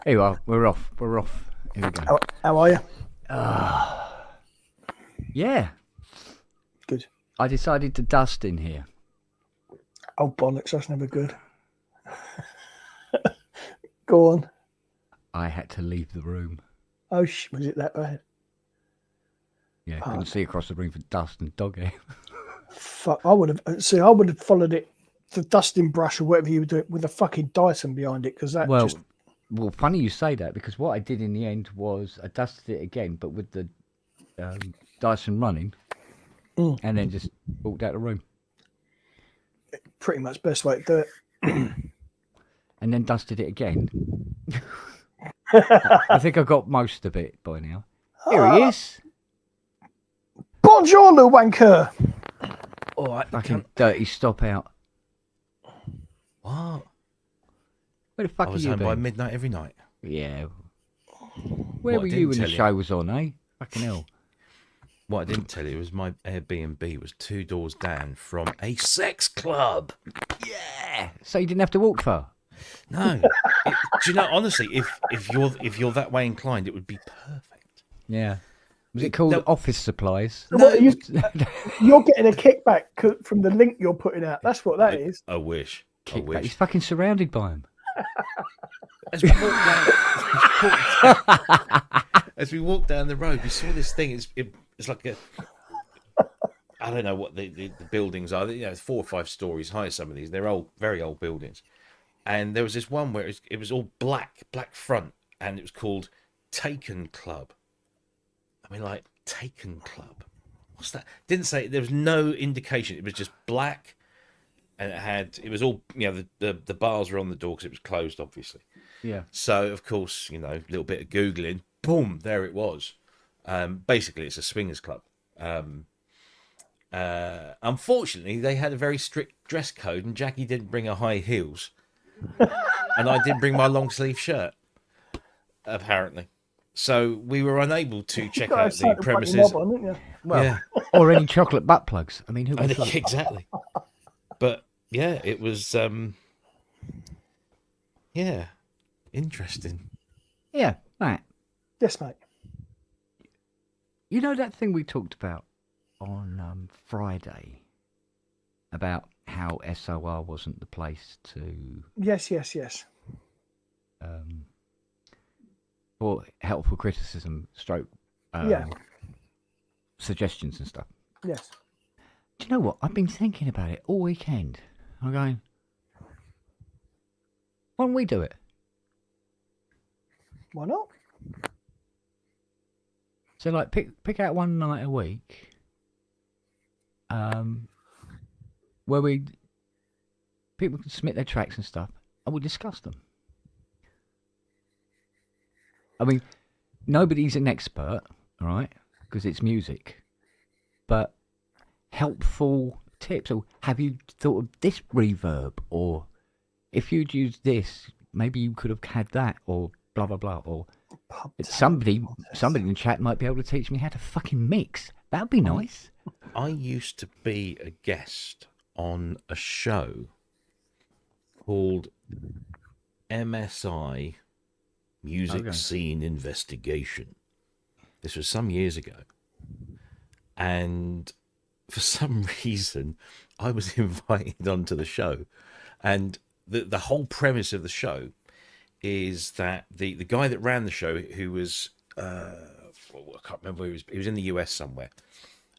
Here you are. We're off. We're off. Here we go. How are you? Yeah. Good. I decided to dust in here. Oh, bollocks. That's never good. Go on. I had to leave the room. Oh, was it that bad? Yeah, couldn't see across the room for dust and dog hair. Fuck. I would have followed it, the dusting brush or whatever you were doing, with a fucking Dyson behind it, because that Well, funny you say that, because what I did in the end was I dusted it again, but with the Dyson running, and then just walked out the room. Pretty much best way to do it. And then dusted it again. I think I got most of it by now. Here he is. Bonjour, Lou Wanker. All right, fucking dirty stop out. What? Where the fuck I are was you home by been? midnight every night. Yeah. Where What I were you didn't when the tell you- show was on, eh? Fucking hell. What I didn't tell you was my Airbnb was 2 doors down from a sex club. Yeah. So you didn't have to walk far. No, do you know? Honestly, if you're that way inclined, it would be perfect. Yeah. Was it called No. Office Supplies? No, you're getting a kickback from the link you're putting out. That's what that is. I wish. I Kickback. wish. He's fucking surrounded by them. As we walked down the road, we saw this thing. It's like a, I don't know what the buildings are. You know, it's 4 or 5 stories high. Some of these, they're old, very old buildings. And there was this one where it was all black front, and it was called Taken Club. I mean, like, Taken Club. What's that? Didn't say, there was no indication. It was just black, and it was all, you know, the bars were on the door because it was closed, obviously. Yeah. So, of course, you know, a little bit of Googling, boom, there it was. Basically, it's a swingers club. Unfortunately, they had a very strict dress code, and Jackie didn't bring her high heels. And I didn't bring my long sleeve shirt, apparently. So we were unable to check out the premises. Well, Yeah. or any chocolate butt plugs. I mean, who would have Exactly. But yeah, it was yeah, interesting. Yeah, right. Yes, mate. You know that thing we talked about on Friday about how SOR wasn't the place to Yes. for helpful criticism, stroke Yeah. suggestions and stuff. Yes. Do you know what? I've been thinking about it all weekend. I'm going, why don't we do it? Why not? So, like, pick out one night a week, where people can submit their tracks and stuff, and we'll discuss them. I mean, nobody's an expert, all right, because it's music, but helpful tips. Or have you thought of this reverb? Or if you'd used this, maybe you could have had that, or blah blah blah. Or somebody in the chat might be able to teach me how to fucking mix. That'd be nice. I used to be a guest on a show called MSI Music Scene Investigation. This was some years ago. And for some reason, I was invited onto the show. And the whole premise of the show is that the guy that ran the show, who was, I can't remember where he was in the US somewhere.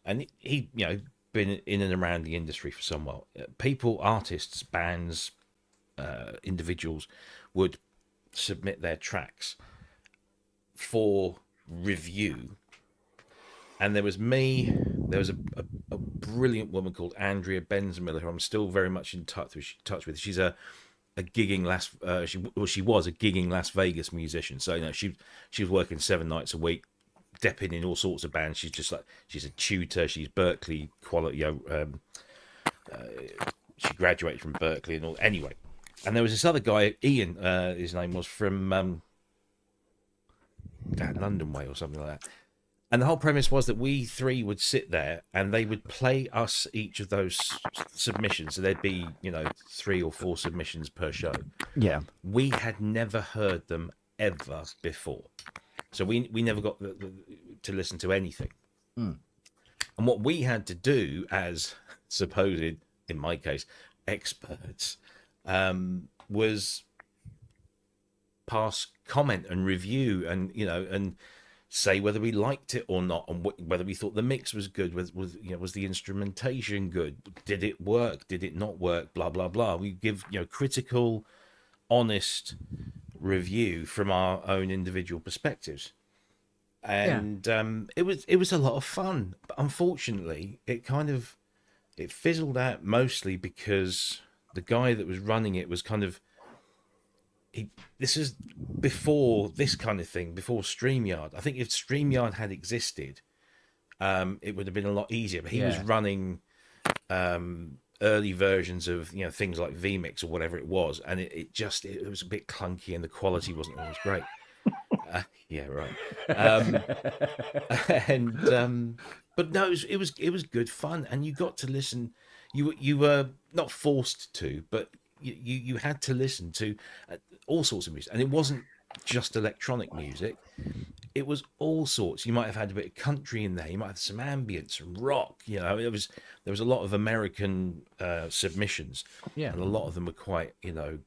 And he, you know, been in and around the industry for some while. People, artists, bands, individuals would submit their tracks for review, and there was me. There was a brilliant woman called Andrea Bensmiller, who I'm still very much in touch with. She's a gigging she was a gigging Las Vegas musician. So you know she was working 7 nights a week, depping in all sorts of bands. She's a tutor. She's Berkeley quality. She graduated from Berkeley and all. Anyway. And there was this other guy, Ian, his name was, from London way or something like that. And the whole premise was that we three would sit there and they would play us each of those submissions. So there'd be, 3 or 4 submissions per show. Yeah. We had never heard them ever before. So we never got to listen to anything. Mm. And what we had to do as supposed, in my case, experts, was pass comment and review, and and say whether we liked it or not, and whether we thought the mix was good, was the instrumentation good, did it work, did it not work, blah blah blah. We give critical, honest review from our own individual perspectives, and it was a lot of fun. But unfortunately, it fizzled out, mostly because the guy that was running it was kind of this is before this kind of thing, before StreamYard. I think if StreamYard had existed, it would have been a lot easier. But he was running early versions of things like vMix or whatever it was, and it was a bit clunky, and the quality wasn't always great. Yeah, right. But no, it was good fun, and you got to listen. You were not forced to, but you had to listen to all sorts of music, and it wasn't just electronic music. It was all sorts. You might have had a bit of country in there. You might have some ambient, some rock. There was a lot of American submissions, and a lot of them were quite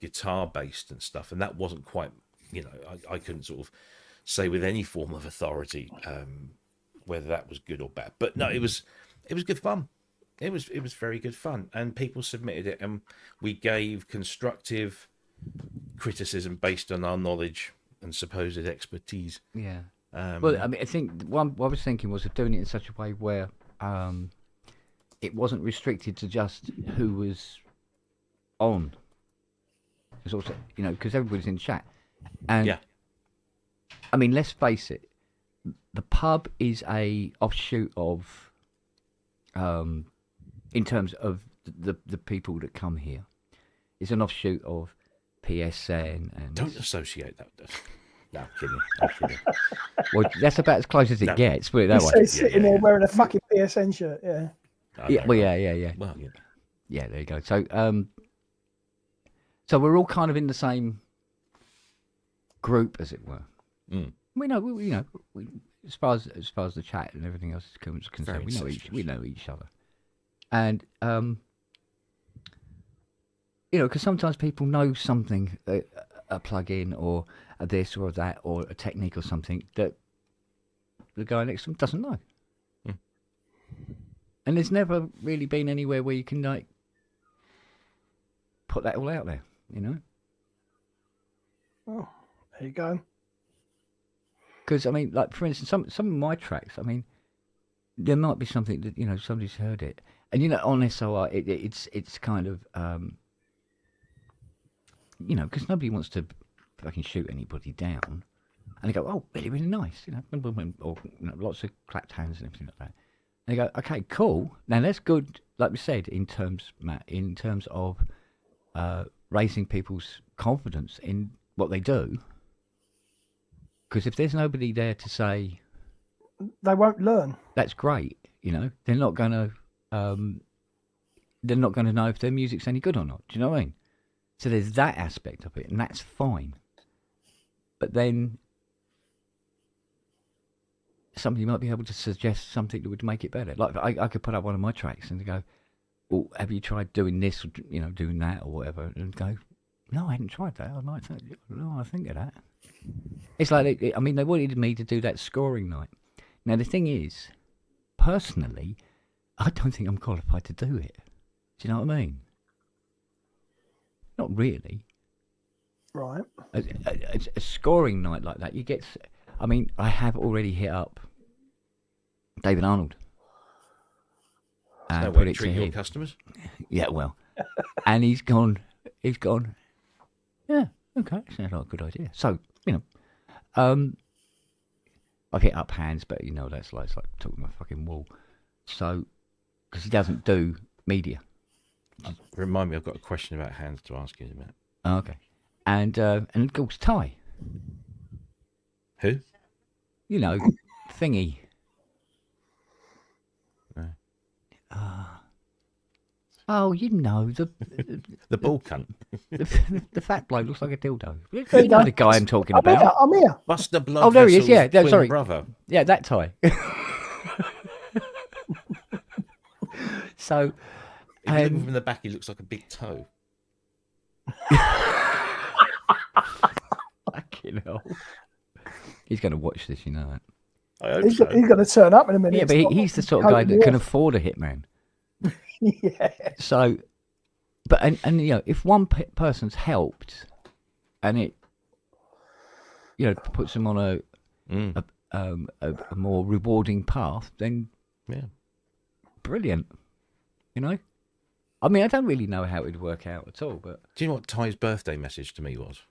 guitar based and stuff. And that wasn't quite I couldn't sort of say with any form of authority whether that was good or bad. But no, it was good fun. It was very good fun, and people submitted it, and we gave constructive criticism based on our knowledge and supposed expertise. Yeah. Well, I mean, I think what I was thinking was of doing it in such a way where it wasn't restricted to just who was on. It's also, because everybody's in chat, and I mean, let's face it, the pub is a offshoot of, in terms of the people that come here, it's an offshoot of PSN and. Don't associate that. No, I'm kidding. Well, that's about as close as it gets. Put it that way. He's sitting there wearing a fucking PSN shirt. Yeah. Yeah. Well, yeah. Well, yeah. There you go. So, so we're all kind of in the same group, as it were. Mm. We know, as far as the chat and everything else is concerned, we know each other, and because sometimes people know something, a plug-in or a this or that or a technique or something that the guy next to them doesn't know. Mm. And there's never really been anywhere where you can put that all out there, Oh, there you go. Because I mean, like for instance, some of my tracks, I mean, there might be something that somebody's heard it, and on SOR, it's kind of because nobody wants to fucking shoot anybody down, and they go, oh, really, really nice, or lots of clapped hands and everything like that. And they go, okay, cool. Now that's good, like we said, in terms of raising people's confidence in what they do. Because if there's nobody there to say, they won't learn. That's great. They're not gonna know if their music's any good or not. Do you know what I mean? So there's that aspect of it, and that's fine. But then somebody might be able to suggest something that would make it better. Like I could put up one of my tracks and go, well, have you tried doing this, or, doing that or whatever? And go, no, I hadn't tried that. I might think, no, I think of that. It's like, they wanted me to do that scoring night. Now, the thing is, personally, I don't think I'm qualified to do it. Do you know what I mean? Not really. Right. A scoring night like that, you get... I mean, I have already hit up David Arnold. And put it to your customers? Yeah, well. And he's gone, yeah, okay, sounds like a good idea. So, I've hit up Hans, but that's like, it's like talking to a fucking wall. So, because he doesn't do media. Remind me, I've got a question about Hans to ask you in a minute. Oh, okay. And of course, Ty. Who? Thingy. No. Oh, you know, The ball cunt. the fat bloke looks like a dildo. You There you know go. the guy I'm talking I'm here. about. I'm here. Buster Blood Oh, there he is. Vessel's Yeah, twin sorry. brother. Yeah, that tie. So, If you look from the back, he looks like a big toe. fucking hell. He's going to watch this, you know that. I hope He's, so. he's going to turn up in a minute. Yeah, but he's the sort of guy that can afford a hitman. Yeah. So, but and you know, if one person's helped, and it, you know, puts them on a more rewarding path, then Yeah. brilliant. You know, I mean, I don't really know how it would work out at all, but Do you know what Ty's birthday message to me was?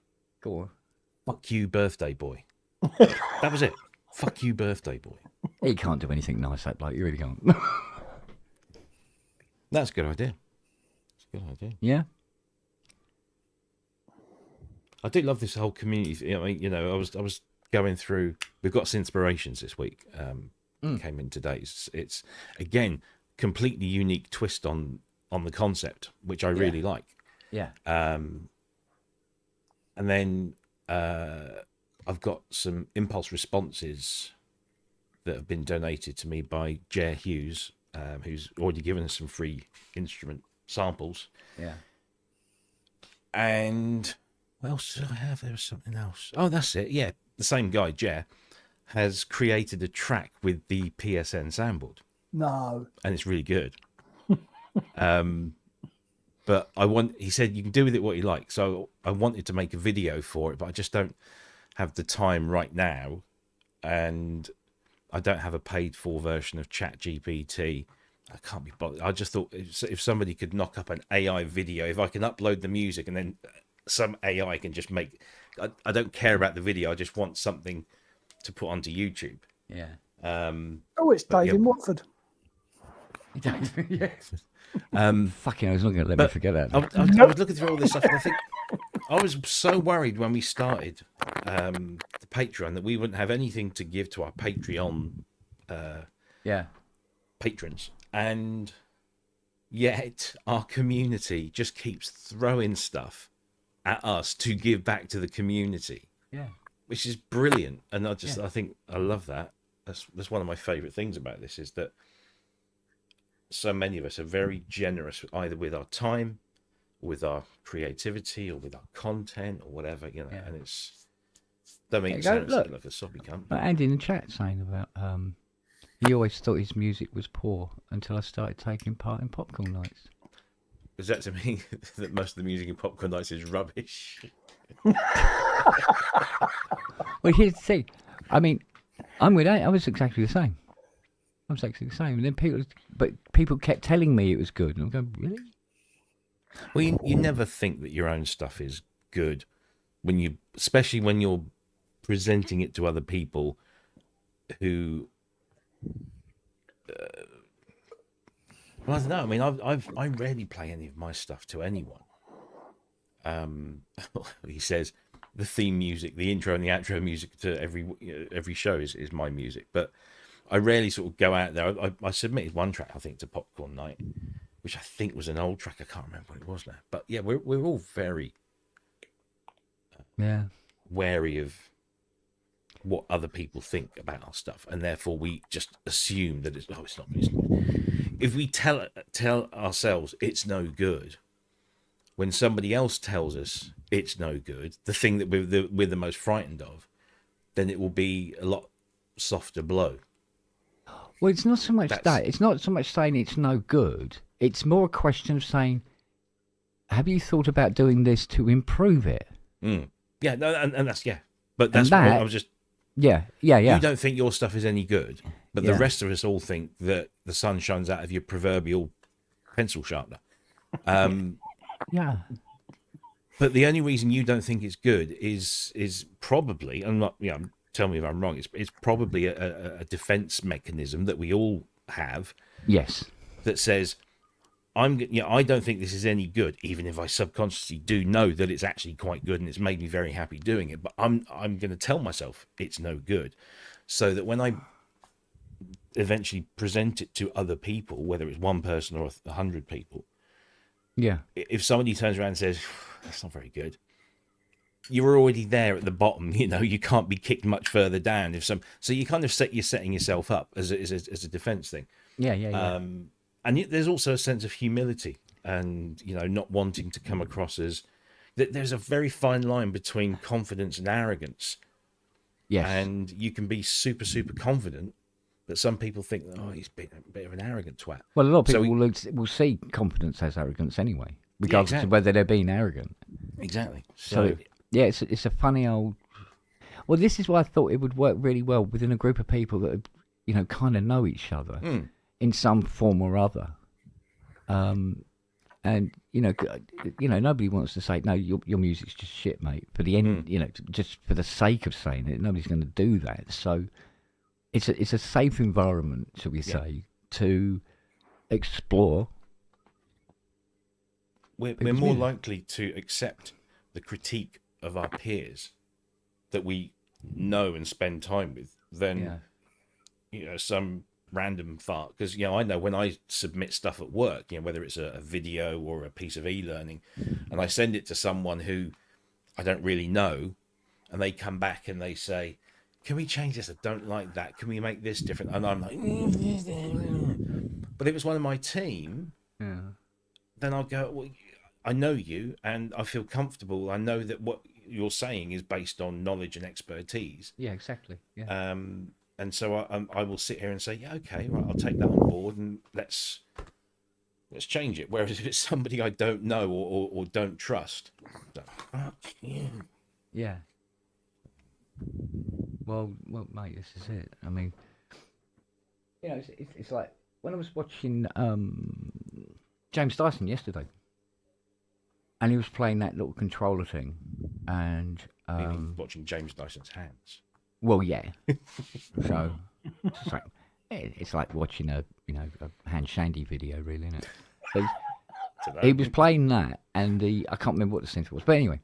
go on. Fuck you, birthday boy. That was it. Fuck you, birthday boy. He can't do anything nice, that bloke. You really can't. That's a good idea. That's a good idea. Yeah. I do love this whole community thing. I mean, you know, I was going through. We've got some inspirations this week. Came in today. It's again completely unique twist on the concept, which I really like. Yeah. And then I've got some impulse responses that have been donated to me by Jer Hughes, who's already given us some free instrument samples. Yeah. And what else did I have? There was something else. Oh, that's it. Yeah, the same guy, Jer, has created a track with the PSN soundboard, No. and it's really good. But he said you can do with it what you like. So I wanted to make a video for it, but I just don't have the time right now, and I don't have a paid for version of ChatGPT. I can't be bothered. I just thought if somebody could knock up an AI video, if I can upload the music and then some AI can just make. I don't care about the video. I just want something to put onto YouTube. Yeah. Oh, it's Dave yeah. in Watford. Yeah. Fucking, I was not going to let me forget that. I was looking through all this stuff, and I think I was so worried when we started the Patreon that we wouldn't have anything to give to our Patreon Yeah. patrons, and yet our community just keeps throwing stuff at us to give back to the community. Yeah. Which is brilliant, and I think I love that. That's one of my favorite things about this, is that so many of us are very generous, either with our time, with our creativity, or with our content, or whatever, you know. Yeah. And it's don't make it sound like a soppy cunt. Andy in the chat saying about he always thought his music was poor until I started taking part in popcorn nights. Is that to mean that most of the music in popcorn nights is rubbish? Well, here's the thing. I mean, I'm with I was exactly the same. I was exactly the same. And then people kept telling me it was good. And I'm going, really? Well, you never think that your own stuff is good especially when you're presenting it to other people who. Well, I don't know. I mean, I rarely play any of my stuff to anyone. He says the theme music, the intro and the outro music to every show is my music, but I rarely sort of go out there. I submitted one track, I think, to Popcorn Night, which I think was an old track. I can't remember what it was now, but yeah, we're all very wary of what other people think about our stuff, and therefore we just assume that it's not. If we tell ourselves it's no good, when somebody else tells us it's no good, the thing that we're the most frightened of, then it will be a lot softer blow. Well, it's not so much that. It's not so much saying it's no good. It's more a question of saying, have you thought about doing this to improve it? Yeah, no, and that's But that's what I was just. Yeah. You don't think your stuff is any good, but the rest of us all think that the sun shines out of your proverbial pencil sharpener. Yeah. But the only reason you don't think it's good is probably, I'm not, tell me if I'm wrong, it's probably a defense mechanism that we all have. Yes. That says, I don't think this is any good, even if I subconsciously do know that it's actually quite good and it's made me very happy doing it. But I'm going to tell myself it's no good, so that when I eventually present it to other people, whether it's one person or 100 people, Yeah. If somebody turns around and says, that's not very good, you're already there at the bottom. You can't be kicked much further down. So you kind of you're setting yourself up as a defense thing. Yeah, yeah, yeah. And yet there's also a sense of humility and, not wanting to come across as there's a very fine line between confidence and arrogance. Yes. And you can be super, super confident, but some people think, oh, he's a bit of an arrogant twat. Well, a lot of people will see confidence as arrogance anyway, regardless of whether they're being arrogant. Exactly. So yeah, it's a funny old. Well, this is why I thought it would work really well within a group of people that kind of know each other in some form or other. And nobody wants to say no. Your music's just shit, mate. For the end, just for the sake of saying it, nobody's going to do that. So it's a safe environment, shall we say, to explore. We're more likely to accept the critique of our peers that we know and spend time with than some random fart. Because I know when I submit stuff at work, whether it's a video or a piece of e-learning, and I send it to someone who I don't really know, and they come back and they say, can we change this? I don't like that. Can we make this different? And I'm like, but if it's one of my team, then I'll go, well, I know you and I feel comfortable. I know that what you're saying is based on knowledge and expertise. Yeah, exactly. Yeah. And so I will sit here and say, yeah, okay, right, I'll take that on board and let's change it. Whereas if it's somebody I don't know or don't trust, fuck you. Yeah. Well, mate, this is it. I mean, it's like when I was watching James Dyson yesterday, and he was playing that little controller thing, and watching James Dyson's hands. Well, yeah. So it's like watching a hand shandy video, really, isn't it? But he was playing that, and I can't remember what the synth was, but anyway,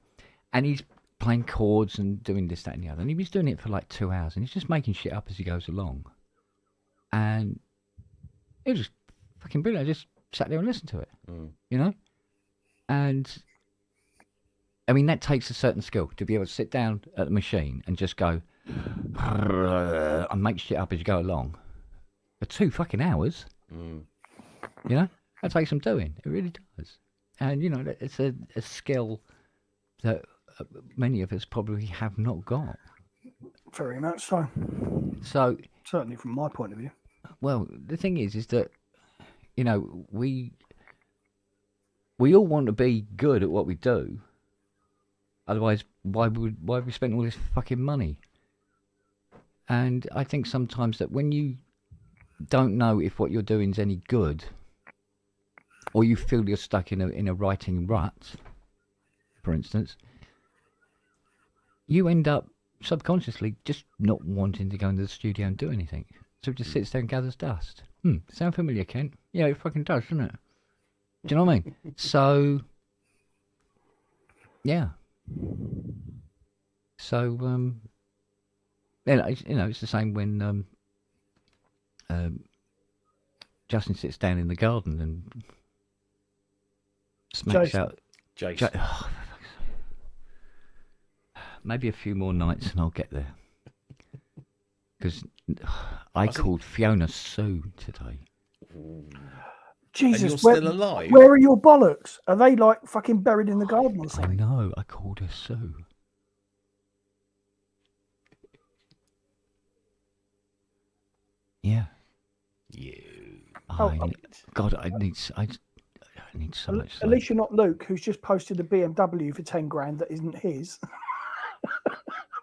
and he's playing chords and doing this, that, and the other, and he was doing it for like 2 hours, and he's just making shit up as he goes along, and it was just fucking brilliant. I just sat there and listened to it, and I mean that takes a certain skill to be able to sit down at the machine and just go and make shit up as you go along for 2 fucking hours. That takes some doing. It really does. And it's a skill that many of us probably have not got. Very much so. So certainly from my point of view. Well, the thing is that we all want to be good at what we do. Otherwise, why would we spend all this fucking money? And I think sometimes that when you don't know if what you're doing is any good, or you feel you're stuck in a writing rut, for instance, you end up subconsciously just not wanting to go into the studio and do anything. So it just sits there and gathers dust. Sound familiar, Kent? Yeah, it fucking does, doesn't it? Do you know what I mean? So, yeah. So, it's the same when Justin sits down in the garden and smacks out. Jason. Maybe a few more nights and I'll get there. Because I called Fiona Sue today. Jesus, and you're still alive? Where are your bollocks? Are they like fucking buried in the garden or I something? know, I called her Sue. Yeah. God, I need so much sleep. At least you're not Luke, who's just posted a BMW for 10 grand that isn't his.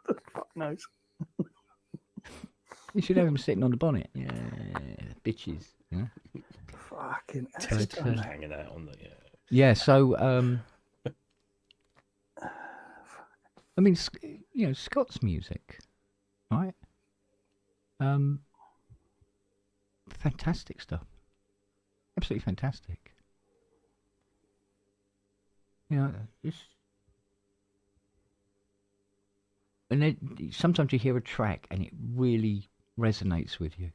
The fuck knows. You should have him sitting on the bonnet. Yeah, bitches. Fucking hanging out on the yeah. So I mean, Scott's music, right? Fantastic stuff. Absolutely fantastic. And then sometimes you hear a track and it really resonates with you.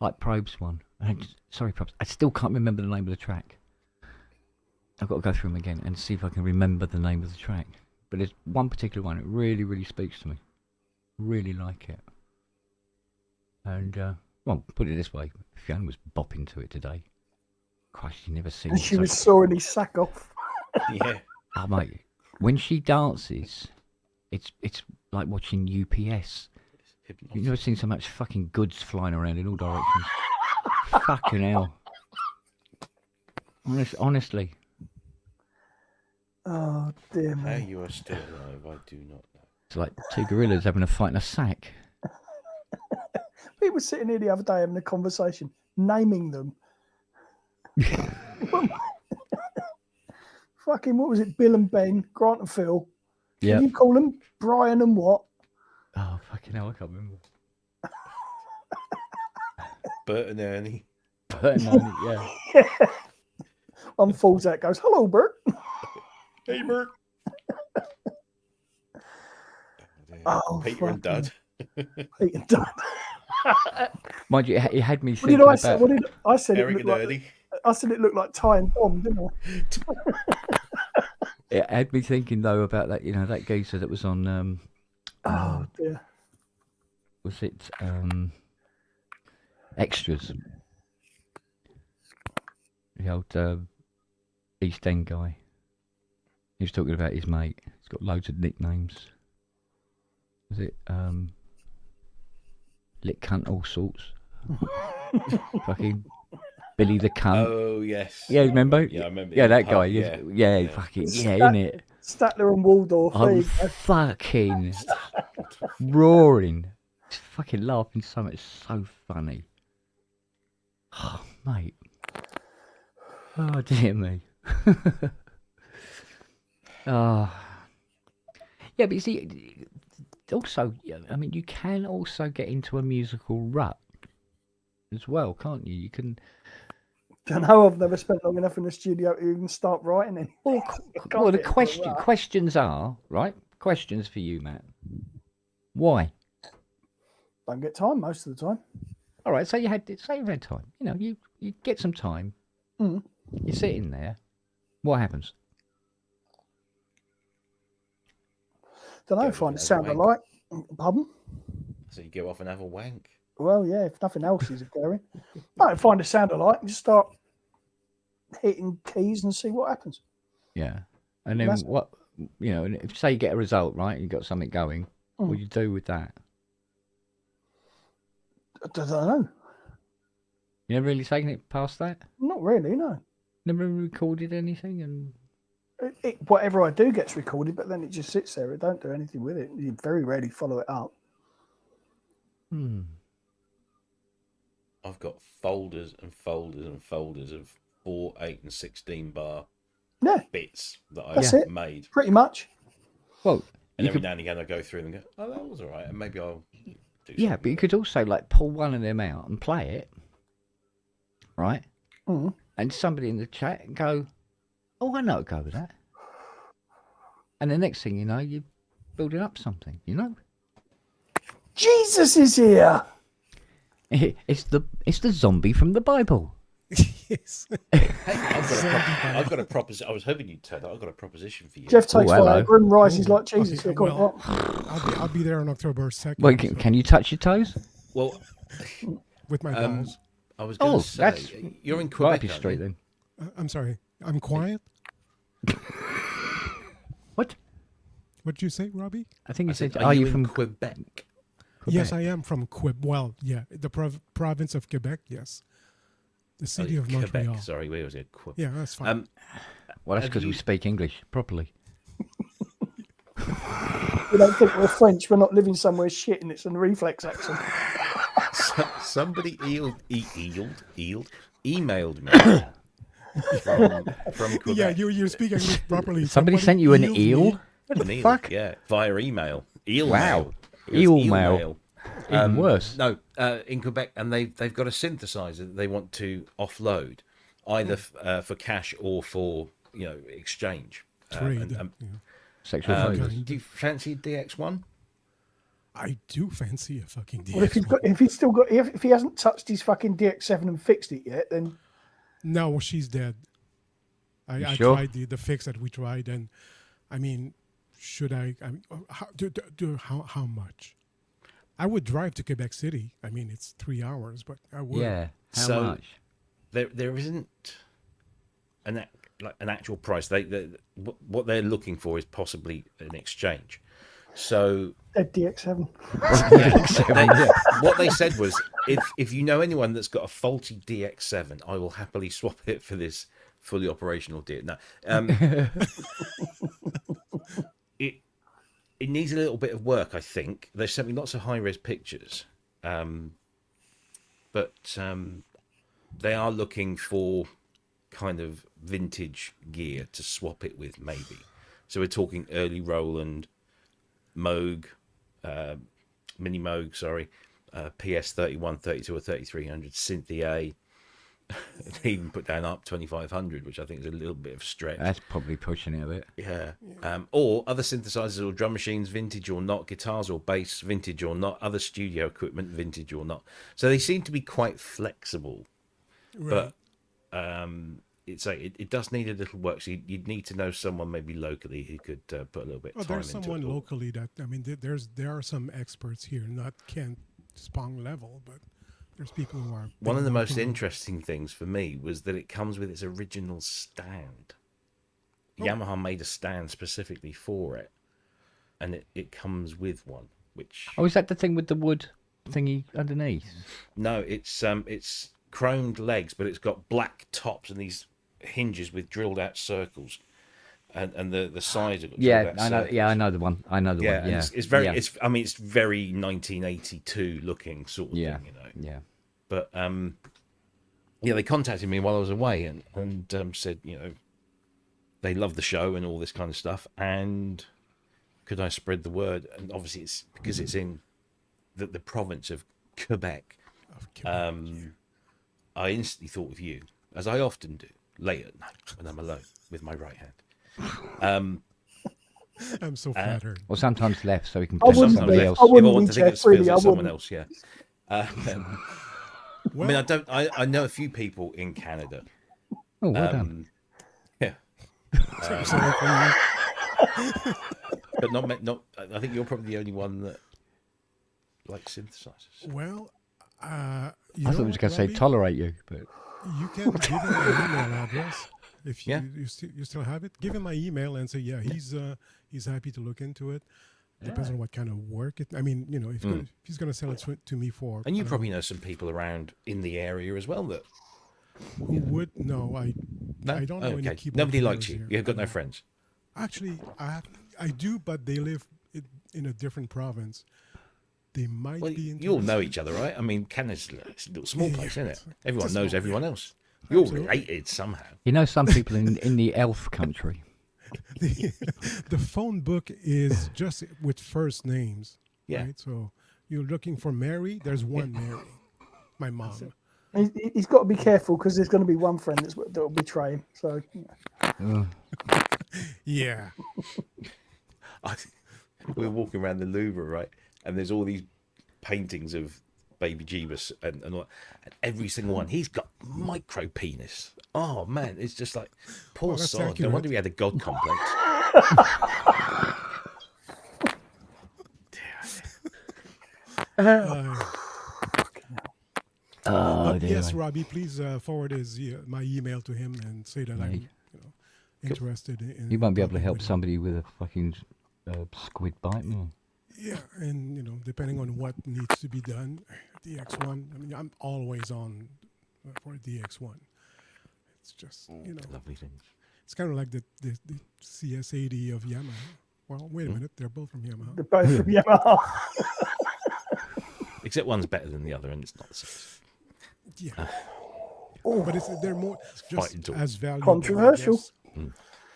Like Probe's one. Sorry, Probes. I still can't remember the name of the track. I've got to go through them again and see if I can remember the name of the track. But there's one particular one that really, really speaks to me. Really like it. And, well, put it this way. Fiona was bopping to it today. Christ, she never seen And it she so- was sawing his sack off. Yeah. Oh, mate, when she dances, it's like watching UPS. You've never seen so much fucking goods flying around in all directions. Fucking hell. Honestly. Oh, dear How me. you are still alive, I do not know. It's like two gorillas having a fight in a sack. We were sitting here the other day having a conversation, naming them. Fucking, what was it? Bill and Ben, Grant and Phil. Yeah. Can you call them Brian and what? Oh, fucking hell, I can't remember. Bert and Ernie. But no, yeah. One falls out, goes, "Hello, Bert." Hey, Bert. Oh, Peter and Dud. Pete and Dud. Mind you, it had me What thinking did I about... say? What did I said? It Eric looked and like, Ernie. I said it looked like Ty and Tom, didn't I? It had me thinking, though, about that, that geezer that was on... Oh dear. was it Extras? The old East End guy. He was talking about his mate. He's got loads of nicknames. Was it Lick Cunt All Sorts? Fucking Billy the Cunt. Oh, yes. Yeah, remember? Yeah, I remember. Yeah, that Oh, guy. yeah. Yeah, fucking, yeah, Stat- innit? Statler and Waldorf. There I'm you go. fucking roaring. Just fucking laughing so much. It's so funny. Oh, mate. Oh, dear me. Oh. Yeah, but you see, also, I mean, you can also get into a musical rut as well, can't you? You can... Don't know. I've never spent long enough in the studio to even start writing any. Well, Can't well the get into a rut. questions are, right? Questions for you, Matt. Why? Don't get time most of the time. All right, say you've had time. You get some time. Mm. You're sitting there. What happens? Don't know. Go Find with a sound I wank. like. Pardon? So you go off and have a wank. Well, yeah. If nothing else is occurring, no. Find a sound I like and just start hitting keys and see what happens. Yeah. And then That's- what, and if say you get a result, right? You got something going. What do you do with that? I don't know. You never really taken it past that? Not really. No. Never recorded anything? And Whatever I do gets recorded, but then it just sits there. I don't do anything with it. You very rarely follow it up. I've got folders and folders and folders of 4, 8, and 16 bar Yeah, bits that That's I've it. made. pretty much. well, And you every could, now and again I go through them and go, oh, that was all right. And maybe I'll do yeah, something but you with could also like pull one of them out and play it, right? Mm. And somebody in the chat and go, "Oh, I know, go with that." And the next thing you know, you're building up something. Jesus is here. It's the zombie from the Bible. Yes. it. Hey, I've got a proposition. I was hoping you'd turn up. I've got a proposition for you. Jeff takes hello. Viagra and rises Ooh, like Jesus. okay, Yeah, go on, well, what? I'll be there on October 2nd. Wait, can you touch your toes? Well, with my balls. I was going Oh, to say, that's you're in Right Quebec, up your aren't street you? then. I'm sorry. I'm quiet. What? What did you say, Robbie? I think I you said, said, are you from in Quebec? Yes, Quebec? I am from Quebec. Well, yeah, the province of Quebec. Yes, the city of Quebec. Montreal. Sorry, where was it? Quebec. Yeah, that's fine. Well, that's Have because we you- speak English properly. We don't think we're French. We're not living somewhere shit and it's a reflex accent. Somebody emailed me from Quebec. Yeah, you speak English properly. Somebody sent you an emailed eel? me. What the Neil, fuck? Yeah, via email. Eel Wow. mail. It was Eel eel mail. Even worse. No, in Quebec, and they've got a synthesizer that they want to offload, either for cash or for exchange. Trade. Yeah. Sexual Um, favours. do you fancy DX1? I do fancy a fucking DX. Well, if he hasn't touched his fucking DX7 and fixed it yet, then No, she's dead. I sure? tried the fix that we tried, and I mean, should I mean, how much? I would drive to Quebec City. I mean, it's 3 hours, but I would. Yeah. How So- much? There isn't an actual price. What they're looking for is possibly an exchange. So Dead DX7. what they said was, if you know anyone that's got a faulty DX7, I will happily swap it for this fully operational DX. No, it needs a little bit of work, I think. They've sent me lots of high-res pictures, but they are looking for kind of vintage gear to swap it with, maybe. So we're talking early Roland, Moog, Mini Moog, sorry, PS 31, 32 or 3300, Cynthia. They even put down up 2500, which I think is a little bit of a stretch. That's probably pushing it a bit. Yeah. Or other synthesizers or drum machines, vintage or not, guitars or bass, vintage or not, other studio equipment, vintage or not. So they seem to be quite flexible, Right. but it does need a little work. So you'd need to know someone maybe locally who could put a little bit of Well, time there's into someone it. locally that I mean, there are some experts here, not Kent Spong level, but there's people who are. One of the most locally. interesting things for me was that it comes with its original stand. Oh. Yamaha made a stand specifically for it, and it comes with one. Which Oh, is that the thing with the wood thingy underneath? no, it's chromed legs, but it's got black tops and these hinges with drilled out circles, and the sides have got drilled Yeah, out I know. circles. Yeah, I know the one. I know the Yeah, one. and Yeah, it's very Yeah. it's very 1982 looking sort of Yeah. thing, you know. Yeah. But yeah, they contacted me while I was away and said, you know, they love the show and all this kind of stuff, and could I spread the word? And obviously, it's because it's in the province of Quebec. Of Quebec. I instantly thought of you, as I often do, late at night when I'm alone with my right hand. I'm so flattered. Or sometimes left, so we can I play with wouldn't somebody be- else. I wouldn't if I want be to think Jeff it feels Freely, like I someone wouldn't. else, yeah. Well, I know a few people in Canada. Oh, well done. Yeah, sorry for you. but not. I think you're probably the only one that likes synthesizers. Well, you I know thought I was what, going to say Robbie? tolerate you, but You can give him an email address if you Yeah. you still have it. Give him my email and say, yeah, he's happy to look into it. Depends on what kind of work it. I mean, you know, if he's going to sell it to me for. And you I don't probably know some people around in the area as well that. know, who would no, I don't know any Okay. keyboard Nobody players likes you. here. You've got I no don't. friends. Actually, I do, but they live in a different province. They might Well, be. you all know interested. each other, right? I mean, Canada's a little small place, isn't it? it's Everyone a knows small- everyone else. You're Absolutely. related somehow. you know some people in the elf country. The phone book is just with first names. Yeah. Right? So you're looking for Mary. There's one Mary, my mom. He's got to be careful because there's going to be one friend that will betray him. So Yeah. We're walking around the Louvre, right? And there's all these paintings of baby Jeebus and every single one, he's got micro penis. Oh man, it's just like poor Well, that's sod. No accurate. wonder he had a god complex. Oh, But dear. yes, Robbie, please forward my email to him and say that I'm Right. interested in. You won't be able to working help with him. somebody with a fucking squid bite, no? Yeah, and depending on what needs to be done, DX1. I mean, I'm always on for DX1. It's just Lovely things. it's kind of like the CS80 of Yamaha. Well, wait a minute, they're both from Yamaha. they're both from Yamaha. Except one's better than the other, and it's not the same. Yeah. But they're more just fighting talk. as valuable. I Controversial. guess,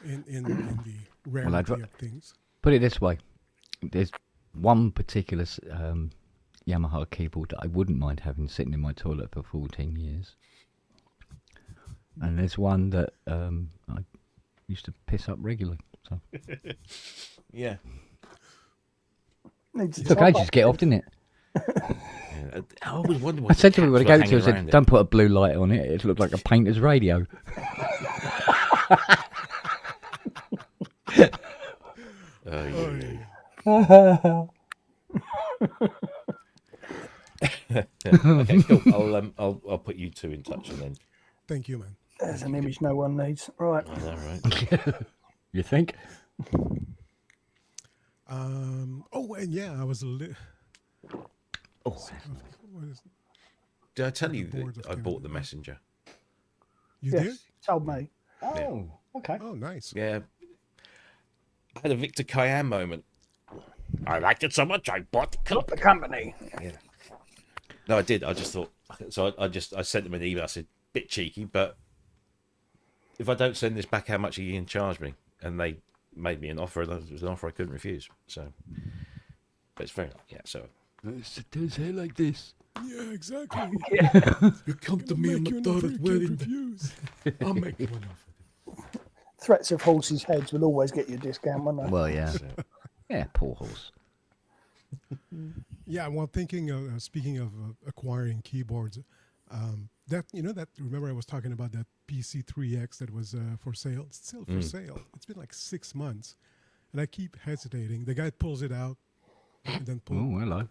in the rarity of things. Put it this way: there's one particular Yamaha keyboard that I wouldn't mind having sitting in my toilet for 14 years, and there's one that I used to piss up regularly. So Yeah. Needs to it took top ages up. to get off, didn't it? Yeah. I always wondered I what said to everybody I gave it to, I hanging said, around it. "Don't put a blue light on it. It looked like a painter's radio." Oh, yeah. Okay, cool. I'll put you two in touch and then. Thank you, man. There's an image no one needs. Right. I know, right? You think? Oh, and yeah, I was a little. Oh, What is, Did I tell you Boards that of I bought the Canada. messenger? you Yes. did? Told me. oh, okay. Oh, nice. Yeah. I had a Victor Cayenne moment. I liked it so much I bought the Not cup. the company. Yeah. No, I did. I just thought. So I sent them an email. I said, bit cheeky, but if I don't send this back, how much are you going to charge me? And they made me an offer. And it was an offer I couldn't refuse. So, but it's very So Don't say it like this. Yeah, exactly. you come to Make you an offer you can't refuse. I'll make you an offer. Threats of horses' heads will always get you a discount, won't they? Well, yeah. So, Yeah, poor horse. Yeah, well, thinking of speaking of acquiring keyboards, that remember I was talking about that PC3X that was for sale. It's still for sale. It's been like 6 months, and I keep hesitating. The guy pulls it out, and then Oh, hello.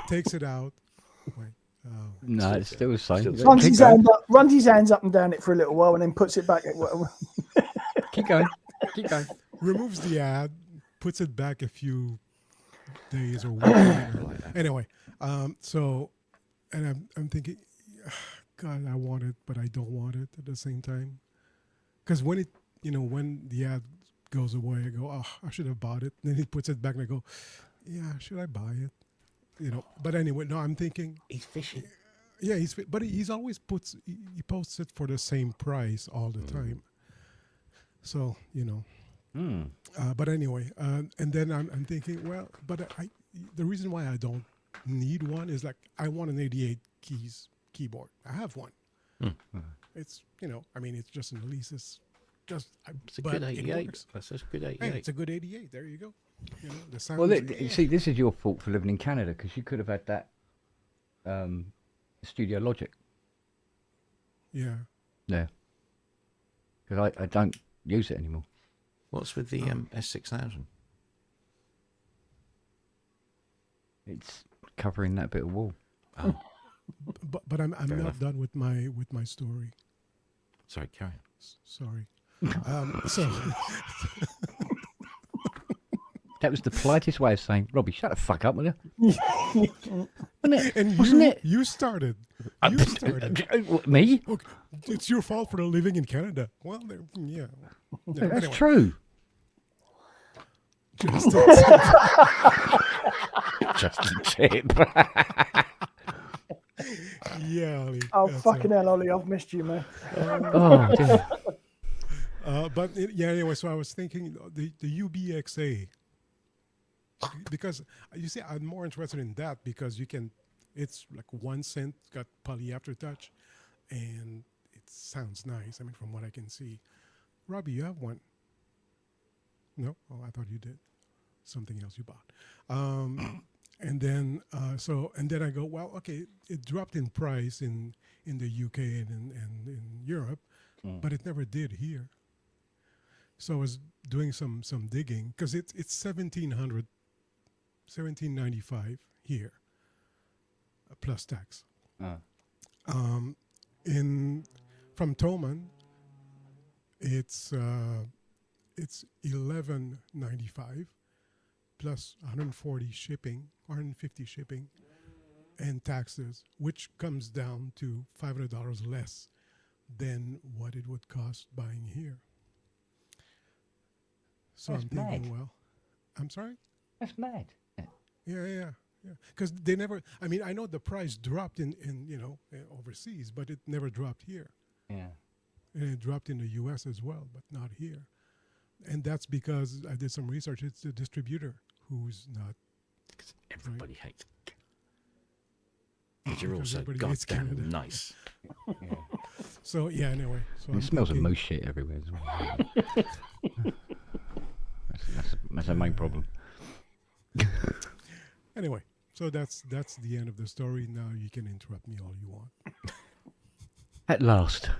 takes it out. Wait, No, it's still the same. still- Runs his hands up and down it for a little while, and then puts it back. Keep going. Keep going. removes the ad, puts it back a few days or weeks later. Anyway, so, and I'm thinking, God, I want it, but I don't want it at the same time. Because when when the ad goes away, I go, oh, I should have bought it. Then he puts it back, and I go, yeah, should I buy it? But anyway, no, I'm thinking, he's fishing. yeah, but he's always he posts it for the same price all the time. So but anyway, and then I'm thinking, well, but the reason why I don't need one is like I want an 88 keys keyboard. I have one. It's it's just an Alesis. It's a but good it 88. works. That's a good 88. Hey, it's a good 88. There you go. The sound. Well, see, this is your fault for living in Canada because you could have had that Studio Logic. Yeah. Yeah. Because I don't use it anymore. What's with the S6000? It's covering that bit of wall. Oh, But I'm Fair not enough. done with my story. sorry, carry on. Sorry. So That was the politest way of saying, Robbie, shut the fuck up, will you? Wasn't it? and Wasn't it? you started. You started. Me? Okay, it's your fault for living in Canada. Well, yeah. That's Anyway, true. just- Just a tip. yeah, Ollie, Oh, that's fucking hell, Ollie, I've missed you, man. Oh, dear. Anyway, so I was thinking the UBXA, because you see, I'm more interested in that because it's like 1 cent, got poly aftertouch, and it sounds nice. I mean, from what I can see. Robbie, you have one? No? Oh, I thought you did. Something else you bought. And then I go, well, okay, it dropped in price in the UK and in Europe, but it never did here. So I was doing some digging because it's $1,795 here, plus tax. From Thomann, it's $1,195 plus 150 shipping and taxes, which comes down to $500 less than what it would cost buying here. So That's I'm thinking, mad. well, I'm sorry? That's mad. Yeah. Because they never, I mean, I know the price dropped in overseas, but it never dropped here. Yeah. And it dropped in the US as well, but not here. And that's because I did some research. It's the distributor who's not. Everybody hates it. But you're Because also everybody hates goddamn Canada. nice. So, yeah, anyway. So It smells of moose shit everywhere as well. That's the main problem. Anyway, so that's the end of the story. Now you can interrupt me all you want. At last.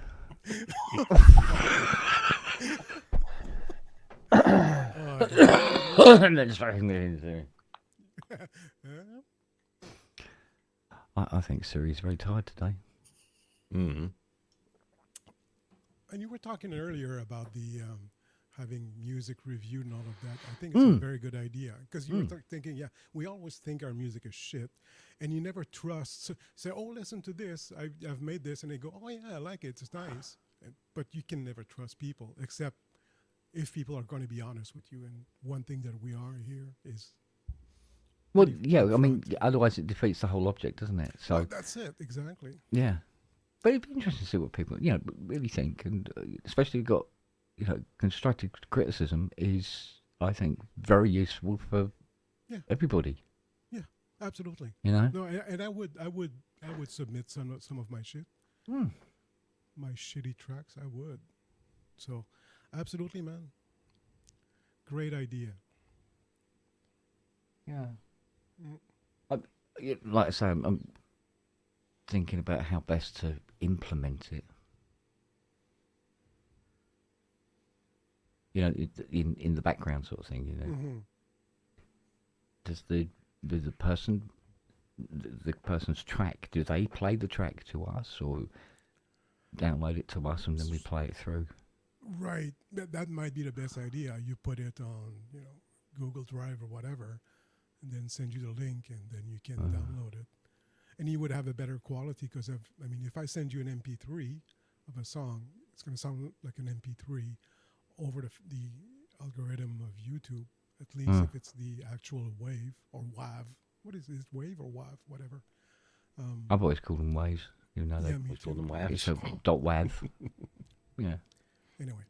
Oh, yeah. Let's fucking get into it. I think Siri's very tired today. Mm. And you were talking earlier about the having music reviewed and all of that. I think it's a very good idea because you were thinking, yeah, we always think our music is shit, and you never trust. So, say, oh, listen to this. I've made this, and they go, oh yeah, I like it. It's nice. But you can never trust people except if people are going to be honest with you. And one thing that we are here is Well, pretty yeah, I mean, upfront. otherwise it defeats the whole object, doesn't it? So, Well, that's it exactly. yeah. But it'd be interesting to see what people, really think. And especially if you've got, constructive criticism is, I think, very useful for Yeah. everybody, Yeah, absolutely. you know? No, and I would submit some of my shit, Hmm. my shitty tracks. I would. So, absolutely, man. Great idea. Yeah. Mm. Like I say, I'm thinking about how best to implement it. In the background sort of thing. Mm-hmm. Does the person's track? Do they play the track to us or download it to us and then we play it through? Right. That might be the best idea. You put it on, Google Drive or whatever, and then send you the link, and then you can download it. And you would have a better quality because if I send you an MP3 of a song, it's going to sound like an MP3 over the algorithm of YouTube. At least if it's the actual wave or WAV. What is it? Wave or WAV? Whatever. I've always called them waves. You know, Yeah, me We call too. them it's WAVs. a dot wav. Yeah. Anyway,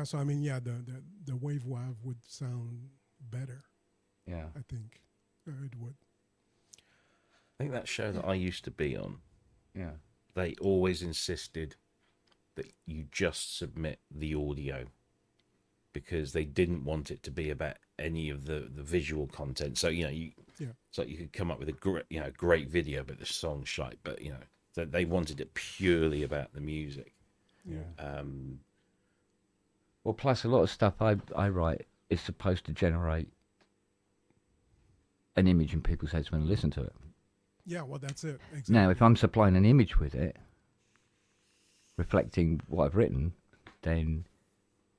so the wave WAV would sound better. Yeah. I think it would. I think that show that I used to be on, Yeah. they always insisted that you just submit the audio because they didn't want it to be about any of the visual content. So it's like you could come up with a great video, but the song's shite. But that they wanted it purely about the music. Yeah. Well, plus a lot of stuff I write is supposed to generate an image in people's heads when they listen to it. Yeah, well, that's it. Exactly. Now, if I'm supplying an image with it, reflecting what I've written, then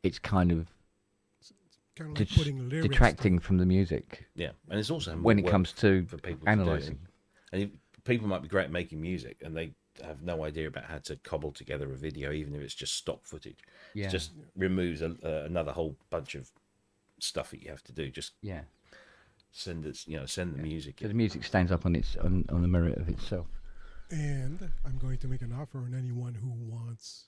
it's kind of Kind of like putting lyrics. detracting from the music Yeah, and it's also more when it work comes to for people analysing. to do. And people might be great at making music, and they have no idea about how to cobble together a video, even if it's just stock footage. Yeah. It just removes another whole bunch of stuff that you have to do. Just Yeah. send it, send the music. So the music stands up on the merit of itself. And I'm going to make an offer on anyone who wants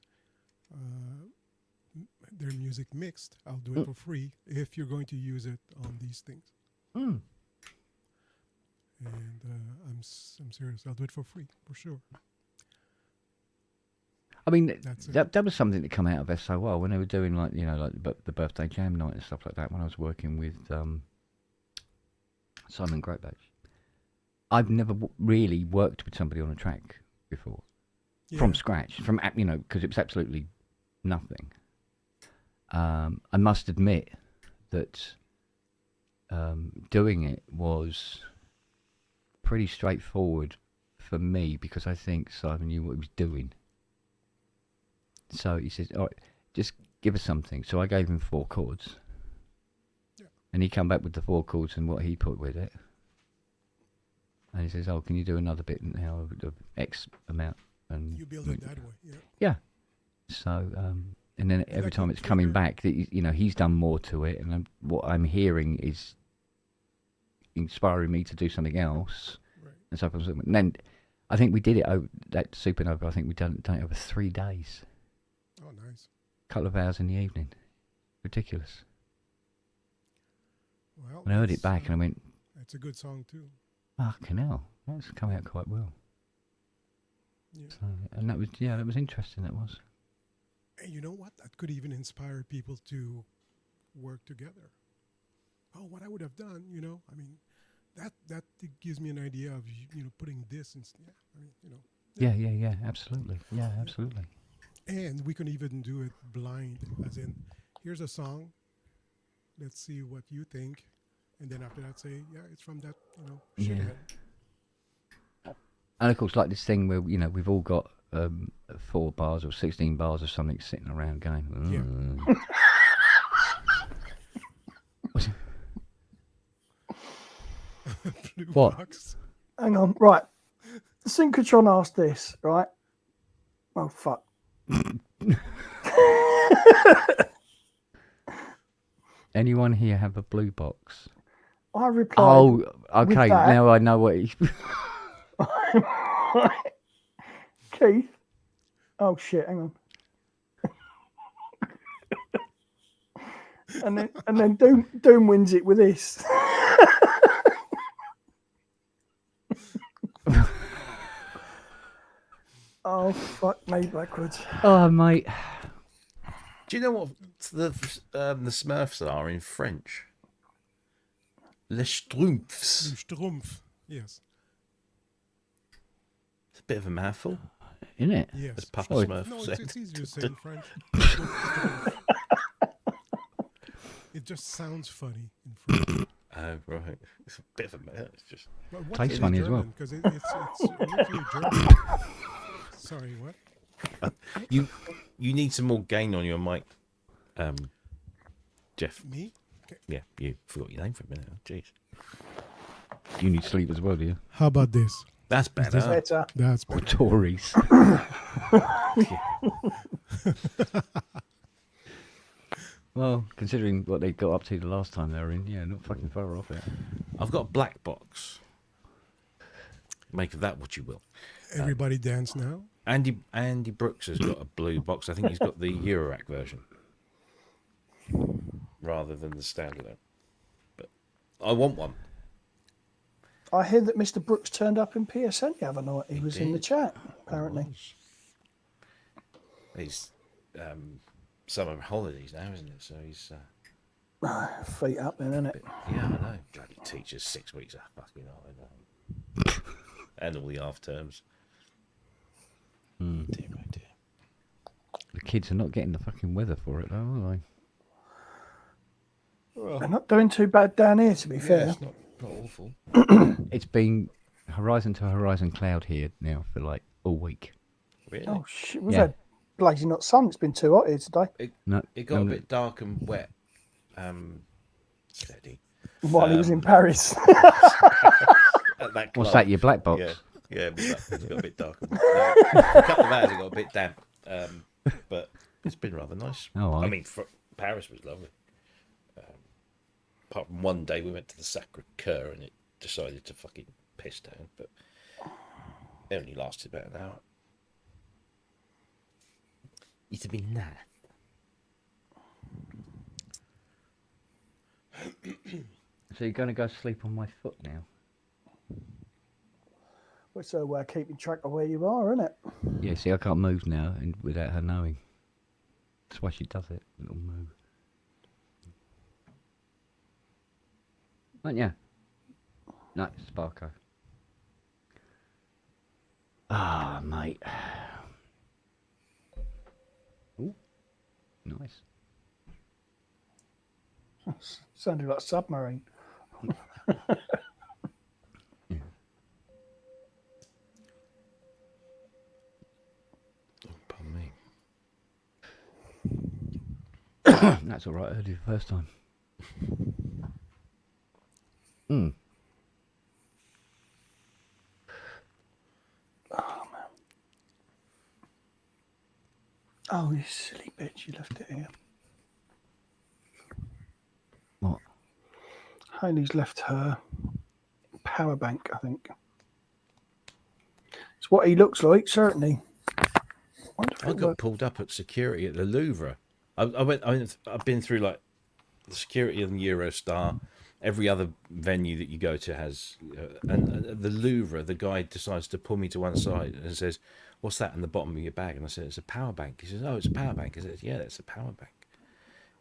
their music mixed. I'll do it for free if you're going to use it on these things. Mm. And I'm serious. I'll do it for free for sure. I mean, That's it. that was something that come out of SOL when they were doing like the birthday jam night and stuff like that. When I was working with Simon Greatbatch, I've never really worked with somebody on a track before from scratch, because it was absolutely nothing. I must admit that doing it was pretty straightforward for me because I think Simon knew what he was doing. So he says, all right, just give us something. So I gave him 4 chords. Yeah. And he come back with the 4 chords and what he put with it. And he says, oh, can you do another bit now of X amount? And You build it that way. Yeah. yeah. So, and then every that time can it's coming trigger- back, he's done more to it. And what I'm hearing is inspiring me to do something else. Right. And so forth. And then I think we did it over that Supernova. I think we done it over 3 days. Oh, nice. Couple of hours in the evening. Ridiculous. Well, And I heard it it's, back and I went, It's a good song too. fucking hell, that's come out quite well. Yeah. So, and that was interesting, that was. And you know what? That could even inspire people to work together. Oh, what I would have done, I mean, that gives me an idea of putting this and yeah, I mean, Yeah, absolutely. Yeah, absolutely. And we can even do it blind, as in, here's a song. Let's see what you think, and then after that, say, yeah, it's from that, Yeah. shithead. And of course, like this thing where we've all got 4 bars or 16 bars or something sitting around going. What's it- Blue What? box. Hang on, right. The synchrotron asked this, right? Oh fuck. Anyone here have a blue box? I replied. Oh, okay. that- Now I know what. Keith. Oh shit! Hang on. and then Doom wins it with this. Oh fuck me backwards. Oh, mate. Do you know what the Smurfs are in French? Les Schtroumpfs. Strumpf. Yes. It's a bit of a mouthful, Isn't it? Yes. as Papa Oh, Smurf No, said. it's easier to say in French. It just sounds funny in French. Oh, right. It's a bit of a mouth. It's just... But what's Tastes in funny as well. German? Because it's originally German. Sorry, what? You need some more gain on your mic, Jeff. Me? Okay. Yeah, you forgot your name for a minute. Oh, jeez. You need sleep as well, do you? How about this? That's better. Better. That's Or better. Tories. Well, considering what they got up to the last time they were in, yeah, not fucking far off it. I've got a black box. Make of that what you will. Everybody dance now. Andy Brooks has got a blue box. I think he's got the Eurorack version rather than the standalone. But I want one. I hear that Mr. Brooks turned up in PSN the other night. He was in the did. chat, apparently. He's summer holidays now, isn't it? So he's Feet up then, isn't it? yeah, I know. Bloody teachers 6 weeks of fucking holiday. And all the half terms. Dear, oh dear. The kids are not getting the fucking weather for it, though, are They're not doing too bad down here, to be fair. It's not awful. they? It's been horizon to horizon cloud here now for like all week. Really? Oh shit, we've Yeah. had blazing hot sun. It's been too hot here today. No, It got a bit dark and wet. Steady. While he was in Paris. At that What's club. that? Your black box? Yeah, yeah, it's got a bit dark. No, for a couple of hours it got a bit damp, but it's been rather nice. Oh, I I- mean, Paris was lovely. Apart from one day we went to the Sacre-Cœur and it decided to fucking piss down, but it only lasted about an hour. It's a bit nice. So you're going to go sleep on my foot now? We're so keeping track of where you are, isn't it? Yeah, see, I can't move now and without her knowing. That's why she does it. Little move. Aren't you? No, Sparko. Ah, mate. Ooh, nice. Sounded like a submarine. Pardon me. That's all right. I heard you the first time. Mm. Oh, you silly bitch, you left it here. What? Hayley's left her power bank, I think. It's what he looks like, certainly. Wonder if I it got worked. pulled up at security at the Louvre. I've been through like the security of the Eurostar. Every other venue that you go to has, and at the Louvre, the guy decides to pull me to one side and says, "What's that in the bottom of your bag?" And I said, "It's a power bank." He says, "Oh, it's a power bank." I said, "Yeah, it's a power bank."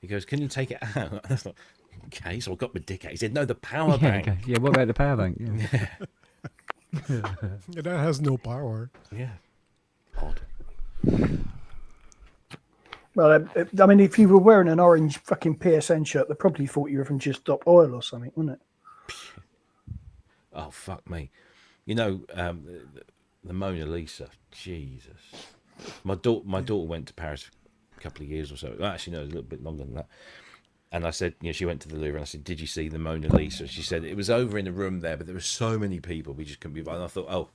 He goes, "Can you take it out?" I was like, "Okay." So I got my dick out. He said, "No, the power Yeah, bank." okay. Yeah, what about the power bank? Yeah. Yeah, that has no power. Yeah. Odd. Well, I mean, if you were wearing an orange fucking PSN shirt, they probably thought you were from Just Stop Oil or something, wouldn't it? Oh fuck me! You know, the Mona Lisa. Jesus, my daughter went to Paris a couple of years or so. Well, actually, no, a little bit longer than that. And I said, she went to the Louvre, and I said, "Did you see the Mona Lisa?" She said it was over in a room there, but there were so many people, we just couldn't be. And I thought, oh,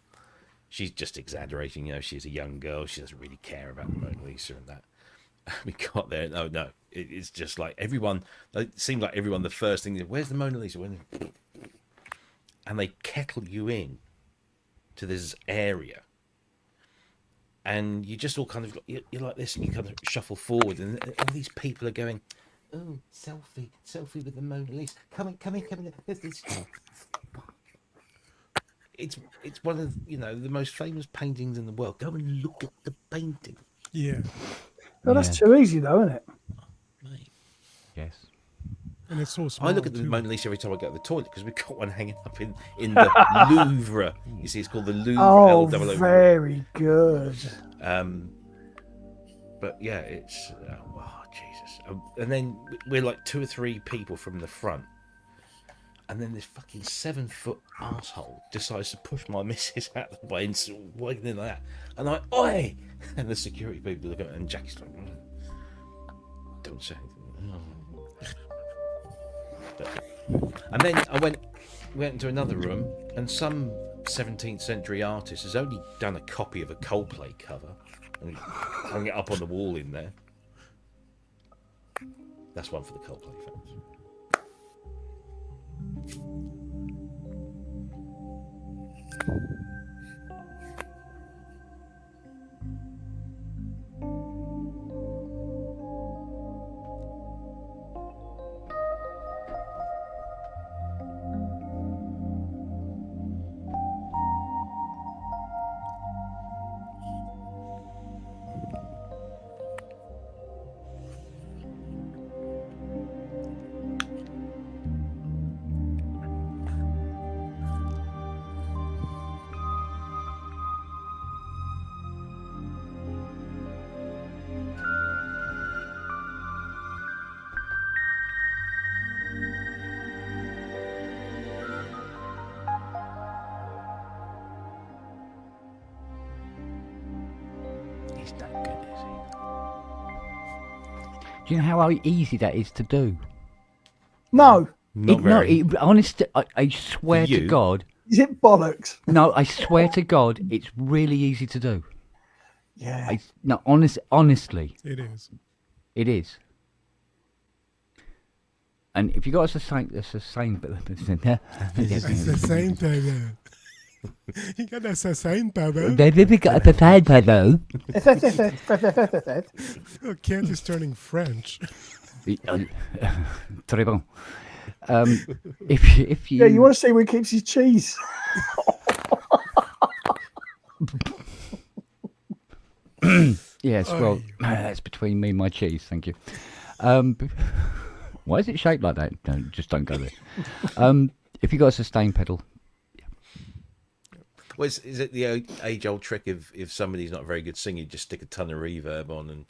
she's just exaggerating. She's a young girl. She doesn't really care about the Mona Lisa and that. We got there. No, it's just like everyone. It seemed like everyone. The first thing, where's the Mona Lisa? And they kettle you in to this area, and you just all kind of you're like this, and you kind of shuffle forward, and all these people are going, "Oh, selfie with the Mona Lisa. Come in. It's one of the most famous paintings in the world. Go and look at the painting." Yeah. Well, that's too easy, though, isn't it? Mate. Yes. And it's so small. I look at the too. Mona Lisa every time I go to the toilet because we've got one hanging up in the Louvre. You see, it's called the Louvre. Oh, LOOVRE. very good. But yeah, it's oh Jesus. And then we're like 2 or 3 people from the front, and then this fucking 7-foot asshole decides to push my missus out of the way and sort of working in like that, and I'm like, oi! And the security people look at me, and Jackie's like, don't say anything. And then I went into another room, and some 17th century artist has only done a copy of a Coldplay cover and hung it up on the wall in there. That's one for the Coldplay fans. He's no good, is he? Do you know how easy that is to do? No. Not very. Honest, I swear For to you? God. Is it bollocks? No, I swear to God, it's really easy to do. Yeah. Honestly, It is. it is. And if you got us the same, It's the same thing. You got the same thing. Maybe got the same though. Oh, Kent is turning French. Très bon. If you Yeah, you want to see where he keeps his cheese? Yes, well, that's between me and my cheese. Thank you. Why is it shaped like that? Don't go there. If you got a sustain pedal, Well, is it the age-old trick of if somebody's not a very good singer, you just stick a ton of reverb on and...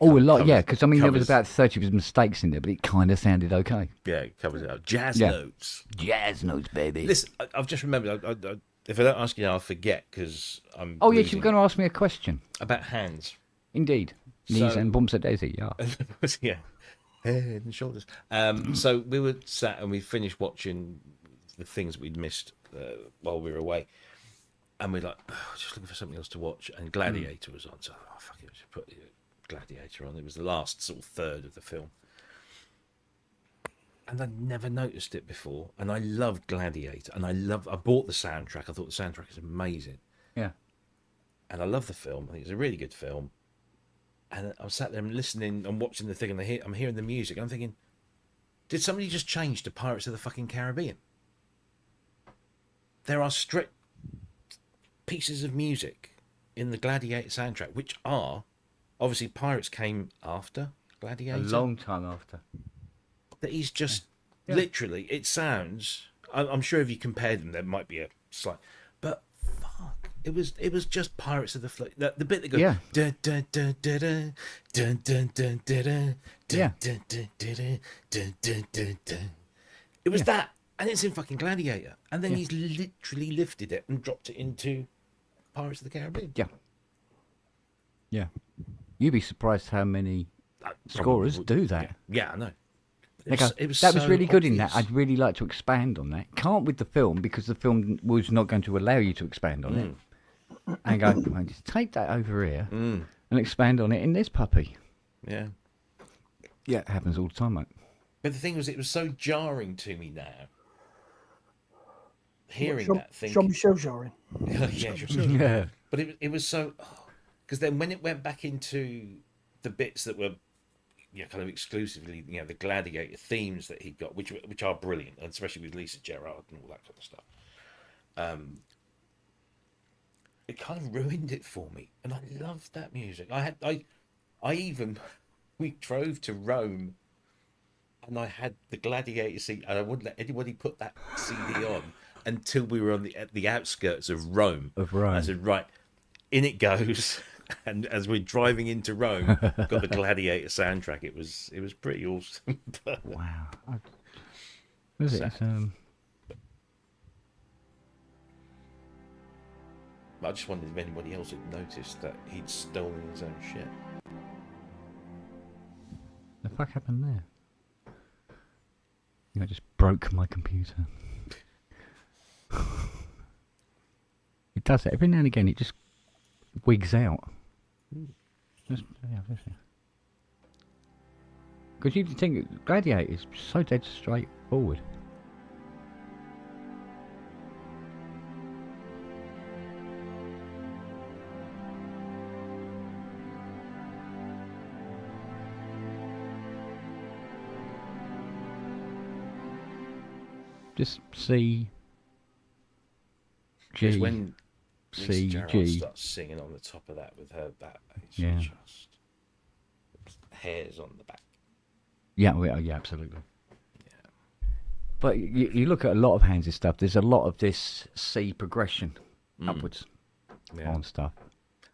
oh, a lot, yeah, because I mean there was covers- about 30 mistakes in there, but it kind of sounded okay. Yeah, it covers it up. Jazz Yeah. notes. Jazz notes, baby. Listen, I've just remembered. I, if I don't ask you now, I'll forget because I'm. Oh, yes, you losing. were going to ask me a question. About hands. Indeed. Knees So- and bumps a daisy, yeah. Yeah, head and shoulders. So we were sat and we finished watching the things we'd missed while we were away, and we're like, just looking for something else to watch. And Gladiator was on, so fuck it, we should put Gladiator on. It was the last sort of third of the film, and I'd never noticed it before. And I loved Gladiator, and I bought the soundtrack. I thought the soundtrack is amazing, Yeah. and I love the film. I think it's a really good film. And I'm sat there and listening and watching the thing, and I'm hearing the music. I'm thinking, did somebody just change to Pirates of the fucking Caribbean? There are strict pieces of music in the Gladiator soundtrack, which are obviously Pirates came after Gladiator. A long time after. That he's just Yeah. literally. It sounds. I'm sure if you compared them, there might be a slight. But fuck, it was just Pirates of the Float. The bit that goes Yeah. dun dun dun dun dun dun dun dun dun Yeah. dun dun dun dun dun dun dun. It was Yeah. that, and it's in fucking Gladiator, and then Yeah. he's literally lifted it and dropped it into Pirates of the Caribbean. Yeah. Yeah. You'd be surprised how many That scorers probably do that. Yeah, I know. They go, It was that was so really good in that. obvious. I'd really like to expand on that. Can't with the film because the film was not going to allow you to expand on it. And go, well, just take that over here and expand on it in this puppy. Yeah. Yeah, it happens all the time, mate. But the thing was, it was so jarring to me now. Hearing that thing. Jean-Michel Jarre. Yeah, sure. Yeah. But it was so. Because then when it went back into the bits that were, kind of exclusively, the Gladiator themes that he got, which are brilliant, and especially with Lisa Gerrard and all that kind of stuff. It kind of ruined it for me, and I loved that music. We drove to Rome, and I had the Gladiator CD, and I wouldn't let anybody put that CD on until we were at the outskirts of Rome. I said, right, in it goes. And as we're driving into Rome, got the Gladiator soundtrack. It was pretty awesome. But Wow. Was it? I just wondered if anybody else had noticed that he'd stolen his own shit. The fuck happened there? I just broke my computer. It does that every now and again. It just wigs out. Because you think Gladiator is so dead straightforward. Just C Because G when C Lisa Gerrard G. starts singing on the top of that with her it's Yeah. just hairs on the back. Yeah, yeah, absolutely. But you look at a lot of Hans' stuff. There's a lot of this C progression upwards on stuff.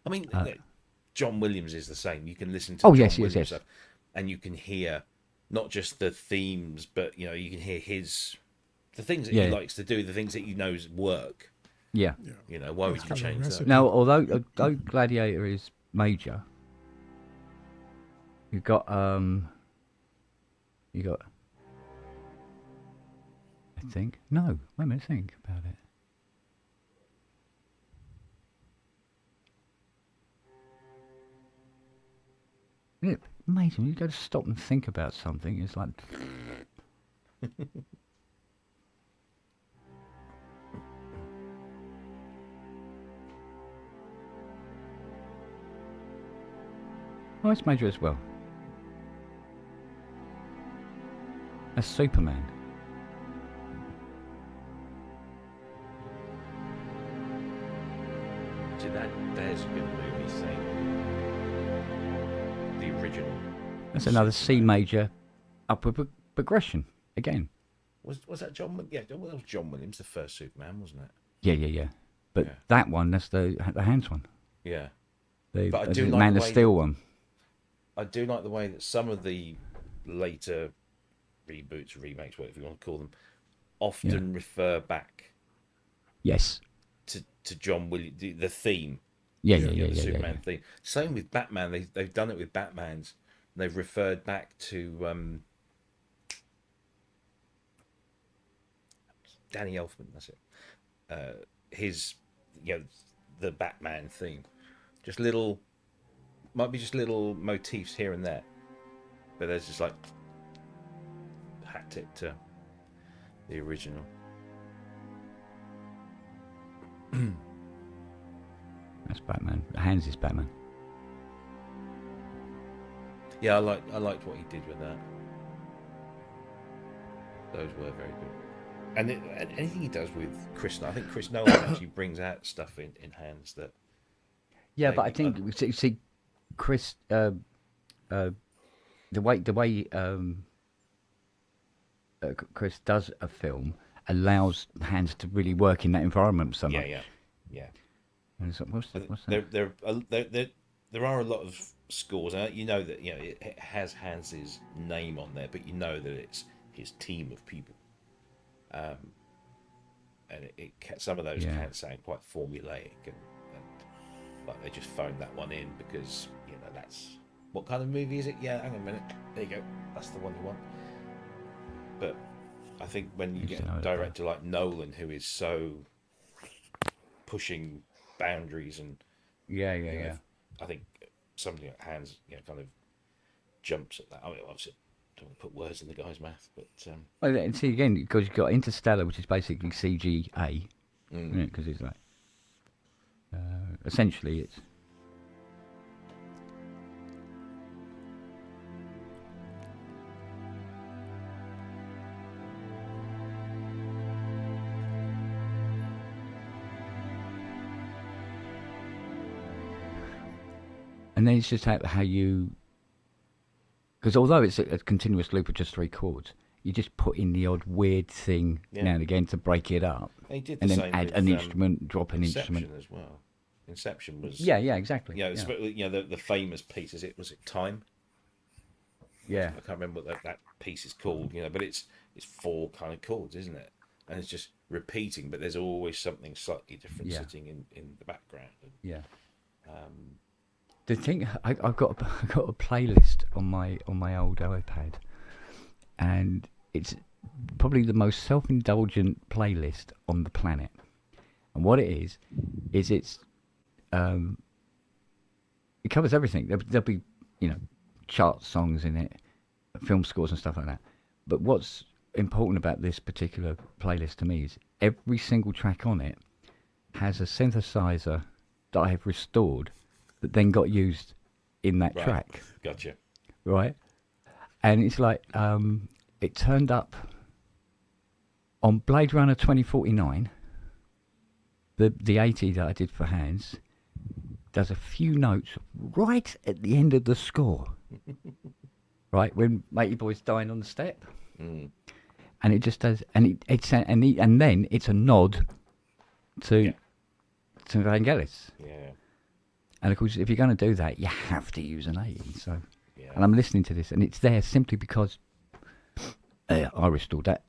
I mean, John Williams is the same. You can listen to Oh, John yes, Williams yes. stuff, and you can hear not just the themes, but you can hear the things that he likes to do, the things that he knows work. Yeah. Why would It's you kind of change that? recipe. Now, although Gladiator is major, you got I think no. Wait a minute, think about it. Isn't it amazing? You got to stop and think about something. It's like. Oh, it's major as well. That's Superman. See, there's a good movie thing. The original. That's another C major upward progression again. Was that John? Yeah, that was John Williams, the first Superman, wasn't it? Yeah. But Yeah. that one, that's the Hans one. Yeah. The But I do like Man the of way Steel one. I do like the way that some of the later reboots, remakes, whatever you want to call them, often refer back Yes. to John Williams, the theme. Yeah. The Superman theme. Same with Batman. They've done it with Batman's. They've referred back to Danny Elfman. That's it. His, the Batman theme. Might be just little motifs here and there, but there's just like hacked it to the original. That's Batman. Hans is Batman. Yeah, I liked what he did with that. Those were very good. And anything he does with Chris, I think Chris Nolan actually brings out stuff in Hands that. Yeah, but I maybe- think see Chris, the way Chris does a film allows Hans to really work in that environment so much. Yeah. And it's like, what's that? There are a lot of scores, and you know that it has Hans's name on there, but you know that it's his team of people, and some of those can sound quite formulaic, and like they just phoned that one in because that's what kind of movie is it? Yeah, hang on a minute, there you go, that's the one you want. But I think when you get a director like Nolan, who is so pushing boundaries and Yeah. I think something like Hans, kind of jumps at that. I mean, obviously, don't want to put words in the guy's mouth, but Well, and see again, because you've got Interstellar, which is basically CGA, because it's like essentially it's. And then it's just how you, because although it's a continuous loop of just 3 chords, you just put in the odd weird thing now and again to break it up, he did the and then same add with, an instrument, drop an Inception instrument as well. Inception was exactly. The famous piece was it Time? Yeah, I can't remember what that piece is called, but it's 4 kind of chords, isn't it? And it's just repeating, but there's always something slightly different sitting in the background. Yeah. The thing I've got a playlist on my old iPad, and it's probably the most self-indulgent playlist on the planet. And what it is it covers everything. There'll be chart songs in it, film scores and stuff like that. But what's important about this particular playlist to me is every single track on it has a synthesizer that I have restored that then got used in that track. Gotcha. Right? And it's like, it turned up on Blade Runner 2049, the 80 that I did for Hans, does a few notes right at the end of the score. Right? When Matey Boy's dying on the step. Mm. And it just does, and and then it's a nod to Vangelis. Yeah. And of course, if you're going to do that, you have to use an 80. So, and I'm listening to this, and it's there simply because I restored that.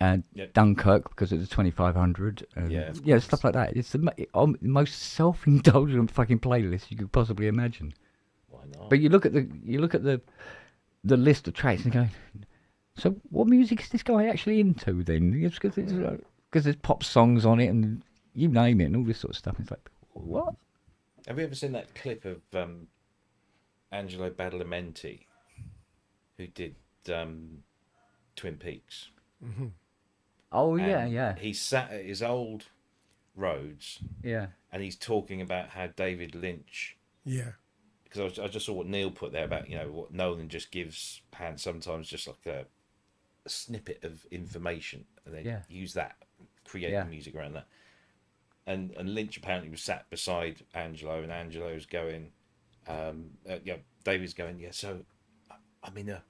And Dunkirk because of the 2500. And, stuff like that. It's the most self-indulgent fucking playlist you could possibly imagine. Why not? But you look at the list of tracks and go, so what music is this guy actually into then? Because there's pop songs on it and you name it and all this sort of stuff. It's like, what? Have you ever seen that clip of Angelo Badalamenti, who did Twin Peaks? Mm-hmm. Oh, and yeah. He sat at his old Rhodes. Yeah. And he's talking about how David Lynch. Yeah. Because I just saw what Neil put there about, what Nolan just gives Hans sometimes just like a snippet of information and then use that, create the music around that. And Lynch apparently was sat beside Angelo, and Angelo's going, David's going, so I'm in a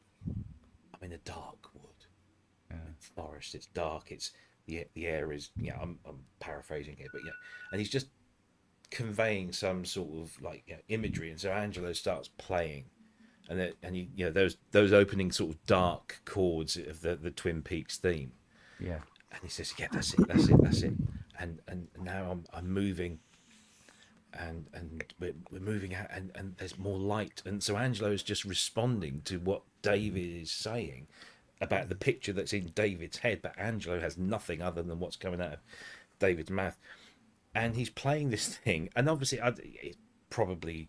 dark wood, forest. It's dark. It's the air is I'm paraphrasing here, but and he's just conveying some sort of imagery, and so Angelo starts playing, and those opening sort of dark chords of the Twin Peaks theme. Yeah. And he says, that's it. And now I'm moving, and we're moving out, and there's more light, and so Angelo is just responding to what David is saying about the picture that's in David's head, but Angelo has nothing other than what's coming out of David's mouth, and he's playing this thing, and obviously it probably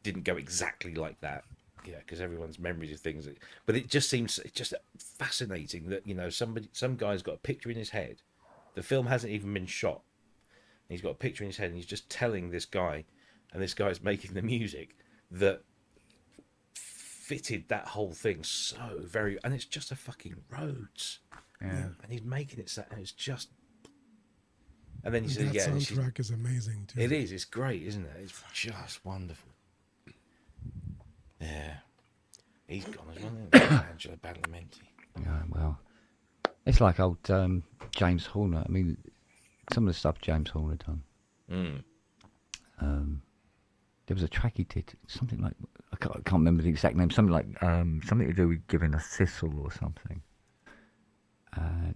didn't go exactly like that. Because everyone's memories of things, but it just seems just fascinating that some guy's got a picture in his head. The film hasn't even been shot. He's got a picture in his head, and he's just telling this guy, and this guy's making the music that fitted that whole thing so very. And it's just a fucking Rhodes, and he's making it so, and it's just. And then he says, "That soundtrack is amazing too." It is. It's great, isn't it? It's just wonderful. Yeah, he's gone as well, isn't he? Angelo Badalamenti. Yeah, well, it's like old James Horner. I mean, some of the stuff James Horner had done. There was a track he did, something like, I can't remember the exact name, something like something to do with giving a thistle or something.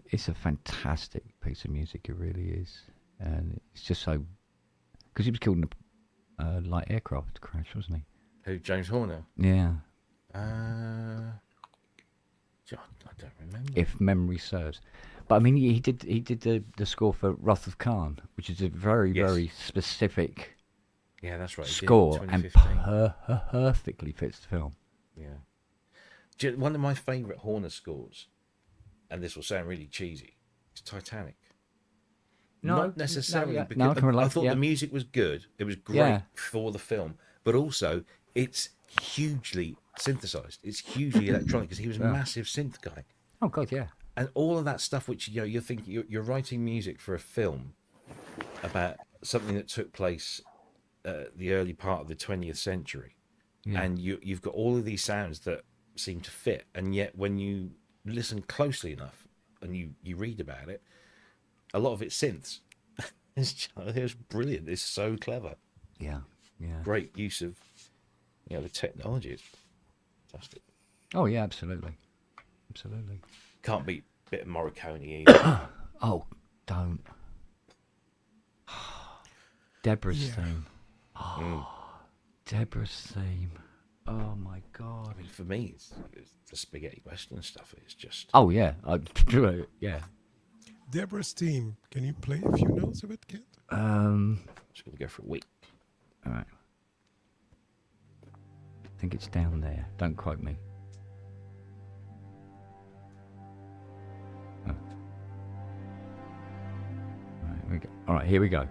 It's a fantastic piece of music, it really is. And it's just so, because he was killed in a light aircraft crash, wasn't he? Who, James Horner? Yeah. I don't remember. If memory serves. But I mean, he did the score for Wrath of Khan, which is a very, very specific Yeah, that's right. score and 2015. perfectly fits the film. Yeah. One of my favourite Horner scores, and this will sound really cheesy, is Titanic. Not necessarily because I thought the music was good. It was great for the film, but also it's hugely synthesized. It's hugely electronic because he was a massive synth guy. Oh God, yeah. And all of that stuff, which you're thinking, you're writing music for a film about something that took place the early part of the 20th century, and you've got all of these sounds that seem to fit, and yet when you listen closely enough and you read about it, a lot of it's synths. It's brilliant. It's so clever. Yeah. Great use of the technology. It's fantastic. Oh yeah, absolutely. Can't beat a bit of Morricone either. Oh, don't. Deborah's theme. Deborah's theme. Oh my God. I mean, for me, it's the spaghetti western stuff. It's just. Oh yeah, yeah. Deborah's theme. Can you play a few notes of it, Kent? Just gonna go for a week. All right. I think it's down there. Don't quote me. Oh. All right, here we go.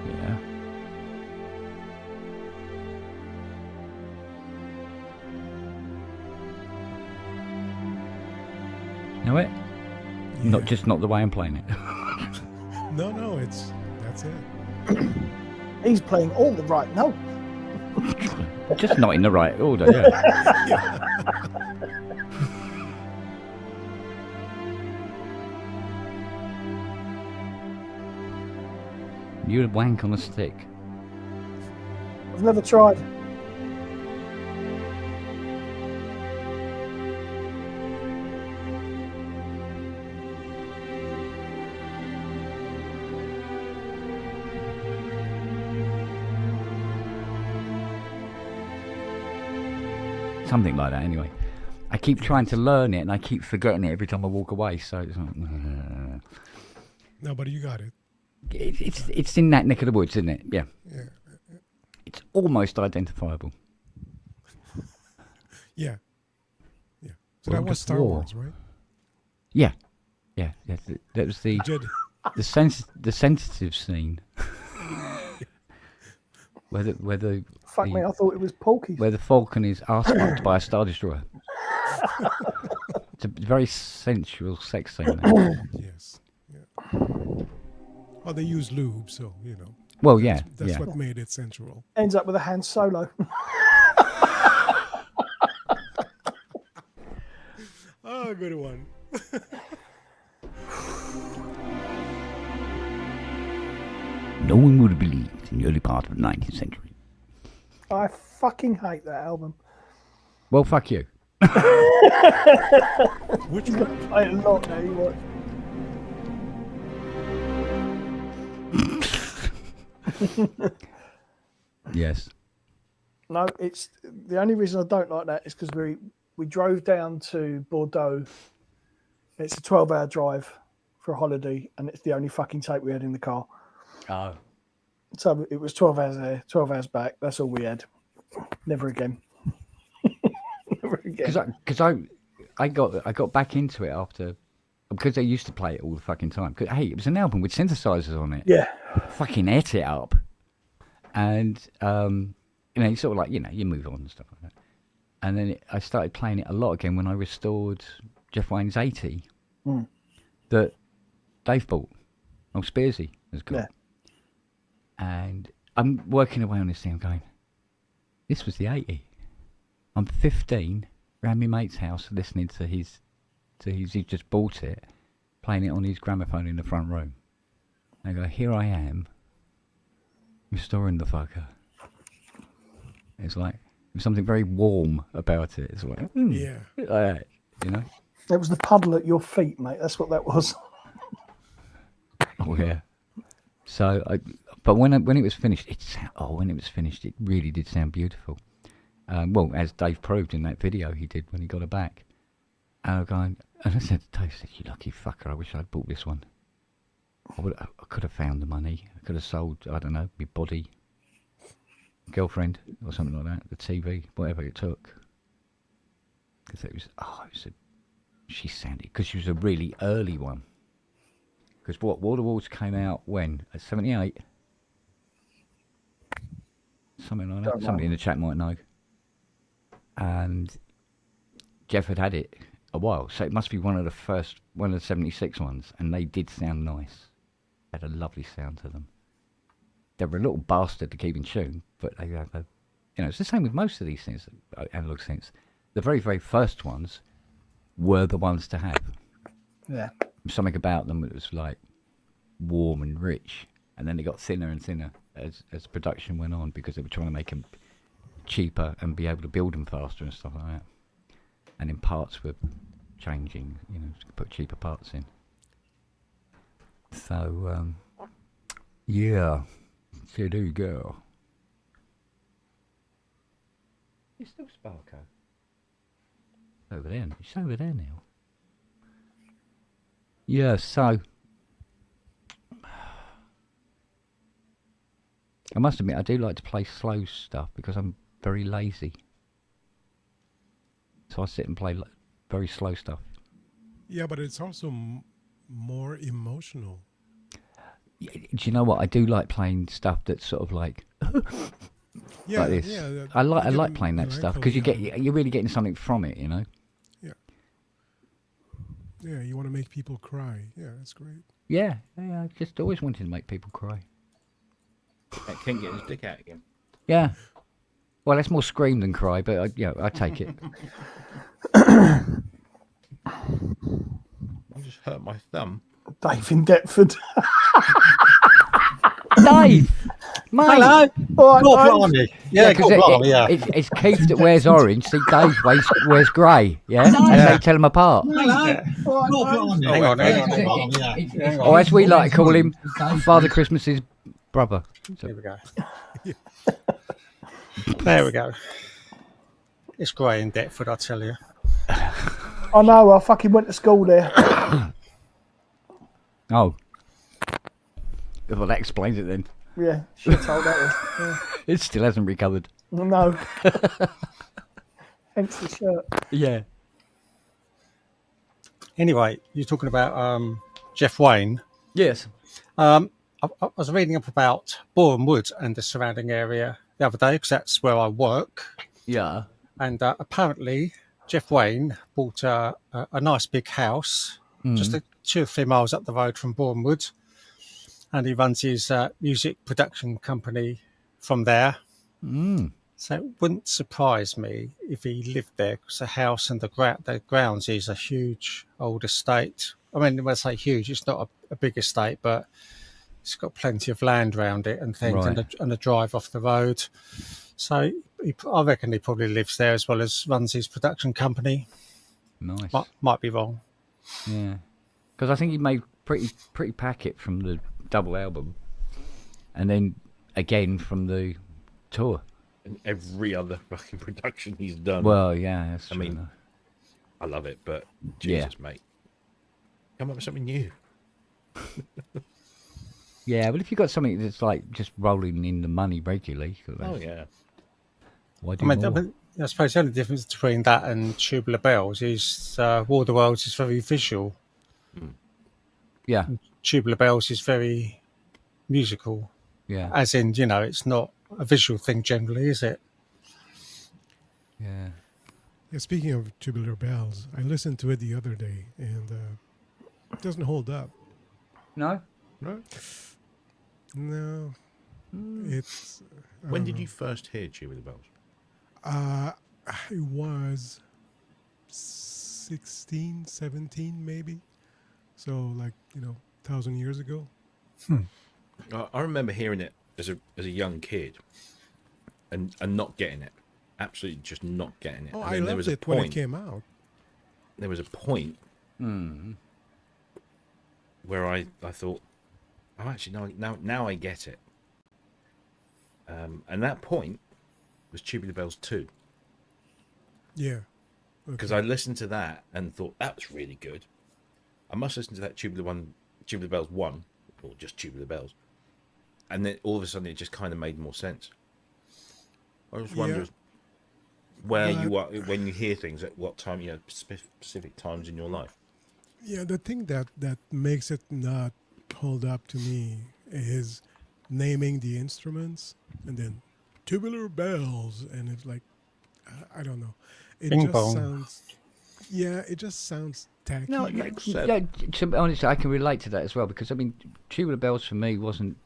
Yeah. Know it? Not the way I'm playing it. No, that's it. He's playing all the right notes. Just not in the right order, yeah. You wank on a stick. I've never tried. Something like that, anyway. I keep trying to learn it, and I keep forgetting it every time I walk away. So it's like, No, but you got it. it's in that neck of the woods, isn't it? Yeah. Yeah. It's almost identifiable. Yeah. So World that was of Star War. Wars, right? Yeah. That was the the sensitive scene. where the Fuck me, I thought it was Porky's. where the Falcon is arsed by a Star Destroyer. It's a very sensual sex scene. That. Yes. Yeah. Well, they use lube, so Well, yeah, that's yeah. what made it sensual. Ends up with a Han Solo. Oh, good one. No one would have believed in the early part of the 19th century. I fucking hate that album. Well, fuck you. Which He's one? going to play it a lot now, you watch. Yes. No, it's the only reason I don't like that is because we drove down to Bordeaux. It's a 12-hour drive for a holiday, and it's the only fucking tape we had in the car. Oh. So it was 12 hours there, 12 hours back. That's all we had. Never again. Never again. Because I got back into it after, because I used to play it all the fucking time. 'Cause, hey, it was an album with synthesizers on it. Yeah. Fucking ate it up. And you know, you sort of like, you know, you move on and stuff like that. And then I started playing it a lot again when I restored Jeff Wayne's 80 that Dave bought. Oh, Spearsy has got. Yeah. And I'm working away on this thing. I'm going, this was the 80. I'm 15, round my mate's house, listening to his. He just bought it, playing it on his gramophone in the front room. And I go, here I am, restoring the fucker. It's like there's something very warm about it. It's like, Yeah. like that, you know. It was the puddle at your feet, mate. That's what that was. Oh yeah. So, but when it was finished, when it was finished, it really did sound beautiful. Well, as Dave proved in that video he did when he got it back. And I said to Dave, "You lucky fucker! I wish I'd bought this one. I could have found the money. I could have sold, I don't know, my body, girlfriend, or something like that. The TV, whatever it took. Because she sounded, because she was a really early one. Because Waterwalls came out when? At 78? Something like that. Somebody in the chat might know. And Jeff had it a while, so it must be one of the 76 ones, and they did sound nice. Had a lovely sound to them. They were a little bastard to keep in tune, but they have a, you know, it's the same with most of these things, analog synths. The very, very first ones were the ones to have. Yeah. Something about them that was like warm and rich, and then they got thinner and thinner as production went on, because they were trying to make them cheaper and be able to build them faster and stuff like that. And then parts were changing, you know, to put cheaper parts in. So, yeah. So there you go. It's still Sparko. Over there. It's over there now. Yeah, so I must admit I do like to play slow stuff because I'm very lazy. So I sit and play very slow stuff. Yeah, but it's also more emotional. Do you know what? I do like playing stuff that's sort of like Yeah, like this. yeah. I like playing that stuff because you're really getting something from it, you know. Yeah, you want to make people cry. Yeah, that's great. Yeah, I just always wanted to make people cry. That Ken getting his dick out again. Yeah. Well, that's more scream than cry, but I take it. I just hurt my thumb. Dave in Deptford. Dave! Mate! Hello. All right, God, Dave. blimey. Yeah, God, blimey, yeah. It's Keith that wears orange. See, Dave wears grey. Yeah, and they tell him apart. Hello. All right, Dave. Hang on, yeah. Or as we like to call him, Father Christmas's brother. So, Here we go. There we go. It's grey in Deptford, I tell you. I know. I fucking went to school there. oh, well, that explains it then. Yeah, shit hole that was. Yeah. It still hasn't recovered. No. Hence the shirt. Yeah. Anyway, you're talking about Jeff Wayne. Yes. I was reading up about Boreham Wood and the surrounding area the other day, because that's where I work. Yeah. And apparently, Jeff Wayne bought a nice big house just 2 or 3 miles up the road from Boreham Wood. And he runs his music production company from there. So it wouldn't surprise me if he lived there, because the house and the grounds is a huge old estate. I mean, when I say huge, it's not a big estate, but it's got plenty of land around it and things, Right. and a drive off the road. So I reckon he probably lives there as well as runs his production company. Nice. Might be wrong. Yeah. Because I think he made pretty packet from the double album, and then again from the tour. And every other fucking production he's done. Well, yeah, that's true. mean, enough. I love it, but Jesus, mate. Come up with something new. Yeah, but if you've got something that's like just rolling in the money regularly, Oh, yeah. why do I more? mean, I suppose the only difference between that and Tubular Bells is War of the Worlds is very visual. Yeah, Tubular Bells is very musical. Yeah. As in, you know, it's not a visual thing generally, is it? Yeah. Yeah, speaking of Tubular Bells, I listened to it the other day, and it doesn't hold up. No. Right? No, it's. I When don't did know. you first hear Tubular Bells? I was 16, 17 maybe. So like, 1,000 years ago. I remember hearing it as a young kid, and not getting it, absolutely just not getting it. Oh, And I then there loved was a it when it point. came out. There was a point Mm. where I thought, oh, actually, no, now I get it. And that point was Tubular Bells 2, Yeah. because Okay. I listened to that and thought that was really good. I must listen to that Tubular Bells 1, or just Tubular Bells, and then all of a sudden it just kind of made more sense. I just wonder Yeah. where But- you are when you hear things at what time, specific times in your life. Yeah, the thing that makes it not hold up to me is naming the instruments and then tubular bells, and it's like I don't know. It Bing just bong. sounds. Yeah, it just sounds tacky. No, said. yeah, to be honest, I can relate to that as well because I mean, Tubular Bells for me wasn't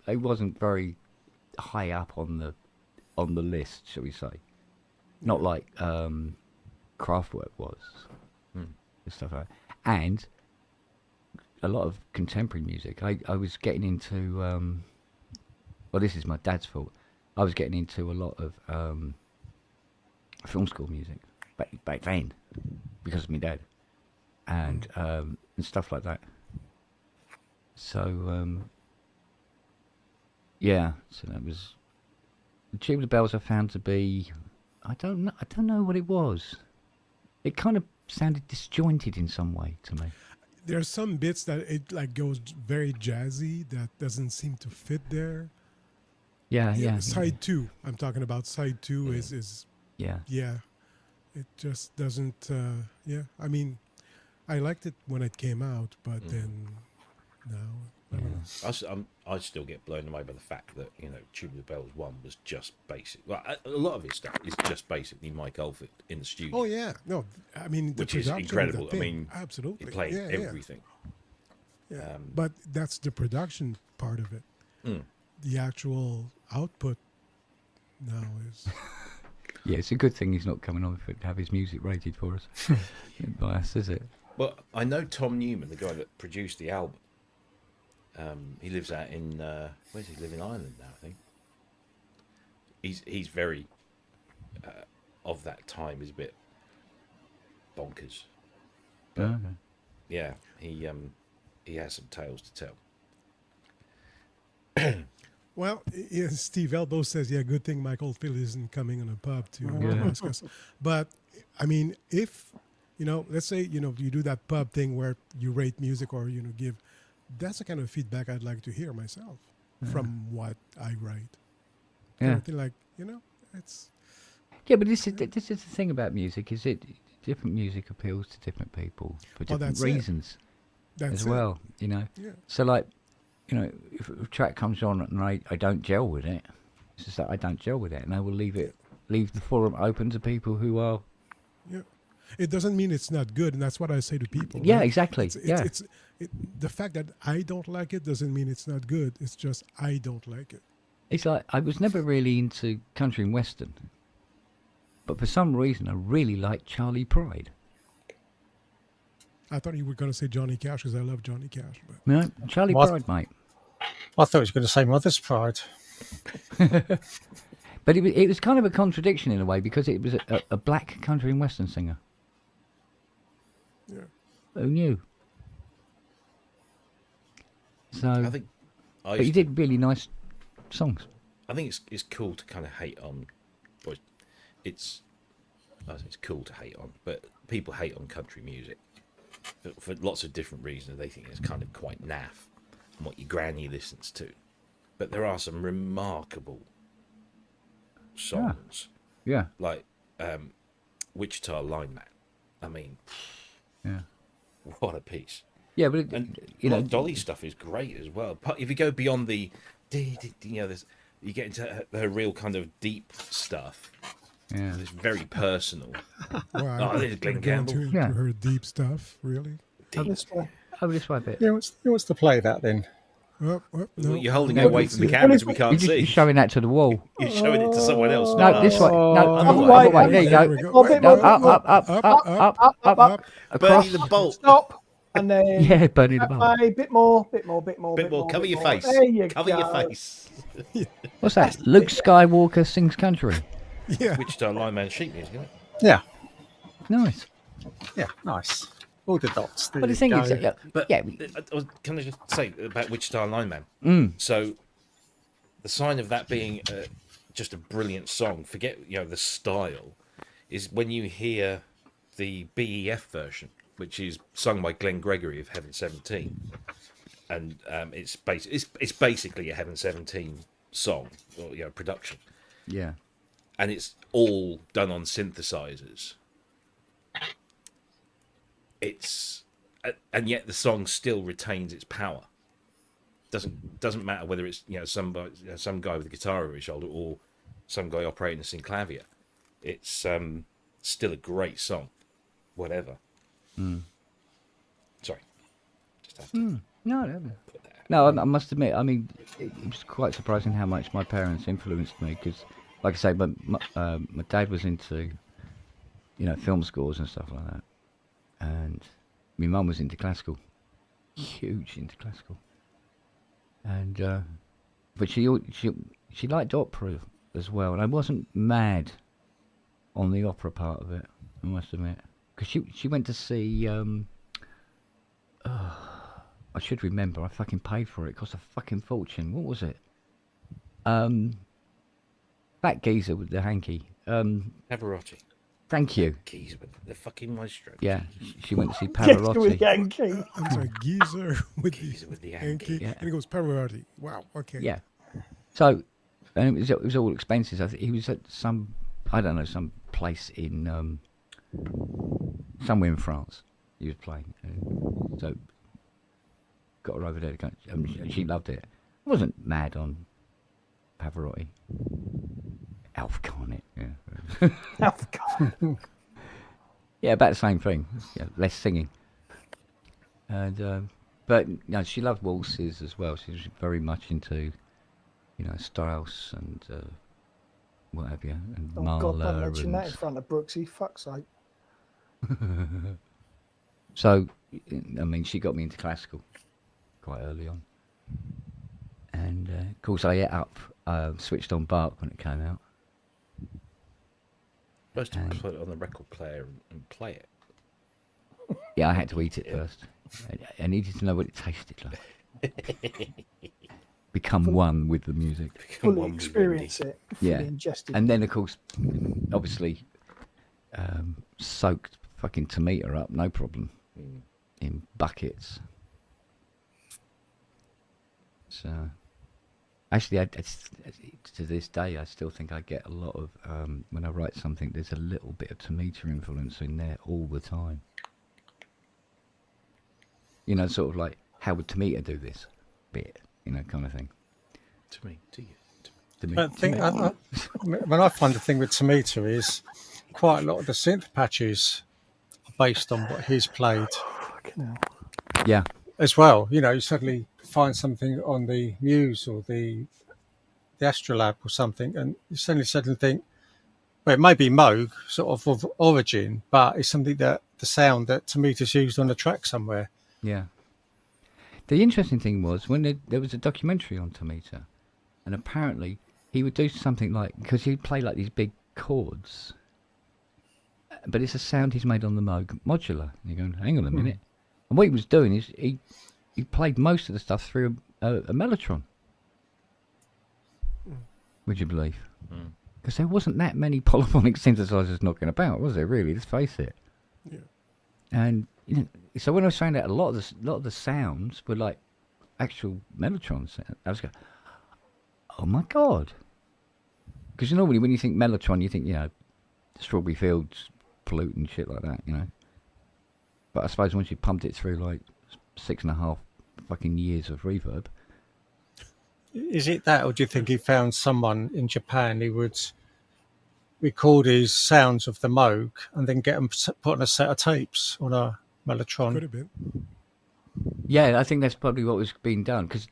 very high up on the list, shall we say? Not like Kraftwerk was and stuff like that. And a lot of contemporary music. I was getting into well, this is my dad's fault. I was getting into a lot of film score music back then because of my dad and stuff like that. So yeah, so that was the Tubular Bells. I found to be I don't know what it was. It kind of sounded disjointed in some way to me. There's some bits that it like goes very jazzy that doesn't seem to fit there. Yeah. Side two, I'm talking about side two is Yeah. yeah, it just doesn't. Yeah, I mean, I liked it when it came out, but then now I don't know. I still get blown away by the fact that Tubular Bells 1 was just basic. Well, a lot of his stuff is just basically Mike Oldfield in the studio. Oh yeah, no, I mean the Which is production of the incredible. I thing, mean, absolutely, He played yeah, everything. Yeah. But that's the production part of it. The actual output now is. Yeah, it's a good thing he's not coming on to have his music rated for us. By us, is it? Well, I know Tom Newman, the guy that produced the album. He lives out in where does he live in Ireland now? I think he's very of that time. He's a bit bonkers. Okay. Yeah, he has some tales to tell. Well, yeah, Steve Elbow says, yeah, good thing Mike Oldfield isn't coming on a pub to ask us. But, I mean, if, let's say, you do that pub thing where you rate music or, give, that's the kind of feedback I'd like to hear myself from what I write. Yeah. Everything like, it's, Yeah, but this is the thing about music, is it different music appeals to different people for different that's it. reasons that's as it. well, Yeah. So like, if a track comes on and I don't gel with it, it's just that I don't gel with it, and I will leave the forum open to people who are. Yeah. It doesn't mean it's not good, and that's what I say to people. Yeah, right? exactly. The fact that I don't like it doesn't mean it's not good. It's just I don't like it. It's like I was never really into country and western, but for some reason I really liked Charlie Pride. I thought you were going to say Johnny Cash because I love Johnny Cash. But No, Charlie What? Pride, mate. I thought he was going to say Mother's Pride. But it was kind of a contradiction in a way because it was a black country and western singer. yeah. Who knew? So, I think but he did really nice songs. I think it's cool to kind of hate on. Well, I think it's cool to hate on, but people hate on country music for lots of different reasons. They think it's kind of quite naff and what your granny listens to. But there are some remarkable songs, Yeah, like Wichita Lineman. I mean, yeah, what a piece! yeah. But And you know, Dolly stuff is great as well. If you go beyond the you know, there's you get into her real kind of deep stuff. Yeah. It's very personal. Wow, Oh, there's Glenn we're going Gamble. into Yeah. her deep stuff, really. This way. Over this way a bit. He wants to play that then. Oh, no, You're holding No, it away we- from the we- cameras. We we- can't see. You're showing that to the wall. You're showing it to someone else. No, not this us. way. No, Oh, other way. way. There you There go. we go. Oh, a bit No, more, up, across. Bernie the Bolt. Stop. And then Yeah, Bernie the Bolt. that way, bit more. Bit more. Cover your face. There you Cover go. your face. What's that? Luke Skywalker sings country. Yeah. Wichita Lineman sheet music, isn't it? Yeah, Nice. yeah, nice. All the dots. But the thing is, yeah, But yeah, can I just say about Wichita Lineman? Mm. So the sign of that being just a brilliant song, forget the style, is when you hear the BEF version, which is sung by Glenn Gregory of Heaven 17, and it's basically a Heaven 17 song or production, yeah. and it's all done on synthesizers. And yet the song still retains its power. Doesn't matter whether it's some guy with a guitar over his shoulder or some guy operating a synclavier. It's still a great song, whatever. Sorry, just have to No, put that. no. I must admit. I mean, it was quite surprising how much my parents influenced me. Because, like I say, my dad was into, film scores and stuff like that, and my mum was into classical, huge into classical, and but she liked opera as well, and I wasn't mad on the opera part of it. I must admit, because she went to see. I should remember. I fucking paid for it. It cost a fucking fortune. What was it? That geezer with the hanky. Pavarotti. Thank you. Keys with the fucking maestro. Yeah, she went to see Get with Pavarotti. Yankee. I'm sorry, Geezer with Geezer with the the Yankee. Yankee. Yeah. And he goes, Pavarotti. Wow, okay. Yeah. So, and it was all expenses. I think he was at some place in somewhere in France. He was playing, and so got her over there to go. She loved it. I wasn't mad on Pavarotti. Alf Carnett, yeah. Yeah, about the same thing. Yeah, less singing. And but she loved waltzes as well. She was very much into, Strauss and what have you, and Oh God, don't Mahler. mention that in And front of Brooksy. Fuck's sake. so, I mean, she got me into classical quite early on. And of course, I switched on Bach when it came out. Supposed to put it on the record player and play it. Yeah, I had to eat it first. I needed to know what it tasted like. Become one with the music. Fully One with experience Wendy. it. Fully Yeah. ingest it. And then, of course, obviously, soaked fucking tomato up, no problem, in buckets. So, actually, to this day, I still think I get a lot of, when I write something, there's a little bit of tomato influence in there all the time. Sort of like, how would tomato do this bit, kind of thing. To me, to you. To me. I think when I find the thing with Tomato is quite a lot of the synth patches are based on what he's played Fucking hell. Yeah. as well. You suddenly find something on the Muse or the Astrolab or something, and you suddenly think, well, it may be Moog sort of origin, but it's something that the sound that Tomato's used on the track somewhere. Yeah. The interesting thing was when there was a documentary on Tomato, and apparently he would do something like, because he'd play like these big chords, but it's a sound he's made on the Moog modular. And you're going, hang on a minute. And what he was doing is he played most of the stuff through a Mellotron. Would you believe? Because there wasn't that many polyphonic synthesizers knocking about, was there? Really, let's face it. Yeah. And so when I was saying that, a lot of the sounds were like actual Mellotron sounds. I was going, oh my God! Because normally when you think Mellotron, you think Strawberry Fields flute and shit like that, But I suppose once you pumped it through like 6.5 fucking years of reverb, Is it that, or do you think he found someone in Japan who would record his sounds of the Moog and then get them put on a set of tapes on a Mellotron? Could have been. Yeah, I think that's probably what was being done because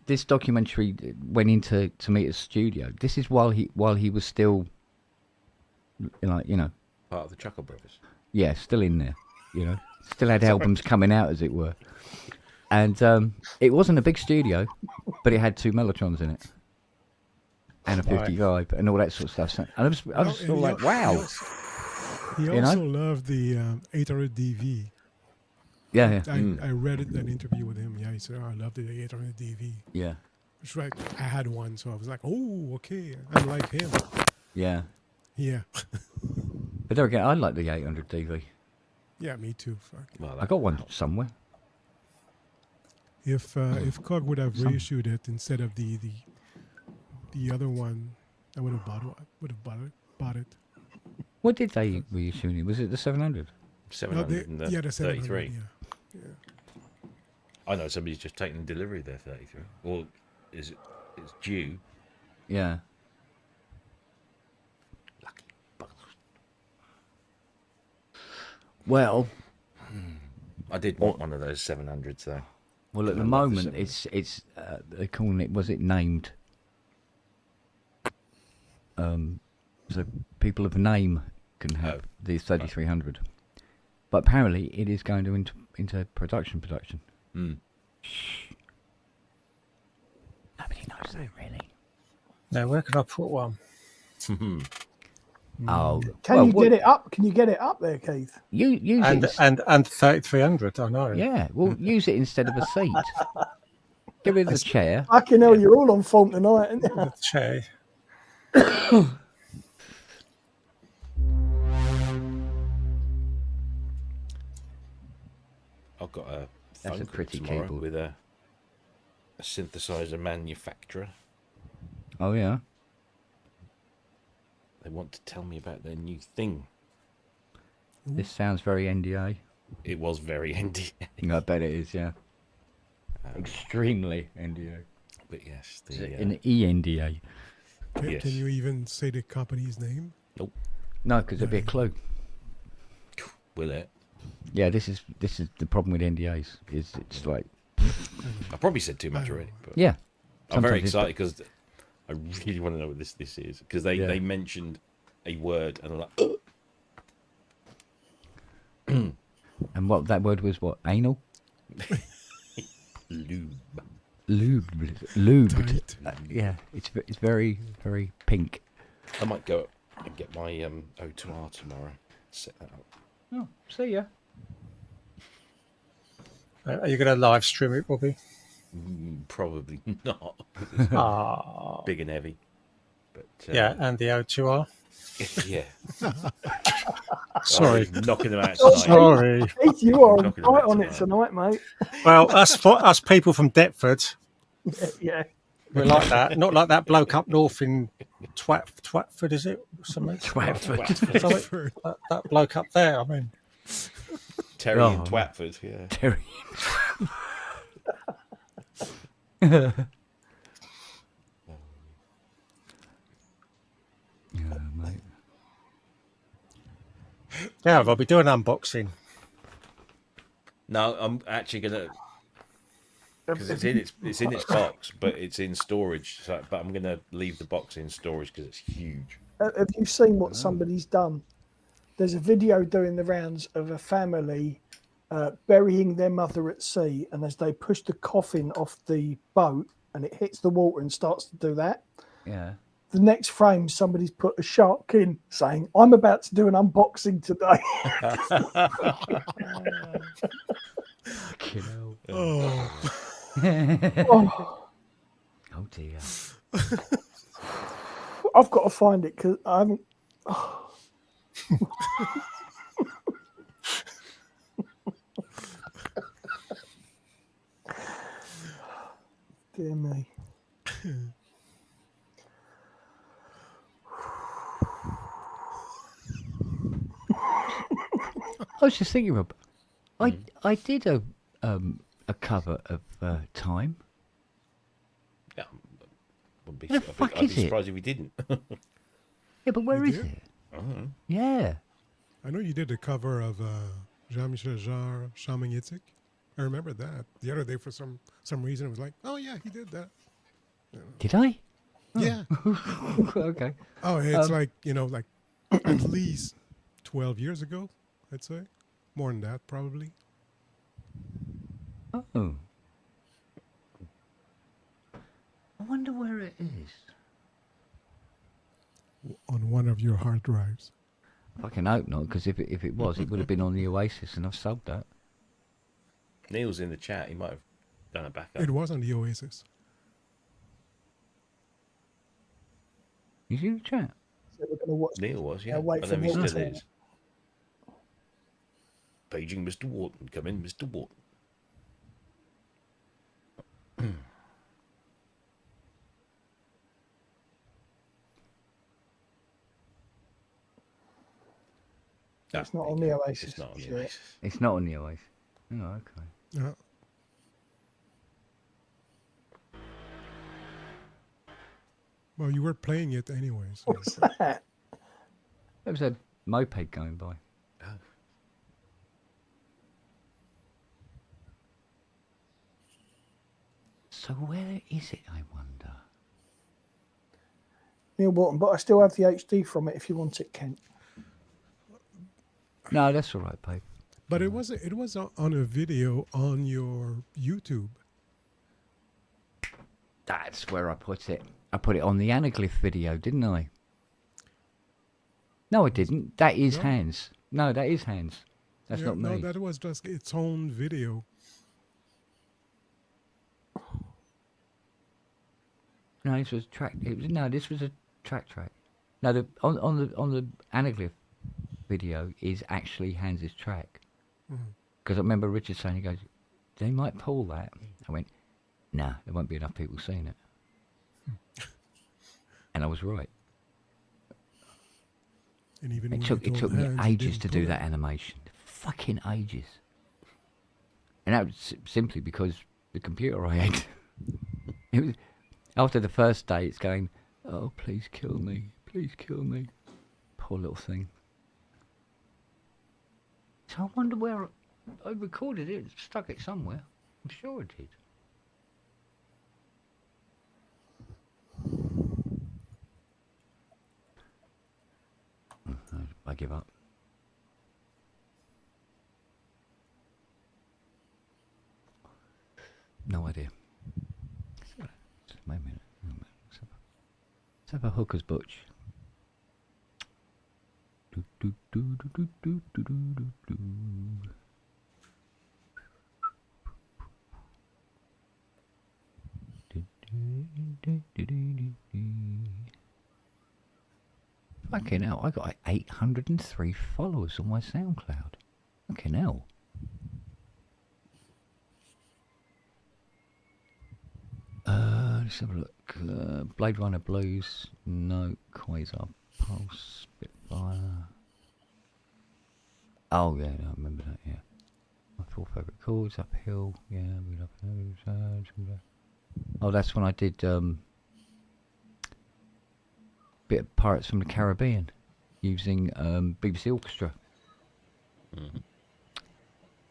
this documentary went into Tomita's studio. This is while he was still, like, you know, Part of the Chuckle Brothers. yeah, still in there, you know, still had albums coming out, as it were. And it wasn't a big studio, but it had 2 Mellotrons in it. And a 55 and all that sort of stuff. So, and I was And sort of like, wow. He You also know? loved the 800 DV. Yeah, I read an interview with him. Yeah, he said, I love the 800 DV. yeah, It's like, I had one, so I was like, oh, okay. I like him. yeah. Yeah. But there again, I like the 800 DV. Yeah, me too. Fuck. Well, I got one somewhere. If Cog would have reissued it instead of the other one, I would have bought it. What did they reissue? Was it the 700? 700 and the yeah, the 700, 33. Yeah. I know somebody's just taken delivery of their 33. Or is it? It's due. Yeah. Lucky buggers. Well, I did want one of those 700s though. well, at the I love the moment, 700. it's they're calling it. Was it named? So people of name can have the 3300, but apparently it is going to into production. Mm. Nobody knows that really. Now, where can I put one? Oh, Can you get it up? Can you get it up there, Keith? You use And it. and 3300, I know. Yeah, well, use it instead of a seat. Get rid of the chair. Fucking hell, you're all on form tonight, aren't you? The chair. I've got a That's phone a call pretty tomorrow keyboard. with a synthesizer manufacturer. Oh yeah. They want to tell me about their new thing. This sounds very NDA. It was very NDA. I bet it is. Yeah. Extremely NDA. But yes, Is the, it an ENDA? Yes. Can you even say the company's name? No, because there'd be a clue. will it? Yeah, this is the problem with NDAs. Is it's like I probably said too much already, but yeah. I'm very sometimes it's- excited because I really want to know what this is because they, Yeah. they mentioned a word and I'm like, And what that word was? What, anal? lube. Lube. Tight. Yeah, it's very very pink. I might go and get my O2R tomorrow. Set that up. Oh, see ya. Are you going to live stream it, Bobby? Probably not. Ah, Big and heavy. But yeah, and the O2R. yeah. Sorry. I'm knocking them out tonight. Sorry. Keith, you are Knocking them right out on it tonight, mate. Well, us people from Deptford, Yeah. we're like that. Not like that bloke up north in Twatford, is it? Something? Twatford. Something? That bloke up there, I mean. Terry Oh. and Twatford, yeah. Terry. Yeah, mate. Yeah, I'll be doing unboxing. No, I'm actually gonna because it's in its box, but it's in storage. So, but I'm gonna leave the box in storage because it's huge. Have you seen what somebody's done? There's a video doing the rounds of a family burying their mother at sea, and as they push the coffin off the boat and it hits the water and starts to do that, Yeah. the next frame somebody's put a shark in saying, "I'm about to do an unboxing today." You know. Oh, Oh, Oh dear. I've got to find it because I haven't. Dear me. I was just thinking, Rob. I did a cover of Time. Yeah, Where the fuck I'd is be it? surprised if we didn't. Yeah, but where You is did? it? Oh. Yeah. I know you did a cover of Jean-Michel Jarre, Shamanitic. I remember that. The other day, for some reason, it was like, oh, yeah, he did that. Did I? Yeah. Okay. Oh, it's like at least 12 years ago, I'd say. More than that, probably. Oh. I wonder where it is. On one of your hard drives. Fucking hope not, because if it was, it would have been on the Oasis, and I've sold that. Neil's in the chat. He might have done a backup. It was on the Oasis. You see the chat? So we're going to watch. Neil was, yeah. wait I for know he Neil still to- is. Paging Mr. Wharton. Come in, Mr. Wharton. It's not on the Oasis. It's not on the Yeah. Oasis. It's not on the Oasis. Oh, okay. Yeah. Well, you were playing it anyways. So. What's that? There was a moped going by. Oh. So where is it, I wonder? Neil Wharton, but I still have the HD from it if you want it, Kent. No, that's all right, babe. But it was on a video on your YouTube. That's where I put it. I put it on the anaglyph video, didn't I? No, I didn't. That is No? Hans. No, that is Hans. That's Yeah, not me. No, that was just its own video. No, this was track. This was a track. No, on the anaglyph video is actually Hans's track. Because I remember Richard saying, he goes, they might pull that. I went, nah, there won't be enough people seeing it. And I was right. And even It when took you told me Hans, he ages didn't to pull do it. that animation. Fucking ages. And that was simply because the computer I had. It was after the first day. It's going, oh, please kill me, please kill me. Poor little thing. So I wonder where I recorded it. Stuck it somewhere. I'm sure I did. I give up. No idea. Just wait a minute. Let's have a hooker's butch. Do, do, do, do, do, do, do, do, do. Fucking hell, I got 803 followers on my SoundCloud. Fucking hell. Let's have a look. Blade Runner Blues, no. Quasar Pulse, Spitfire. Oh yeah, I remember that. Yeah, my 4 favourite chords, Uphill. Yeah, we love those. Oh, that's when I did bit of Pirates from the Caribbean using BBC Orchestra.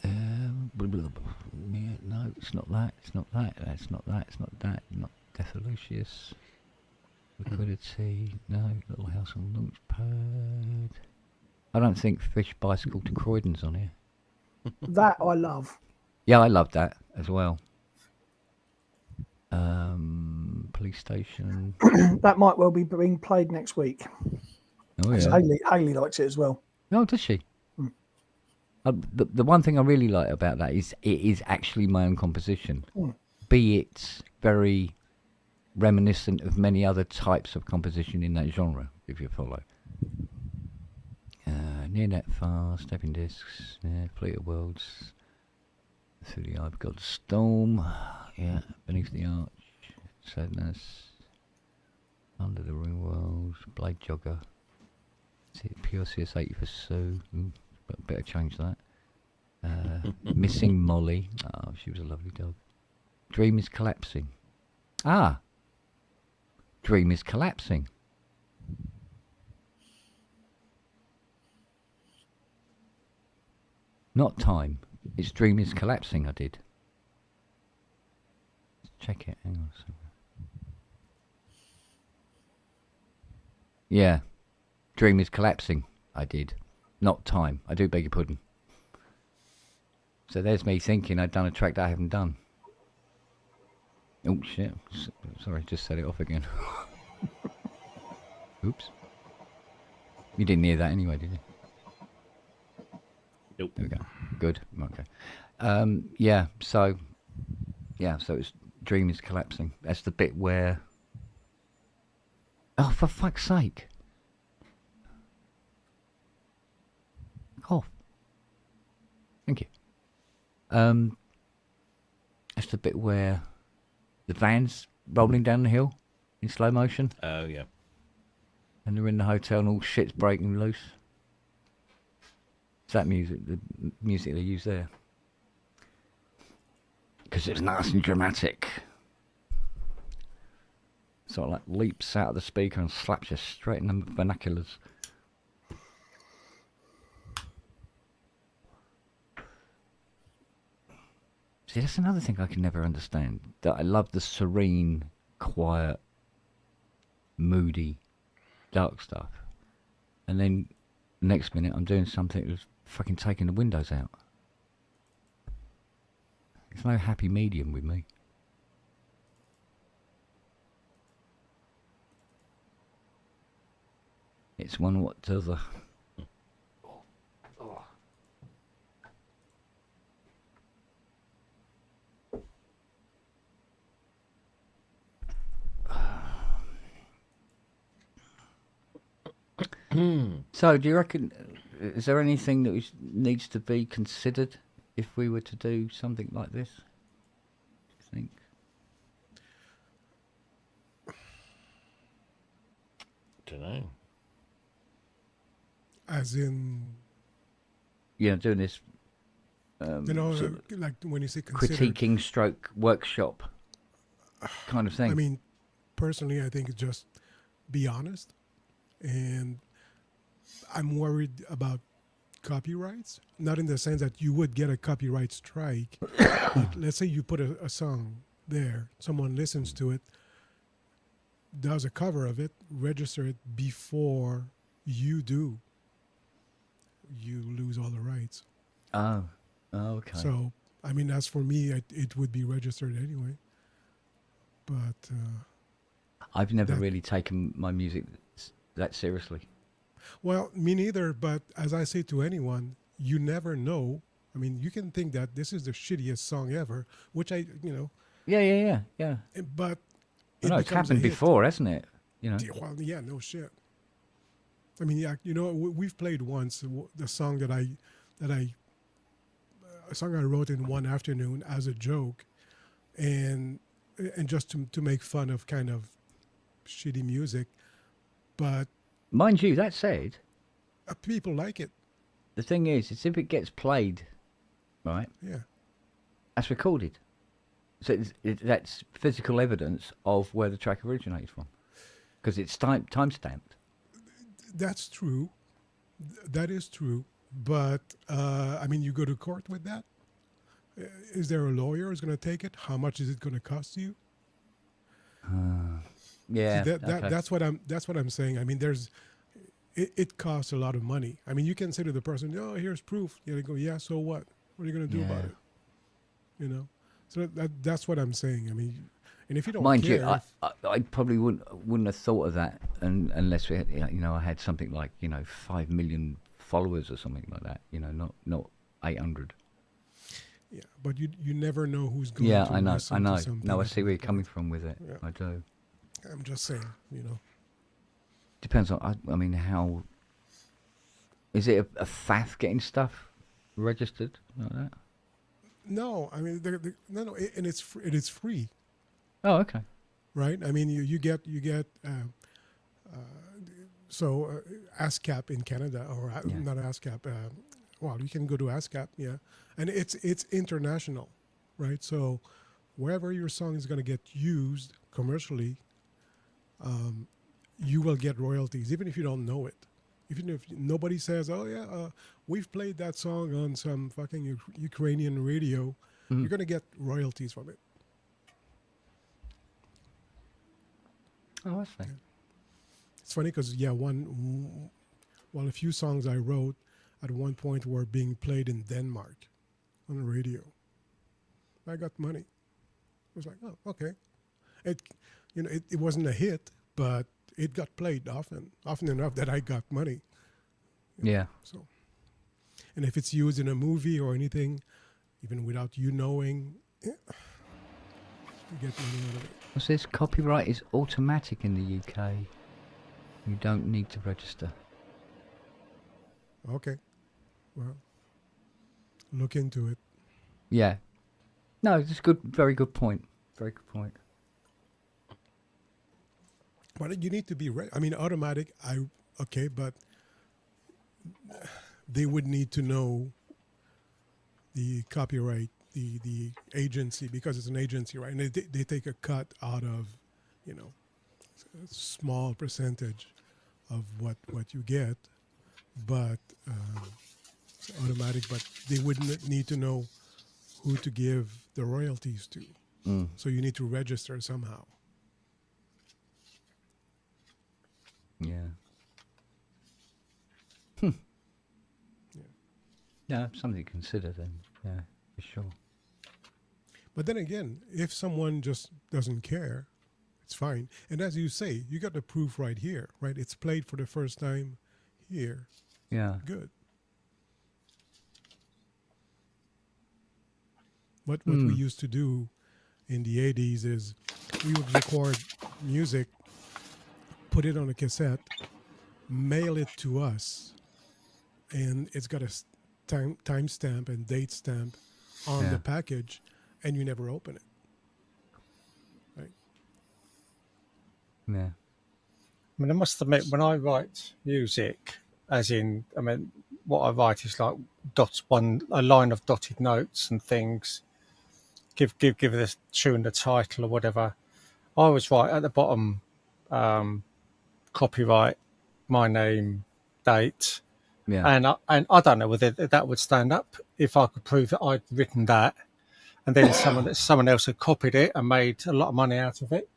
Yeah, no, it's not that. It's not that. It's not that. It's not that. Not Death of Lucius. Liquidity. No. Little House on Launchpad. I don't think Fish Bicycle to Croydon's on here. That I love. Yeah, I love that as well. Police Station. That might well be being played next week. Oh 'Cause yeah. Hayley likes it as well. Oh, does she? The one thing I really like about that is it is actually my own composition. Be it very reminiscent of many other types of composition in that genre, if you follow. Near Net Far, Stepping Discs, Fleet of Worlds, Through the Eye of God's Storm, yeah, Beneath the Arch, Sadness, Under the Ring World, Blade Jogger, Pure CS80 for Sue, but better change that. Missing Molly, oh, she was a lovely dog. Dream is Collapsing. Dream is collapsing. Not time. It's dream is collapsing. I did. Check it. Hang on a second. Yeah. Dream is collapsing. I did. Not time. I do beg your pudding. So there's me thinking I'd done a track that I haven't done. Oh shit. Sorry, just set it off again. Oops. You didn't hear that anyway, did you? Nope. There we go. Good. Okay. So it's dream is collapsing. That's the bit where. Oh, for fuck's sake! Oh, thank you. That's the bit where the van's rolling down the hill in slow motion, Oh, yeah. and they're in the hotel, and all shit's breaking loose. It's that music, the music they use there, because it's nice and dramatic. Sort of like leaps out of the speaker and slaps you straight in the vernaculars. See, that's another thing I can never understand. That I love the serene, quiet, moody, dark stuff. And then the next minute I'm doing something that's fucking taking the windows out. There's no happy medium with me. It's one what to the... So, do you reckon, is there anything that needs to be considered if we were to do something like this? Do you think? Don't know. As in, Yeah, doing this sort of, like when you say consider, critiquing stroke workshop kind of thing. I mean, personally, I think it's just be honest. And I'm worried about copyrights, not in the sense that you would get a copyright strike. But let's say you put a song there, someone listens to it, does a cover of it, register it before you do. You lose all the rights. Oh, okay. So, I mean, as for me, it would be registered anyway. But I've never that- really taken my music that seriously. well, me neither. But as I say to anyone, you never know. I mean, you can think that this is the shittiest song ever, which I. Yeah. But I know it's becomes a happened hit. befar, hasn't it? You know. Well, yeah, no shit. I mean, yeah, we've played once the song a song I wrote in one afternoon as a joke, and just to make fun of kind of shitty music, but Mind you, that said, people like it. the thing is if it gets played, right, Yeah, that's recorded. So that's physical evidence of where the track originates from. Because it's time-stamped. that's true. That is true. But I mean, you go to court with that. Is there a lawyer who's going to take it? How much is it going to cost you? Yeah. See, Okay. that's what I'm saying. I mean, it costs a lot of money. I mean, you can say to the person, "Oh, here's proof." Yeah, they go, "Yeah, so what? What are you going to do about Yeah. it?" You know. So that's what I'm saying. I mean, and if you don't Mind care, you, I probably wouldn't have thought of that unless we had, I had something like 5 million followers or something like that. Not 800. yeah, but you never know who's going Yeah, to I know. listen to something. No, I see where you're coming from with it. Yeah. I do. I'm just saying, Depends on. I mean, how is it a faff getting stuff registered like that? No, I mean, no, and it is free, Oh, okay. right? I mean, you get ASCAP in Canada, or Yeah. not ASCAP. Well, you can go to ASCAP, yeah, and it's international, right? So wherever your song is going to get used commercially, you will get royalties, even if you don't know it. Even if nobody says, "Oh yeah, we've played that song on some fucking Ukrainian radio," you're gonna get royalties from it. Oh, I see. It's funny because a few songs I wrote at one point were being played in Denmark on the radio. I got money. I was like, oh, okay. It wasn't a hit, but it got played often enough that I got money. Yeah. So, and if it's used in a movie or anything, even without you knowing, you get money out of it. What's this? Copyright is automatic in the UK. You don't need to register. Okay. Well, look into it. Yeah. No, it's good. Very good point. Very good point. But you need to be ready. I mean, automatic, but they would need to know the copyright, the agency, because it's an agency, right? And they take a cut out of, a small percentage of what you get, but it's automatic. But they wouldn't need to know who to give the royalties to. So you need to register somehow. Yeah. Yeah, something to consider then. Yeah, for sure. But then again, if someone just doesn't care, it's fine. And as you say, you got the proof right here, right? It's played for the first time here. Yeah. Good. What we used to do in the 80s is we would record music, put it on a cassette, mail it to us, and it's got a time stamp and date stamp on the package, and you never open it. Right? Yeah. I mean, I must admit, when I write music, what I write is like a line of dotted notes and things. Give this tune the title or whatever. I always write at the bottom, copyright, my name, date. Yeah. And I don't know whether that would stand up if I could prove that I'd written that, and then someone else had copied it and made a lot of money out of it.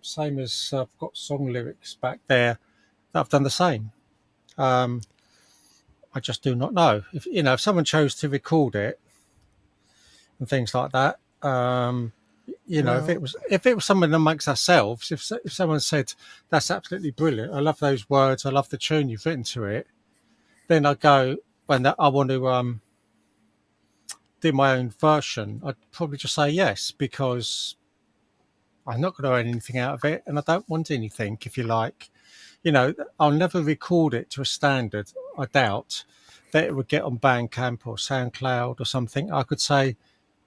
Same as I've got song lyrics back there that I've done the same. I just do not know if someone chose to record it and things like that. If it was someone amongst ourselves, if someone said that's absolutely brilliant, I love those words, I love the tune you've written to it, then I go when I want to do my own version. I'd probably just say yes, because I'm not going to earn anything out of it, and I don't want anything. If you like, I'll never record it to a standard. I doubt that it would get on Bandcamp or SoundCloud or something. I could say,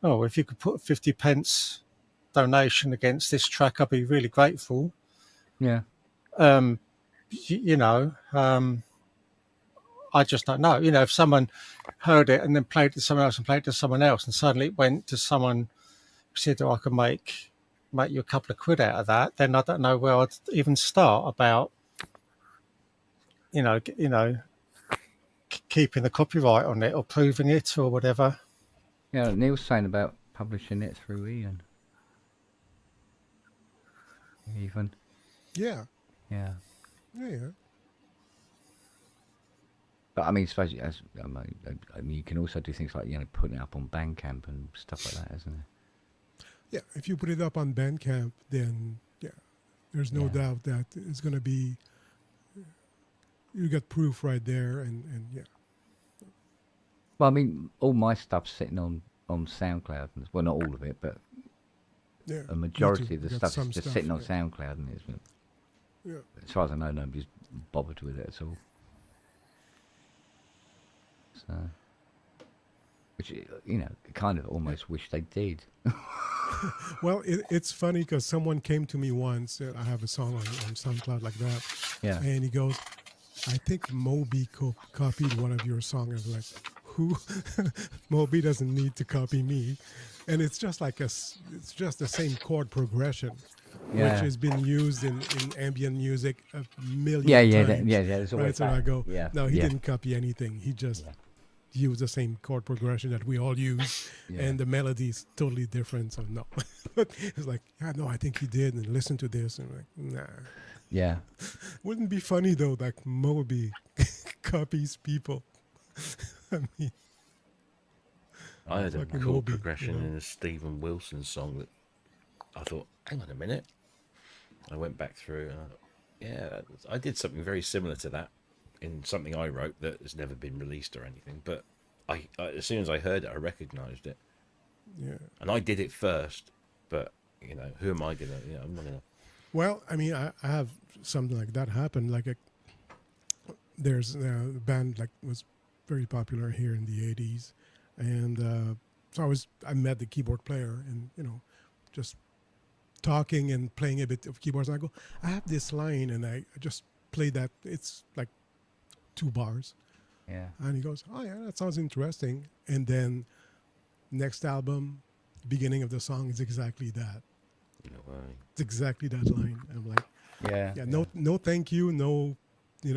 oh, if you could put 50p donation against this track, I'd be really grateful. Yeah. I just don't know. If someone heard it and then played it to someone else and played it to someone else, and suddenly it went to someone who said, "Oh, I can make you a couple of quid out of that," then I don't know where I'd even start about, keeping the copyright on it or proving it or whatever. Yeah, Neil's saying about publishing it through Ian. Even. Yeah. Yeah. Yeah. But I mean, you can also do things like putting it up on Bandcamp and stuff like that, isn't it? Yeah, if you put it up on Bandcamp, then there's no doubt that it's going to be. You got proof right there, and yeah. Well, I mean, all my stuff's sitting on SoundCloud. Well, not all of it, but a majority of the stuff's just sitting on SoundCloud, and it's. Yeah. As far as I know, nobody's bothered with it at all. So, which kind of almost wish they did. Well, it's funny because someone came to me once. I have a song on SoundCloud like that. Yeah. And he goes, "I think Moby copied one of your songs." I was like, "Who? Moby doesn't need to copy me." And it's just it's just the same chord progression. Yeah. which has been used in ambient music a million Yeah. times. There's always Right, so I that. go, Yeah. no, he yeah. didn't copy anything. He just used the same chord progression that we all use, Yeah. and the melody is totally different. So no, but it's like, yeah, no, I think he did, and listen to this, and I'm like, nah. Yeah. Wouldn't be funny though, like Moby copies people. I mean, I heard a fucking chord Moby, progression you know? in a Stephen Wilson song that I thought, hang on a minute. I went back through and I thought, yeah, I did something very similar to that in something I wrote that has never been released or anything. But I as soon as I heard it, I recognised it. Yeah. And I did it first. But, you know, who am I going to, I'm not going to. Well, I mean, I have something like that happen. Like there's a band like was very popular here in the '80s, and so I met the keyboard player, and just talking and playing a bit of keyboards. And I go, I have this line, and I just play that. It's like 2 bars, Yeah. and he goes, "Oh yeah, that sounds interesting." And then next album, beginning of the song is exactly that. It's exactly that line. I'm like, Yeah. yeah, no, thank you, no,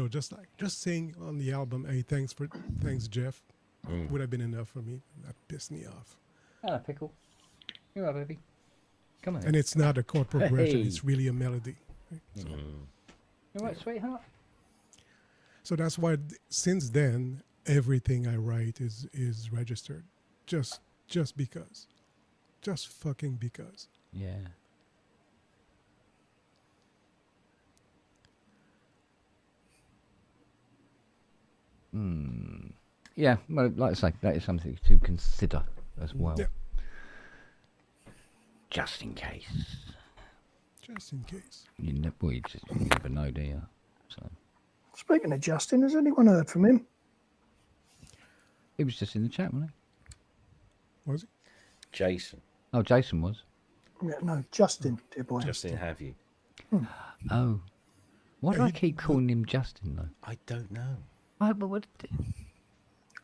just saying on the album, hey, thanks, Jeff, would have been enough for me. That pissed me off. Hello, Pickle. You all right, baby? Come on. And it's not a chord progression; Hey. it's really a melody. You all right, sweetheart? So that's why, since then, everything I write is registered, just because, just fucking because. Yeah. Yeah, well, like I say, that is something to consider as well. Yeah. Just in case. Just in case. You never know, do you? So Speaking of Justin, has anyone heard from him? he was just in the chat, wasn't Was it? Jason, he? Oh, Jason was. Yeah, no, Justin, dear boy. Justin, have you? Oh. Why do Yeah, I keep calling him Justin, though? I don't know. But what?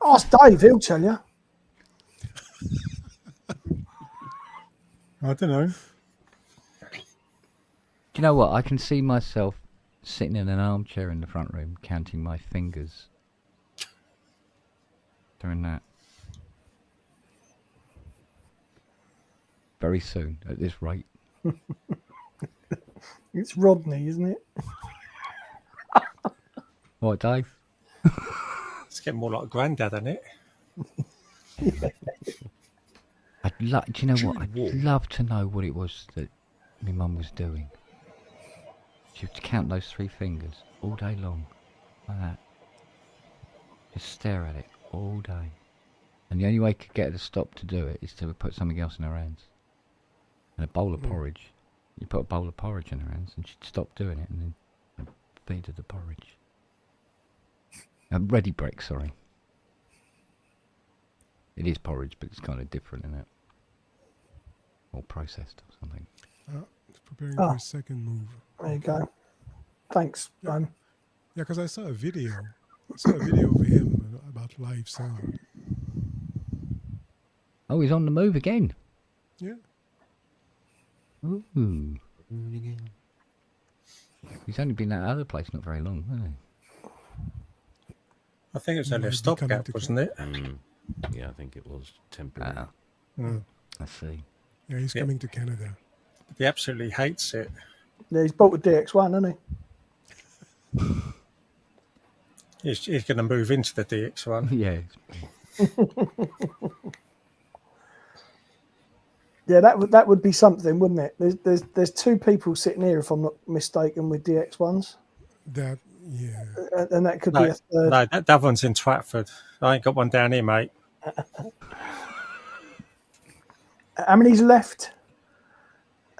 Ask Dave, he'll tell you. I don't know. Do you know what? I can see myself sitting in an armchair in the front room, counting my fingers. Doing that. Very soon, at this rate. It's Rodney, isn't it? What, Dave? It's getting more like Grandad, isn't it? Do you know what? Jude Wall. I'd love to know what it was that my mum was doing. She would count those 3 fingers all day long, like that. Just stare at it all day. And the only way you could get her to stop to do it is to put something else in her hands. And a bowl of porridge. You put a bowl of porridge in her hands and she'd stop doing it and then feed her the porridge. Ready brick, sorry. It is porridge, but it's kind of different, isn't it? Or processed or something. It's preparing for a second move. There you go. Thanks, Yeah, because I saw a video. I saw a video of him about live sound. Oh, he's on the move again. Yeah. Ooh. He's only been at that other place not very long, hasn't he? I think it was He only a might be coming stopgap, to wasn't it? Yeah, I think it was temporary. I see. Yeah, he's coming to Canada. He absolutely hates it. Yeah, he's bought a DX1, hasn't he? He's going to move into the DX1. Yeah. Yeah, that would be something, wouldn't it? There's 2 people sitting here, if I'm not mistaken, with DX1s, That, yeah. and that could be No, a third. no, that one's in Twatford. I ain't got one down here, mate. How many's left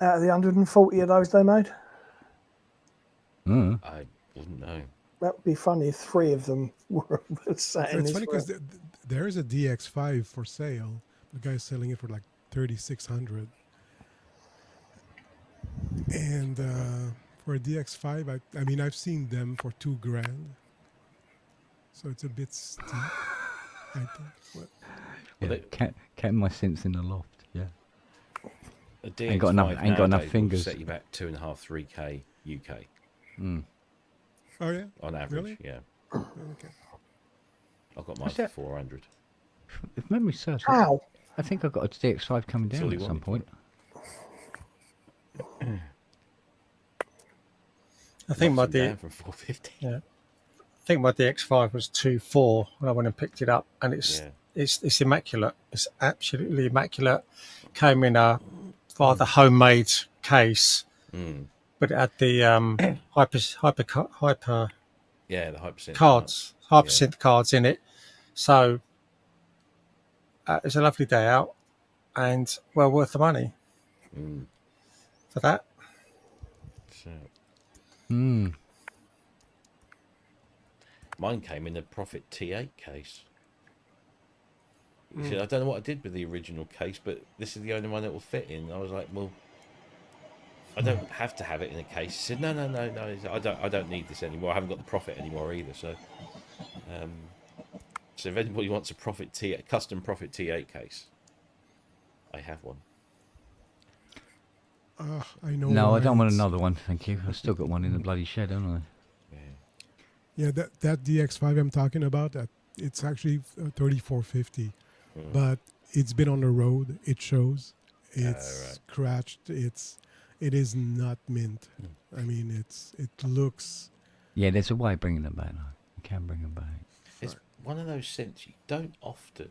out of the 140 of those they made? I wouldn't know. That would be funny if 3 of them were sat But in it's this funny because room. there is a DX5 for sale. The guy's selling it for like 3,600. And for a DX5, I mean, I've seen them for $2,000. So it's a bit steep, I think. But Yeah, counting my cents in the loft, yeah. A DX5 Ain't got enough nowadays will fingers. set you back 2.5, 3K UK Oh yeah. on average. Really? Yeah, Okay. I've got mine What's for that? 400. If memory serves, How? I think I've got a DX5 coming That's all down he at some wanted, point. I think my Knocks him D, down from 450. yeah, I think my DX5 was 2.4 when I went and picked it up, and Yeah. it's immaculate. It's absolutely immaculate. Came in a rather homemade case, but it had the hyper Yeah, the hypersynth cards, parts. hypersynth cards in it. So it's a lovely day out, and well worth the money for that. So, Hmm. mine came in a Profit T8 case. He said, I don't know what I did with the original case, but this is the only one that will fit in. I was like, well, I don't have to have it in a case. He said, no. I don't need this anymore. I haven't got the Profit anymore either. So, so if anybody wants a custom Profit T8 case, I have one. I know. No, I why don't want it's- another one, thank you. I've still got one in the bloody shed, haven't I? Yeah, that DX5 I'm talking about, that it's actually 3450, but it's been on the road. It shows. It's right. scratched. It is not mint. I mean, it looks. Yeah, there's a way of bringing them back. Though. You can bring them back. It's one of those synths you don't often,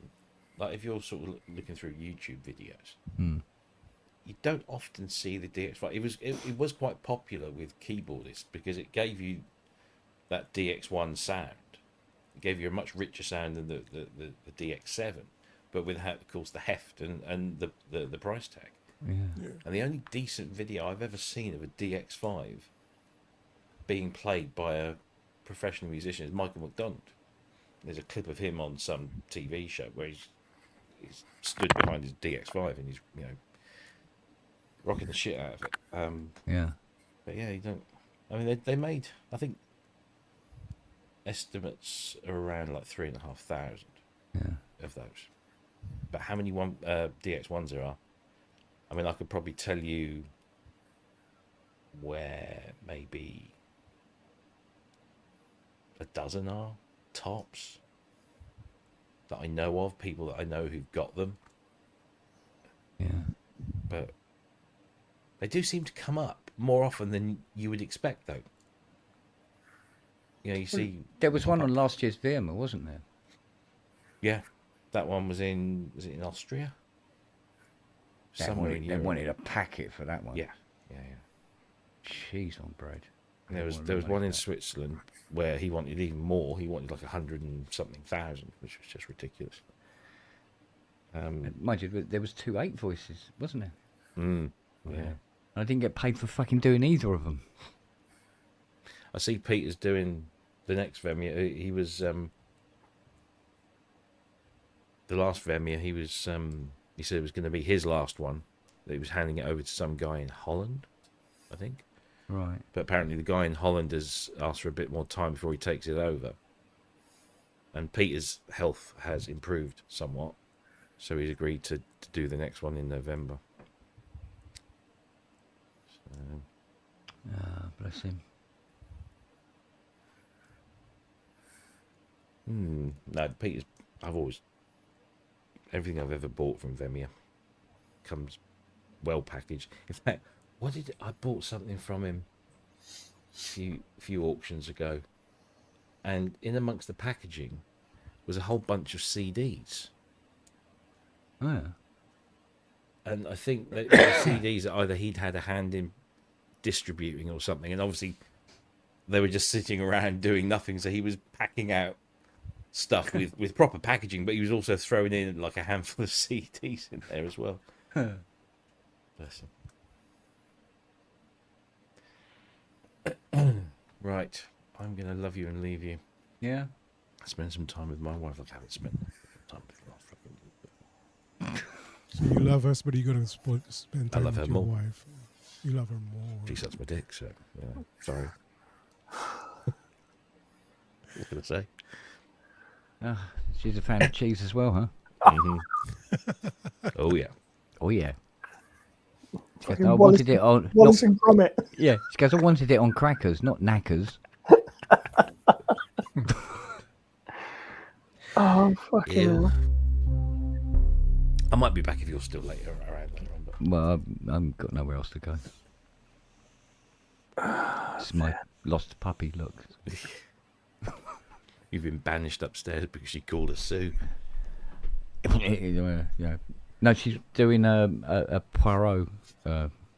like if you're sort of looking through YouTube videos, you don't often see the DX5. It was quite popular with keyboardists because it gave you that DX1 sound. It gave you a much richer sound than the DX7, but with, of course, the heft and the price tag. Yeah. And the only decent video I've ever seen of a DX5 being played by a professional musician is Michael McDonald. There's a clip of him on some TV show where he's stood behind his DX5 and he's rocking the shit out of it. Yeah. But yeah, you don't. I mean, they made, I think, estimates are around like 3,500 of those. But how many DX1s there are? I mean, I could probably tell you where maybe a dozen are tops that I know of, people that I know who've got them. Yeah. But they do seem to come up more often than you would expect, though. You see, There was one on last year's VMA, wasn't there? yeah, that one was in Austria? Somewhere in They Europe. wanted a packet for that one. Yeah. Cheese on bread. There was one in Switzerland where he wanted even more. He wanted like 100 and something thousand, which was just ridiculous. Mind you, there was 2 8 voices, wasn't there? Yeah. I didn't get paid for fucking doing either of them. I see Peter's doing the next Vemia. He was the last Vemia. He was he said it was going to be his last one. That he was handing it over to some guy in Holland, I think. Right. But apparently the guy in Holland has asked for a bit more time before he takes it over. And Peter's health has improved somewhat, so he's agreed to do the next one in November. So, Bless him. no, Peter's. Everything I've ever bought from Vemia comes well packaged. In fact, I bought something from him a few auctions ago, and in amongst the packaging was a whole bunch of CDs. Oh, yeah. And I think that the CDs that either he'd had a hand in distributing or something, and obviously they were just sitting around doing nothing, so he was packing out stuff with proper packaging, but he was also throwing in like a handful of CDs in there as well. Bless him. Right, I'm going to love you and leave you. Yeah. Spend some time with my wife. I haven't spent time with my fucking... So you love us, but you're gonna spend time love with her your more. wife. You love her more. She sucks my dick, so yeah. Sorry. What can I say? She's a fan of cheese as well, huh? Oh yeah. Oh, yeah. She goes, Fucking I wanted it on. Not, Wallace and Gromit. yeah, she goes, I wanted it on crackers, not knackers. Oh, fucking Ew. hell. I might be back if you're still later around later on. But Well, I've got nowhere else to go. It's my lost puppy. Look. you've been banished upstairs because she called a Sue. Yeah. No, she's doing a Poirot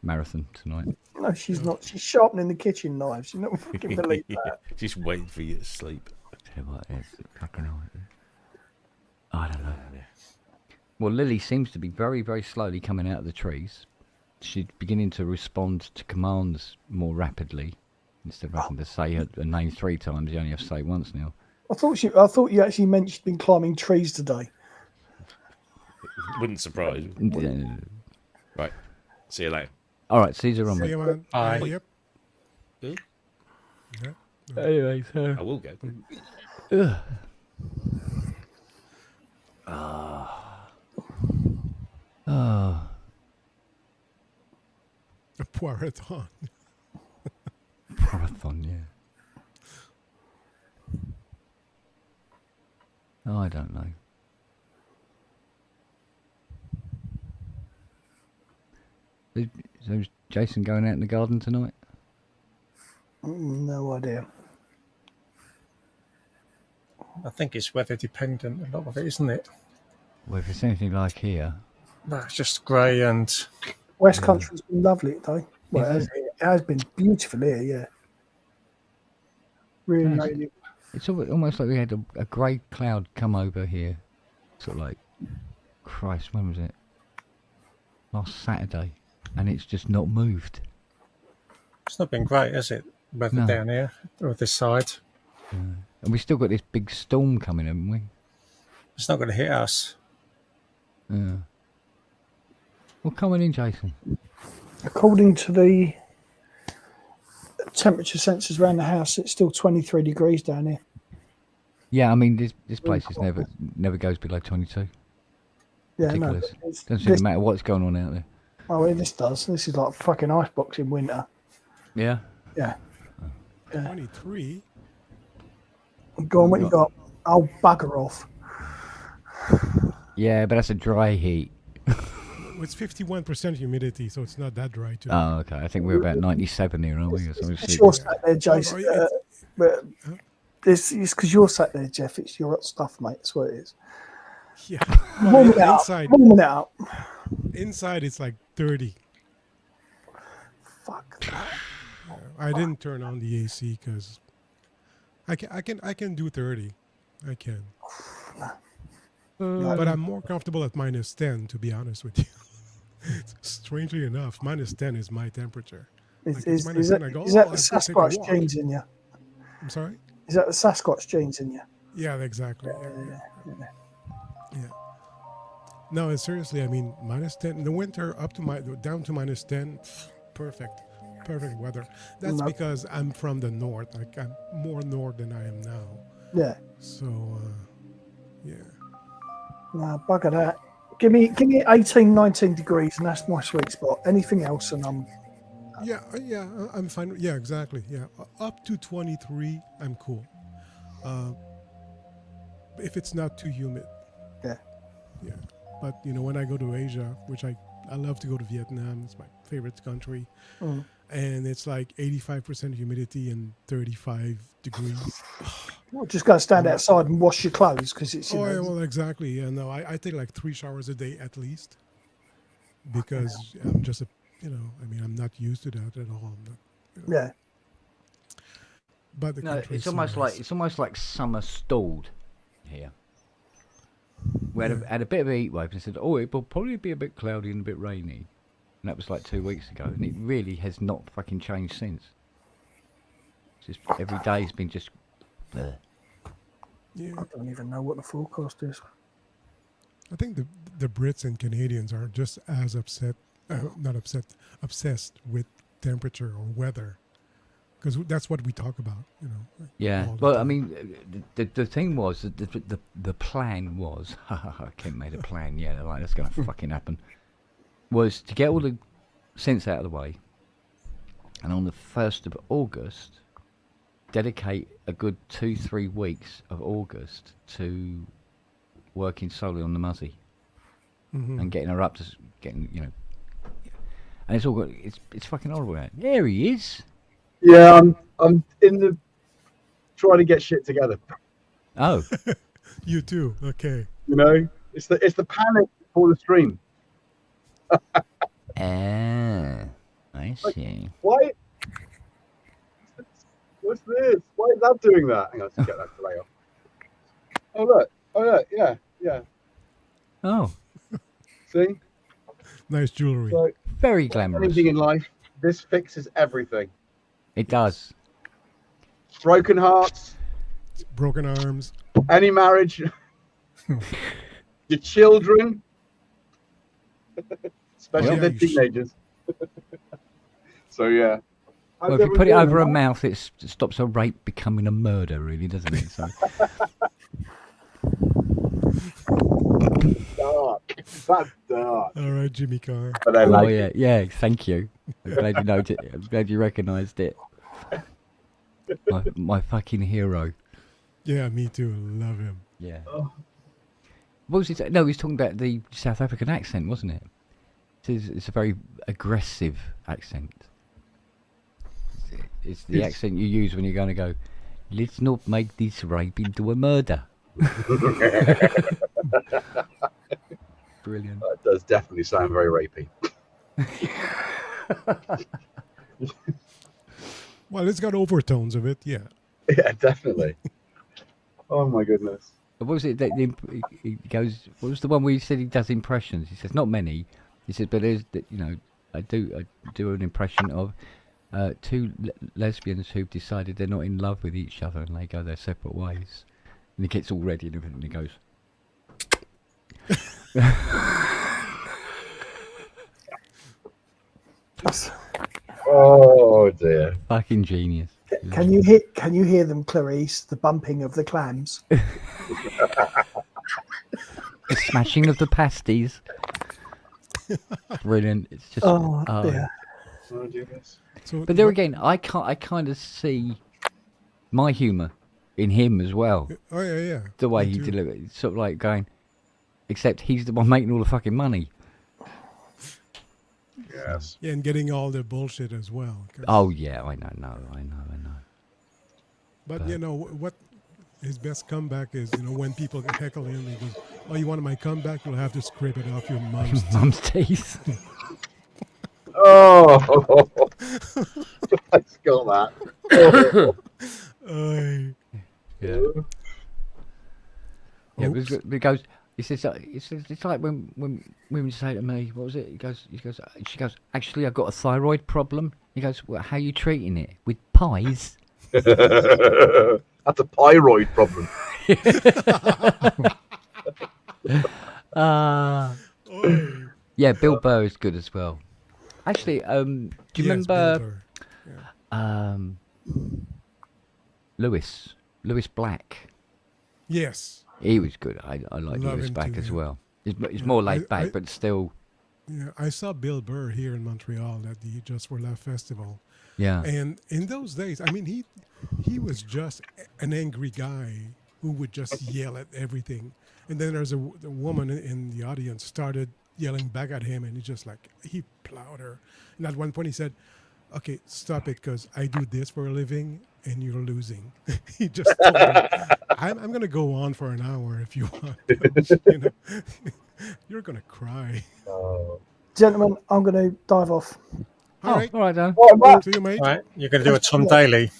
marathon tonight. No, she's not. She's sharpening the kitchen knives. You don't fucking believe that. Just waiting for you to sleep. Tell you what, it's fucking hard. I don't know. Well, Lily seems to be very, very slowly coming out of the trees. She's beginning to respond to commands more rapidly. Instead of having to say her name 3 times, you only have to say it once now. I thought you actually meant she'd been climbing trees today. Wouldn't surprise me. Right. See you later. All right, Caesar on See me. you, man. Bye. Yep. Who? Yeah. Anyway, so. I will go. Oh, A Poiraton. marathon, yeah. Oh, I don't know. So is Jason going out in the garden tonight? No idea. I think it's weather dependent, a lot of it, isn't it? Well, if it's anything like here, No, it's just grey and West Country's been lovely today. Well, Is it has been beautiful here, yeah. Really, Yes. really. it's almost like we had a grey cloud come over here. Sort of like, Christ, when was it? Last Saturday. And it's just not moved. it's not been great, has it? Weather No. down here or this side. And we still got this big storm coming, haven't we? It's not going to hit us. Yeah. Well, come on in, Jason. According to the temperature sensors around the house, it's still 23 degrees down here. Yeah, I mean, this place is never goes below 22. Yeah, Ridiculous. no. It's, Doesn't seem this, to matter what's going on out there. oh, yeah, this does. This is like a fucking icebox in winter. Yeah. Yeah. 23. Go on, what you got? Oh, bugger off. Yeah, but that's a dry heat. It's 51% humidity, so it's not that dry, too. Oh, okay. I think we're about 97 here, aren't we? Or something It's you're sat there, Oh, Jason. it's- But it's because you're sat there, Jeff. It's your hot stuff, mate. That's what it is. Yeah. Warming it up. inside, Warming it up. inside, it's like 30. Fuck. I didn't turn on the AC because I can do 30. I can. But I'm more comfortable at minus 10, to be honest with you. Strangely enough, minus 10 is my temperature. Is, Like, is, it's minus is, that, 10, I go, is that "Oh, the let's go take a Sasquatch walk." genes in you? I'm sorry? Is that the Sasquatch genes in you? Yeah, exactly. Yeah. No, and seriously, I mean, minus 10 in the winter, down to minus 10, perfect weather. That's No. because I'm from the north. Like, I'm more north than I am now. Yeah. So, yeah. Nah, bugger that. Give me 18, 19 degrees, and that's my sweet spot. Anything else, and I'm I'm fine. Yeah, exactly. Yeah, up to 23, I'm cool. If it's not too humid. yeah. Yeah, but when I go to Asia, which I love to go to Vietnam, it's my favorite country, and it's like 85% humidity and 35 degrees. Well, just go stand outside and wash your clothes because it's. Oh, yeah, well, exactly. Yeah, no, I take like 3 showers a day at least because I'm just I'm not used to that at all. I'm not, Yeah. But the No, country it's is so nice. almost like summer stalled here. We had a bit of a heat wave and said, "Oh, it will probably be a bit cloudy and a bit rainy," and that was like 2 weeks ago, and it really has not fucking changed since. Just every day's been just. Bleh. Yeah, I don't even know what the forecast is. I think the Brits and Canadians are just as obsessed with temperature or weather, because that's what we talk about, Yeah. all the Well, I time. mean, the thing was that the plan was, Kim made a plan. Yeah, like that's gonna fucking happen. Was to get all the since out of the way, and on the 1st of August, dedicate a good 2-3 weeks of August to working solely on the Muzzy and getting her up to getting, you know, and it's all got, it's fucking horrible. Out. There he is. Yeah, I'm in the trying to get shit together. Oh, You too. Okay. You know, it's the panic before the stream. I see. Why? What's this? Why is that doing that? Hang on, let's get that delay off. Oh look! Yeah. Oh, See? Nice jewelry. So very glamorous. anything in life, this fixes everything. It does. Broken hearts, Broken arms. any marriage, your children, especially Yeah, the you teenagers. So yeah. Well, if you put it over her mouth, it stops a rape becoming a murder, really, doesn't it? So. Dark. That's dark. All right, Jimmy Carr. But I Oh like yeah, yeah. Thank you. I'm glad you noted. I'm glad you recognised it. My fucking hero. Yeah, me too. Love him. Yeah. Oh. What was it? No, he was talking about the South African accent, wasn't it? It's a very aggressive accent. It's the accent you use when you're going to go, let's not make this rape into a murder. Brilliant. That does definitely sound very rapey. Well, it's got overtones of it. Yeah. Yeah, definitely. Oh my goodness. What was it that he goes? What was the one where he said he does impressions? He says not many. He said, but there's I do an impression of two lesbians who've decided they're not in love with each other and they go their separate ways. And he gets all ready and everything. And he goes. Oh dear. Fucking genius. Can you hear them, Clarice? The bumping of the clams. The smashing of the pasties. Brilliant. It's just. Oh dear. Oh, goodness. So, But there again, I kind of see my humour in him as well. Oh yeah. The way Me he too. delivers, it's sort of like going. Except he's the one making all the fucking money. Yes. Yeah, and getting all the bullshit as well. 'Cause- Oh yeah, I know. But you know what? His best comeback is, when people heckle him, he goes, "Oh, you want my comeback? You'll have to scrape it off your mom's." Mum's teeth. Oh, let's go that. Ay. Yeah. Yeah, it goes. He says it's like when women say to me, what was it? She goes, actually, I've got a thyroid problem. He goes, well, how are you treating it? With pies? That's a pyroid problem. Oy. Yeah, Bill Burr is good as well. Actually, do you Yes, remember Builder. Lewis Black? Yes. He was good. I like Love Lewis him Black too, as yeah. well. He's more laid back, but still, Yeah, I saw Bill Burr here in Montreal at the Just for Laugh festival, yeah. and in those days, I mean, he was just an angry guy who would just yell at everything, and then there's a woman in the audience started yelling back at him, and he plowed her, and at one point he said, "Okay, stop it, because I do this for a living, and you're losing." He just told her, I'm going to go on for an hour if you want. You're going to cry. Gentlemen, I'm going to dive off. All right. All right, Dan. See you, mate. All right, you're going to do a Tom Daly.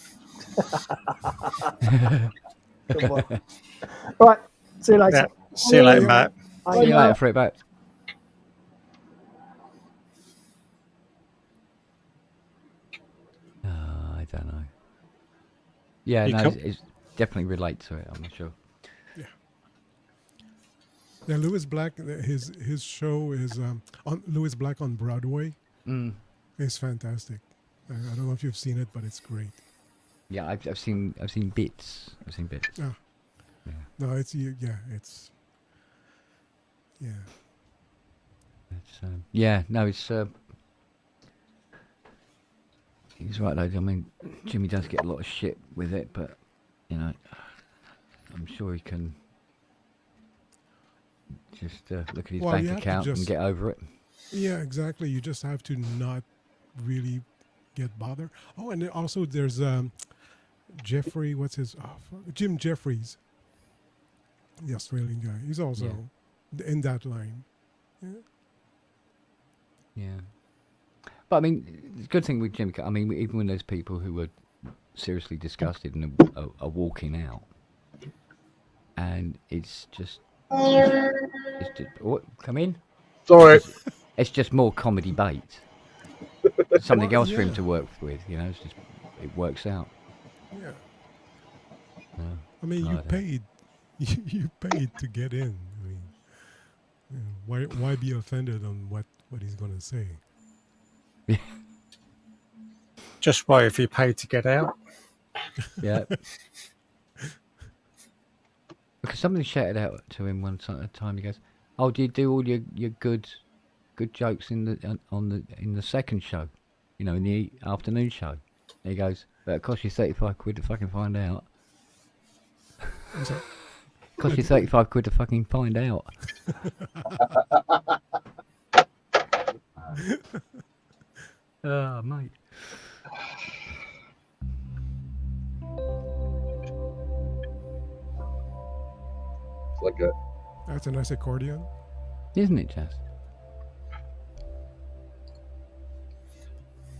Good boy. Right. See you later. Yeah. See you later, Matt. Bye. See you later, Fred. Back. I don't know. Yeah, You no, come- it's definitely relate to it. I'm not sure. Yeah, Lewis Black, his show is on Lewis Black on Broadway. It's fantastic. I don't know if you've seen it, but it's great. Yeah, I've seen bits. Oh. No, it's yeah. No, it's he's right though. I mean, Jimmy does get a lot of shit with it, but you know, I'm sure he can just look at his Well, you bank have to account and just get over it. yeah, exactly. You just have to not really get bothered. Oh, and then also there's Jeffrey. What's his? Oh, Jim Jeffries, the Australian guy. He's also in that line. Yeah. Yeah. But I mean, the good thing with Jimmy, I mean, even when there's people who are seriously disgusted and are walking out, and it's just, oh, come in. Sorry. It's just more comedy bait. Something Well, else for him yeah. to work with, you know. It's just it works out. Yeah. Yeah. I mean, I you don't- paid. You paid to get in. I mean, why be offended on what he's gonna say? Just why if you paid to get out? Yeah. Because somebody shouted out to him one time. He goes, "Oh, do you do all your good jokes in the second show? You know, in the afternoon show?" And he goes, "But it costs you 35 quid to fucking find out. I'm sorry. Costs you 35 quid to fucking find out." Oh, mate. It's like a That's a nice accordion. Isn't it just?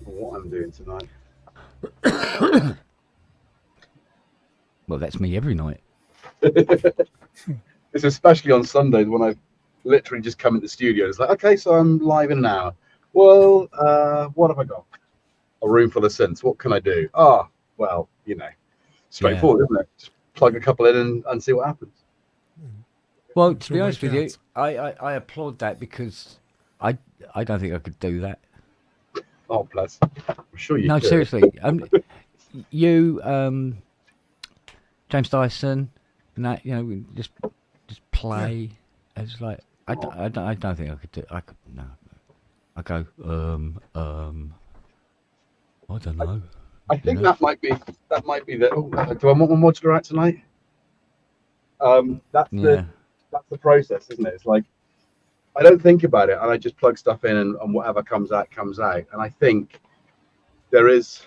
what I'm doing tonight. Well, that's me every night. It's especially on Sundays when I literally just come in the studio. It's like, okay, so I'm live in an hour. Well, what have I got? A room full of synths. What can I do? Ah, well, you know, straightforward, isn't it? Just plug a couple in and see what happens. Well, to Show be my honest with you, cats. I applaud that because I don't think I could do that. Oh, bless. I'm sure you No, could. seriously. You, James Dyson, and that, you know, just play. It's like I don't think I could do. I could no. I go I don't know. I think know? that might be the. Oh, do I want one more to go out tonight? That's Yeah. the process, isn't it? It's like I don't think about it, and I just plug stuff in, and whatever comes out comes out. And I think there is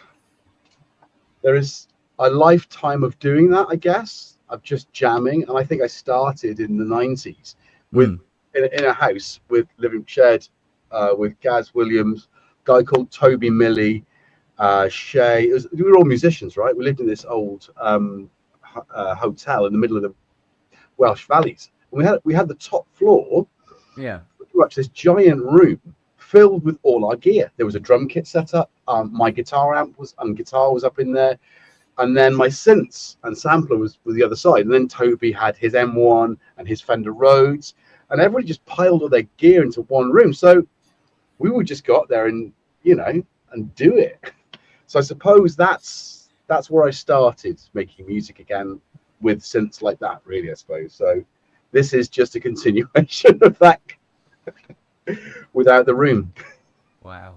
a lifetime of doing that, I guess, of just jamming. And I think I started in the 90s with in a house with living shared with Gaz Williams, a guy called Toby Milley, Shay. We were all musicians, right? We lived in this old hotel in the middle of the Welsh valleys. And we had the top floor, Yeah. pretty much this giant room filled with all our gear. There was a drum kit set up. My guitar was up in there, and then my synths and sampler was the other side. And then Toby had his M1 and his Fender Rhodes, and everybody just piled all their gear into one room. So we would just go up there and and do it. So I suppose that's where I started making music again with synths like that. Really, I suppose. So this is just a continuation of that without the room. Wow.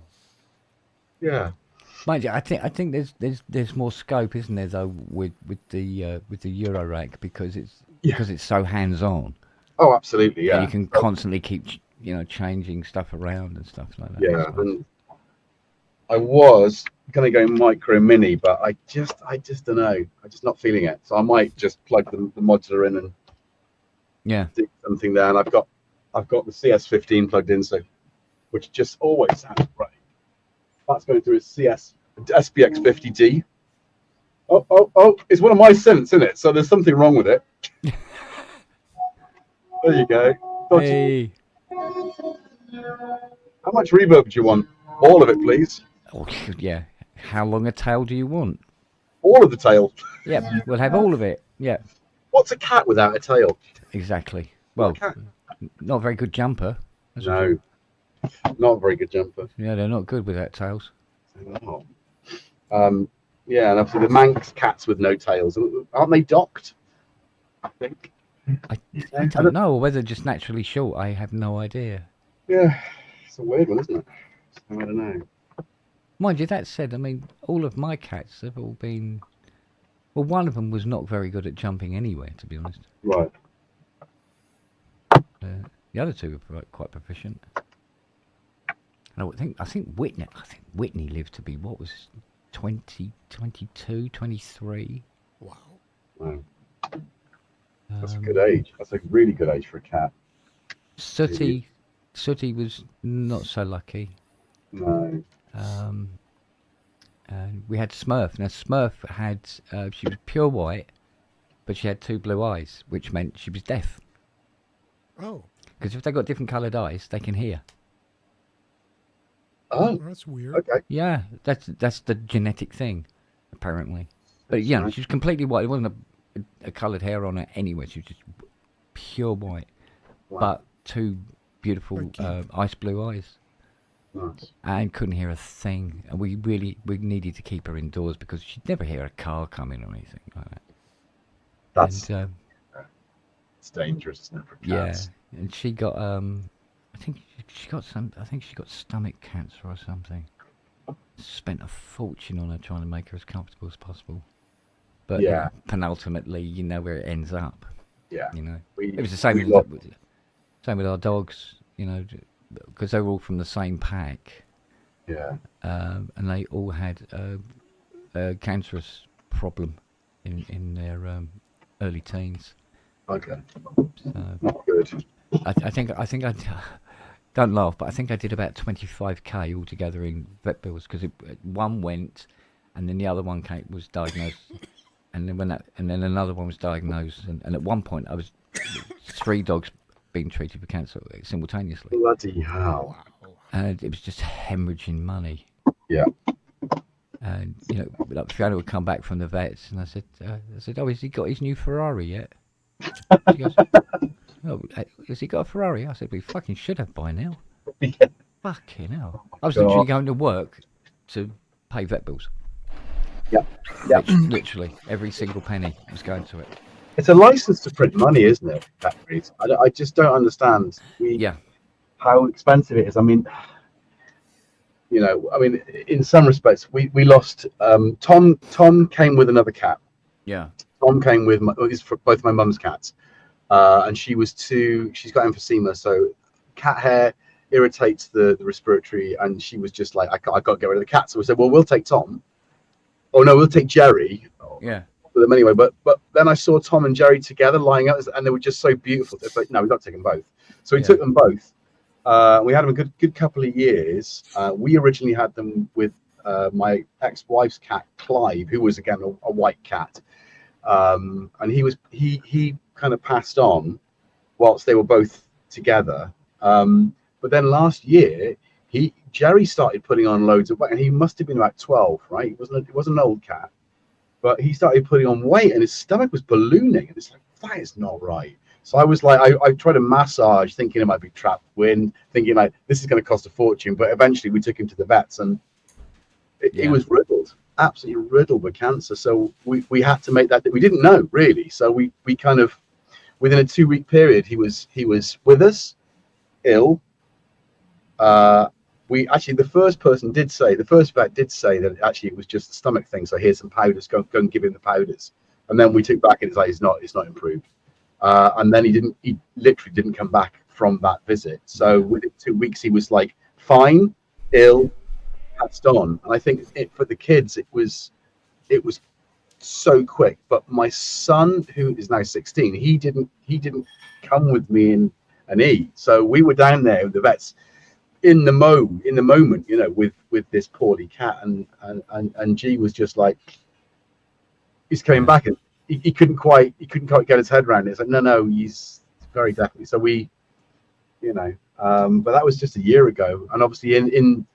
Yeah. Mind you, I think there's more scope, isn't there, though, with the Euro rack because it's so hands on. Oh, absolutely. And Yeah. you can constantly keep changing stuff around and stuff like that. Yeah, and I was gonna go micro mini, but I just don't know. I'm just not feeling it. So I might just plug the modular in and do something there. And I've got the CS15 plugged in, so which just always sounds great. That's going through a SPX50D. Oh! It's one of my synths, isn't it? So there's something wrong with it. There you go. Hey. How much reverb do you want? All of it, please. Oh, yeah. How long a tail do you want? All of the tail. Yeah, we'll have all of it. Yeah. What's a cat without a tail? Exactly. Well, not a very good jumper. No, not a very good jumper. Yeah, they're not good without tails. Oh. Yeah, and obviously the Manx cats with no tails, aren't they docked? I think. I don't know, or whether just naturally short. I have no idea. Yeah, it's a weird one, isn't it? I don't know. Mind you, that said, I mean, all of my cats have all been. Well, one of them was not very good at jumping anywhere, to be honest. Right. The other two were quite proficient. And I think Whitney lived to be, what was 20, 22, 23. Wow. Wow. That's a good age. That's a really good age for a cat. Sooty was not so lucky. No. And we had Smurf. Now Smurf had she was pure white, but she had 2 blue eyes, which meant she was deaf. Oh, Because if they got different coloured eyes, they can hear. Oh, that's weird. okay. Yeah, that's the genetic thing, apparently. But yeah, That's she was completely white. There wasn't a coloured hair on her anywhere. She was just pure white, Wow. but 2 beautiful Very ice blue eyes. Nice. And couldn't hear a thing. And we needed to keep her indoors because she'd never hear a car coming or anything like that. That's And, it's dangerous, isn't it, for yeah, cats? and she got I think she got stomach cancer or something. Spent a fortune on her trying to make her as comfortable as possible. But Yeah. penultimately, you know where it ends up. Yeah. You know, We- it was the same we with our dogs. You know, because they were all from the same pack, Yeah. and they all had a cancerous problem in their early teens. Okay. So Not good. I think I don't laugh, but I think I did about 25k altogether in vet bills because one went, and then the other one was diagnosed, and then another one was diagnosed, and at one point I was 3 dogs being treated for cancer simultaneously, Bloody hell. Wow. and it was just hemorrhaging money. Yeah. And you know, like Fiona would come back from the vets, and I said, "Oh, has he got his new Ferrari yet?" She goes, "Oh, has he got a Ferrari?" I said, "We fucking should have by now." Yeah. Fucking hell! I was God. literally going to work to pay vet bills. Yeah. Yeah. Literally, every single penny was going to it. It's a license to print money, isn't it? Cat breeds. I just don't understand Yeah, how expensive it is. I mean, you know, I mean, in some respects, we lost. Tom came with another cat. yeah, Tom came with these for both my mum's cats, and she's got emphysema, so cat hair irritates the respiratory, and she was just like, I got to get rid of the cat. So we said, well, we'll take Tom. Oh no, we'll take Jerry. yeah, For them anyway. But then I saw Tom and Jerry together lying out, and they were just so beautiful. It's like, no, we've got to take them both. So we Yeah. took them both. We had them a good couple of years. We originally had them with my ex-wife's cat Clive, who was again a white cat, and he kind of passed on whilst they were both together. But then last year, Jerry started putting on loads of weight, and he must have been about 12, right? He wasn't an old cat, but he started putting on weight, and his stomach was ballooning, and it's like, that is not right. So I was like, I tried to massage, thinking it might be trapped wind, thinking like this is going to cost a fortune. But eventually, we took him to the vets, and he was riddled, absolutely riddled with cancer. So we had to make that. We didn't know really, so we kind of within a 2-week period, he was with us, ill. The first vet did say that actually it was just a stomach thing. So here's some powders. Go and give him the powders. And then we took back and it's like it's not improved. And then he literally didn't come back from that visit. So within 2 weeks he was like fine, ill, passed on. And I think for the kids it was so quick. But my son, who is now 16, he didn't come with me in an E. So we were down there with the vets in the moment, you know, with this poorly cat, and G was just like, he's coming back, and he couldn't quite get his head around it. It's like, no, he's very definitely. So we, you know, but that was just a year ago, and obviously in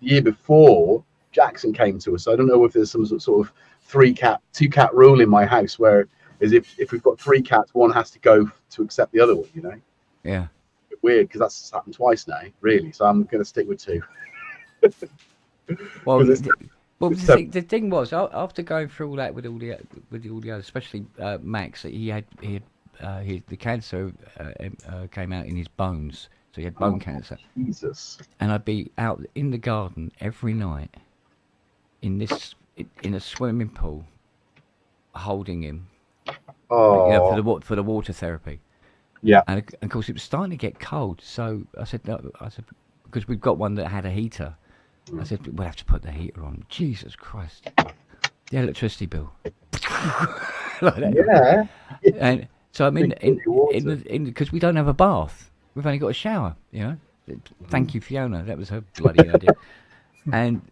the year before, Jackson came to us. So I don't know if there's some sort of 2-cat rule in my house, where is if we've got 3 cats, one has to go to accept the other one, you know. yeah. Weird, because that's happened twice now, really. So I'm going to stick with 2. Well, 'Cause the thing was, after going through all that with all the others, especially Max, he had the cancer came out in his bones, so he had bone cancer. Jesus. And I'd be out in the garden every night in a swimming pool, holding him, Oh, for the water therapy. yeah. And of course, it was starting to get cold. So I said, no, because we've got one that had a heater. I said, we'll have to put the heater on. Jesus Christ. The electricity bill. Like that. Yeah. And so I'm Big body of water. because we don't have a bath. We've only got a shower, you know. Thank you, Fiona. That was her bloody idea. And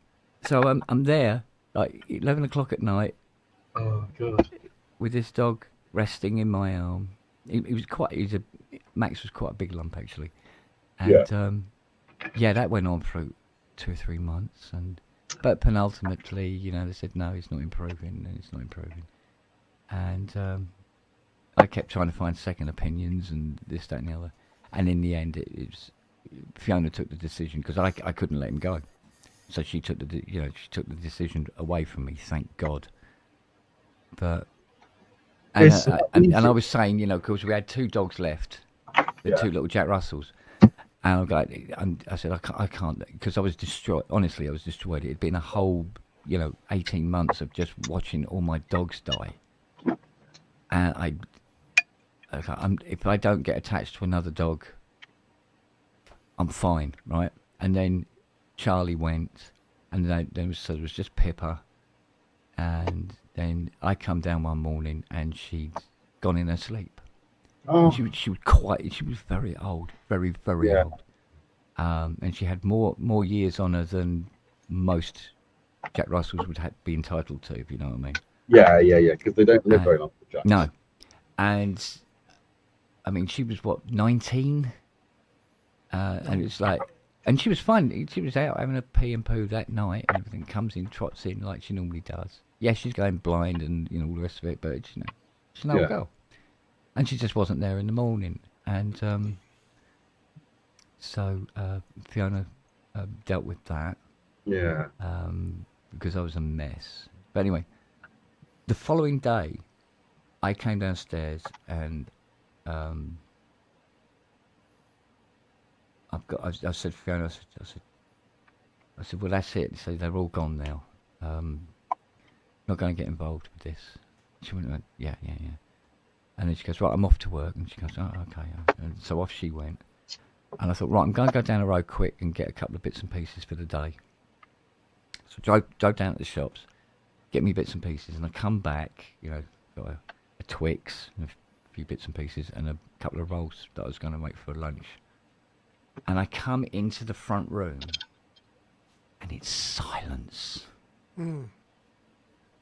so I'm there, like 11 o'clock at night, Oh God. with this dog resting in my arm. Max was quite a big lump, actually. And yeah, that went on for 2 or 3 months, but penultimately, you know, they said no, he's not improving, and it's not improving. And I kept trying to find second opinions and this, that, and the other. And in the end, it was Fiona took the decision because I couldn't let him go. So she took the decision away from me. Thank God. But and I was saying, you know, because we had 2 dogs left, the 2 little Jack Russells. And I said, I can't, because I was destroyed. Honestly, I was destroyed. It had been a whole, 18 months of just watching all my dogs die. And if I don't get attached to another dog, I'm fine, right? And then Charlie went, and then there was just Pippa. And then I come down one morning, and she'd gone in her sleep. Oh, She was very old, very, very Yeah. old. And she had more years on her than most Jack Russells would be entitled to, if you know what I mean. yeah. Because they don't live very long. The Jacks. No. And, I mean, she was, 19? And it's like, and she was fine. She was out having a pee and poo that night, and everything comes in, trots in like she normally does. Yeah, she's going blind and, all the rest of it, but, she's an old Yeah. girl. And she just wasn't there in the morning. And so Fiona dealt with that Yeah. because I was a mess. But anyway, the following day, I came downstairs and I said to Fiona, I said, well, that's it. So they're all gone now. Not going to get involved with this. She went, yeah. And then she goes, right, I'm off to work. And she goes, oh, okay. And so off she went. And I thought, right, I'm going to go down the road quick and get a couple of bits and pieces for the day. So drove down to the shops, get me bits and pieces. And I come back, got a Twix, and a few bits and pieces, and a couple of rolls that I was going to make for lunch. And I come into the front room, and it's silence.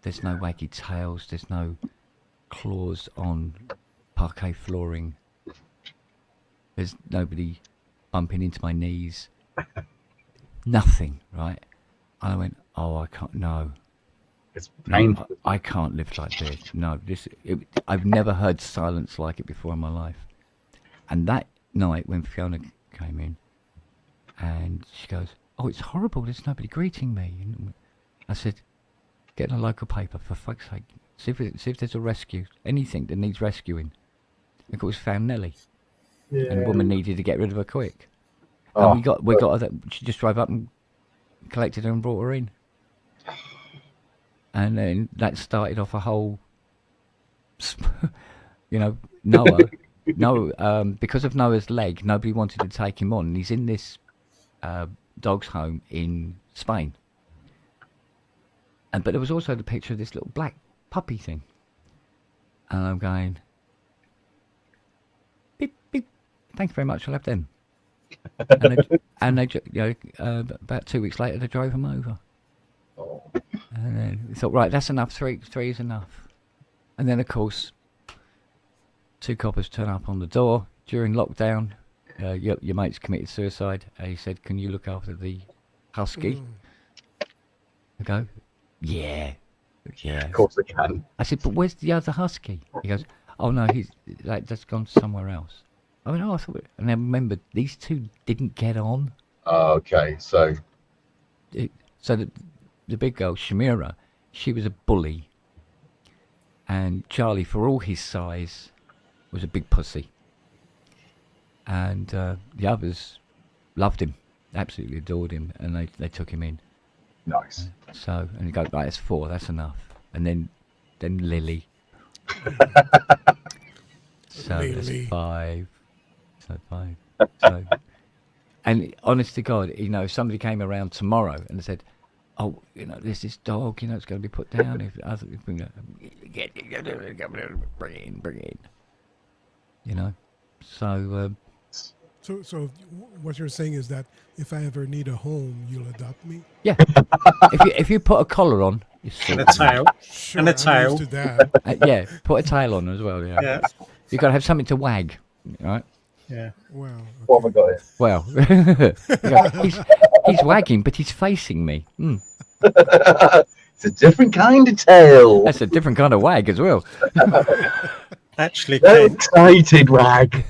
There's no waggy tails. There's no claws on parquet flooring. There's nobody bumping into my knees. Nothing, right? And I went, oh, I can't, no. It's No, painful. I can't live like this. No, I've never heard silence like it before in my life. And that night when Fiona came in, and she goes, oh, it's horrible. There's nobody greeting me. And I said, get in a local paper, for fuck's sake. See if there's a rescue, anything that needs rescuing. I think it was found Nellie, and the woman needed to get rid of her quick. Oh, And we got her. She just drove up and collected her and brought her in. And then that started off a whole, Noah. No, because of Noah's leg, nobody wanted to take him on. And he's in this dog's home in Spain. But there was also the picture of this little black puppy thing. And I'm going, beep, beep, thanks very much, I'll have them. And they about 2 weeks later, they drove him over. Oh. And then we thought, right, that's enough, three is enough. And then, of course, 2 coppers turn up on the door during lockdown. Your mate's committed suicide. He said, can you look after the husky? I go, yeah. Of course they can. I said, but where's the other husky? He goes, oh no, he's that's gone somewhere else. I went, oh, I thought, and I remembered these 2 didn't get on. Oh, okay, so So the big girl, Shamira, she was a bully, and Charlie, for all his size, was a big pussy. And the others loved him, absolutely adored him, and they took him in. Nice. So, and you go, right, it's 4, that's enough. And then Lily. So Lily. it's 5. So 5. So, and honest to God, if somebody came around tomorrow and said, "Oh, there's this dog, it's going to be put down." Bring it in. So So what you're saying is that if I ever need a home, you'll adopt me? yeah, if you put a collar on, you're And a sorted. tail. Sure, And a I'm tail. used to that. Yeah, put a tail on as well. Yeah, Yeah. you got to have something to wag, right? Yeah. Wow. What have I got here? Well, he's wagging, but he's facing me. It's a different kind of tail. That's a different kind of wag as well. Actually, Very Ken, excited wag.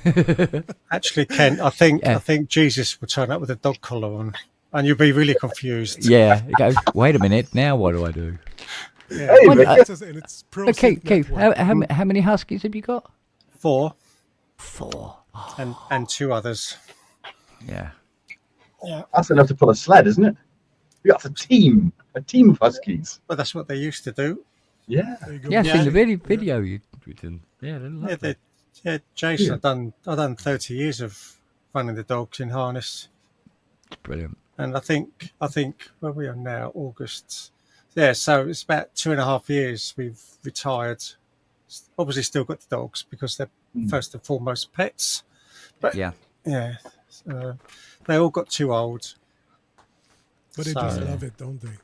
I think Yeah. I think Jesus would turn up with a dog collar on, and you'll be really confused. Yeah, he goes, wait a minute, now what do I do? Yeah. Hey, Well, Vic, And it's pro Keith, network. how many huskies have you got? 4 4. and 2 others. Yeah. that's enough to pull a sled, isn't it? That's a team of huskies. But that's what they used to do. Yeah. There you go. Yeah, I've seen the Yeah. video you did. Yeah, they love Yeah, that. Jason, I've done 30 years of running the dogs in harness, It's brilliant. and I think where we are now, August. Yeah, so it's about 2.5 years we've retired. Obviously, still got the dogs because they're first and foremost pets. But Yeah. yeah, so they all got too old. But they So- just love it, don't they?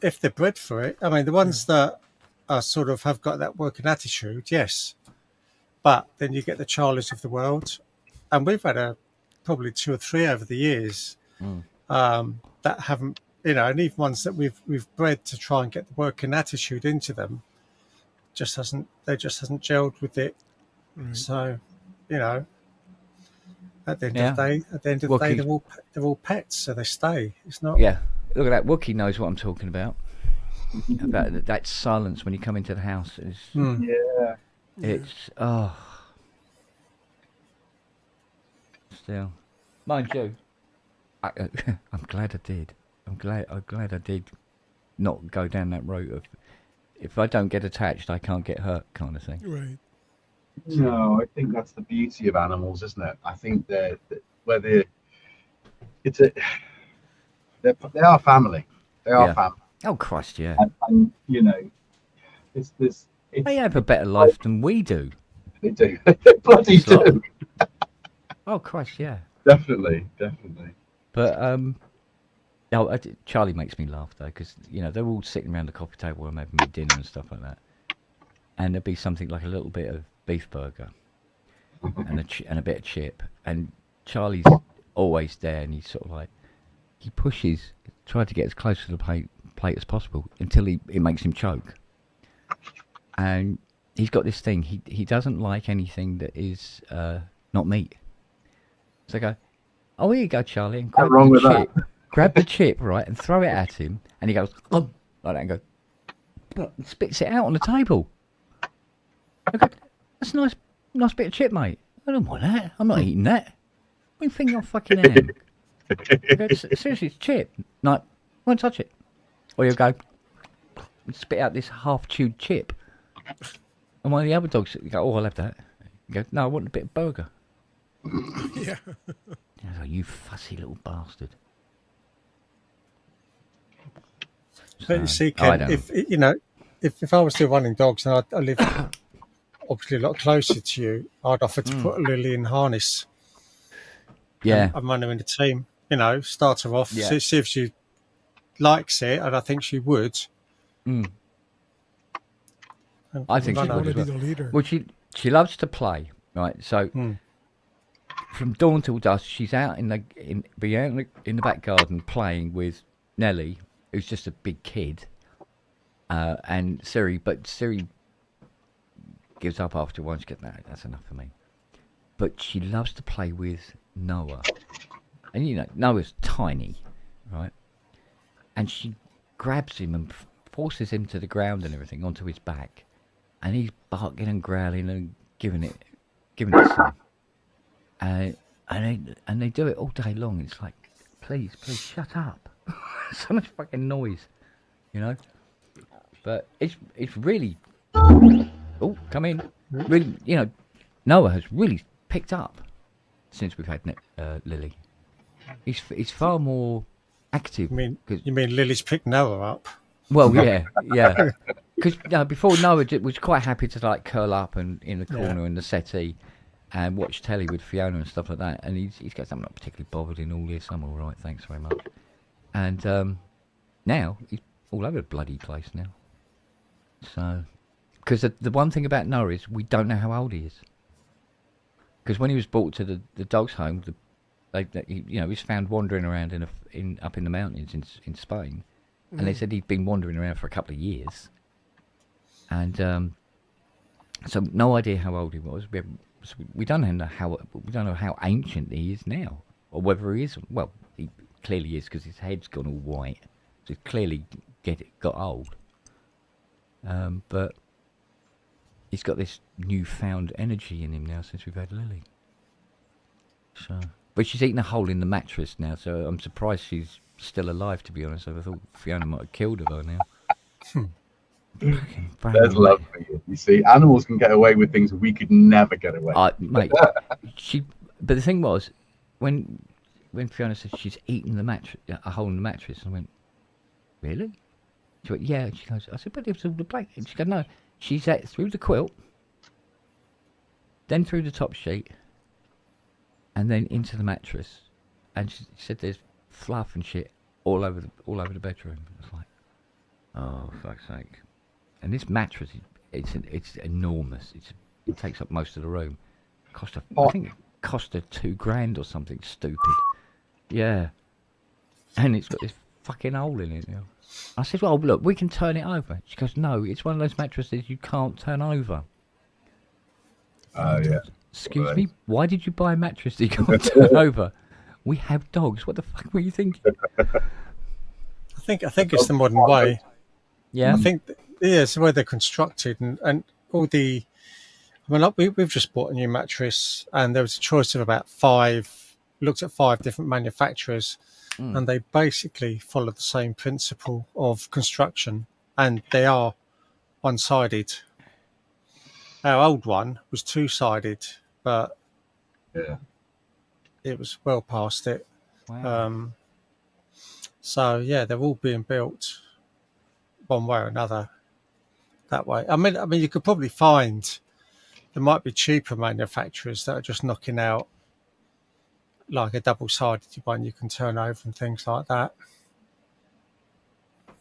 If they're bred for it, I mean, the ones that are sort of have got that working attitude, yes. But then you get the Charlies of the world, and we've had probably 2 or 3 over the years that haven't, and even ones that we've bred to try and get the working attitude into them, just hasn't gelled with it. Right. So, at the end Yeah. of the day, Well, they're all pets, so they stay. It's not. Yeah. Look at that. Wookie knows what I'm talking about. About that silence when you come into the house. Yeah. It's still, mind you, I'm glad I did. I'm glad I did not go down that route of if I don't get attached, I can't get hurt kind of thing. Right. No, I think that's the beauty of animals, isn't it? I think they are family. They are Yeah. family, Oh Christ, yeah. and it's this. They have a better life than we do. They do. They bloody So- do. Oh Christ, yeah. Definitely. But Charlie makes me laugh though, because they're all sitting around the coffee table and having me dinner and stuff like that, and there'd be something like a little bit of beef burger and a bit of chip, and Charlie's always there, and he's sort of like he tries to get as close to the plate as possible until it makes him choke, and he's got this thing. He doesn't like anything that is not meat. So I go, oh, here you go, Charlie, and grab wrong the with that? chip. Grab the chip, right, and throw it at him, and he goes, oh, like that, and go, and spits it out on the table. I go, that's a nice bit of chip, mate. I don't want that. I'm not eating that. What do you think I'm fucking am? I go, seriously, it's chip. Like, won't touch it. Or you'll go, and spit out this half-chewed chip. And one of the other dogs, you go, oh, I'll have that. You go, no, I want a bit of burger. Yeah. I go, you fussy little bastard. But you see, I Ken, don't if I was still running dogs and I lived obviously a lot closer to you, I'd offer to put Lily in harness. Yeah. and run her in the team. Start her off, Yeah. see if she likes it, and I think she would. Mm. And I think run she her. Want would to as be well. the leader. Well, she loves to play, right? So from dawn till dusk, she's out in the back garden playing with Nellie, who's just a big kid, and Siri. But Siri gives up after once. That's enough for me. But she loves to play with Noah, and Noah's tiny, right? And she grabs him and forces him to the ground and everything onto his back, and he's barking and growling and giving it some. And they do it all day long. It's like, please shut up. so much fucking noise, you know. But it's really, oh, come in, really, you know, Noah has really picked up since we've had Lily. He's far more active. You mean Lily's picked Noah up? Well, yeah. Because before Noah was quite happy to like curl up and in the corner in the settee and watch telly with Fiona and stuff like that. And he's got something not particularly bothered in all this. I'm all right, thanks very much. And now he's all over the bloody place now. So, because the one thing about Noah is we don't know how old he is. Because when he was brought to the dog's home, he was found wandering around up in the mountains in Spain, and they said he'd been wandering around for a couple of years, and so no idea how old he was. We don't know how ancient he is now, or whether he is. Well, he clearly is because his head's gone all white, so he's clearly got old. But he's got this newfound energy in him now since we've had Lily. So, but she's eaten a hole in the mattress now, so I'm surprised she's still alive. To be honest, I thought Fiona might have killed her by now. There's love for you. You see, animals can get away with things we could never get away. Mate, but the thing was, when Fiona said she's eaten a hole in the mattress, I went, really? She went, yeah. She goes, I said, but it was all the blanket. And she goes, no. She's ate through the quilt, then through the top sheet, and then into the mattress. And she said there's fluff and shit all over the bedroom. It's like, oh, fuck's sake. And this mattress, it's enormous. It takes up most of the room. I think it cost her $2,000 or something stupid. Yeah. And it's got this fucking hole in it now. I said, well, look, we can turn it over. She goes, no, it's one of those mattresses you can't turn over. Oh, yeah. Excuse me? Why did you buy a mattress that you can't turn over? We have dogs. What the fuck were you thinking? I think it's the modern way. Yeah. I think, it's the way they're constructed and all the... I mean, we've just bought a new mattress and there was a choice of about looked at 5 different manufacturers. And they basically follow the same principle of construction, and they are one-sided. Our old one was two-sided, but it was well past it. Wow. So yeah, they're all being built one way or another that way. I mean, you could probably find there might be cheaper manufacturers that are just knocking out like a double-sided one you can turn over and things like that.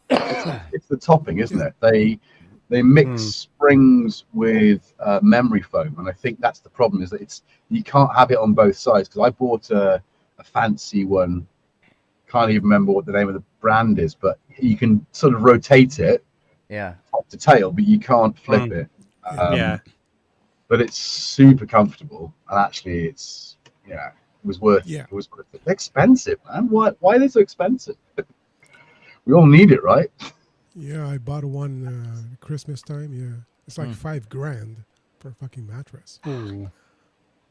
It's the topping, isn't it? They mix springs with memory foam, and I think that's the problem. Is that you can't have it on both sides. Because I bought a fancy one, can't even remember what the name of the brand is, but you can sort of rotate it, top to tail, but you can't flip it. But it's super comfortable, and actually, it's It was worth it. It was expensive, man. Why are they so expensive? We all need it, right? Yeah, I bought one Christmas time. Yeah, it's like $5,000 for a fucking mattress. Ooh.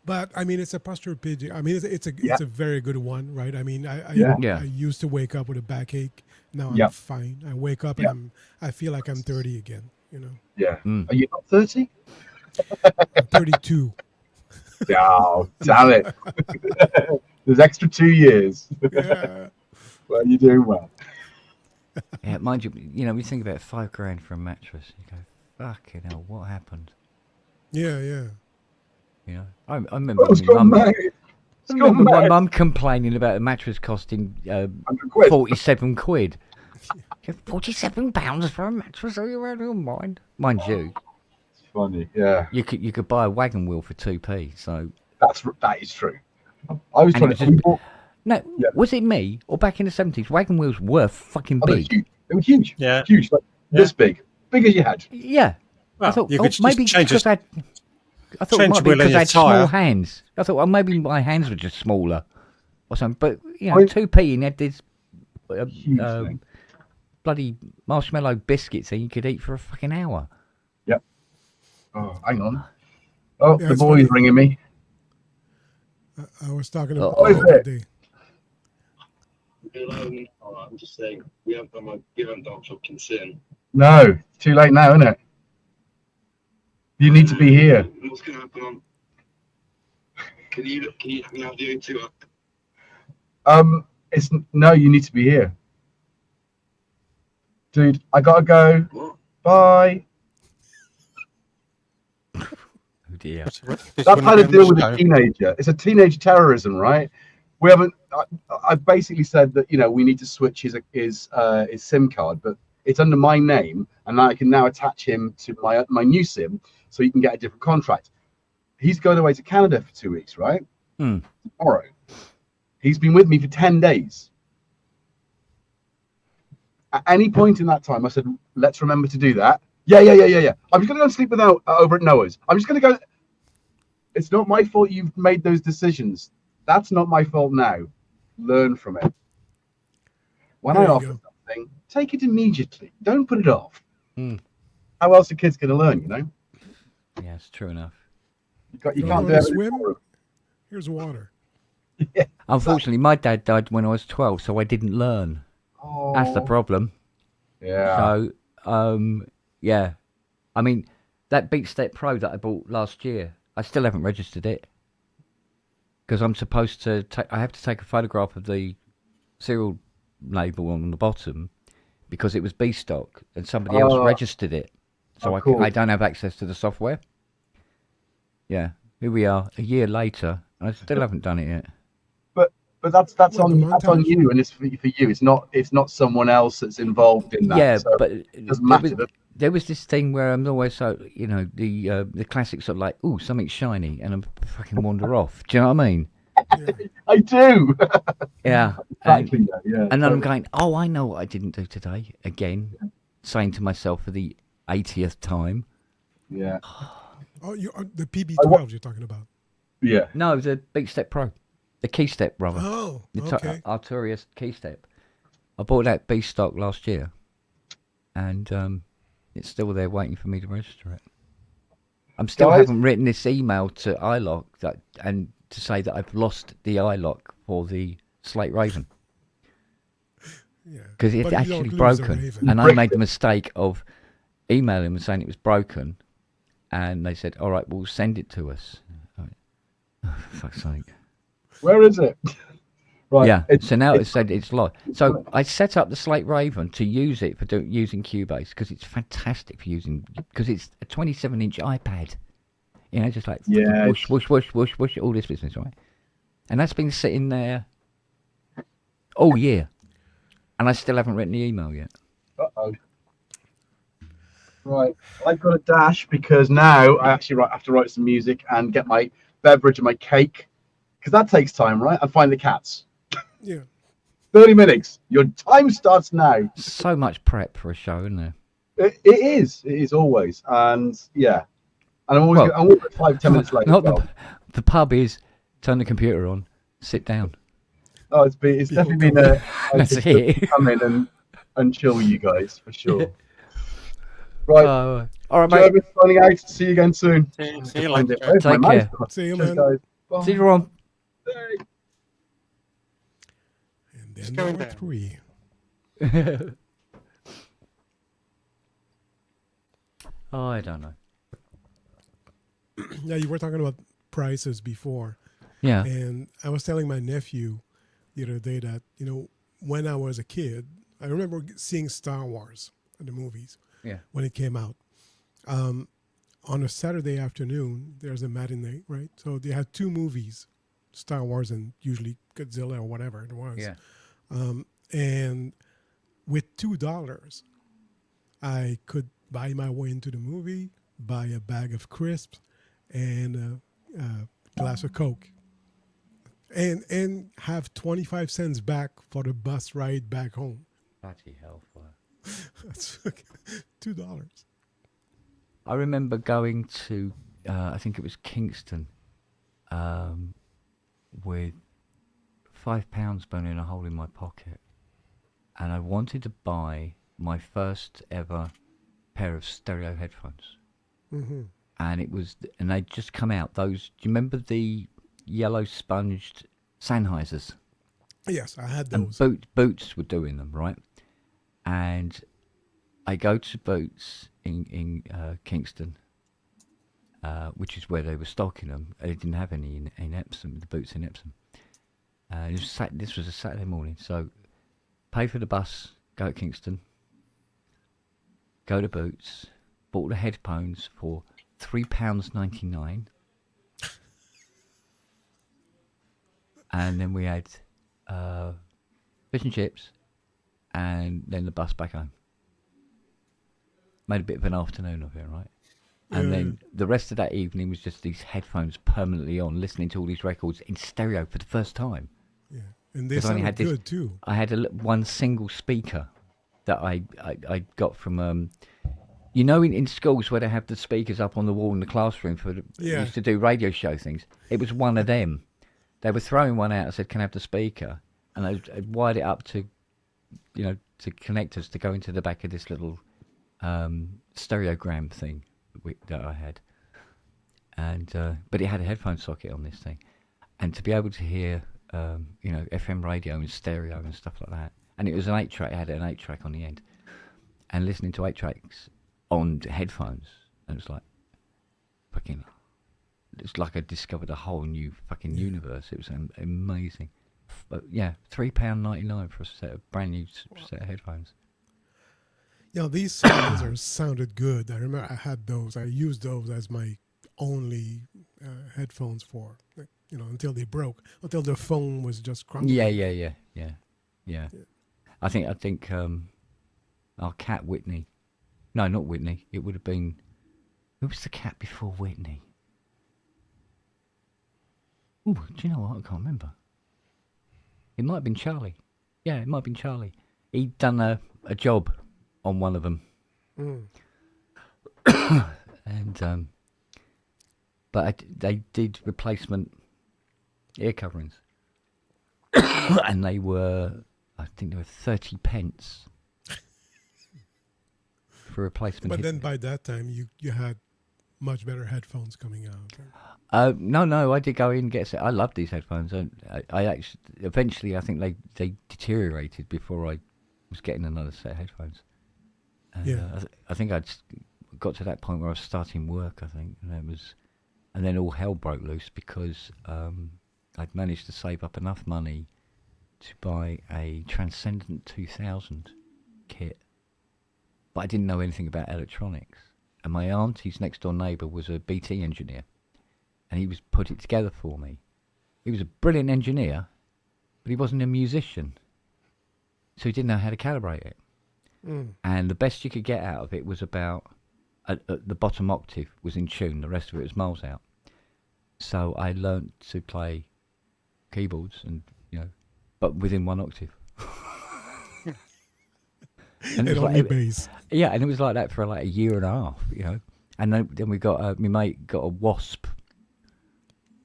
But I mean, it's a posture pigeon. I mean, it's a very good one, right? I mean, I used to wake up with a backache. Now I'm fine. I wake up and I feel like I'm 30 again. You know? Yeah. Are you not 30? I'm 32. Oh, damn it. There's extra 2 years. Yeah. Well, you're doing well. Yeah, mind you, we think about $5,000 for a mattress. You go, fucking hell, what happened? Yeah. I remember my mum complaining about a mattress costing 47 quid. £47 for a mattress? Are you out of your mind? Mind you, funny, yeah. You could buy a wagon wheel for 2p. So that is true. I was trying to. Was it me or back in the 70s? Wagon wheels were fucking big. They were huge. Yeah, huge, like this big as you had. Yeah, well, I thought maybe because I thought it might be because I had small hands. I thought my hands were just smaller or something. But 2p and had this bloody marshmallow biscuits that you could eat for a fucking hour. Yep. Oh, hang on. Oh, the boy's ringing me. I was talking about the other day. I'm just saying, we haven't done fucking sin. No, too late now, isn't it? You need to be here. What's going to happen on? Can you have the O2 up? It's no, you need to be here, dude. I gotta go. What? Bye. Oh dear. That's how to deal with a teenager. It's a teenage terrorism, right? We haven't. I basically said that we need to switch his SIM card, but it's under my name, and I can now attach him to my new SIM, so he can get a different contract. He's going away to Canada for 2 weeks, right? Tomorrow. He's been with me for 10 days. At any point in that time, I said, let's remember to do that. Yeah. I'm just going to go and sleep over at Noah's. I'm just going to go. It's not my fault you've made those decisions. That's not my fault now. Learn from it. When I offer something, take it immediately. Don't put it off. How else are kids going to learn, Yeah, it's true enough. You can't do everything. Swim. Here's water. Yeah. Unfortunately, my dad died when I was 12, so I didn't learn. Oh. That's the problem. Yeah. So, yeah. I mean, that Beat Step Pro that I bought last year, I still haven't registered it. Because I'm supposed to I have to take a photograph of the serial label on the bottom because it was B stock and somebody else registered it. So cool. I don't have access to the software. Yeah. Here we are, a year later, and I still haven't done it yet. But that's on you, and it's for you. It's not someone else that's involved in that. Yeah, so but it doesn't matter. There was this thing where I'm always so the classics are like, oh, something's shiny, and I fucking wander off. Do you know what I mean? I do. Yeah. Exactly. Yeah. And then I'm going, oh, I know what I didn't do today. Again, saying to myself for the 80th time. Yeah. Oh, the PB12 you're talking about? Yeah. No, the Beat Step Pro. The key step, brother. Oh, the okay. Arturius key step. I bought that B stock last year, and it's still there waiting for me to register it. I'm still haven't written this email to iLock and to say that I've lost the iLock for the Slate Raven. Yeah. Because it's actually broken, and I made the mistake of emailing them saying it was broken, and they said, "All right, we'll send it to us." Oh, for fuck's sake. Where is it? Right. Yeah. So now it's said it's lost. So I set up the Slate Raven to use it for using Cubase because it's fantastic for using because it's a 27-inch iPad. Just like whoosh, whoosh, whoosh, whoosh, whoosh, all this business, right? And that's been sitting there all year, and I still haven't written the email yet. Uh-oh. Right. I've got a dash because now I actually have to write some music and get my beverage and my cake. Because that takes time, right? And find the cats. Yeah. 30 minutes. Your time starts now. So much prep for a show, isn't there? It is. It is always. And yeah. And I'm always 5-10 minutes late. The pub is turn the computer on, sit down. Oh, it's definitely been a That's it. come in and chill with you guys for sure. Right. All right, mate. Jervis signing out. See you again soon. See you later. Take care. See you, Cheers, man. guys. Bye. See you, Ron. And then number 3. Oh, I don't know. Yeah, you were talking about prices before. Yeah. And I was telling my nephew the other day that, when I was a kid, I remember seeing Star Wars in the movies when it came out. On a Saturday afternoon, there's a matinee, right? So they had 2 movies, Star Wars and usually Godzilla or whatever it was. Yeah. And with $2, I could buy my way into the movie, buy a bag of crisps, and a glass of Coke, and have 25 cents back for the bus ride back home. Bloody hellfire. That's $2. I remember going to, I think it was Kingston, with £5 burning a hole in my pocket. And I wanted to buy my first ever pair of stereo headphones. Mm-hmm. And they'd just come out. Do you remember the yellow sponged Sennheisers? Yes, I had and those. Boots were doing them, right? And I go to Boots in Kingston, which is where they were stocking them. They didn't have any in Epsom, the Boots in Epsom. This was a Saturday morning, so pay for the bus, go to Kingston, go to Boots, bought the headphones for £3.99, and then we had fish and chips, and then the bus back home. Made a bit of an afternoon of it, right? And then the rest of that evening was just these headphones permanently on, listening to all these records in stereo for the first time. Yeah, and they 'Cause I only sounded had good too. I had one single speaker that I got from in schools where they have the speakers up on the wall in the classroom for Yeah. used to do radio show things. It was one of them. They were throwing one out and said, "Can I have the speaker?" And I wired it up to connectors to go into the back of this little stereogram thing that I had. And but it had a headphone socket on this thing, and to be able to hear FM radio and stereo and stuff like that. And it was an 8-track. It had an 8-track on the end, and listening to 8 tracks on headphones, and it was like fucking. It's like I discovered a whole new fucking universe. It was amazing. But yeah, £3.99 for a brand new set of headphones. These sounds sounded good. I remember I had those. I used those as my only headphones for, until they broke, until the phone was just crumbling. Yeah. I think our cat Whitney. No, not Whitney. It would have been. Who was the cat before Whitney? Oh, do you know what? I can't remember. It might have been Charlie. Yeah, it might have been Charlie. He'd done a job on one of them. And but they did replacement ear coverings. And I think they were 30 pence for replacement. But then by that time, you had much better headphones coming out. No, I did go in and get a set. I loved these headphones. I actually, eventually, I think they deteriorated before I was getting another set of headphones. And, I think I just got to that point where I was starting work, I think, and then all hell broke loose because I'd managed to save up enough money to buy a Transcendent 2000 kit, but I didn't know anything about electronics. And my auntie's next door neighbour was a BT engineer, and he was put it together for me. He was a brilliant engineer, but he wasn't a musician, so he didn't know how to calibrate it. And the best you could get out of it was about the bottom octave was in tune, the rest of it was miles out. So I learnt to play keyboards, and but within one octave. And it only bass. Yeah, and it was like that for like a year and a half, And then we got my mate got a Wasp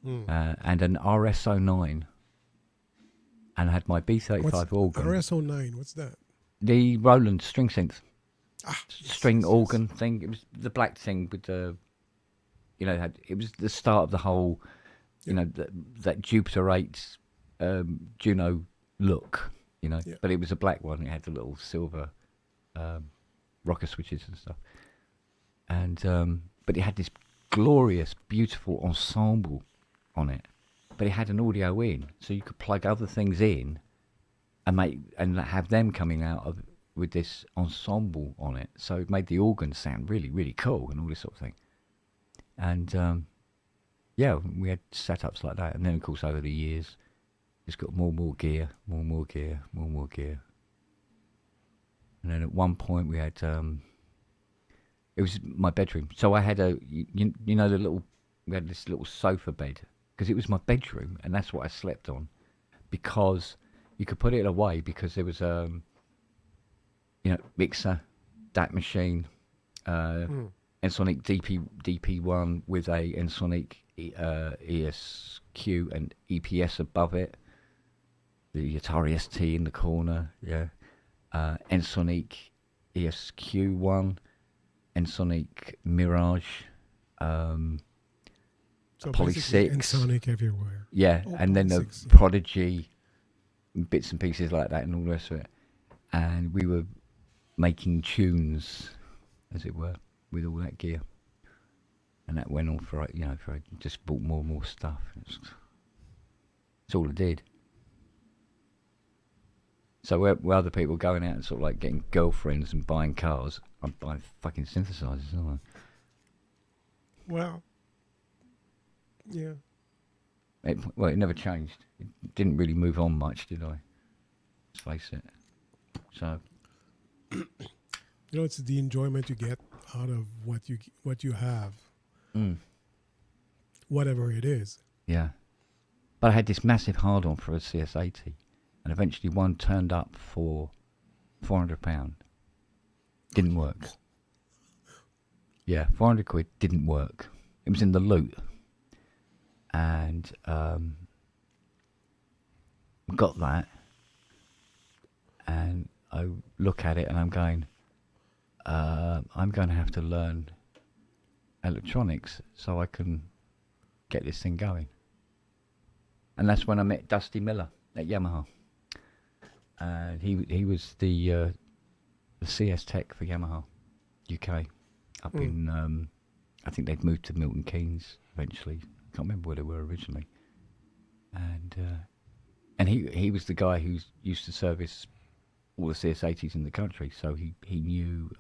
and an RS09, and I had my B35 organ. RS09, what's that? The Roland string synth, string yes. organ thing. It was the black thing with the, it was the start of the whole, that Jupiter 8 Juno look, But it was a black one. It had the little silver rocker switches and stuff. And but it had this glorious, beautiful ensemble on it. But it had an audio in, so you could plug other things in and have them coming out with this ensemble on it. So it made the organ sound really, really cool and all this sort of thing. And we had setups like that. And then, of course, over the years, it's got more gear. And then at one point we had, it was my bedroom. So I had we had this little sofa bed, because it was my bedroom, and that's what I slept on, because you could put it away, because there was mixer, DAT machine, Ensoniq DP1 with a Ensoniq ESQ and EPS above it, the Atari ST in the corner, Ensoniq ESQ1, Ensoniq Mirage, So Poly basically 6. Ensoniq everywhere. Yeah, Oh, and then the Poly 6, yeah. Prodigy bits and pieces like that and all the rest of it. And we were making tunes, as it were, with all that gear. And that went on for, I just bought more and more stuff. It's all I did. So where other people going out and sort of like getting girlfriends and buying cars, I'm buying fucking synthesizers, aren't I? Well, yeah. It never changed. It didn't really move on much, did I? Let's face it. So, It's the enjoyment you get out of what you have, whatever it is. yeah. But I had this massive hard-on for a CS80, and eventually one turned up for £400. Didn't work. Yeah, 400 quid didn't work. It was in the loot. And got that, and I look at it and I'm going to have to learn electronics so I can get this thing going. And that's when I met Dusty Miller at Yamaha, and he was the CS tech for Yamaha UK up in I think they'd moved to Milton Keynes eventually. I can't remember where they were originally. And he was the guy who used to service all the CS80s in the country, so he knew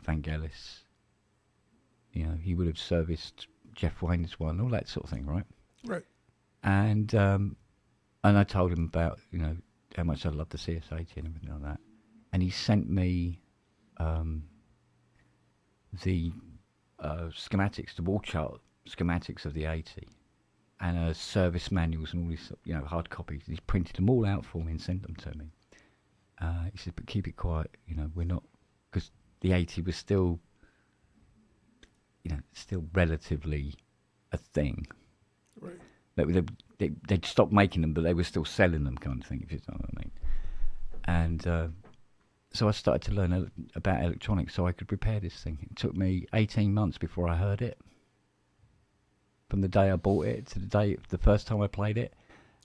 Vangelis. He would have serviced Jeff Wayne's one, all that sort of thing, right? Right. And I told him about how much I love the CS80 and everything like that, and he sent me the schematics, the wall chart schematics of the 80, and service manuals and all these hard copies. He's printed them all out for me and sent them to me. He said, but keep it quiet, we're not, because the 80 was still still relatively a thing. Right. They'd stopped making them, but they were still selling them, kind of thing, if you know what I mean. And so I started to learn about electronics so I could repair this thing. It took me 18 months before I heard it. From the day I bought it to the first time I played it.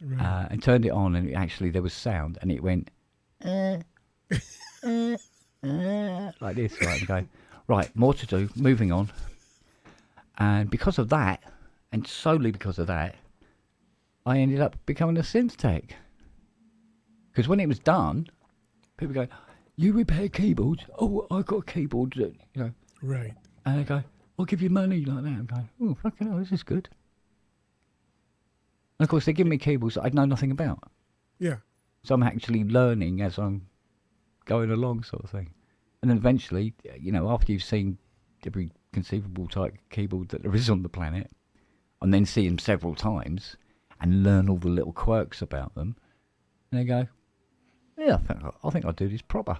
Right. And turned it on, and there was sound, and it went like this, right? And going, right, more to do, moving on. And because of that, and solely because of that, I ended up becoming a synth tech. Because when it was done, people go, you repair keyboards? Oh, I got a keyboard that, Right. And they go, I'll give you money like that. I'm going, oh, fucking hell, this is good. And of course, they give me keyboards that I know nothing about. Yeah. So I'm actually learning as I'm going along, sort of thing. And then eventually, after you've seen every conceivable type keyboard that there is on the planet, and then see them several times, and learn all the little quirks about them, and they go, yeah, I think I'll do this proper.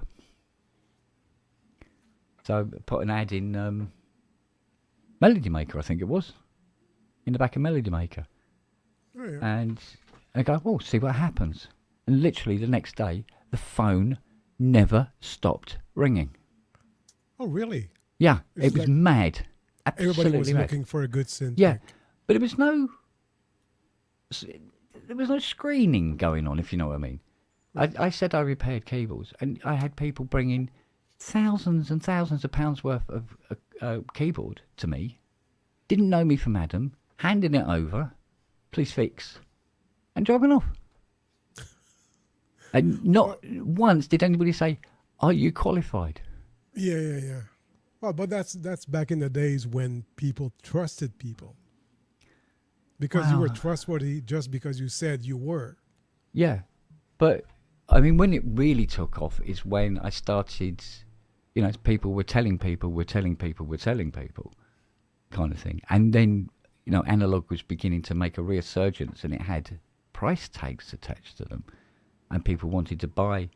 So I put an ad in Melody Maker, I think it was, in the back of Melody Maker. Oh, yeah. And I go, well, see what happens. And literally the next day, the phone never stopped ringing. Oh, really? Yeah, It's it was like mad. Absolutely Everybody was mad. looking for a good synth. Yeah, tech. but there was no screening going on, if you know what I mean. I said I repaired keyboards, and I had people bringing thousands and thousands of pounds worth of keyboard to me, didn't know me from Adam, handing it over, please fix, and driving off. And not once did anybody say, are you qualified? Yeah. Well, but that's back in the days when people trusted people. Because you were Wow. trustworthy just because you said you were. Yeah, but I mean, when it really took off is when I started, people were telling people, kind of thing. And then, analog was beginning to make a resurgence, and it had price tags attached to them. And people wanted to buy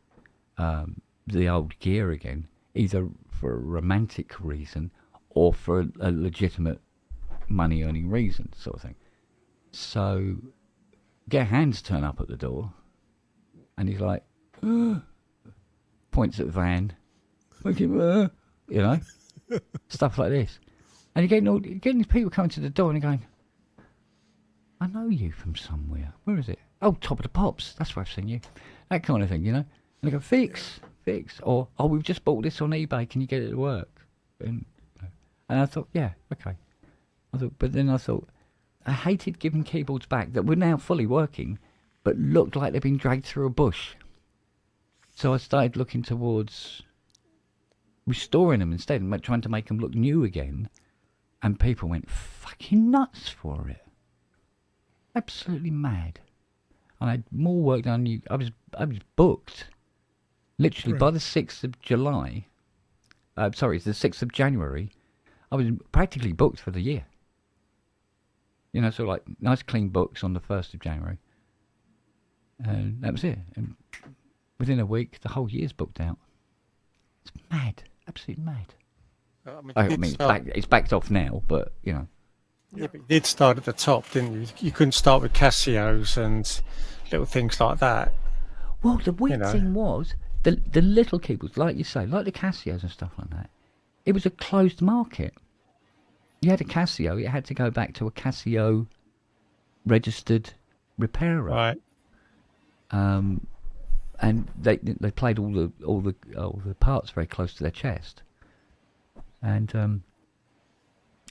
the old gear again, either for a romantic reason or for a legitimate money-earning reason, sort of thing. So, get Hands turn up at the door, and he's like, points at Van, stuff like this. And you're getting these people coming to the door and you're going, I know you from somewhere. Where is it? Oh, Top of the Pops. That's where I've seen you. That kind of thing, you know. And I go, fix. Or, oh, we've just bought this on eBay. Can you get it to work? And I thought, yeah, okay. But then I thought, I hated giving keyboards back that were now fully working, but looked like they'd been dragged through a bush. So I started looking towards restoring them instead and trying to make them look new again. And people went fucking nuts for it. Absolutely mad. I had more work done. I was booked. Literally, by the 6th of July, it's the 6th of January, I was practically booked for the year. You know, so like nice clean books on the 1st of January. And that was it. And within a week, the whole year's booked out. It's mad. Absolutely mad. I mean it's backed off now, but, you know. Yeah, but you did start at the top, didn't you? You couldn't start with Casios and little things like that. Well, the weird thing was, the little keyboards, like you say, like the Casios and stuff like that, it was a closed market. You had a Casio, it had to go back to a Casio registered repairer. Right. And they played all the parts very close to their chest. And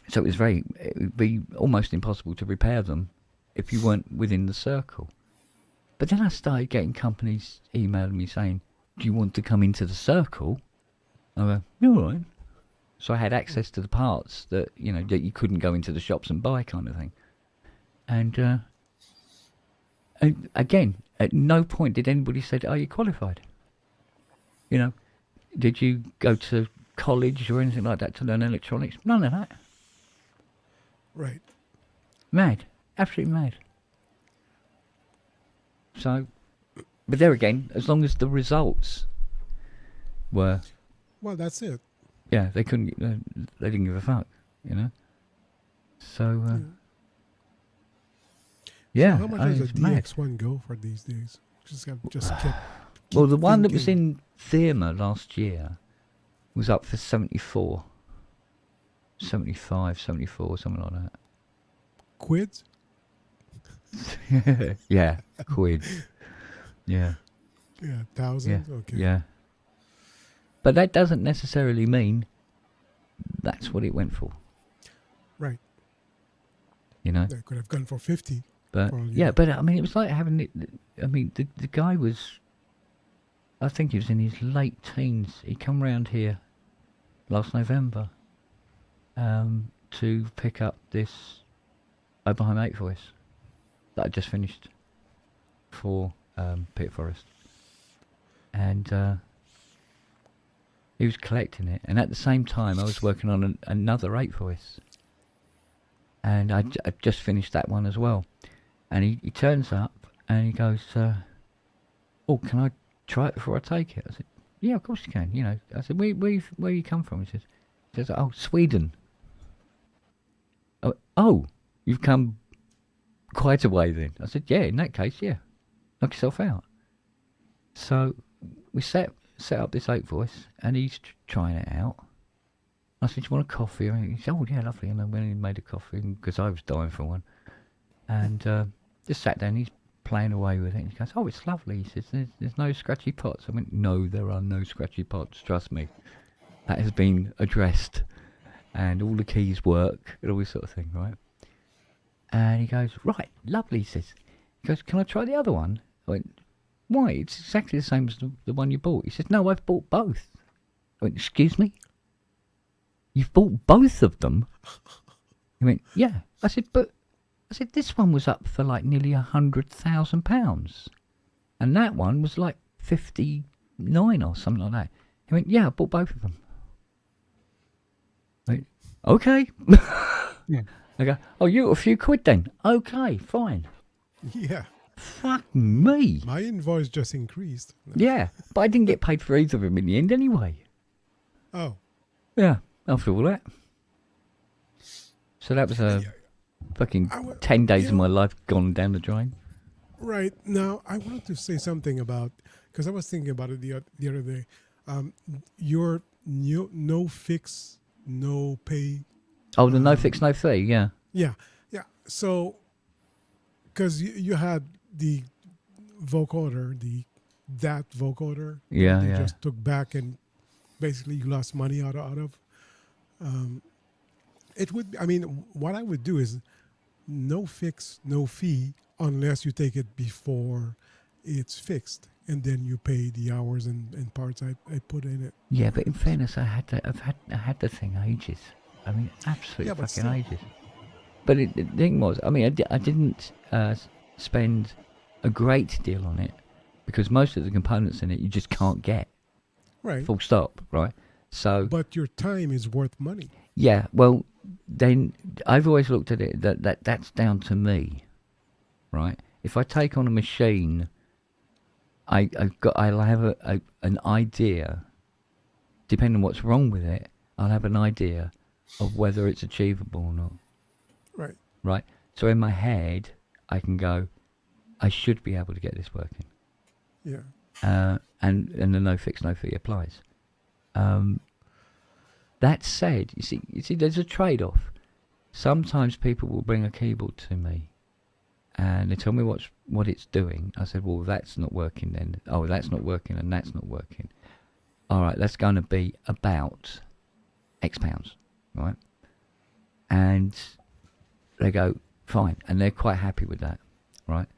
so it would be almost impossible to repair them if you weren't within the circle. But then I started getting companies emailing me saying, do you want to come into the circle? I go, yeah, all right. So I had access to the parts that, you know, that you couldn't go into the shops and buy, kind of thing. And again, at no point did anybody say, are you qualified? You know, did you go to college or anything like that to learn electronics? None of that. Right. Mad. Absolutely mad. So, but there again, as long as the results were... Well, that's it. Yeah, they couldn't... they didn't give a fuck, you know? So, yeah. So how much does a mad. DX1 go for these days? Just kept Well, the one that was in Thema last year was up for 74. 75, 74, something like that. Quids? Yeah, quid. Yeah. Yeah, thousands? Yeah. Okay. Yeah. But that doesn't necessarily mean that's what it went for. Right. You know? They could have gone for 50. But yeah, but I mean, it was like having it. I mean, the guy was, I think he was in his late teens. He come round here last November to pick up this Oberheim 8 voice that I just finished for Peter Forrest. And he was collecting it. And at the same time, I was working on another 8 voice. And I just finished that one as well. And he turns up and he goes, oh, can I try it before I take it? I said, yeah, of course you can. You know, I said, where you come from? He says, oh, Sweden. Oh, you've come quite a way then. I said, yeah, in that case, yeah. Knock yourself out. So we set up this 8 voice and he's trying it out. I said, do you want a coffee? And he said, oh, yeah, lovely. And then when he made a coffee, because I was dying for one. And just sat down, he's playing away with it. And he goes, oh, it's lovely. He says, there's no scratchy pots. I went, no, there are no scratchy pots. Trust me. That has been addressed. And all the keys work and all this sort of thing, right? And he goes, right, lovely, he says. He goes, can I try the other one? I went, why? It's exactly the same as the one you bought. He says, no, I've bought both. I went, excuse me? You've bought both of them? He went, yeah. I said, this one was up for like nearly £100,000. And that one was like 59 or something like that. He went, yeah, I bought both of them. I went, okay. Yeah. I go, oh, you got a few quid then? Okay, fine. Yeah. Fuck me. My invoice just increased. Yeah, but I didn't get paid for either of them in the end anyway. Oh. Yeah, after all that. So that was fucking 10 days of my life gone down the drain. Right. Now, I wanted to say something about, because I was thinking about it the other day. Your no fix, no pay. Oh, the no fix, no fee, yeah. Yeah. Yeah. So, because you had the vocoder, that vocoder. Yeah, they yeah. just took back, and basically you lost money out of. It would. I mean, what I would do is no fix, no fee, unless you take it before it's fixed, and then you pay the hours and parts I put in it. Yeah, but in fairness, I had the thing ages. I mean, absolutely Yeah, but fucking still. ages. But the thing was, I mean, I didn't spend a great deal on it because most of the components in it you just can't get. Right. Full stop. Right. So. But your time is worth money. Yeah. Well, then I've always looked at it that's down to me. Right. If I take on a machine, I'll have an idea. Depending on what's wrong with it, I'll have an idea of whether it's achievable or not. Right. Right. So in my head, I can go, I should be able to get this working. Yeah. And the no fix, no fee applies. That said, you see, there's a trade-off. Sometimes people will bring a keyboard to me, and they tell me what it's doing. I said, well, that's not working then. Oh, that's not working, and that's not working. All right, that's going to be about X pounds, right? And they go, fine, and they're quite happy with that, right?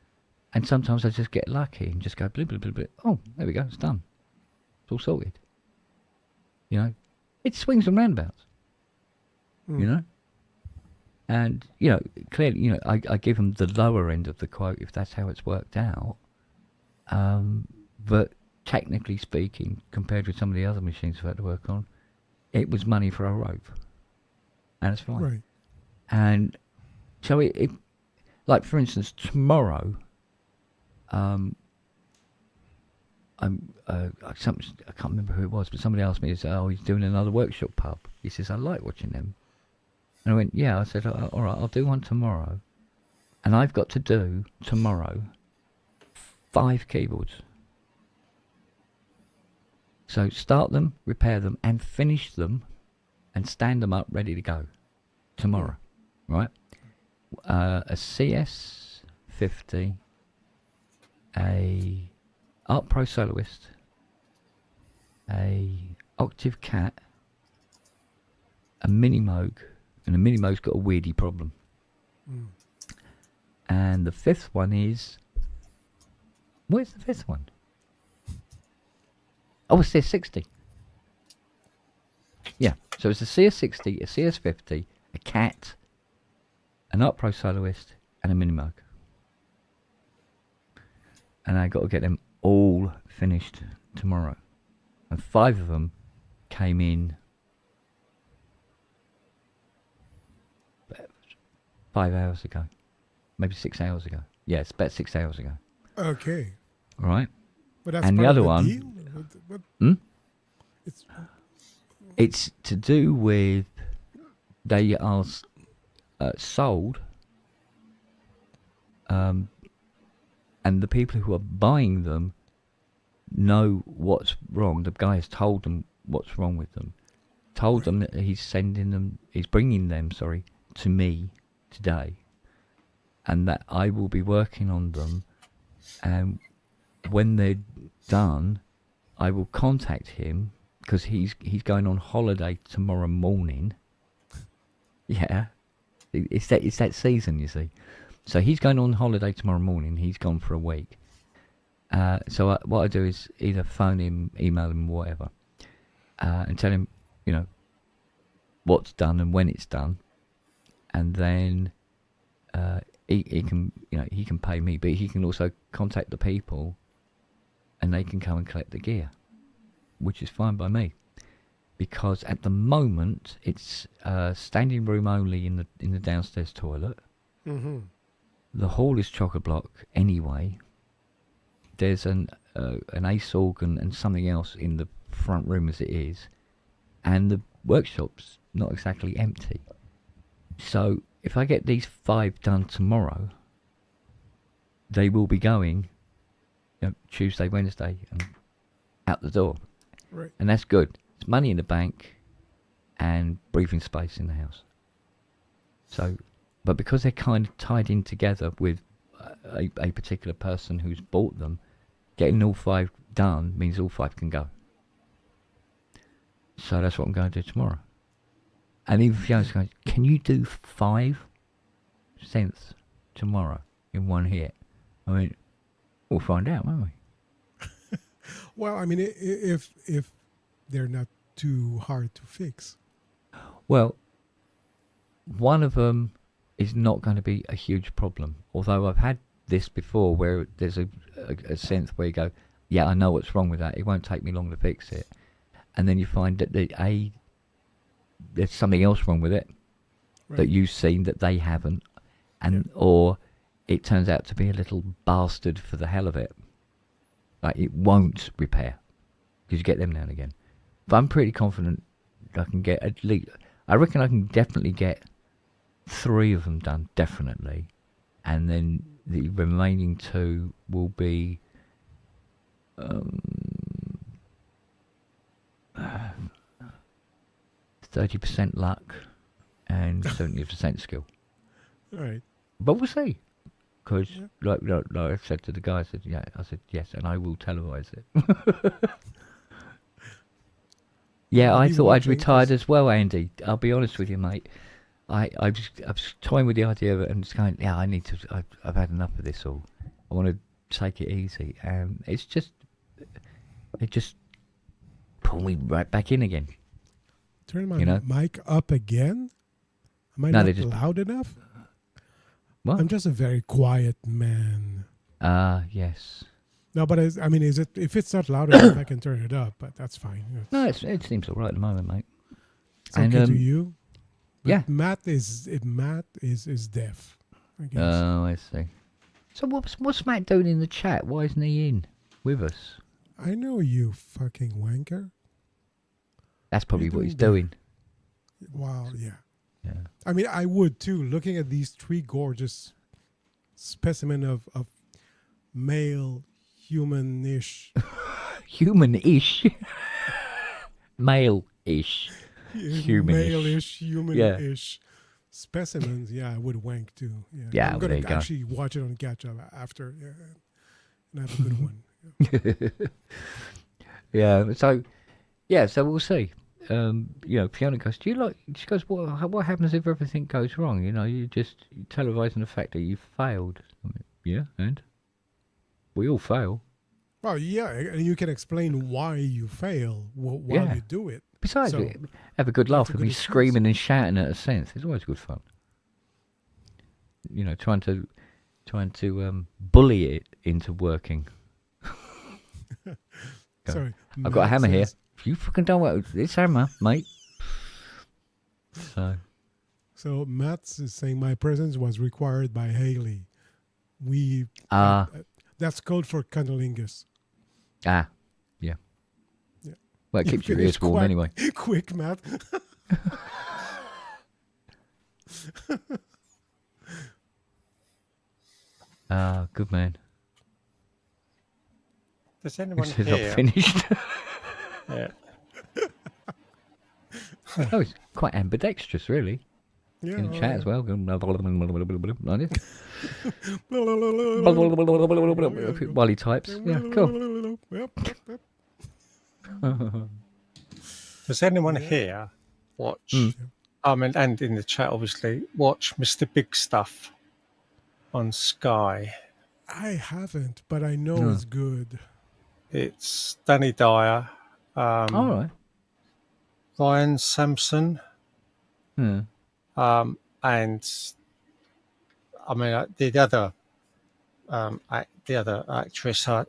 And sometimes I just get lucky and just go, blah, blah, blah, blah. Oh, there we go, it's done. It's all sorted. You know, it swings and roundabouts, you know? And, you know, clearly, you know, I give them the lower end of the quote if that's how it's worked out. But technically speaking, compared with some of the other machines I've had to work on, it was money for a rope. And it's fine. Right. And so it like, for instance, tomorrow, I can't remember who it was, but somebody asked me, he said, oh, he's doing another workshop pub. He says, I like watching them. And I went, yeah. I said, all right, I'll do one tomorrow. And I've got to do, tomorrow, 5 keyboards. So start them, repair them, and finish them, and stand them up ready to go tomorrow, right? A CS50, a Art Pro Soloist, a Octave Cat, a Mini Moog, and the Mini Moog's got a weirdy problem. And the 5th one is... Where's the 5th one? Oh, it's CS60. Yeah, so it's a CS60, a CS50, a Cat, an Art Pro Soloist, and a Mini Moog. And I got to get them all finished tomorrow. And 5 of them came in 5 hours ago. Maybe 6 hours ago. Yeah, it's about 6 hours ago. Okay. All right? But that's And the part other of the one... deal? It's to do with they are sold, and the people who are buying them know what's wrong. The guy has told them what's wrong with them. Told them that he's bringing them, to me today, and that I will be working on them, and when they're done, I will contact him. Because he's going on holiday tomorrow morning. Yeah, it's that season, you see. So he's going on holiday tomorrow morning. He's gone for a week. So what I do is either phone him, email him, whatever, and tell him, you know, what's done and when it's done, and then he can, you know, he can pay me, but he can also contact the people, and they can come and collect the gear. Which is fine by me, because at the moment it's standing room only in the downstairs toilet. Mm-hmm. The hall is chock-a-block anyway. There's an Ace organ and something else in the front room as it is, and the workshop's not exactly empty. So if I get these 5 done tomorrow, they will be going, you know, Tuesday, Wednesday, and out the door. Right. And that's good. It's money in the bank and breathing space in the house. So, but because they're kind of tied in together with a particular person who's bought them, getting all 5 done means all 5 can go. So that's what I'm going to do tomorrow. And even Fiona's going, can you do 5 cents tomorrow in one hit? I mean, we'll find out, won't we? Well, I mean, if they're not too hard to fix. Well, one of them is not going to be a huge problem. Although I've had this before where there's a sense where you go, yeah, I know what's wrong with that. It won't take me long to fix it. And then you find that there's something else wrong with it that you've seen that they haven't. And or it turns out to be a little bastard for the hell of it. Like, it won't repair. Because you get them now and again. But I'm pretty confident I can get at least... I reckon I can definitely get 3 of them done, definitely. And then the remaining 2 will be... 30% luck and 70% skill. All right. But we'll see. Because, like I said to the guy, I said yes, and I will televise it. Yeah, I thought I'd retired as well, Andy. I'll be honest with you, mate. I was toying with the idea of it and just going, yeah, I need to. I've had enough of this all. I want to take it easy, and it just pulled me right back in again. Turn my mic up again. Am I not loud enough? What? I'm just a very quiet man. Yes. No, but I mean, is it if it's not loud enough, I can turn it up, but that's fine. No, it seems all right at the moment, mate. It's okay to you? But yeah. Matt is deaf, I guess. Oh, I see. So what's Matt doing in the chat? Why isn't he in with us? I know, you fucking wanker. That's probably what he's doing. Wow, yeah. Yeah. I mean, I would too, looking at these 3 gorgeous specimen of male human-ish. Human-ish? Male-ish. Human-ish. Male-ish, human-ish specimens. Yeah, I would wank too. Yeah, I'm going to actually watch it on catch up after and have a good one. Yeah, so we'll see. Fiona goes, she goes, what happens if everything goes wrong? You're televising the fact that you failed. I mean, yeah, and we all fail. Well, yeah, and you can explain why you fail while you do it. Besides, have a good laugh with me screaming and shouting at a sense. It's always good fun. Trying to bully it into working. Sorry, I've got a hammer here. You fucking don't work with this hammer, mate. So Matt is saying my presence was required by Haley. That's code for cunnilingus. Yeah. Well, it keeps your ears warm anyway. Quick, Matt. Good man. Does anyone He says here? I've finished. Yeah. Oh, it's quite ambidextrous, really. Yeah, in the chat as well. Like this. While he types. Yeah, cool. Does anyone here watch, and in the chat obviously, watch Mr. Big Stuff on Sky? I haven't, but I know it's good. It's Danny Dyer, All right. Ryan Sampson, and I mean the other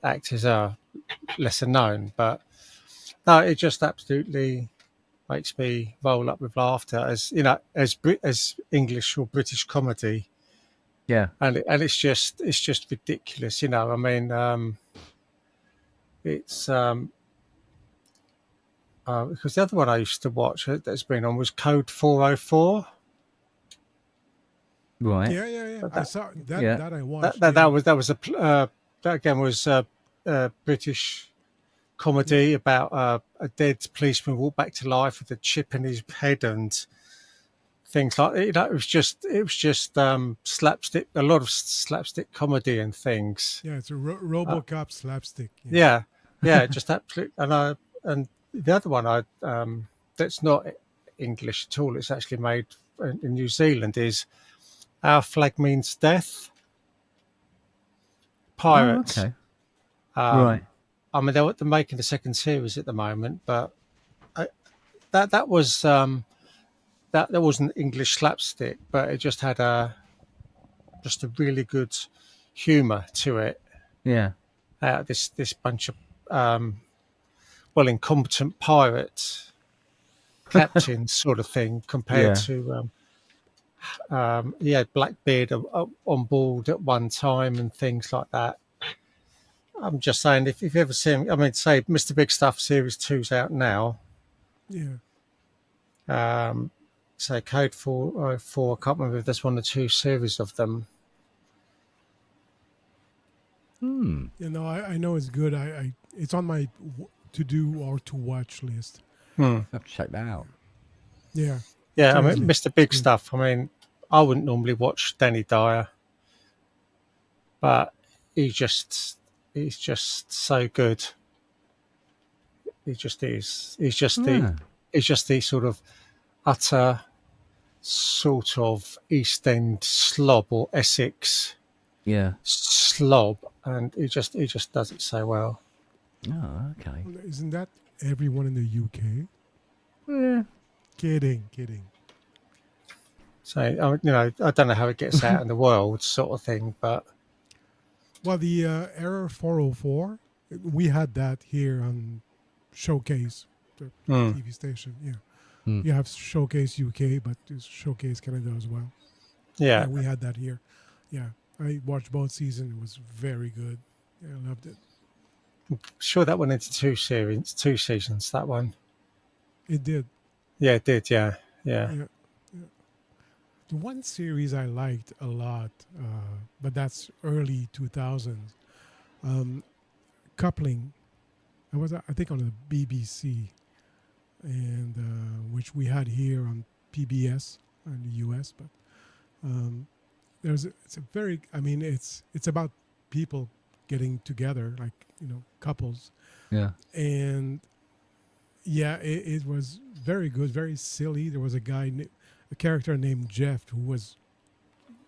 actors are lesser known, but no, it just absolutely makes me roll up with laughter as as English or British comedy. Yeah, and it's just ridiculous, I mean, it's because the other one I used to watch that's been on was Code 404. Right. Yeah. I saw that. Yeah. That I watched. That was that again was a British comedy about a dead policeman walked back to life with a chip in his head, and things like it was just slapstick, a lot of slapstick comedy and things. Yeah, it's a RoboCop slapstick. Yeah, just absolutely. And the other one that's not English at all. It's actually made in New Zealand. Is Our Flag Means Death. Pirates. Oh, okay. Right. I mean, they're making the second series at the moment, but that was that wasn't English slapstick, but it just had just a really good humour to it. Yeah. This bunch of incompetent pirates, captains, sort of thing, compared to he had Blackbeard on board at one time and things like that. I'm just saying, if you've ever seen, I mean, say Mr. Big Stuff Series 2's out now. Yeah. Say Code 404, I can't remember if there's one or two series of them. You know, I know it's good. It's on my to do or to watch list. I'll have to check that out. Yeah. Yeah, I mean, Mr. Big Stuff. I mean, I wouldn't normally watch Danny Dyer, but he's just so good. He just is. He's just the sort of utter sort of East End slob or Essex slob, and he just does it so well. Oh, okay. Well, isn't that everyone in the UK? Yeah. Kidding. So I don't know how it gets out in the world, sort of thing, but Well, the Error 404, we had that here on Showcase, the TV station. Yeah. You have Showcase UK, but there's Showcase Canada as well. yeah. We had that here. Yeah. I watched both seasons. It was very good. Yeah, I loved it. Sure, that went into two seasons. That one. It did. Yeah, it did. Yeah. The one series I liked a lot, but that's early 2000s, Coupling. I was, I think, on the BBC, and which we had here on PBS in the US. But it's about people getting together, like, couples. Yeah. And yeah, it was very good, very silly. There was a character named Jeff who was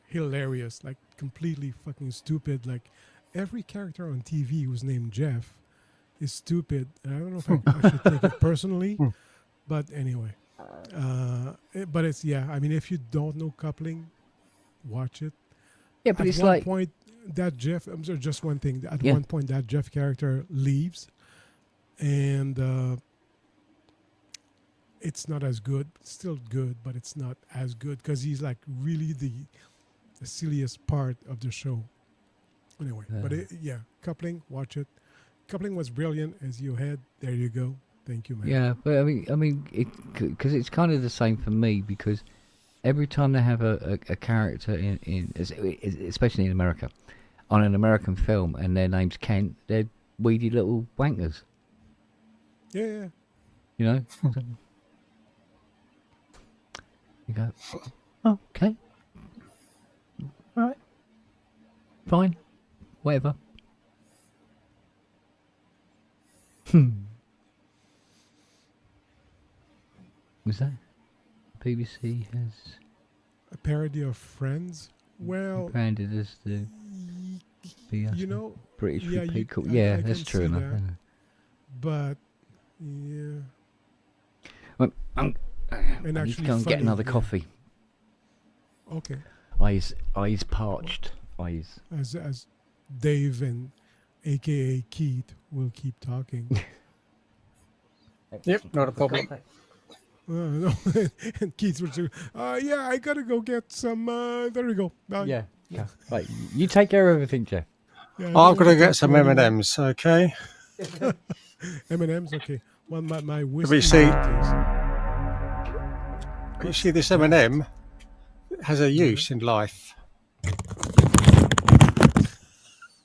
hilarious, like completely fucking stupid. Like every character on TV who's named Jeff is stupid. And I don't know if I should take it personally, but anyway. But it's, I mean, if you don't know Coupling, watch it. Yeah, but it's At one like point, that Jeff, I'm sorry, just one thing. At one point, that Jeff character leaves, and it's not as good. It's still good, but it's not as good because he's like really the silliest part of the show. Anyway, but Coupling, watch it. Coupling was brilliant. As you had, there you go. Thank you, man. Yeah, but I mean, because it's kind of the same for me, because every time they have a character in, especially in America, on an American film, and their name's Kent, they're weedy little wankers. Yeah. You know? You go, oh, okay. All right. Fine. Whatever. Was that? BBC has A parody of Friends. Well, branded as the British yeah, repeat call. I Yeah, can that's true see enough. that. Isn't it? but yeah, Well, I need to actually go and get funny, another yeah. coffee. okay. Eyes parched. Eyes. As Dave and AKA Keith will keep talking. Yep, not a problem. No. And Keith would say, yeah, I gotta go get some. There we go. Yeah. Right, you take care of everything, Jeff. Yeah, I'm gonna get some M&Ms. Okay. M&M's, okay. Well, my Have whiskey. you seen? lattes. You see, this M&M has a use in life.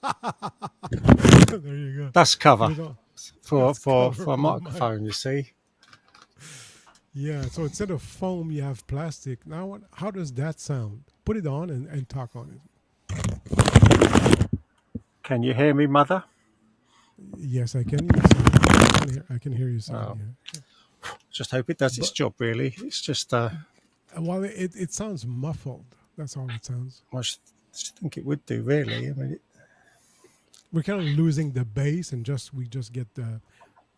There you go. Dust cover Put it on. for cover a for microphone. You see. Yeah. So instead of foam, you have plastic. Now, how does that sound? Put it on and talk on it. Can you hear me, Mother? Yes, I can. Yes, I can hear you sound. Oh. Yeah. Just hope it does its But job, really. It's just, well, it sounds muffled. That's all it sounds. I just think it would do, really. I mean, We're kind of losing the bass, and we just get the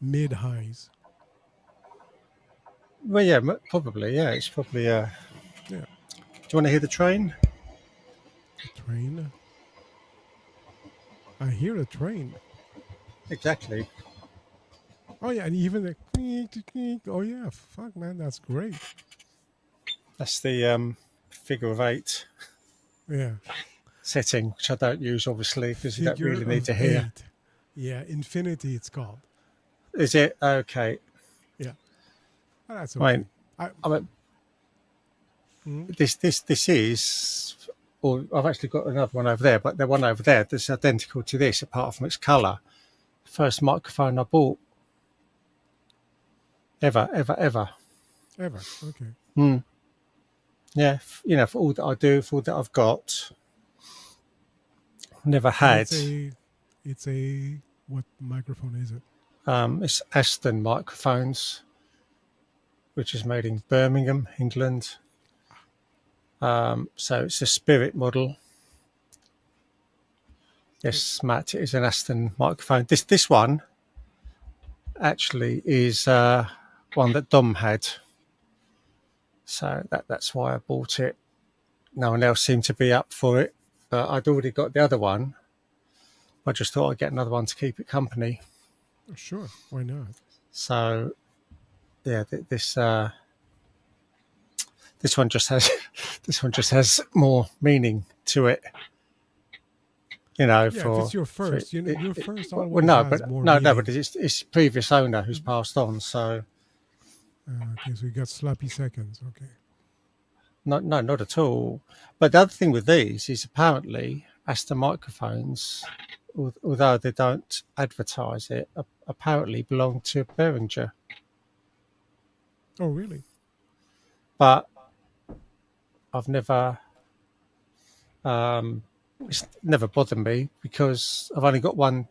mid highs. well, yeah, probably. Yeah, it's probably. Yeah. Do you want to hear the train? The train. I hear the train. Exactly. Oh yeah, and even the oh yeah, fuck man, that's great. That's the figure of 8 Yeah. setting, which I don't use, obviously, because you don't Figure really need of to hear. 8. Yeah, infinity it's called. Is it? Okay. Yeah. Oh, that's I okay. mean, this is, or I've actually got another one over there, but the one over there that's identical to this, apart from its colour. First microphone I bought ever. Ever. Okay. Yeah, for all that I do, for all that I've got, never had. It's a what microphone is it? It's Aston microphones, which is made in Birmingham, England. So it's a Spirit model. Yes, Matt, it is an Aston microphone. This one actually is one that Dom had. So that's why I bought it. No one else seemed to be up for it. But I'd already got the other one. I just thought I'd get another one to keep it company. Oh, sure, why not? So, yeah, this one just has more meaning to it. Yeah, for if it's your first, your first always well, no, has but more no, meaning. but it's previous owner who's passed on. So, okay, so you got sloppy seconds. Okay. no, not at all. But the other thing with these is apparently Aston microphones, although they don't advertise it, apparently belong to Behringer. Oh, really? But I've never, it's never bothered me because I've only got one.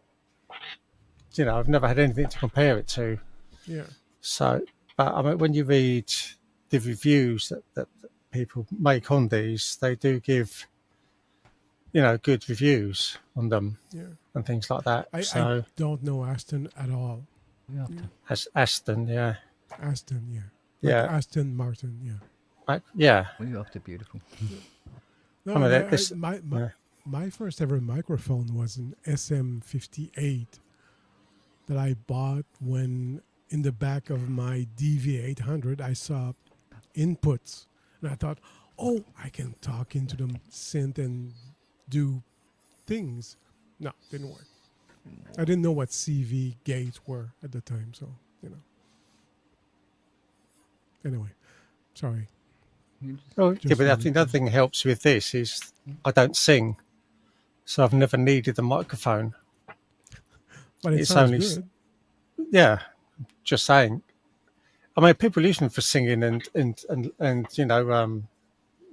I've never had anything to compare it to. Yeah. So, but I mean, when you read the reviews that people make on these, they do give, good reviews on them. Yeah. And things like that. I don't know Aston at all. Yeah. Aston, yeah. Aston, yeah. Yeah. Aston Martin, yeah. Yeah. We are too beautiful. No, I mean, my first ever microphone was an SM58 that I bought when in the back of my DV800 I saw inputs and I thought, oh, I can talk into the synth and do things. No, didn't work. I didn't know what CV gates were at the time, so Anyway, sorry. Oh, yeah, but I think the other thing that helps with this is I don't sing, so I've never needed a microphone. But It's sounds only good. Yeah, just saying. I mean, people use them for singing and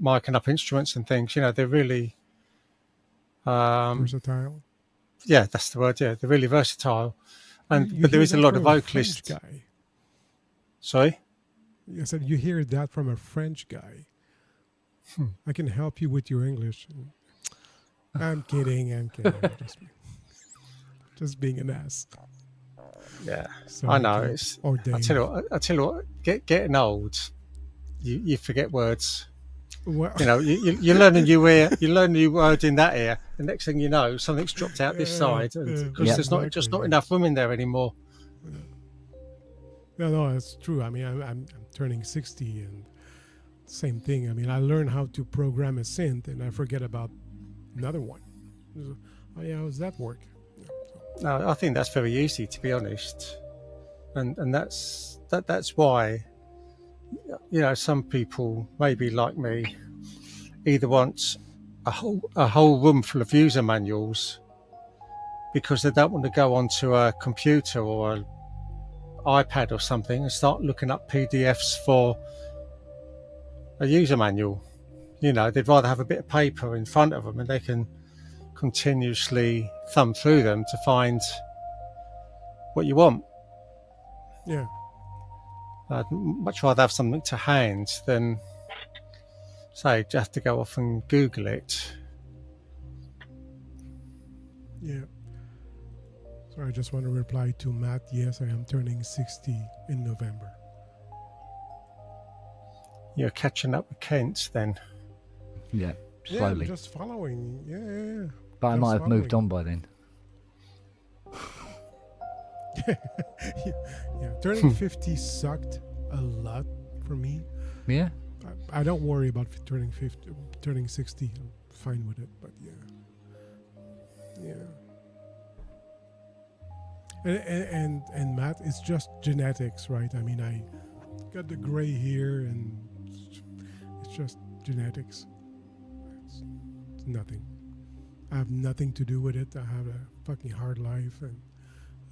miking up instruments and things. They're really Versatile. yeah, that's the word. Yeah, they're really versatile. And You but there hear is a that lot from of French vocalists. guy. Sorry. I said you hear that from a French guy. I can help you with your English. I'm kidding. Just being an ass. Yeah, Sorry, I know. Keith. It's. Or I Dave. tell you what. Getting old, you forget words. Well, You learn a new ear. You learn a new word in that ear. The next thing you know, something's dropped out this side, because yeah, there's not exactly. enough room in there anymore. No, it's true. I mean, I'm turning 60, and same thing. I mean, I learned how to program a synth, and I forget about another one. Oh yeah, how does that work? No, I think that's very easy, to be honest, and that's why some people, maybe like me, either want a whole room full of user manuals because they don't want to go onto a computer or iPad or something and start looking up PDFs for a user manual. You know, they'd rather have a bit of paper in front of them and they can continuously thumb through them to find what you want. Yeah. I'd much rather have something to hand than, say, just have to go off and Google it. Yeah. So I just want to reply to Matt. Yes, I am turning 60 in November. You're catching up with Kent then. Yeah, Yeah, slowly. I'm just following. Yeah. But I just might have moved following. on by then. Yeah, turning 50 sucked a lot for me. Yeah. I don't worry about turning 50, turning 60. I'm fine with it, but yeah. And Matt, it's just genetics, right? I mean, I got the gray hair, and it's just genetics. It's nothing. I have nothing to do with it. I have a fucking hard life, and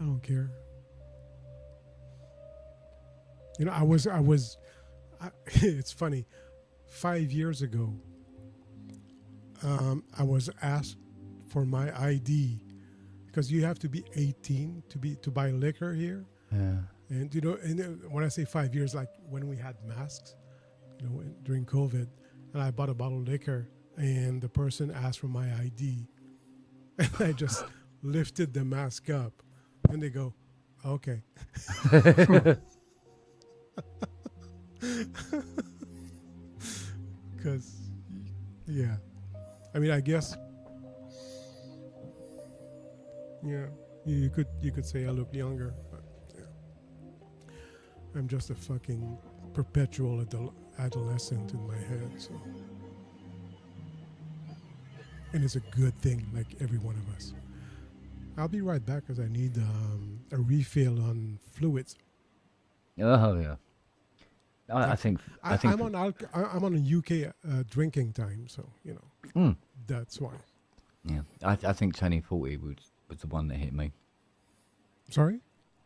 I don't care. You know, it's funny. 5 years ago, I was asked for my ID because you have to be 18 to buy liquor here. Yeah. And you know, and when I say 5 years, like when we had masks, you know, during COVID, and I bought a bottle of liquor, and the person asked for my ID, and I just lifted the mask up, and they go, "Okay." Because, yeah, I mean, I guess, yeah, you could say I look younger, but yeah, I'm just a fucking perpetual adolescent in my head. So, and it's a good thing, like every one of us. I'll be right back because I need a refill on fluids. Oh yeah. I think I'm on a UK drinking time, so you know that's why. Yeah, I think turning 40 was the one that hit me. Sorry?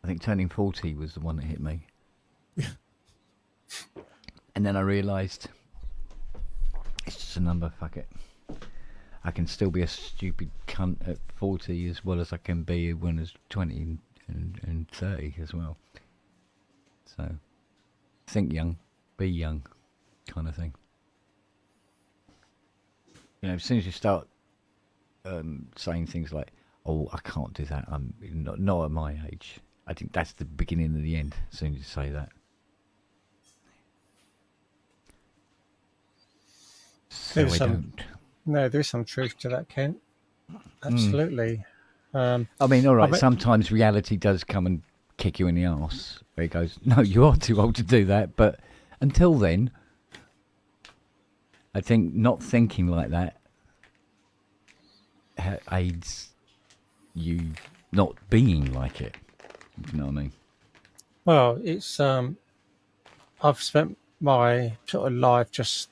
I think turning 40 was the one that hit me. Yeah. And then I realised it's just a number. Fuck it. I can still be a stupid cunt at 40 as well as I can be when I was 20 and 30 as well. So. Think young, be young, kind of thing. You know, as soon as you start saying things like, "Oh, I can't do that. I'm not at my age," I think that's the beginning of the end. As soon as you say that. So I don't. No, there is some truth to that, Kent. Absolutely. I mean, all right. Sometimes reality does come and kick you in the arse. Where it goes, no, you are too old to do that. But until then, I think not thinking like that aids you not being like it. You know what I mean? Well, it's I've spent my sort of life just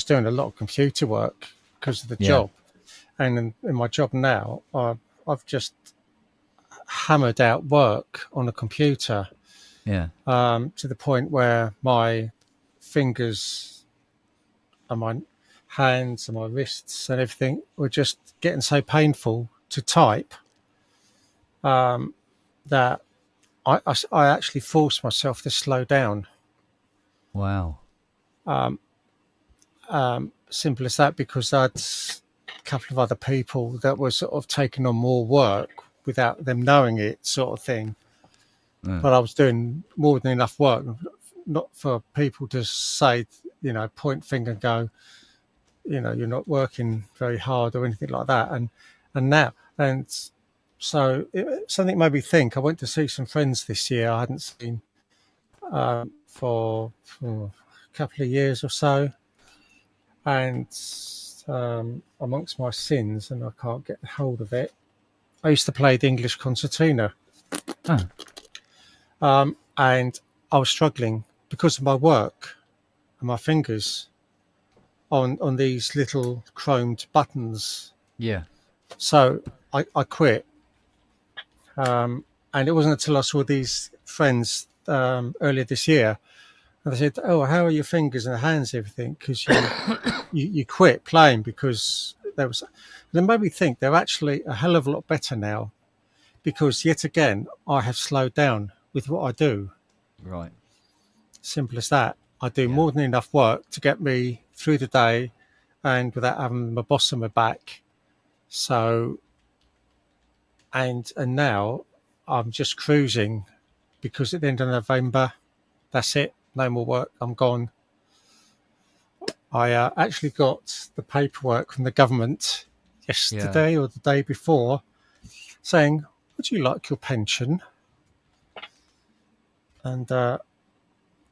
doing a lot of computer work because of the job, and in my job now, I've just hammered out work on a computer. Yeah. To the point where my fingers and my hands and my wrists and everything were just getting so painful to type that I actually forced myself to slow down. Wow. Simple as that, because I had a couple of other people that were sort of taking on more work without them knowing it, sort of thing. But I was doing more than enough work, not for people to say, you know, point finger and go, you know, you're not working very hard or anything like that. And so something made me think. I went to see some friends this year I hadn't seen for a couple of years or so. And amongst my sins, and I can't get hold of it, I used to play the English concertina. And I was struggling because of my work and my fingers on these little chromed buttons. Yeah. So I quit. And And it wasn't until I saw these friends earlier this year, and they said, "Oh, how are your fingers and hands, and everything? Because you quit playing because there was." And it made me think they're actually a hell of a lot better now, because yet again I have slowed down with what I do. Right. Simple as that. I do Yeah. more than enough work to get me through the day, and without having my boss on my back. So, and now I'm just cruising, because at the end of November, that's it. No more work. I'm gone. I actually got the paperwork from the government yesterday or the day before saying, "Would you like your pension?" And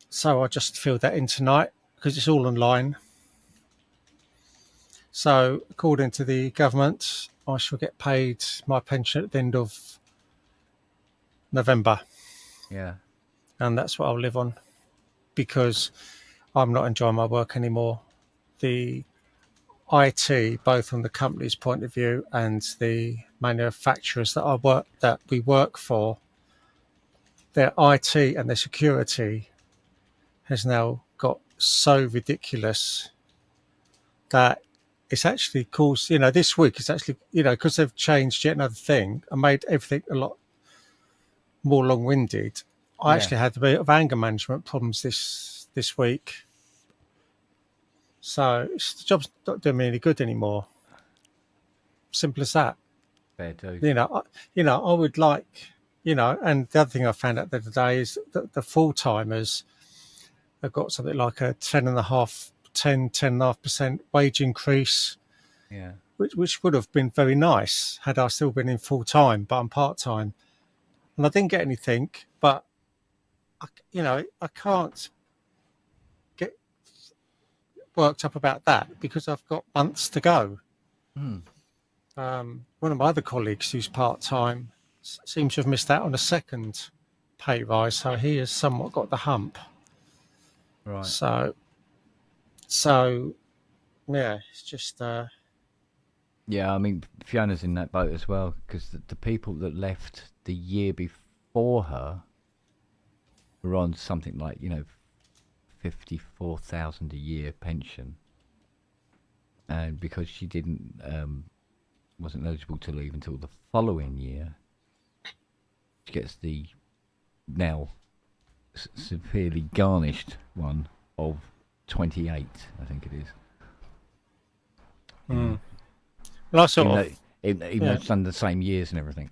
so I just filled that in tonight because it's all online. So according to the government, I shall get paid my pension at the end of November. Yeah. And that's what I'll live on, because I'm not enjoying my work anymore. The IT, both from the company's point of view and the manufacturers that we work for, their IT and their security has now got so ridiculous that it's actually caused, this week it's actually, because they've changed yet another thing and made everything a lot more long-winded. I actually had a bit of anger management problems this week. So the job's not doing me any good anymore. Simple as that. Fair too. I would like, and the other thing I found out the other day is that the full-timers have got something like a 10.5% wage increase. Yeah. Which would have been very nice had I still been in full-time, but I'm part-time. And I didn't get anything, but, I can't get worked up about that because I've got months to go. One of my other colleagues who's part-time seems to have missed out on a second pay rise, so he has somewhat got the hump. Right. So yeah, it's just... Yeah, I mean, Fiona's in that boat as well, because the people that left the year before her were on something like, 54,000 a year pension. And because she wasn't eligible to leave until the following year, she gets the now severely garnished one of 28, I think it is. Well, I sort of... Even though it's done the same years and everything,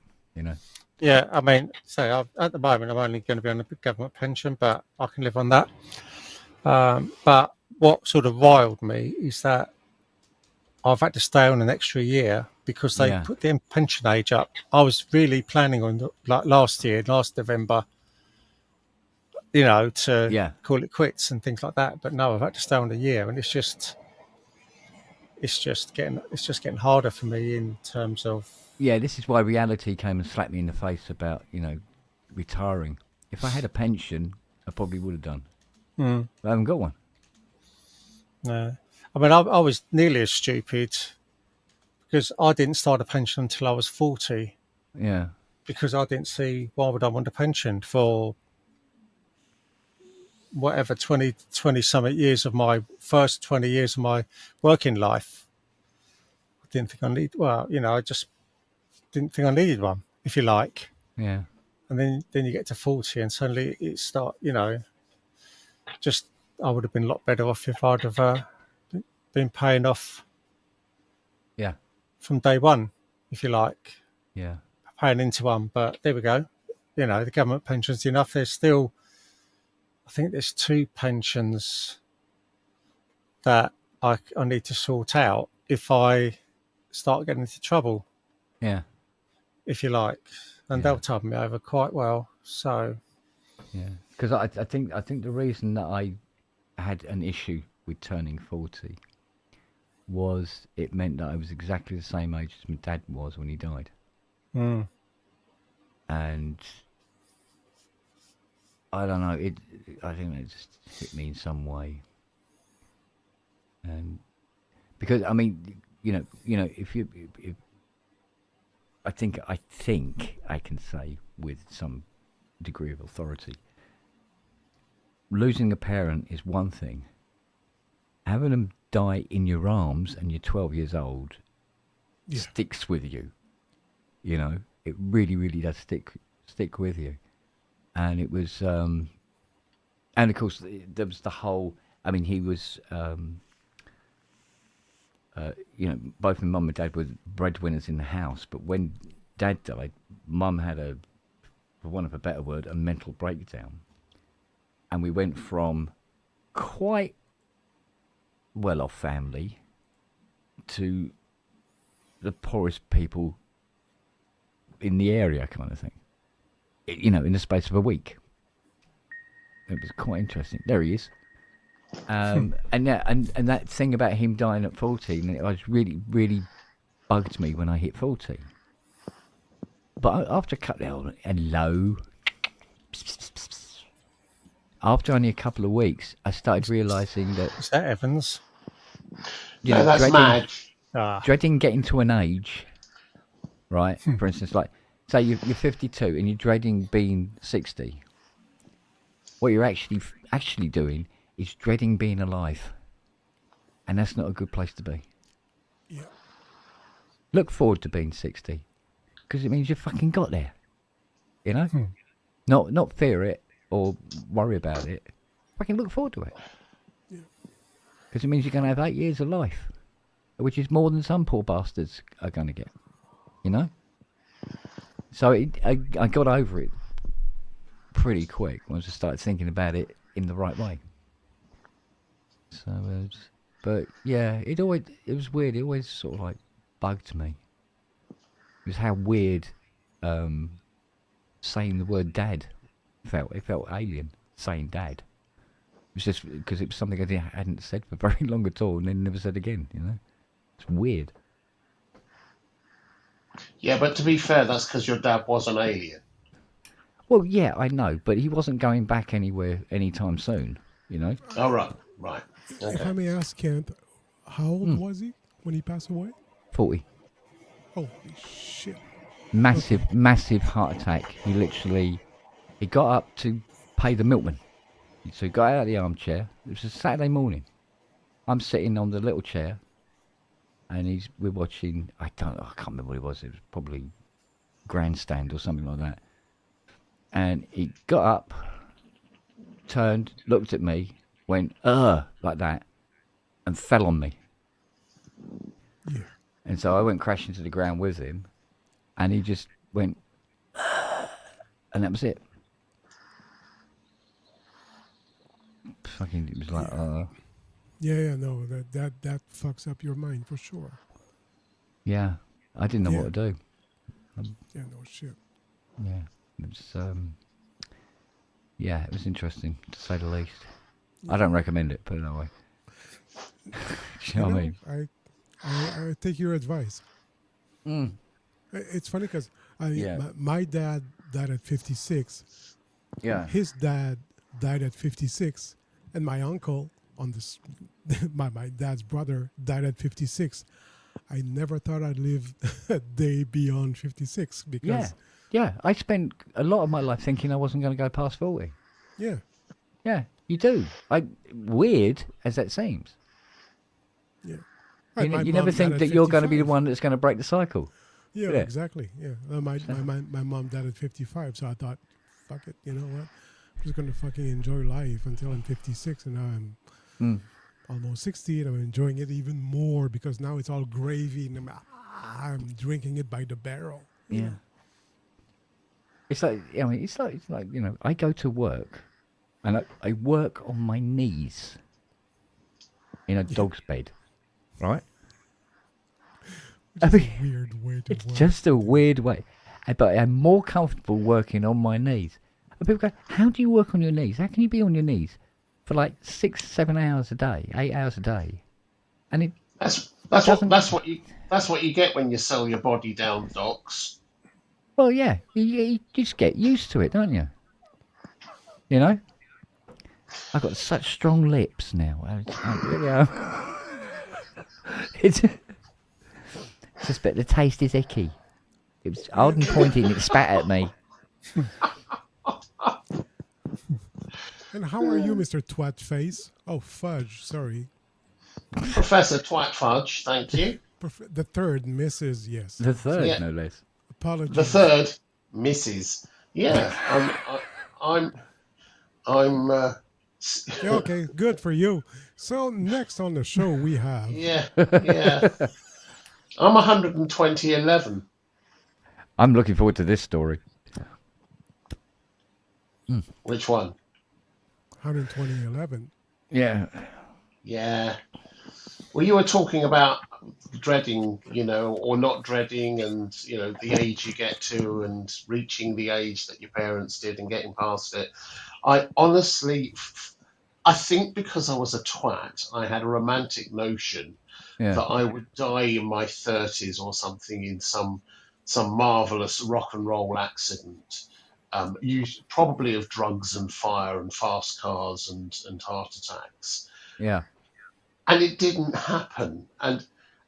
Yeah, I mean, at the moment, I'm only going to be on a government pension, but I can live on that. But what sort of riled me is that I've had to stay on an extra year because they put the pension age up. I was really planning on, like last November, to call it quits and things like that. But no, I've had to stay on a year, and it's just getting harder for me in terms of... Yeah, this is why reality came and slapped me in the face about, retiring. If I had a pension, I probably would have done. But I haven't got one. No. I mean, I was nearly as stupid because I didn't start a pension until I was 40. Yeah. Because I didn't see why would I want a pension for whatever 20 something years of my first 20 years of my working life. I didn't think I just didn't think I needed one, if you like. Yeah. And then you get to 40 and suddenly it start, just I would have been a lot better off if I'd have been paying off from day one, if you like. Yeah. Paying into one, but there we go. The government pension's enough. There's still, I think there's 2 pensions that I need to sort out if I start getting into trouble. Yeah. If you like. And they'll tide me over quite well. So yeah, because I think the reason that I had an issue with turning 40 was it meant that I was exactly the same age as my dad was when he died. And I don't know, I think it just hit me in some way. And because I mean, if I think I can say with some degree of authority, losing a parent is one thing. Having them die in your arms and you're 12 years old sticks with you. You know, it really, really does stick with you. And it was, and of course there was the whole. I mean, he was, you know, both my mum and dad were breadwinners in the house. But when Dad died, Mum had for want of a better word, a mental breakdown, and we went from quite well-off family to the poorest people in the area, kind of thing. You know, in the space of a week. It was quite interesting. There he is. And that thing about him dying at 14, it was really bugged me when I hit 40. But after a couple of hello, after only a couple of weeks, I started realising that. Is that Evans? You No, know, that's mad. Dreading getting to an age, right? For instance, like say you're 52 and you're dreading being 60. What you're actually doing is dreading being alive, and that's not a good place to be. Yeah. Look forward to being 60, because it means you fucking got there. You know, not fear it or worry about it. Fucking look forward to it, because it means you're going to have 8 years of life, which is more than some poor bastards are going to get. You know. So I got over it pretty quick once I started thinking about it in the right way. So, but yeah, it was weird. It always sort of like bugged me. It was how weird saying the word dad felt. It felt alien saying dad. It was just because it was something I hadn't said for very long at all, and then never said again. You know, it's weird. Yeah, but to be fair, that's because your dad was an alien. Well, yeah, I know, but he wasn't going back anywhere anytime soon. You know. Oh, right. If Okay. I may ask, Kent, how old was he when he passed away? 40. Holy shit. Massive heart attack. He got up to pay the milkman. So he got out of the armchair. It was a Saturday morning. I'm sitting on the little chair, and we're watching. I can't remember what it was. It was probably Grandstand or something like that. And he got up, turned, looked at me, went like that, and fell on me. Yeah. And so I went crashing to the ground with him, and he just went, and that was it. Fucking, it was like, Yeah, no, that fucks up your mind for sure. yeah, I didn't know what to do. Yeah, no shit. Yeah, it was, yeah, it was interesting to say the least. I don't recommend it, put it that way. You know what I mean? I take your advice. It's funny because my dad died at 56. Yeah. His dad died at 56, and my uncle on this, my dad's brother died at 56. I never thought I'd live a day beyond 56 because Yeah, I spent a lot of my life thinking I wasn't going to go past 40. yeah, Yeah, you do. Weird as that seems. yeah. You, My you mom never think died that at you're going to be the 55. one that's going to break the cycle. Yeah, Yeah. exactly. Yeah, my mom died at 55, so I thought, fuck it, you know what? I'm just gonna fucking enjoy life until I'm 56, and now I'm almost 60, and I'm enjoying it even more because now it's all gravy, and I'm drinking it by the barrel. you Yeah. know? It's like, I mean, it's like you know, I go to work, and I work on my knees in a dog's bed, right? I Which is mean, a weird way to it's work. just a weird way, but I'm more comfortable working on my knees. And people go, "How do you work on your knees? How can you be on your knees for like 6-7 hours a day, 8 hours a day?" And it That's what you get when you sell your body down, docs. well, yeah, you just get used to it, don't you? You know, I've got such strong lips now. It's just, but the taste is icky. It was Arden pointing. It spat at me. And how are you, Mr. Twat Face? Oh, fudge. Sorry. Professor Twat Fudge, thank you. The third, Mrs. Yes. The third, Yeah. no less. Apologies. The third, Mrs. Yeah, I'm. Yeah, okay, good for you. So next on the show we have. Yeah. I'm 12011. I'm looking forward to this story. Which one? 12011. Yeah. Yeah. Well, you were talking about dreading, or not dreading, and the age you get to, and reaching the age that your parents did, and getting past it. I honestly, I think because I was a twat, I had a romantic notion Yeah. that I would die in my 30s or something in some marvelous rock and roll accident. Probably of drugs and fire and fast cars and heart attacks. Yeah. And it didn't happen. And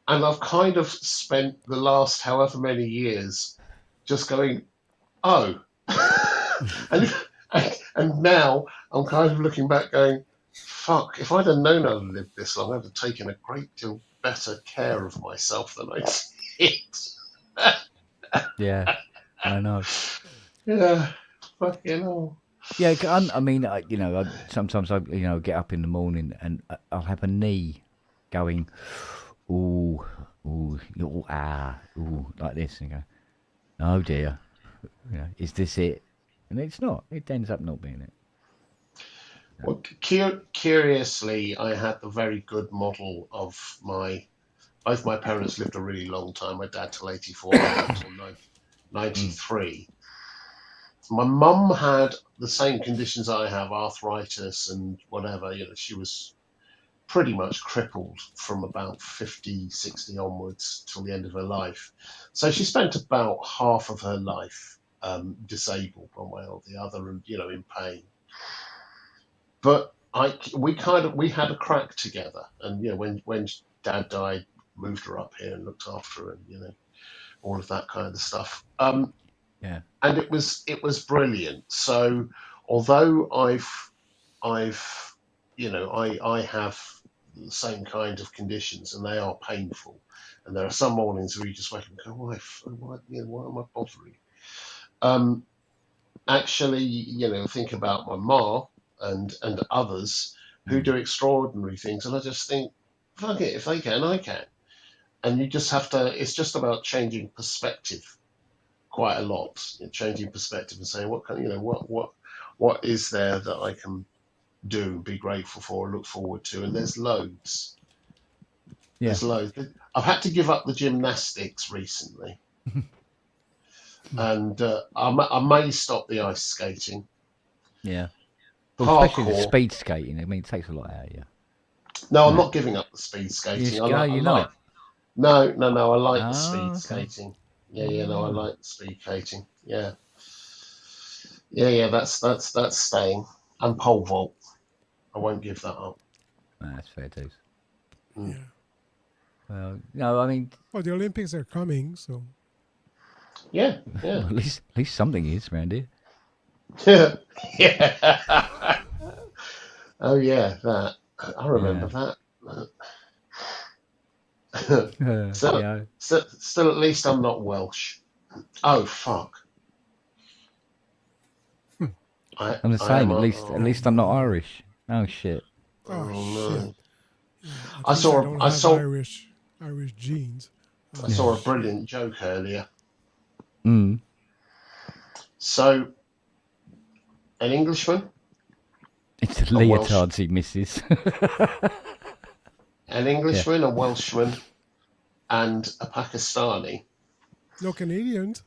I've kind of spent the last however many years just going, oh. and now I'm kind of looking back going, fuck, if I'd have known I'd lived this long, I'd have taken a great deal better care of myself than I did. Yeah. I know. Yeah, fucking hell. Yeah, I mean, sometimes I get up in the morning and I'll have a knee going, ooh, like this, and go, oh dear, is this it? And it's not. It ends up not being it. Well, curiously, I had the very good model of both my parents lived a really long time. My dad till 84, my mum till 93. My mum had the same conditions I have, arthritis and whatever. She was pretty much crippled from about 50, 60 onwards till the end of her life. So she spent about half of her life disabled one way or the other, and in pain. But we had a crack together, and when Dad died, moved her up here and looked after her, and all of that kind of stuff. Yeah. And it was brilliant. So although I have the same kind of conditions, and they are painful, and there are some mornings where you just wake up and go, why am I bothering? Actually, think about my ma and others who do extraordinary things, and I just think, fuck it, if they can, I can. And you just have to. It's just about changing perspective. Quite a lot, changing perspective and saying, what is there that I can do and be grateful for and look forward to? And there's loads. Yeah. There's loads. I've had to give up the gymnastics recently, and I may stop the ice skating. Yeah. Well, especially the Parkour. speed skating. I mean, it takes a lot out of you. No, I'm not giving up the speed skating. You're not. No. I like the speed okay. skating. Yeah, no, I like the speed skating. Yeah. That's staying. And pole vault. I won't give that up. That's fair dues. Yeah. Well, no, I mean, Well, the Olympics are coming, so. Yeah. well, at least something is around here. Yeah. Oh yeah, that. I remember that. Still, at least I'm not Welsh. Oh fuck. I'm the same. At least I'm not Irish. Oh shit. Oh, no. shit. Yeah, I saw Irish genes. I saw a brilliant joke earlier. Mm. So, an Englishman, It's the leotards he misses. an Englishman, a Welshman, and a Pakistani. No Canadians.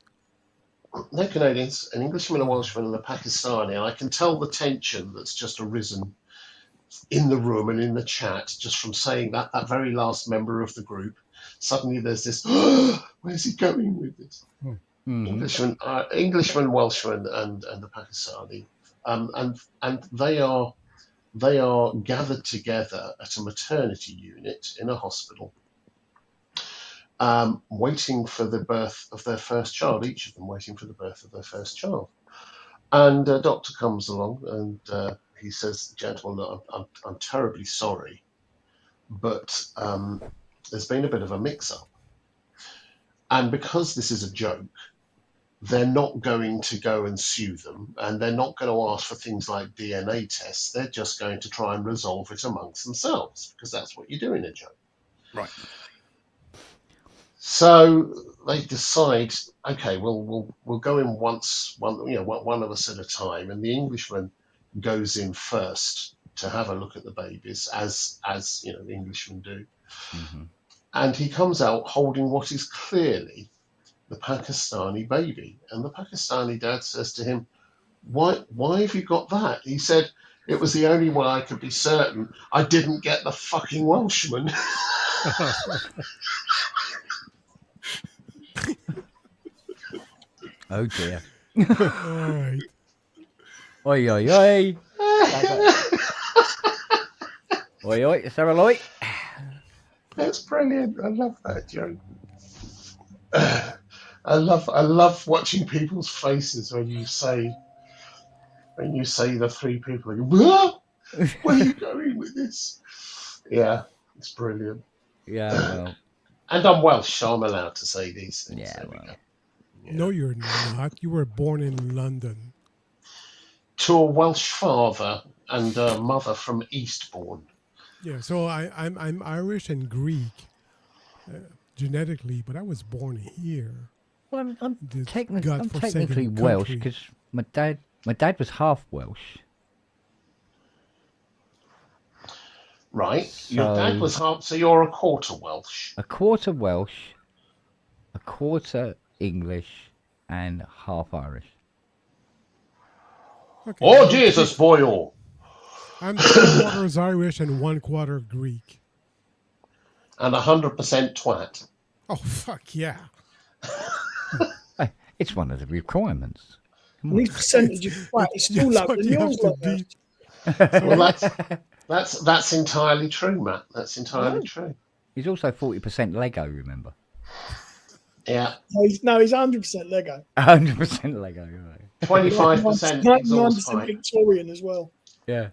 No Canadians, an Englishman, a Welshman, and a Pakistani. And I can tell the tension that's just arisen in the room and in the chat just from saying that very last member of the group. Suddenly there's this, where's he going with this? Mm-hmm. Englishman, Welshman, and the Pakistani. And they are gathered together at a maternity unit in a hospital. waiting for the birth of their first child, each of them waiting for the birth of their first child. And a doctor comes along and he says, gentlemen, I'm terribly sorry, but there's been a bit of a mix-up. And because this is a joke, they're not going to go and sue them, and they're not going to ask for things like DNA tests. They're just going to try and resolve it amongst themselves, because that's what you do in a joke. Right. So they decide, okay, we'll go in one of us at a time, and the Englishman goes in first to have a look at the babies, as the Englishmen do, and he comes out holding what is clearly the Pakistani baby, and the Pakistani dad says to him, "Why have you got that?" He said, "It was the only way I could be certain I didn't get the fucking Welshman." Oh dear. All right. Oi, oi, oi. Oi, oi, Sarah Lloyd. That's brilliant. I love that joke. I love watching people's faces when you say the three people. Go, "What? Where are you going with this?" Yeah, it's brilliant. Yeah, well. And I'm Welsh, so I'm allowed to say these things. Yeah, There we well. go. Yeah. No, you're not. You were born in London. To a Welsh father and a mother from Eastbourne. Yeah, so I'm Irish and Greek genetically, but I was born here. Well, I'm This technically godforsaken Welsh country. because my dad was half Welsh. Right. Your dad So- was half, so you're a quarter Welsh. A quarter Welsh, a quarter English, and half Irish. Okay, Oh, I'm Jesus, boy! I'm 3/4 Irish and 1/4 Greek. And 100% twat. Oh fuck yeah! Hey, it's one of the requirements. And these percentages of flat is still That's lower what than you have yours. to Like be. Well, that's entirely true, Matt. That's entirely Oh. true. He's also 40% Lego, remember? Yeah. he's 100% Lego. 100% Lego, right? 25% exhaust 99% pipe. Victorian as well. Yeah.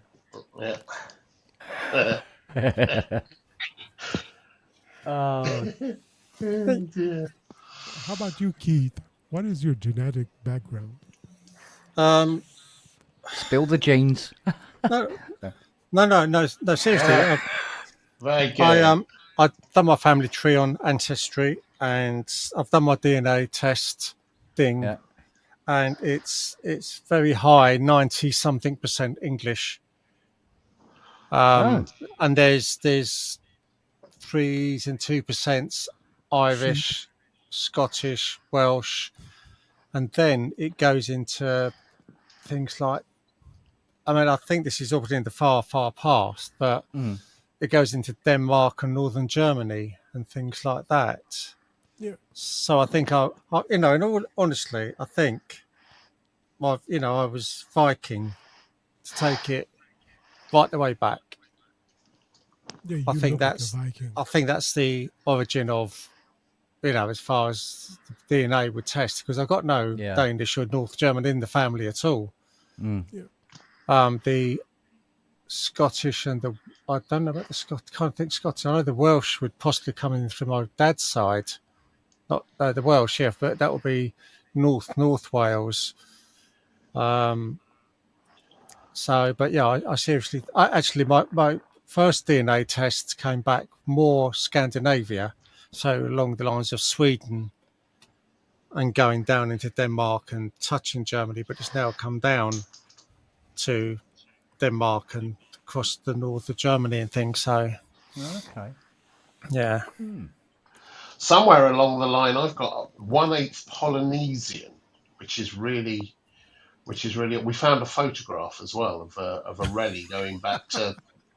Yeah. Oh, Dear. How about you, Keith? What is your genetic background? spill the jeans. No. Seriously, Very good. I've done my family tree on Ancestry, and I've done my DNA test thing, Yeah. and it's very high, 90-something% English. And there's 3s and 2% Irish, Scottish, Welsh, and then it goes into things like, I mean, I think this is already in the far, far past, but it goes into Denmark and northern Germany and things like that. Yeah. So I think in all honestly, I think I was Viking to take it right the way back. Yeah, you I think look that's like a Viking. I think that's the origin of, as far as the DNA would test, because I've got no Danish or North German in the family at all. Yeah. The Scottish and I don't know about the Scottish. Can't think Scottish. I know the Welsh would possibly come in from my dad's side, not the Welsh, yeah, but that would be North Wales. So, but yeah, I seriously, actually, my first DNA tests came back more Scandinavia, so along the lines of Sweden and going down into Denmark and touching Germany, but it's now come down to Denmark and across the north of Germany and things. So, Okay. yeah. Somewhere along the line, I've got 1/8 Polynesian, which is really. We found a photograph as well of a Reli going back to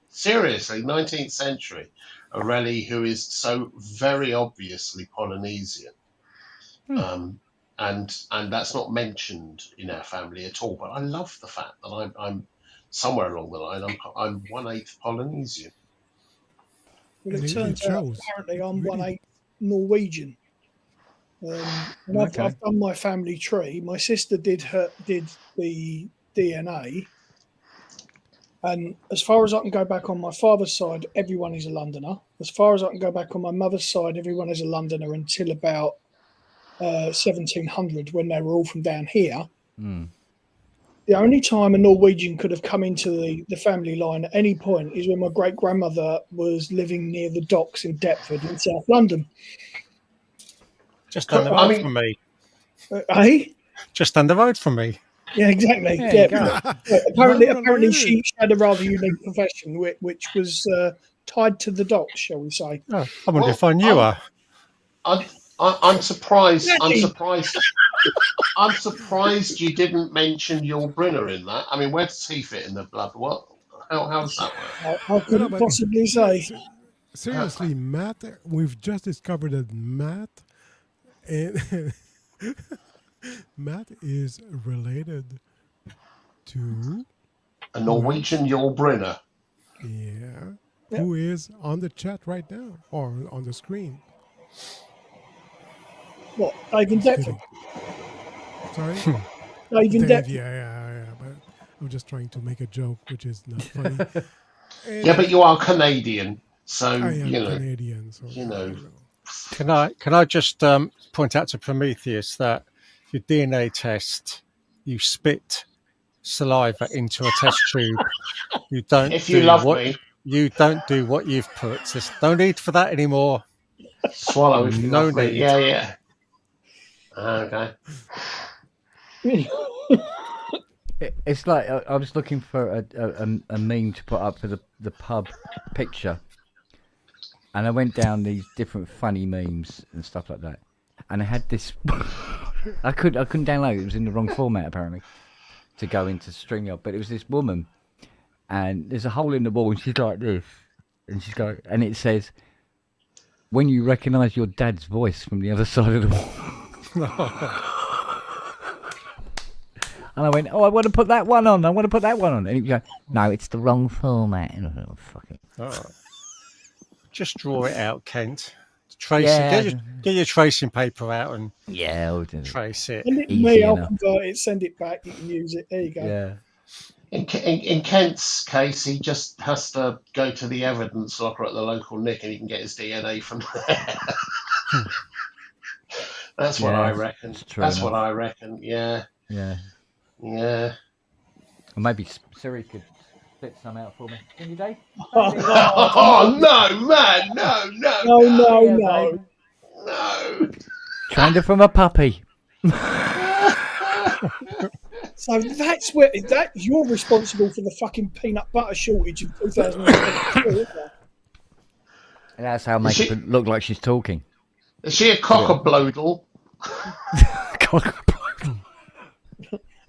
seriously 19th century, a Reli who is so very obviously Polynesian, and that's not mentioned in our family at all. But I love the fact that I'm somewhere along the line I'm 1/8 Polynesian. Well, And it it turns out shows. apparently I'm 1/8 Norwegian. And Okay. I've done my family tree. My sister did the DNA, and as far as I can go back on my father's side, everyone is a Londoner. As far as I can go back on my mother's side, everyone is a Londoner until about 1700, when they were all from down here. Mm. The only time a Norwegian could have come into the family line at any point is when my great grandmother was living near the docks in Deptford in South London. Just down the I road mean- from me. Eh? Just down the road from me. Yeah, exactly. There Yeah. you go. But apparently, Right on apparently, the she had a rather unique profession, which was tied to the docks, shall we say? Oh, I wonder Well, if I knew her. I'm surprised. I'm Really? surprised. I'm surprised you didn't mention your Brinner in that. I mean, where does he fit in the blood? What? How does that work? I couldn't but possibly say. seriously, Matt, we've just discovered that Matt and Matt is related to A Norwegian Yul Brynner. who is on the chat right now or on the screen. What? Dave in Just Deptford? kidding. Sorry? Dave in Dave, Deptford? yeah. But I'm just trying to make a joke, which is not funny. Yeah, but you are Canadian, so I am you know. Canadian, so you know. Can I just point out to Prometheus that your DNA test, you spit saliva into a test tube. You don't If you do love what me, you don't do what you've put. There's no need for that anymore. swallow if you No love me. need. Yeah. Okay. It's like I was looking for a meme to put up for the pub picture, and I went down these different funny memes and stuff like that, and I had this. I couldn't download it. It was in the wrong format apparently to go into StreamYard, but it was this woman, and there's a hole in the wall, and she's like this, and she's going, and it says, "When you recognise your dad's voice from the other side of the wall." And I went, "Oh, I want to put that one on. I want to put that one on." And he was going, "No, it's the wrong format." And I thought, "Oh, fuck it." Oh. Just draw it out, Kent. Trace Yeah. it. Get your tracing paper out and Yeah, I'll do it. trace it. Send it to Easy me, I'll enough. convert it, send it back, you can use it. There you go. Yeah. In Kent's case, he just has to go to the evidence locker at the local Nick, and he can get his DNA from there. That's what Yeah, I reckon. it's true That's enough. what I reckon. Yeah. Yeah. Yeah. Or maybe Siri could spit some out for me. Can you, Dave? Oh no, man! No, No. no. Trained her from a puppy. So that's where you're responsible for the fucking peanut butter shortage in 2022. And that's how I make She- it look like she's talking. Is she a cock-a-blodel?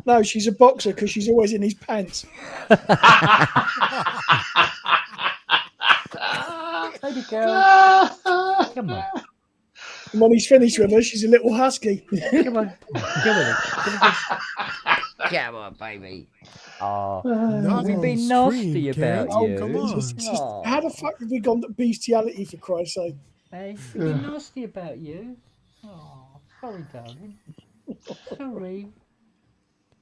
No, she's a boxer because she's always in his pants. Baby girl. Come on. And when he's finished with her, she's a little husky. Come on. Come on. Come on, baby. Oh, Not we've on been stream, nasty Kent. about Oh, you. come on. It's just, Aw. how the fuck have we gone to bestiality, for Christ's sake? Hey, we've been nasty about you. Oh, sorry, darling. Sorry.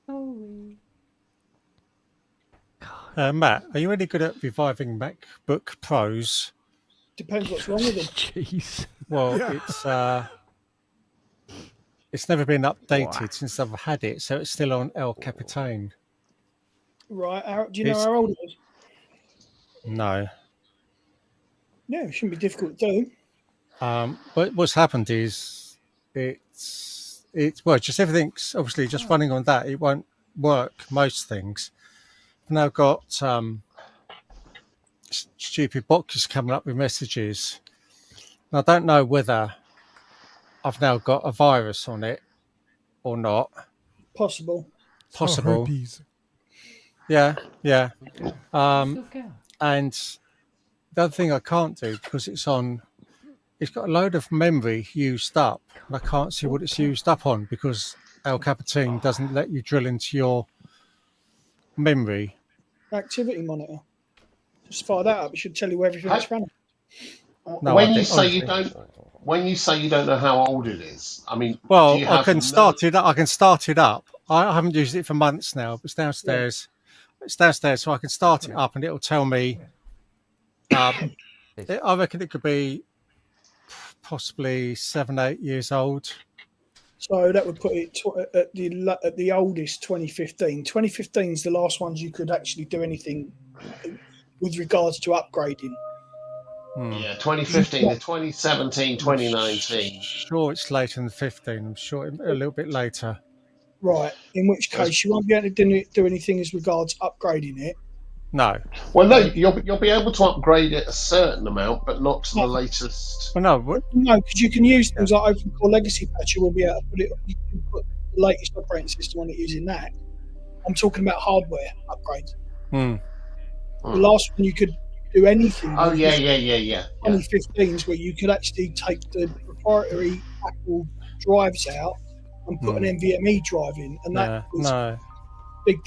Sorry. Matt, are you any good at reviving MacBook Pros? Depends what's wrong with them. Jeez. Well, it's never been updated What? since I've had it, so it's still on El Capitan. Right, do you know It's- how old it is? No. Yeah, it shouldn't be difficult to do. But what's happened is it's well, just everything's obviously just running on that. It won't work most things. I've now got stupid boxes coming up with messages. And I don't know whether I've now got a virus on it or not. Possible. Possible. herpes. Yeah. Look out. And the other thing I can't do because it's got a load of memory used up, and I can't see what it's used up on because El Capitan doesn't let you drill into your memory. Activity monitor. Just fire that up. It should tell you everything that's running. No when idea, you say you honestly. don't, when you say you don't know how old it is, I mean, do Well, you I have can no? start it. I can start it up. I haven't used it for months now. But it's Yeah. downstairs. It's downstairs, so I can start it up, and it'll tell me. I reckon it could be possibly 7, 8 years old. So that would put it at the oldest 2015. 2015 is the last ones you could actually do anything with regards to upgrading. Yeah, 2015, the 2017, 2019. Sure, it's later than 15. I'm sure a little bit later. Right. In which case, you won't be able to do anything as regards upgrading it. No. Well, no, you'll be able to upgrade it a certain amount, but not to the No. latest. Well, no. No, because you can use things like Open Core Legacy Patch. You will be able to put it. You can put the latest operating system on it using that. I'm talking about hardware upgrades. The last one you could do anything. Oh with yeah, was yeah, yeah, yeah. 2015s, where you could actually take the proprietary Apple drives out and put an NVMe drive in, and that was No. big.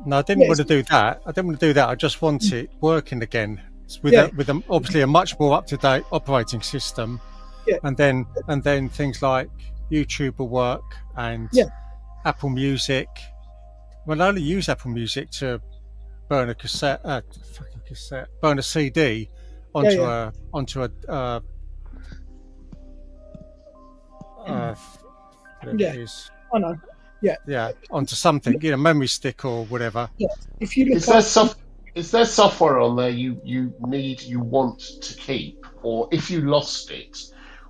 No, I didn't want to do that. I just want it working again with obviously a much more up to date operating system. Yeah. And then things like YouTube will work and Apple Music. Well, I only use Apple Music to burn a burn a CD onto a whatever it is. I know. Yeah. Yeah, onto something, memory stick or whatever. Yeah. If you look is there software on there you want to keep, or if you lost it,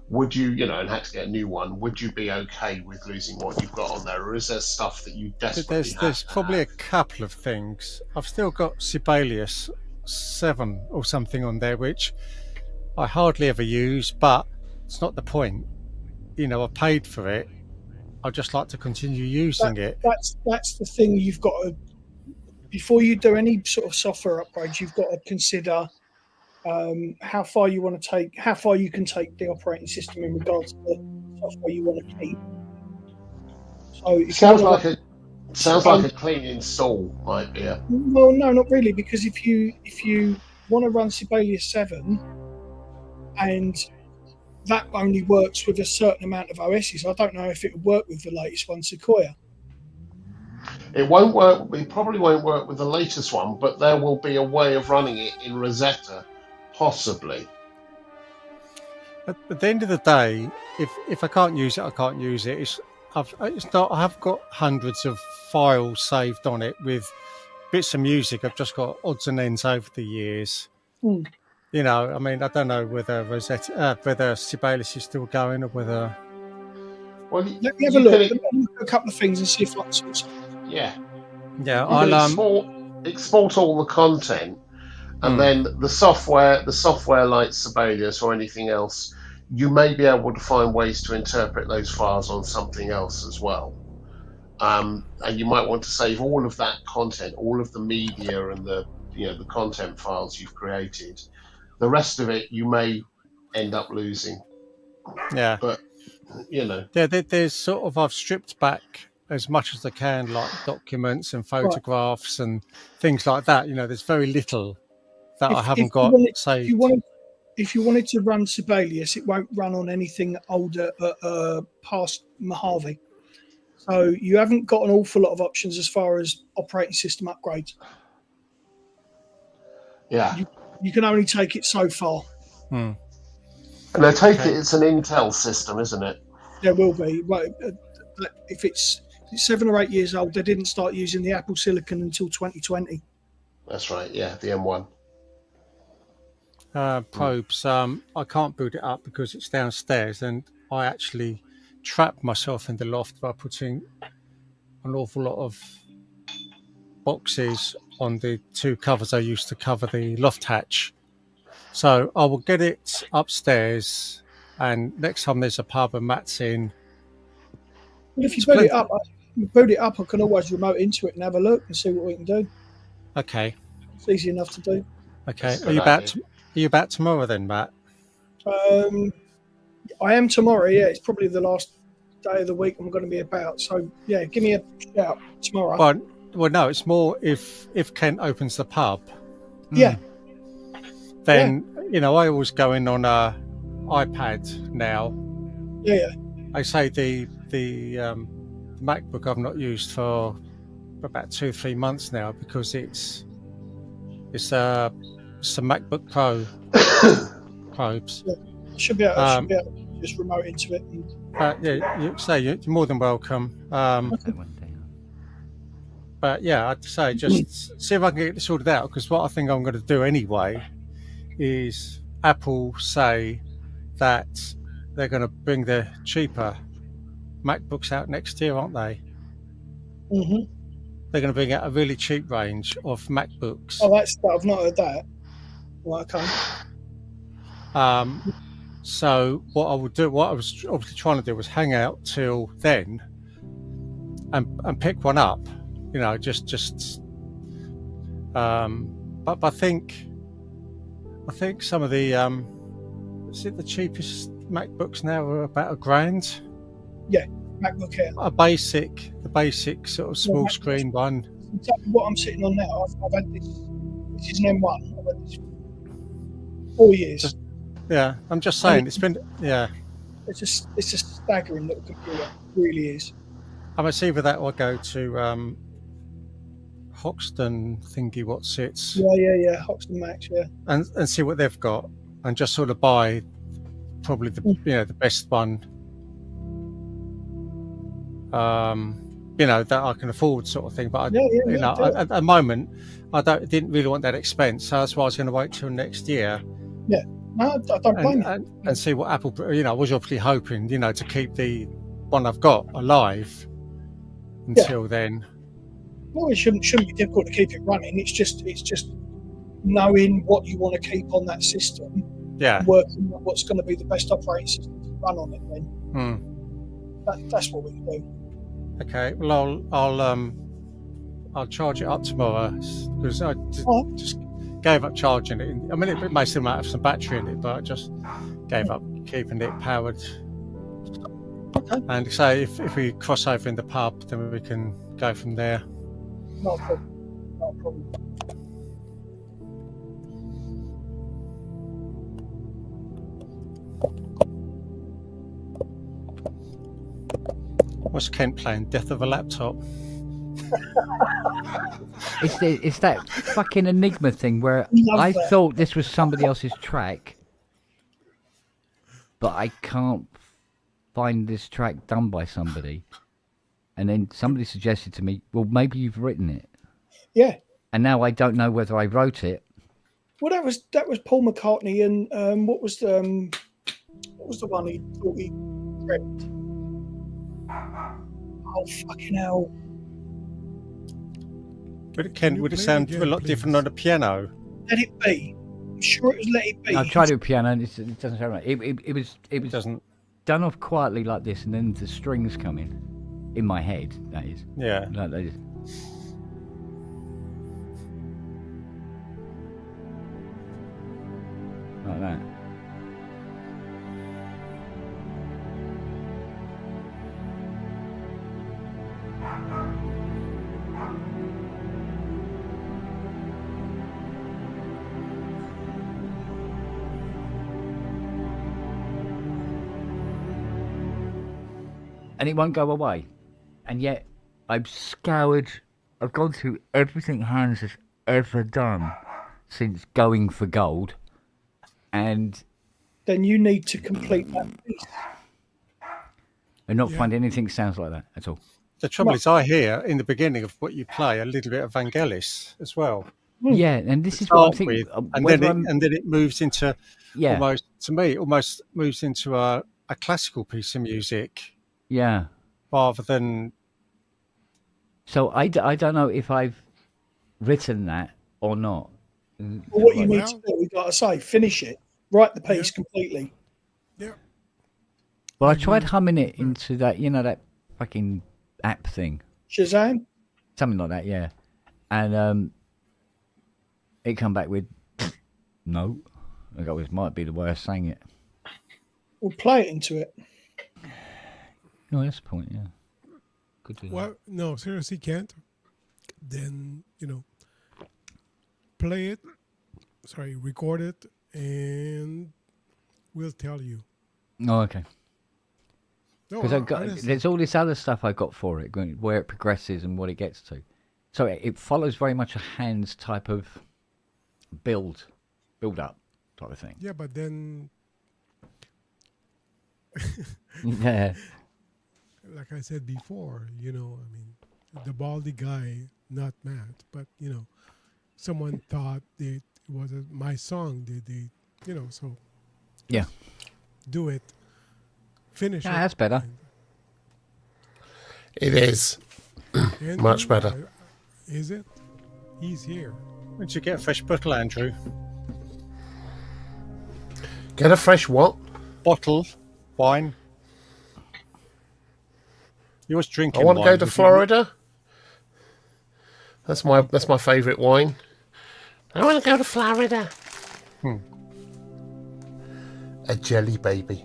would you and had to get a new one? Would you be okay with losing what you've got on there, or is there stuff that you desperately have? There's probably a couple of things. I've still got Sibelius 7 or something on there, which I hardly ever use, but it's not the point. I paid for it. I'd just like to continue using it. That's the thing you've got to, before you do any sort of software upgrades, you've got to consider how far you can take the operating system in regards to the software you want to keep. So it sounds like a clean install might be a. Well, no, not really, because if you want to run Sibelius 7 and that only works with a certain amount of OSs, I don't know if it would work with the latest one, Sequoia. It won't work. It probably won't work with the latest one, but there will be a way of running it in Rosetta, possibly. At the end of the day, if I can't use it, I can't use it. I have got hundreds of files saved on it with bits of music. I've just got odds and ends over the years. I mean, I don't know whether whether Sibelius is still going or whether. Well, let me have a look. Let me look at a couple of things and see if that's also. Yeah. I'll export all the content, and then the software like Sibelius or anything else, you may be able to find ways to interpret those files on something else as well. And you might want to save all of that content, all of the media and the content files you've created. The rest of it you may end up losing. Yeah. But there's sort of, I've stripped back as much as I can, like documents and photographs and things like that. There's very little that I haven't got saved. If you wanted to run Sibelius, it won't run on anything older past Mojave. So you haven't got an awful lot of options as far as operating system upgrades. Yeah. You can only take it so far. And I take it it's an Intel system, isn't it? There will be. Well, if it's 7 or 8 years old, they didn't start using the Apple Silicon until 2020. That's right. Yeah, the M1. Probes. I can't boot it up because it's downstairs, and I actually trapped myself in the loft by putting an awful lot of boxes on the 2 covers I used to cover the loft hatch. So I will get it upstairs, and next time there's a pub and Matt's in. Well, if you boot it up, I can always remote into it and have a look and see what we can do. Okay. It's easy enough to do. Okay. Are you back tomorrow then, Matt? I am tomorrow. Yeah, it's probably the last day of the week I'm going to be about. So yeah, give me a shout tomorrow. Well, no, it's more if Kent opens the pub. Yeah. Then I always go in on a iPad now. Yeah. I say the MacBook I've not used for about 2-3 months now because it's a MacBook Pro probes. Yeah. I should be able to just remote into it. And... Yeah, you're more than welcome. That went down. But yeah, I'd say just see if I can get this sorted out because what I think I'm going to do anyway is Apple say that they're going to bring the cheaper MacBooks out next year, aren't they? Mm-hmm. They're going to bring out a really cheap range of MacBooks. Oh, I've not heard that. Right, okay. So what I was obviously trying to do was hang out till then and pick one up, but I think some of the is it the cheapest MacBooks now are about $1,000? Yeah, MacBook Air. The basic sort of small screen one. Exactly what I'm sitting on now. I've had this. This is an M1. I've had this for 4 years. Yeah, I'm just saying it's been It's a staggering little computer. It really is. It's either that or go to Hoxton thingy what's it. Yeah. Hoxton Max, yeah. And see what they've got and just sort of buy probably the best one. That I can afford, sort of thing. But at the moment, didn't really want that expense, so that's why I was going to wait till next year. Yeah, no, I don't blame you. And see what Apple. I was obviously hoping, to keep the one I've got alive until then. Well, it shouldn't be difficult to keep it running. It's just knowing what you want to keep on that system. Yeah. Working out what's going to be the best operating system to run on it. Then. That's what we can do. Okay. Well, I'll charge it up tomorrow because I just gave up charging it. It may still might have some battery in it, but I just gave up keeping it powered. Okay. And so if we cross over in the pub, then we can go from there. Not a problem. What's Kent playing? Death of a Laptop? It's that fucking Enigma thing where I thought this was somebody else's track, but I can't find this track done by somebody. And then somebody suggested to me, well, maybe you've written it. Yeah. And now I don't know whether I wrote it. Well, that was Paul McCartney, and what was the one he thought he wrote? Oh, fucking hell. Would it sound a lot different on the piano? Let It Be. I'm sure it was Let It Be. I tried it with piano and it doesn't sound right. It was doesn't done off quietly like this, and then the strings come in my head, that is. Yeah. Like that is. Like that. And it won't go away. And yet, I've gone through everything Hans has ever done since Going for Gold. And then you need to complete that piece. And not find anything sounds like that at all. The trouble is, I hear in the beginning of what you play a little bit of Vangelis as well. Yeah, and this is what I'm thinking. And then it moves into almost moves into a classical piece of music. Yeah. Rather than. So I don't know if I've written that or not. Well, what you need to do, we've got to say, finish it, write the piece completely. Yeah. Well, I tried humming it into that, that fucking app thing. Shazam? Something like that, yeah. And it come back with, no. I go, it might be the way I sang it. We'll play it into it. No, that's the point, yeah. Could do that. Well, no, seriously, can't. Then, play it, record it, and we'll tell you. Oh, okay. No, Because honestly, there's all this other stuff I got for it, where it progresses and what it gets to. So it follows very much a hands type of build up type of thing. yeah, but then, Yeah. like I said before, I mean, the baldy guy, not Matt, but someone thought it was my song. They, so Yeah. do it, finish Yeah, it. that's better. It is. And Much better. Is it? He's here. When did you get a fresh bottle, Andrew? Get a fresh what? Bottle, wine. You always drinking I want to wine, go to would you? Florida. That's my favourite wine. I want to go to Florida. A jelly baby.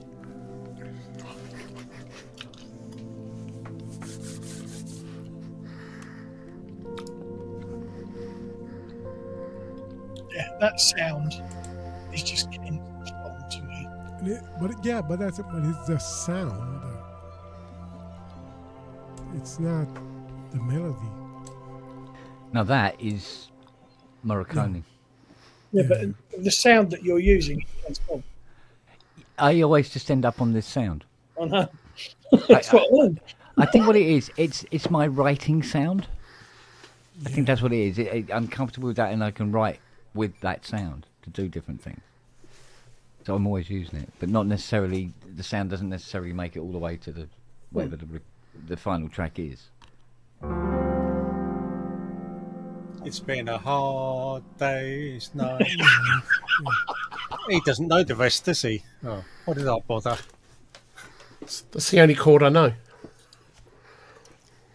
Yeah, that sound is just getting strong to me. But it's the sound. It's not the melody. Now that is Morricone. Yeah, but the sound that you're using is strong. I always just end up on this sound. I know. That's what I learned. I think what it is, it's my writing sound. I think that's what it is. I'm comfortable with that, and I can write with that sound to do different things. So I'm always using it, but not necessarily. The sound doesn't necessarily make it all the way to the whatever the final track is. It's been a hard day's night. He doesn't know the rest, does he? Oh, what did I bother? That's the only chord I know.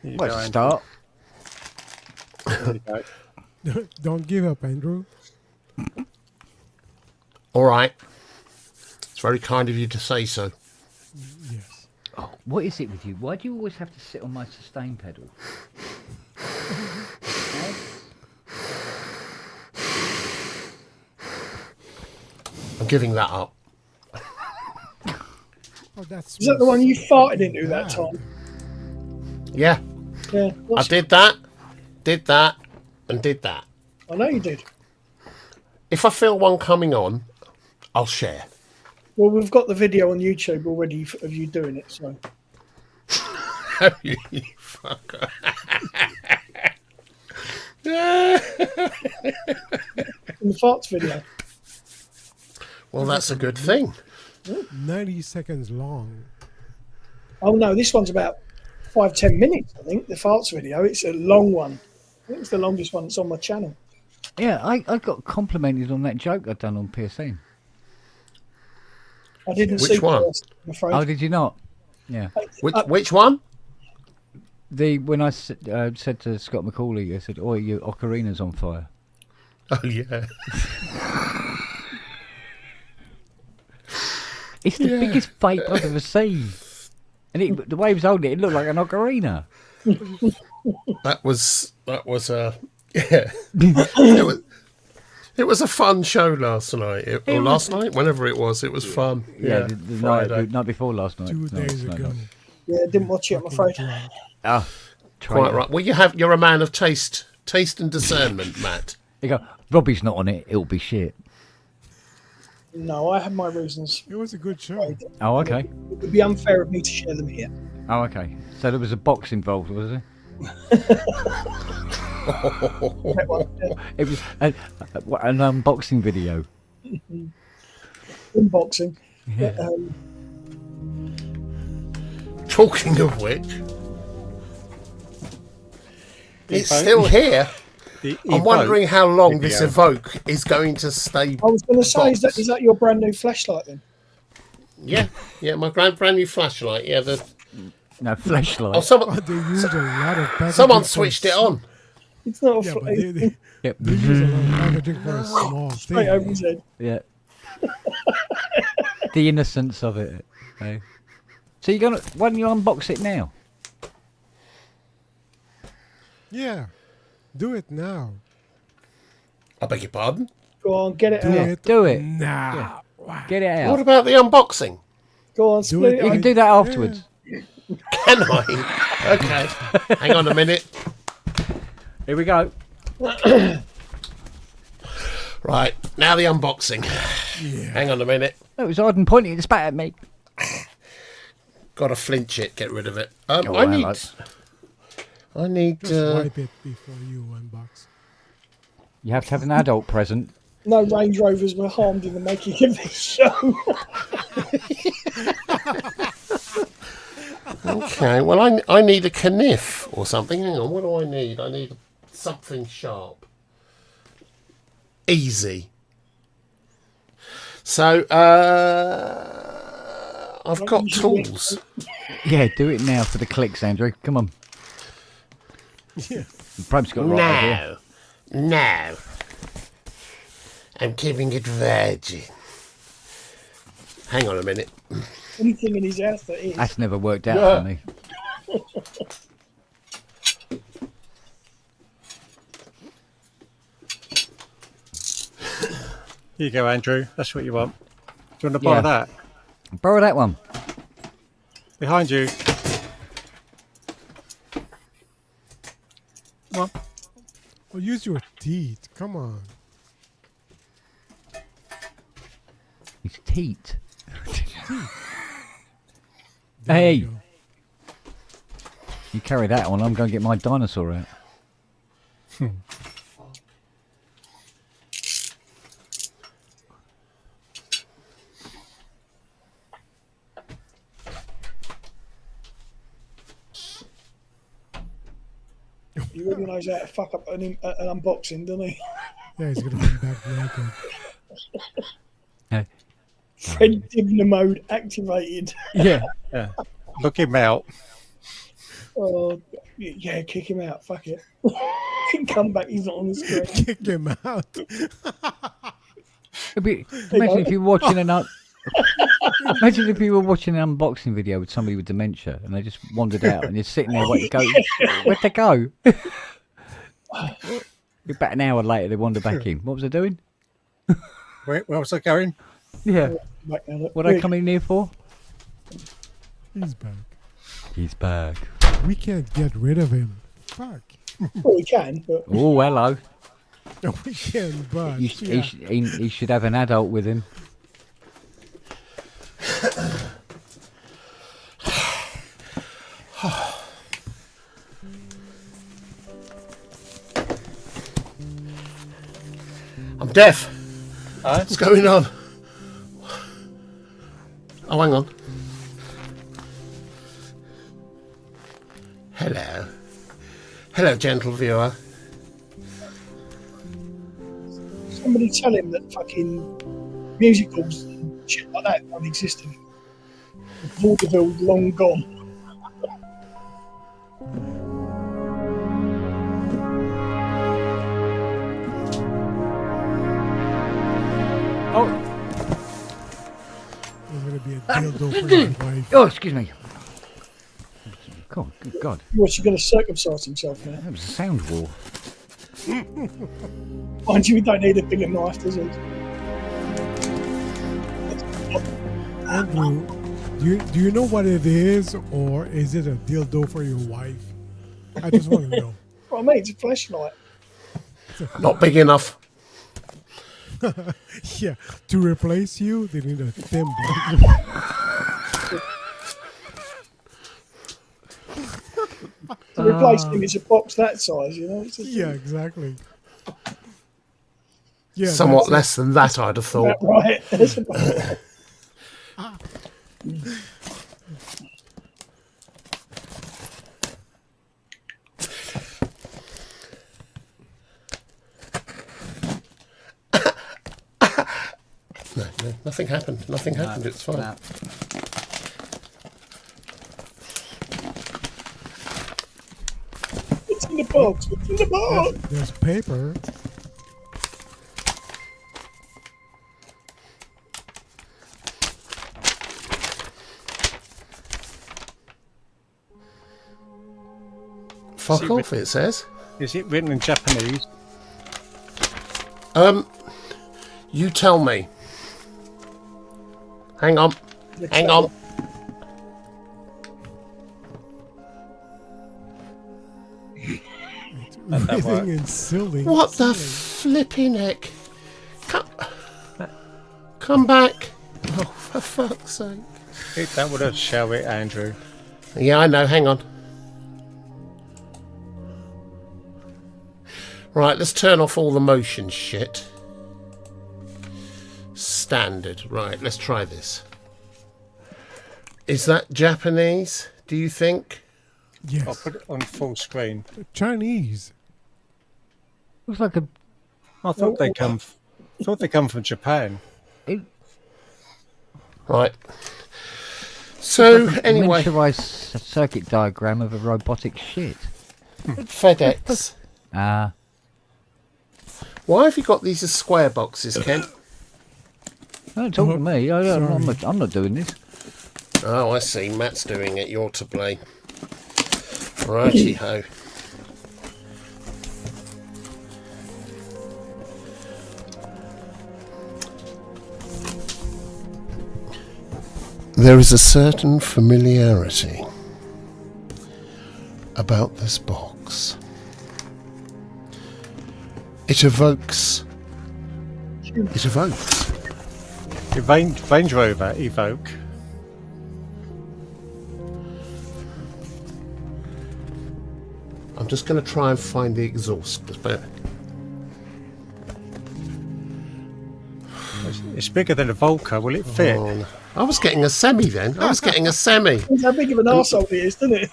Here you Well, go, it's a Andrew. start. There you go. Don't give up, Andrew. All right. It's very kind of you to say so. Yes. Oh, what is it with you? Why do you always have to sit on my sustain pedal? I'm giving that up. Oh, that's Is that the one you farted into that time? Yeah, Yeah. I did that, and did that. I know you did. If I feel one coming on, I'll share. Well, we've got the video on YouTube already of you doing it, so. You fucker. In the farts video. Well, that's a good thing. 90 seconds long. Oh no, this one's about 5-10 minutes, I think, the farts video. It's a long one. I think it's the longest one that's on my channel. Yeah, I got complimented on that joke I'd done on PSN. I didn't Which see one? the rest, I'm afraid. Oh, did you not? Yeah. Which one? When I said to Scott McCauley, I said, "Oh, your ocarina's on fire." Oh yeah. It's the biggest vape I've ever seen, and the way he was holding it, it looked like an ocarina. That was yeah. It was a fun show last night. Last night, whenever it was Yeah, fun. Yeah, the night before last night. 2 days ago. Yeah, I didn't watch it, I'm afraid. Ah, Quite right. Well, you're a man of taste and discernment, Matt. You go, Robbie's not on it. It'll be shit. No, I have my reasons. It was a good show. Oh, okay. It would be unfair of me to share them here. Oh, okay. So there was a box involved, was there? It was an unboxing video. Unboxing. Yeah. Talking of which, it's still here. I'm wondering how long this Evoke is going to stay. I was going to say, is that your brand new flashlight then? Yeah, my brand new flashlight. Yeah, No, flashlight. Oh, They used a lot of packaging. someone switched it on. It's not a Yeah, but flashlight. Yep. they use a lot of packaging for a small Straight over thing. his head. Yeah. The innocence of it. Eh? So why don't you unbox it now? Yeah, do it now. I beg your pardon. Go on, get it Do out. it. Do it. Nah. Get it out. What about the unboxing? Go on, Do split it. it. You can do that afterwards. Can I? Okay. Hang on a minute. Here we go. Right, now the unboxing. Hang on a minute. It was Arden pointing the spat at me. Got to flinch it, get rid of it. Oh, I need. Just wipe it before you unbox. You have to have an adult present. No Range Rovers were harmed in the making of this show. Okay, well, I need a kniff or something. Hang on, what do I need? I need something sharp. Easy. So, I've got tools. Yeah, do it now for the clicks, Andrew. Come on. Yeah. Prob's got right idea. No. I'm keeping it virgin. Hang on a minute. Anything in his house that is. That's never worked out for me. Here you go, Andrew. That's what you want. Do you want to borrow that? Borrow that one. Behind you. Come on. Oh, use your teeth. Come on. His teat. There Hey. you go. You carry that on, I'm going to get my dinosaur out. He really knows how to fuck up an unboxing, doesn't he? Yeah, he's gonna come back naked. Hey. Fred Dibner mode activated. Yeah. Yeah. Look him out. Oh, yeah, kick him out. Fuck it. Come back. He's not on the screen. Kick him out. Imagine if you were watching imagine if you were watching an unboxing video with somebody with dementia and they just wandered out and you're sitting there waiting to go. Where'd they go? About an hour later they wander back in. What was they doing? Where was I going? Yeah. Back now, look. What are they coming in here for? He's back. He's back. We can't get rid of him. Fuck. Well, we can, but Oh, hello. No, we can, but He should have an adult with him. I'm deaf. What's going on? Oh, hang on. Hello. Hello, gentle viewer. somebody tell him that fucking musicals and shit like that don't exist anymore. Vaudeville's long gone. Oh, There's going to be a dildo for your wife. oh, excuse me. God, good God. What's he going to circumcise himself now? That was a sound war. Mind you, we don't need a bigger knife, does he? Andrew, do you know what it is, or is it a dildo for your wife? I just want to know. What I mean, it's a flashlight. Not big enough. Yeah, to replace you, they need a thimble. To replace him, it's a box that size, you know? It's just, Yeah, exactly. Yeah, Somewhat that's less than that, I'd have thought. that right. That's about right. No, nothing happened. Nothing happened. It's fine. No. What's in the box? What's in the box? There's paper. Fuck off, it says. Is it written in Japanese? You tell me. Hang on. Hang on. Everything is silly. What the flipping heck? Come back. Oh, for fuck's sake. Hit that with a shall it, Andrew? Yeah, I know. Hang on. Right, let's turn off all the motion shit. Standard. Right, let's try this. Is that Japanese, do you think? Yes. I'll put it on full screen. Chinese. Looks like a. I thought they come. Thought they come from Japan. Right. So, anyway. Miniaturized circuit diagram of a robotic shit. FedEx. Why have you got these as square boxes, Ken? Don't talk to me. I'm not doing this. Oh, I see. Matt's doing it. You're to blame. Righty-ho. There is a certain familiarity about this box. It evokes. Your Range Rover Evoque. I'm just going to try and find the exhaust. It's bigger than a Volca. Will it fit? Oh, no. I was getting a semi then. I was getting a semi. How big of an arsehole it is, doesn't it?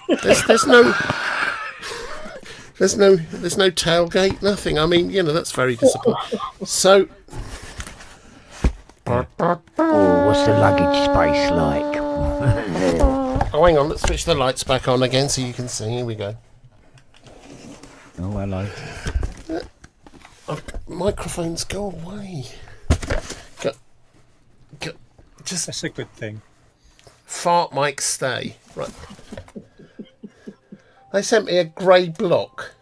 There's no tailgate, nothing. I mean, that's very disappointing. So, Oh, what's the luggage space like? oh, hang on. Let's switch the lights back on again so you can see. Here we go. Oh, hello. Microphones, go away. Just That's a good thing. fart mic stay. Right. They sent me a grey block.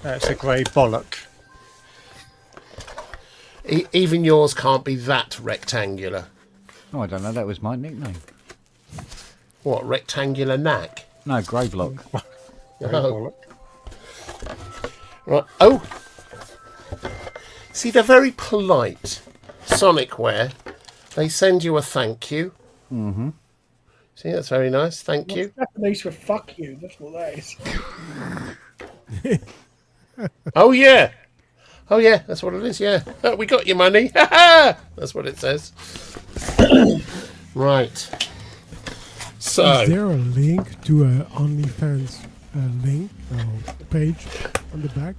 That's a grey bollock. Even yours can't be that rectangular. Oh, I don't know. That was my nickname. What, rectangular knack? No, grey block. Oh. Right. Oh. See, they're very polite. Sonicware. They send you a thank you. Mm-hmm. See, that's very nice. Thank you. Japanese for fuck you. That's what that is. Oh, yeah. Oh, yeah. That's what it is. Yeah. Oh, we got your money. Ha ha. That's what it says. Right. So. Is there a link to a OnlyFans link page on the back?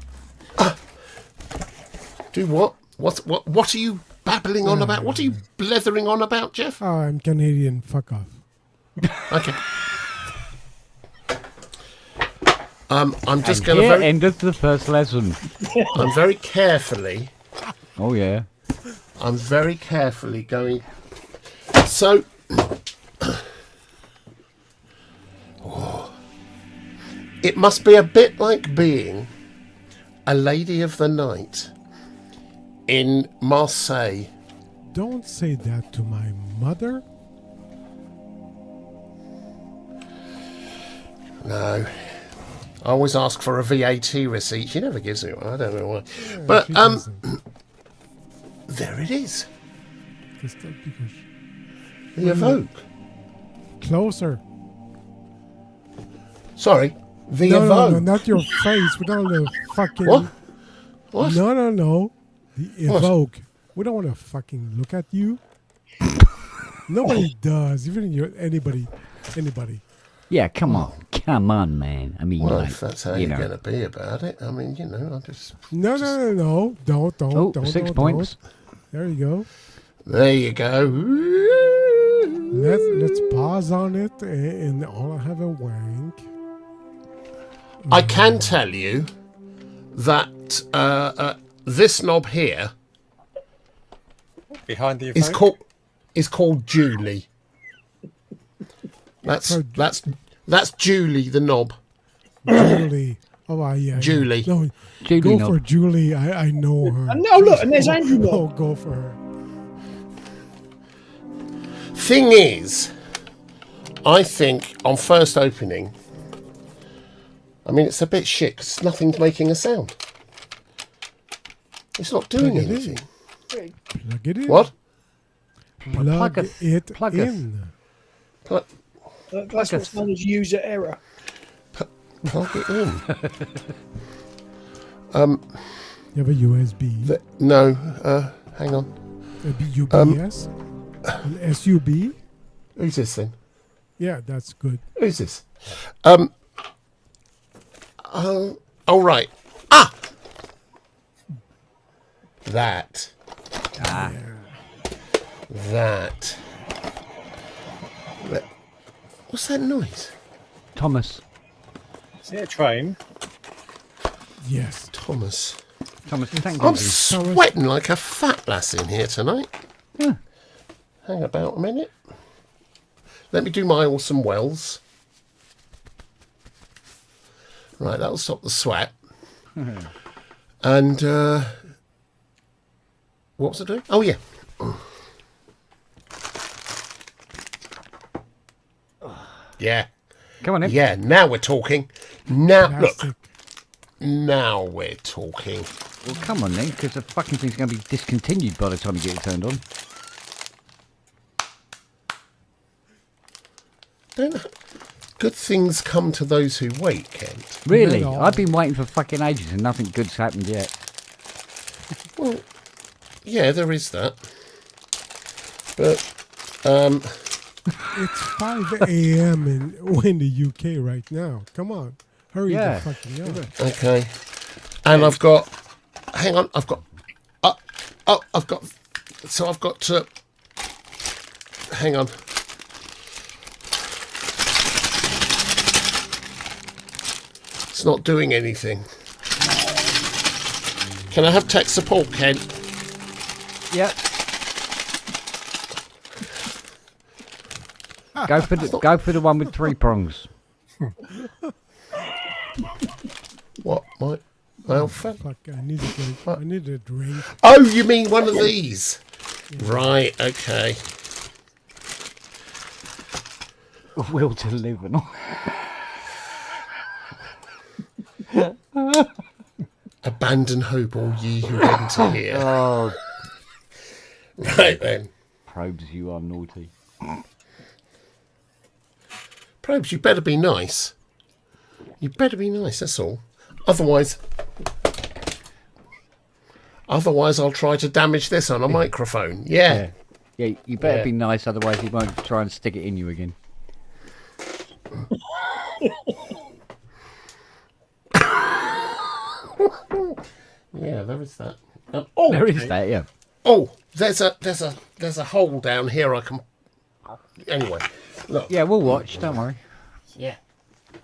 Do what? What are you babbling on about? What are you blethering on about, Jeff? Oh, I'm Canadian. Fuck off. Okay. I'm just going to end of the first lesson. I'm very carefully. Oh yeah. I'm very carefully going. So. It must be a bit like being a lady of the night in Marseille. Don't say that to my mother. No. I always ask for a VAT receipt. She never gives me one. I don't know why. Yeah, But she doesn't. there it is. Just because The Evoque. Closer. Sorry. The No, Evoque. no, not your face. We don't want to fucking. What? What? No. The What? Evoque. We don't want to fucking look at you. Nobody does. Even anybody. Yeah, come on, man. I mean, Well, like, if that's how you you're know. going to be about it, I mean, I just. No. Don't. Oh, 6 points. Don't. There you go. There you go. Let's pause on it and I'll have a wank. I can tell you that this knob here Behind the is Evoque. called Julie. That's Julie the knob. Julie. Yeah. Julie. No, Julie go knob. for Julie. I know her. And now look, and there's Andrew. Oh, go for her. Thing is, I think on first opening, I mean, it's a bit shit because nothing's making a sound. It's not doing Plug it anything. Plug it in. What? Plug it plug us. in. That's what's known as user error. Plug it in. You have a USB. No, hang on. A UPS. An SUB. Who's this then? Yeah, that's good. Who's this? Oh, right. Ah! That. That. What's that noise? Thomas. Is it a train? Yes. Thomas. Thomas, thank I'm you. sweating like a fat lass in here tonight. Yeah. Hang about a minute. Let me do my awesome wells. Right, that'll stop the sweat. And what was I doing? Oh yeah. Yeah. Come on in. Yeah, now we're talking. Now Plastic. look. Now we're talking. Well, come on then, because the fucking thing's going to be discontinued by the time you get it turned on. Good things come to those who wait, Kent. Really? No. I've been waiting for fucking ages and nothing good's happened yet. Well, yeah, there is that. But It's 5 a.m. in the UK right now. Come on. Hurry Yeah. the fucking up. okay. And I've got hang on, I've got so I've got to hang on. It's not doing anything. Can I have tech support, Ken? Yep. Go for the one with 3 prongs. What? My alpha? Fuck, I need a drink. Oh, you mean one of these? Right, okay. Will to live and all. Abandon hope, all ye who enter here. Oh, Right then. Probes, you are naughty. Probes, you better be nice. You better be nice, that's all. Otherwise I'll try to damage this on a microphone. Yeah. Yeah, you better Yeah. be nice, otherwise he won't try and stick it in you again. Yeah, there is that. There is that, yeah. Oh, there's a hole down here I can anyway. Look. Yeah, we'll watch, don't worry. Yeah.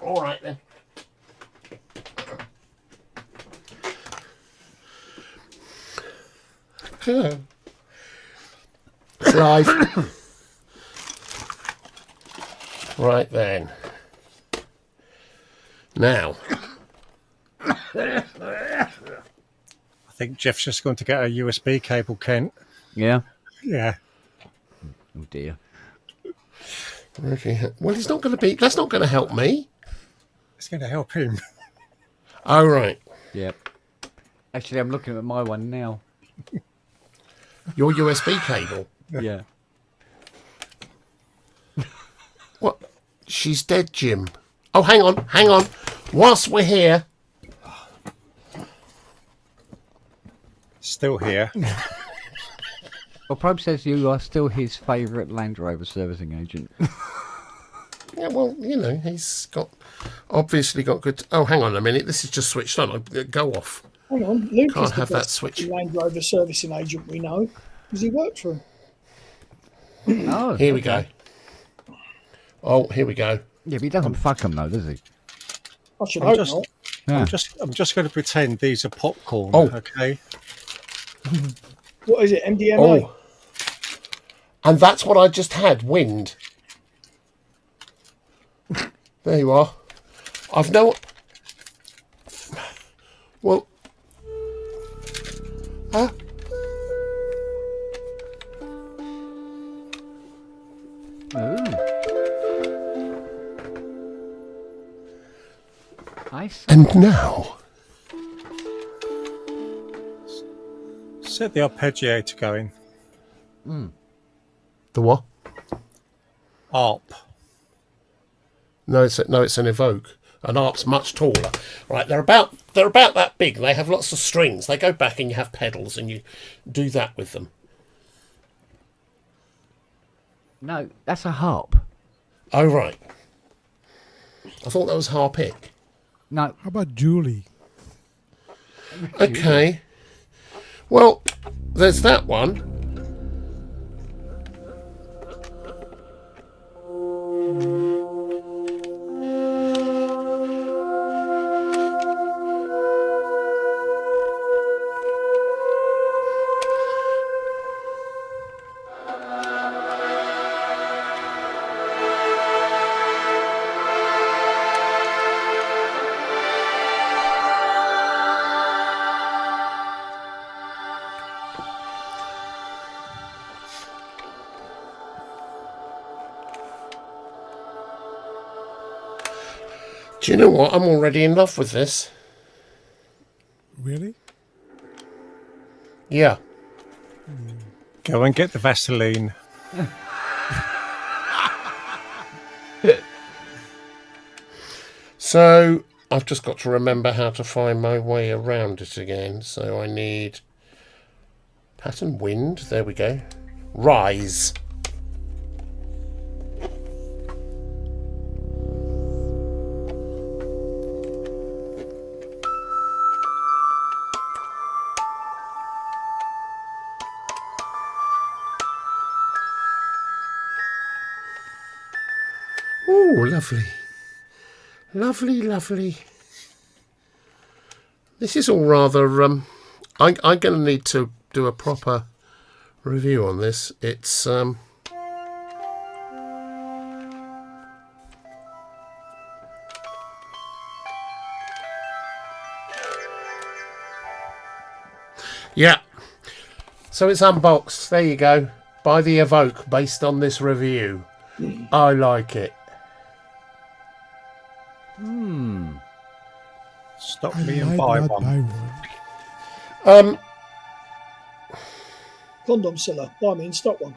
All right then. It's live. Right then. Now. I think Jeff's just going to get a USB cable, Kent. Yeah? Yeah. Oh dear. Well, he's not going to be. That's not going to help me. It's going to help him. Oh right. Yep. Actually, I'm looking at my one now. Your USB cable. Yeah. What? She's dead, Jim. Oh, hang on. Whilst we're here, Still here. Well, Probe says you are still his favourite Land Rover servicing agent. yeah. Well, you know, he's obviously got good. Oh, hang on a minute. This is just switched on. Go off. Hang on, Luke Can't is the have that best switch. Land Rover servicing agent we know because he works for him. Oh, Here we go. Oh, here we go. Yeah, but he doesn't fuck them though, does he? I should I'm hope just- not. Yeah. I'm just going to pretend these are popcorn. Oh. Okay. What is it, MDMA? Oh, and that's what I just had. Wind. There you are. Well, huh? Ooh. I see. And now, Set the arpeggiator going. the what? Arp. No, it's an evoke. An arp's much taller. Right, they're about that big. They have lots of strings. They go back and you have pedals and you do that with them. No, that's a harp. Oh right. I thought that was harpic. No, How about Julie? Okay. Well, there's that one. Do you know what? I'm already in love with this. Really? Yeah. Go and get the Vaseline. So I've just got to remember how to find my way around it again. So I need pattern wind. There we go. Rise. Oh, lovely. Lovely, lovely. This is all rather... I'm going to need to do a proper review on this. It's... Yeah. So it's unboxed. There you go. By the Evoke, based on this review. I like it. Stop I me and might buy not one. buy one. Condom seller. Buy me and stock one.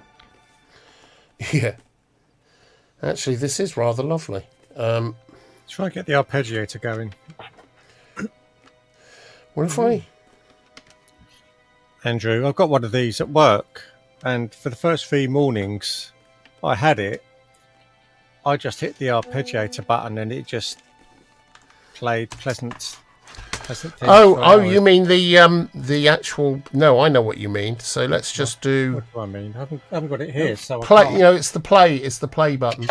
Yeah. Actually, this is rather lovely. Try and get the arpeggiator going. What if I... Andrew, I've got one of these at work, and for the first 3 mornings I had it, I just hit the arpeggiator button and it just played pleasant things for Oh, hours. you mean the actual... No, I know what you mean. So let's just do... What do I mean? I haven't got it here, so I Play, can't. you know, it's the play button.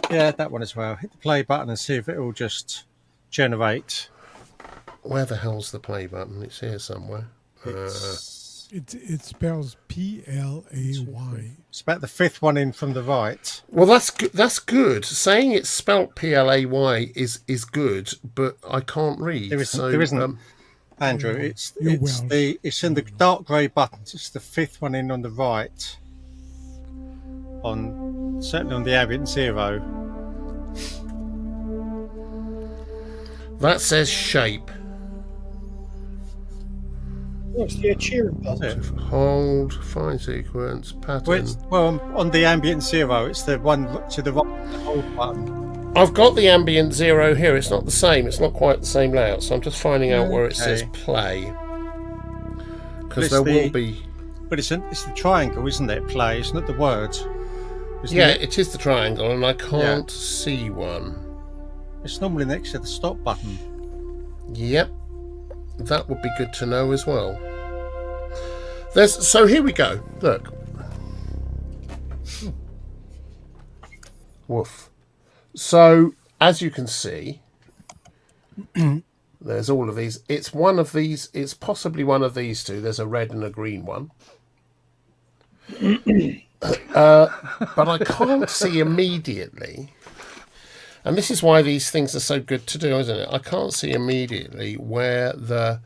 Yeah, that one as well. Hit the play button and see if it will just generate. Where the hell's the play button? It's here somewhere. It spells Play. It's about the 5th one in from the right. Well, that's good. Saying it's spelt Play is good, but I can't read. There isn't. So, There isn't. Andrew, it's You're it's Welsh. it's in the dark grey buttons. It's the 5th one in on the right. Certainly on the ambient 0. that says shape. Oh, it's the Ed Sheeran That's button. it. Hold, find sequence, pattern. On the ambient 0, it's the one to the right, the hold button. I've got the ambient 0 here. It's not the same. It's not quite the same layout. So I'm just finding out where it says Okay. play. Because It's there the- will be... But it's the triangle, isn't it? Play, it's not the word. Isn't Yeah, it? it is the triangle, and I can't see one. It's normally next to the stop button. Yep. That would be good to know as well. So here we go. Look. Woof. So, as you can see, there's all of these. It's one of these. It's possibly one of these two. There's a red and a green one. But I can't see immediately. And this is why these things are so good to do, isn't it? I can't see immediately where the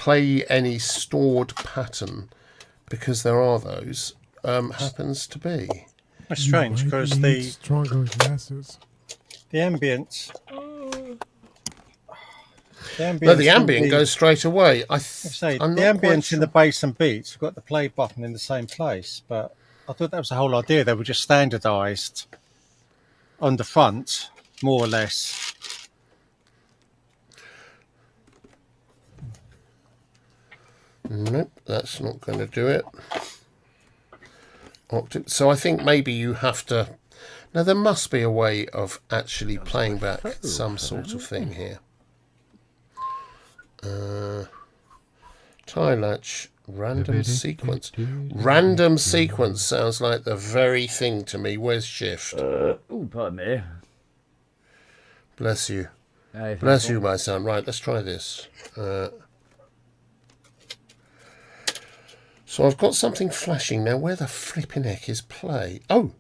play any stored pattern, because there are those, happens to be. That's strange You might because need stronger glasses. the ambient. No, the ambient goes straight away. The ambient in the bass and beats, we've got the play button in the same place, but I thought that was the whole idea. They were just standardised on the front, more or less. Nope, that's not going to do it. So I think maybe you have to... Now, there must be a way of actually playing back some sort of thing here. Tie latch, random sequence. Random sequence sounds like the very thing to me. Where's shift? Oh, pardon me. Bless you. Hey, Bless you, my son. Right, let's try this. So I've got something flashing now. Where the flipping heck is play? Oh!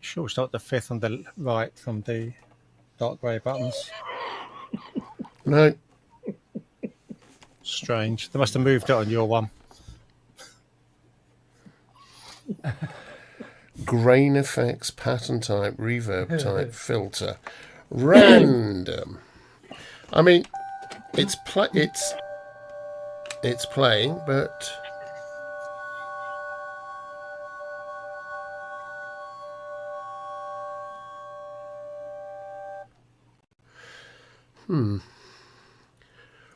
Sure, it's not the fifth on the right from the dark grey buttons. No. Strange. They must have moved it on your one. Grain effects, pattern type, reverb type, filter. Random. I mean, it's playing, but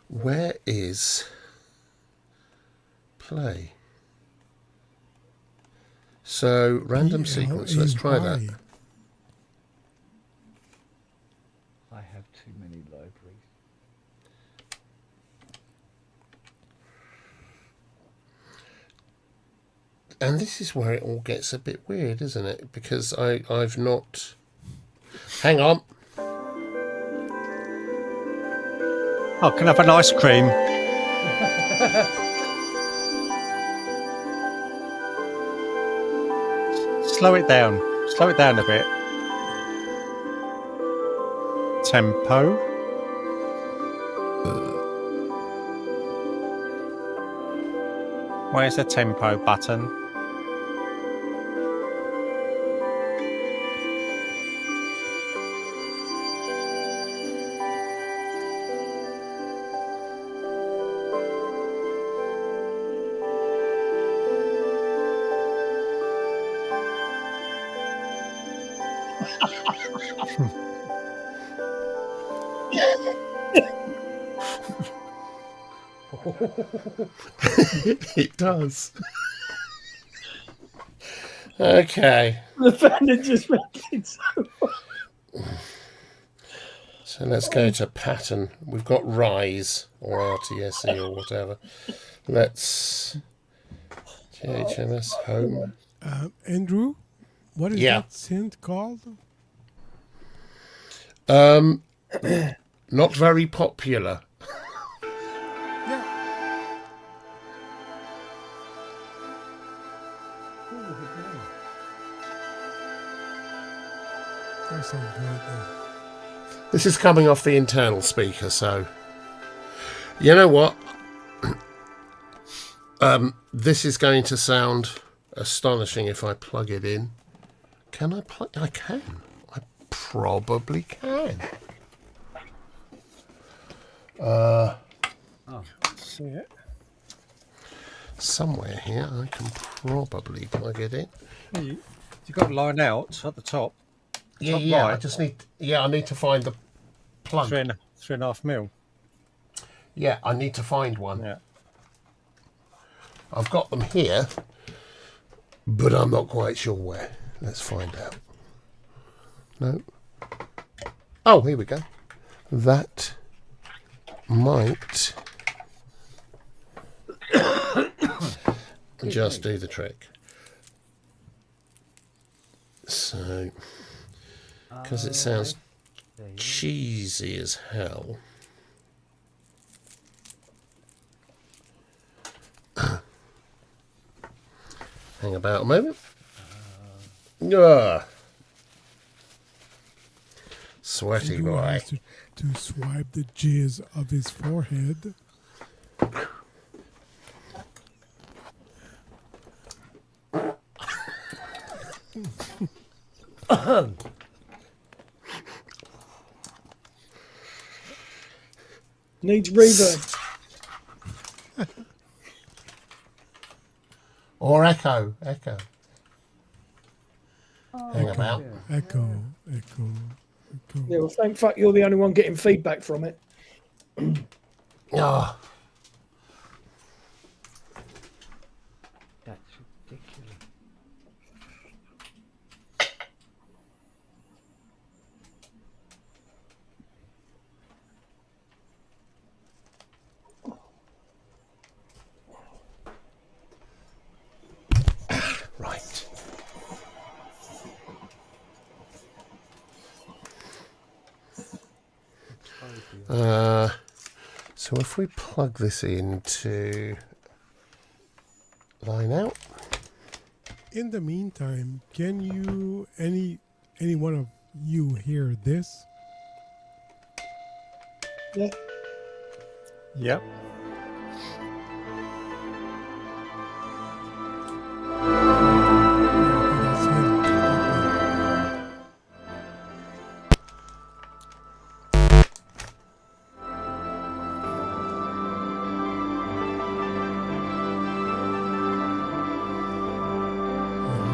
where is play? So random sequence. Let's try that. I have too many libraries. And this is where it all gets a bit weird, isn't it? Because I've not... Hang on. Oh, can I have an ice cream? Slow it down. Slow it down a bit. Tempo. Where's the tempo button? It does. Okay. The fan had just making so. So let's go to pattern. We've got Rise or RTSE or whatever. Let's JHMS home. Andrew, what is that synth called? Not very popular. That sounds good. This is coming off the internal speaker, so you know what? This is going to sound astonishing if I plug it in. Can I plug? I can. I probably can. See it? Somewhere here I can probably plug it in. You've got to line out at the top. Yeah. Right. I just need. I need to find the plug. 3.5 mil. Yeah, I need to find one. Yeah. I've got them here, but I'm not quite sure where. Let's find out. No. Oh, here we go. That might just do the trick. So, because it sounds cheesy as hell. Hang about a moment. Sweaty Andrew boy. has to swipe the jizz of his forehead. Needs reverb. Or echo. Hang about. Echo. Yeah, well, thank fuck you're the only one getting feedback from it. Oh, That's ridiculous. right. So if we plug this into line out. In the meantime, can you any one of you hear this? Yeah. Yep. That's him.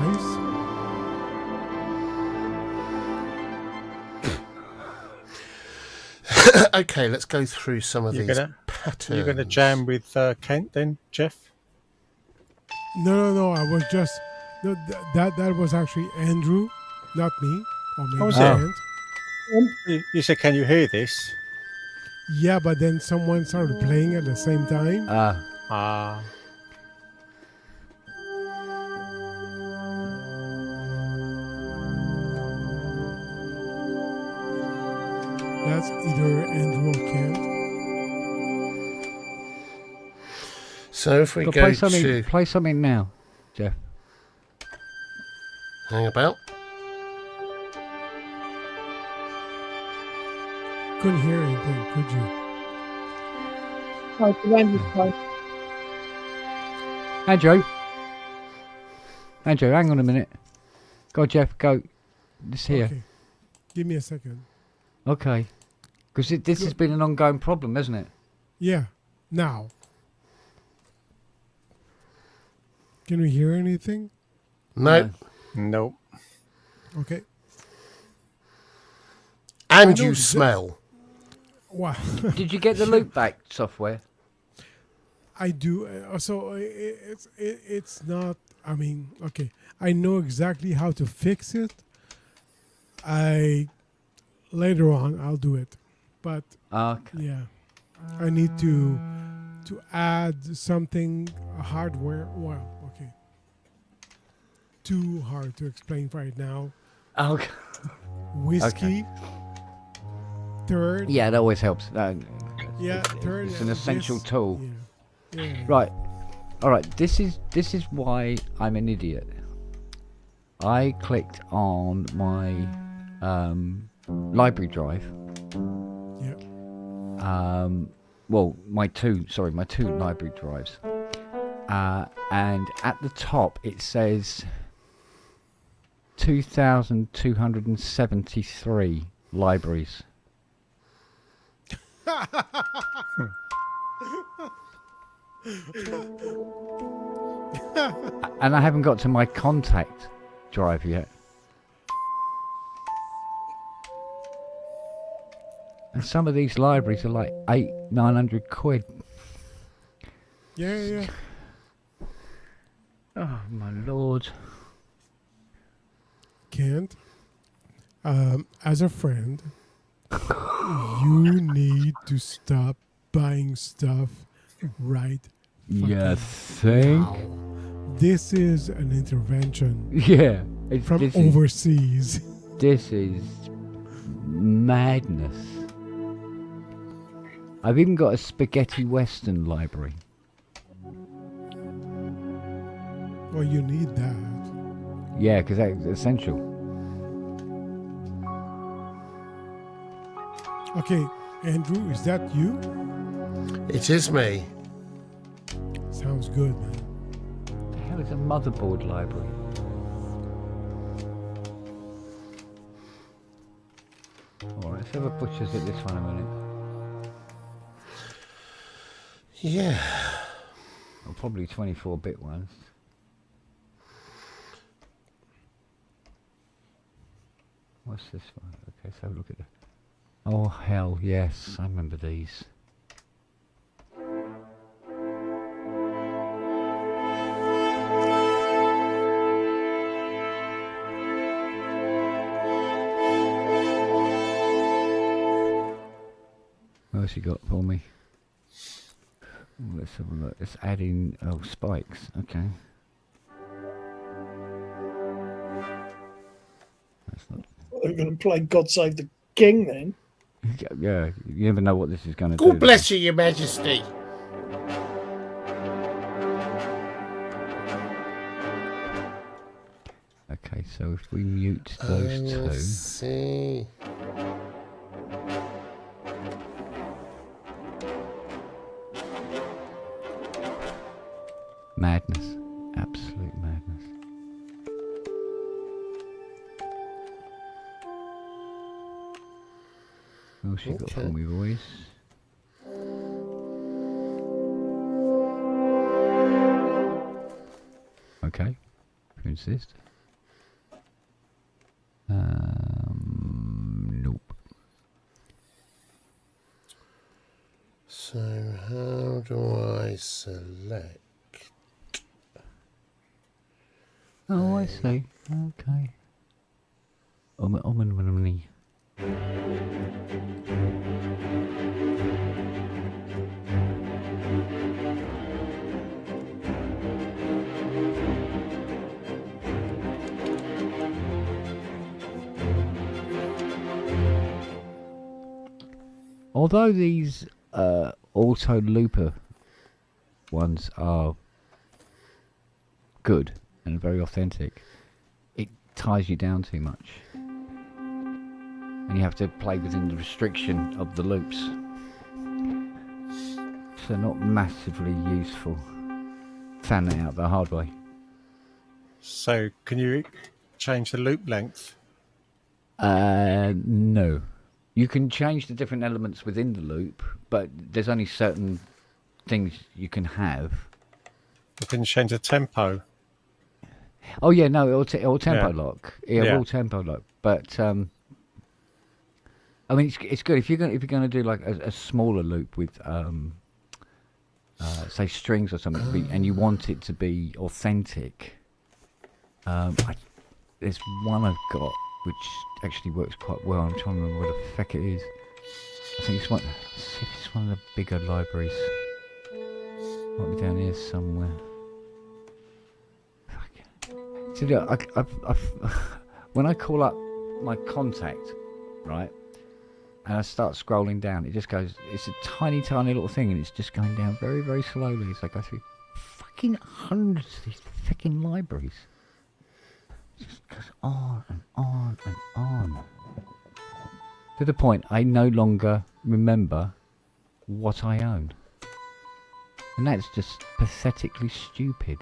Nice. Okay, let's go through some of You're these gonna patterns. you're gonna jam with Kent then, Jeff? No. I was just that was actually Andrew, not me, or maybe was it? Kent. You said, can you hear this? Yeah, but then someone started playing at the same time. Ah. That's either Andrew or Kent. So if we But go play something now, Jeff. hang about. Couldn't hear anything, could you? Oh, it's Andrew's phone. Andrew, hang on a minute. Go, Jeff, go. This here. Okay. Give me a second. Okay. Because this has been an ongoing problem, hasn't it? Yeah. Now. Can we hear anything? No. Nope. Okay. And know you this- smell. Wow. Did you get the loopback software? I do. So it's not. I mean, okay. I know exactly how to fix it. Later on I'll do it, but Okay. yeah, I need to add something hardware. Well, okay. Too hard to explain right now. Okay. Whiskey. Third. Yeah, that always helps. Yeah, third. It's an essential tool. Yeah. Yeah. Right. All right. This is why I'm an idiot. I clicked on my library drive. Yeah. Well, my two library drives. And at the top it says 2,273 libraries. And I haven't got to my contact drive yet. And some of these libraries are like 800-900 quid. Yeah. Oh my lord. Kent, as a friend, you need to stop buying stuff right You fucking think? This is an intervention Yeah. from This overseas. This is madness. I've even got a spaghetti western library. Well, you need that. Yeah, because that's essential. Okay, Andrew, is that you? It is me. Sounds good, man. The hell is a motherboard library? Alright, let's have a butcher's at this one a minute. Yeah. Or probably 24-bit ones. What's this one? Okay, let's have a look at the... Oh, hell, yes, I remember these. What else you got for me? Let's have a look. Let's add in... Oh, spikes. Okay. That's not... We're going to play God Save the King then. Yeah, you never know what this is going to do. God bless you, Your Majesty. Okay, so if we mute those Let's two... see. Madness. Absolute madness. What else you got for me, boys? Okay. If you insist. Nope. So how do I select? Oh, I see. Okay. Although these auto looper ones are good and very authentic, it ties you down too much. And you have to play within the restriction of the loops. So not massively useful. Found that out the hard way. So can you change the loop length? No. You can change the different elements within the loop, but there's only certain things you can have. You can change the tempo. Oh yeah, no, it'll tempo Yeah. lock. Yeah. Will tempo lock. But I mean, it's good if you're gonna do like a smaller loop with say strings or something, and you want it to be authentic. There's one I've got which actually works quite well. I'm trying to remember what the feck it is. I think it's one. Let's see if it's one of the bigger libraries. Might be down here somewhere. So yeah, when I call up my contact, right, and I start scrolling down, it just goes. It's a tiny, tiny little thing, and it's just going down very, very slowly. It's like I go through fucking hundreds of these fucking libraries. It just goes on and on and on. To the point I no longer remember what I own. And that's just pathetically stupid.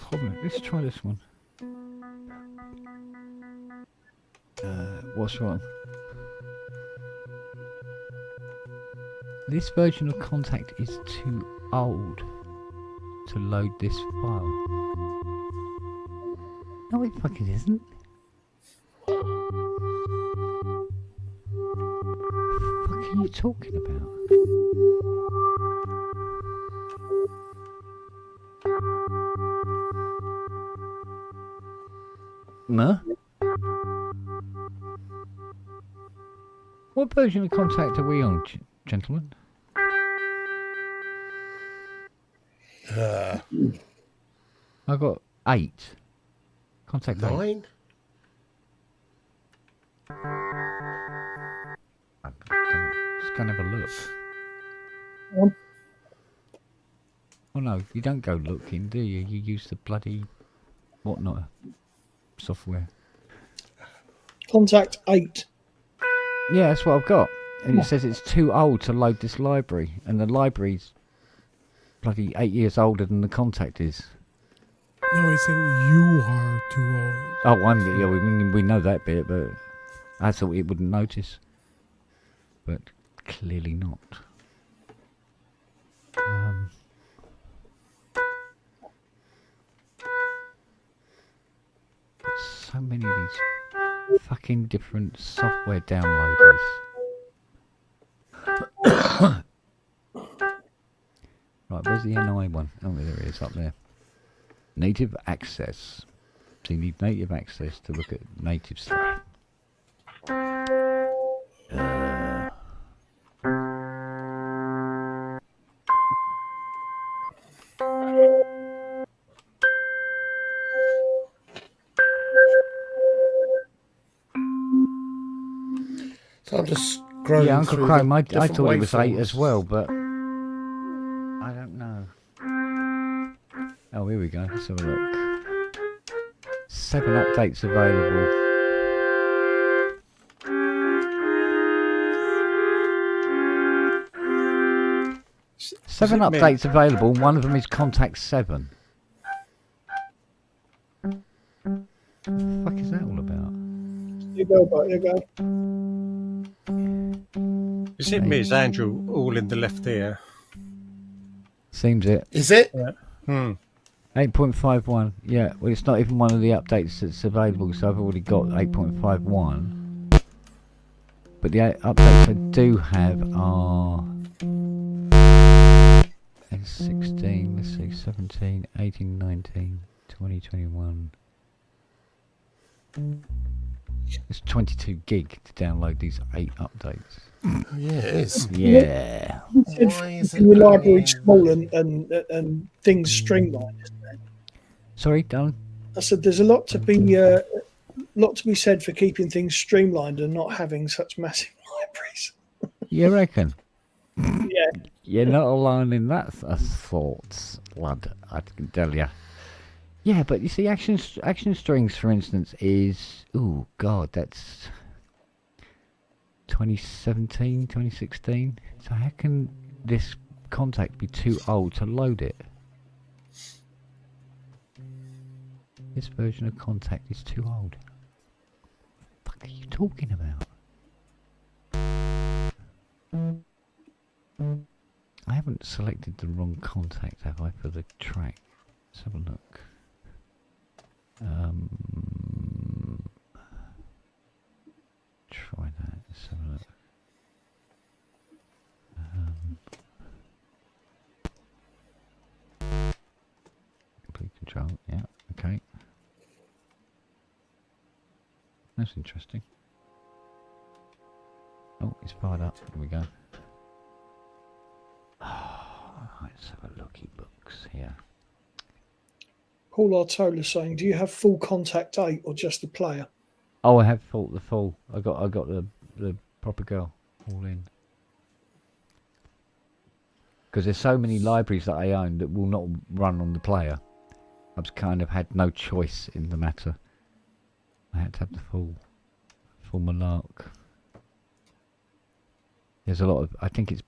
Problem. Let's try this one. What's wrong? This version of Contact is too old to load this file. No, it fucking isn't. What the fuck are you talking about? No? What version of Contact are we on, gentlemen? I got 8. Contact 8. 9? Just go and have a look. Um, Oh no, you don't go looking, do you? You use the bloody whatnot software. Contact 8. Yeah, that's what I've got. And it says it's too old to load this library. And the library's bloody 8 years older than the contact is. No, it's saying you are too old. Oh, we know that bit, but I thought it wouldn't notice. But clearly not. So many of these fucking different software downloaders. Right, where's the NI one? Oh, there it is, up there. Native access. So you need native access to look at native stuff. So I'm just scrolling Yeah, Uncle through Chrome, the I different thought it was 8 waveforms. as well, but I don't know. Oh, here we go. Let's have a look. 7 updates available. Seven it me? updates available, and one of them is Contact 7. What the fuck is that all about? You go, but you go. Is it me? Is Andrew all in the left ear? Seems it. Is it? Yeah. Hmm. 8.51. Yeah, well, it's not even one of the updates that's available, so I've already got 8.51. But the updates I do have are 16, let's see, 17, 18, 19, 20, 21. It's 22 gig to download these 8 updates. Oh, yeah, it is. Yeah. Why is it Your only library in- small and things streamlined. Sorry, Darren? I said there's a lot to be said for keeping things streamlined and not having such massive libraries. You reckon? Yeah. You're not alone in that thoughts, lad, I can tell you. Yeah, but you see, action strings, for instance, is... Oh, God, that's 2017, 2016. So how can this contact be too old to load it? This version of contact is too old. What the fuck are you talking about? I haven't selected the wrong contact, have I, for the track? Let's have a look. Try that. Let's have a look. Complete control. Yeah. Okay. That's interesting. Oh, it's fired up. Here we go. Let's have a look at books here. Paul Artola saying, do you have full contact 8 or just the player? Oh, I have the full. I got the proper girl all in. Because there's so many libraries that I own that will not run on the player. I've kind of had no choice in the matter. I had to have the full malark. There's a lot of. I think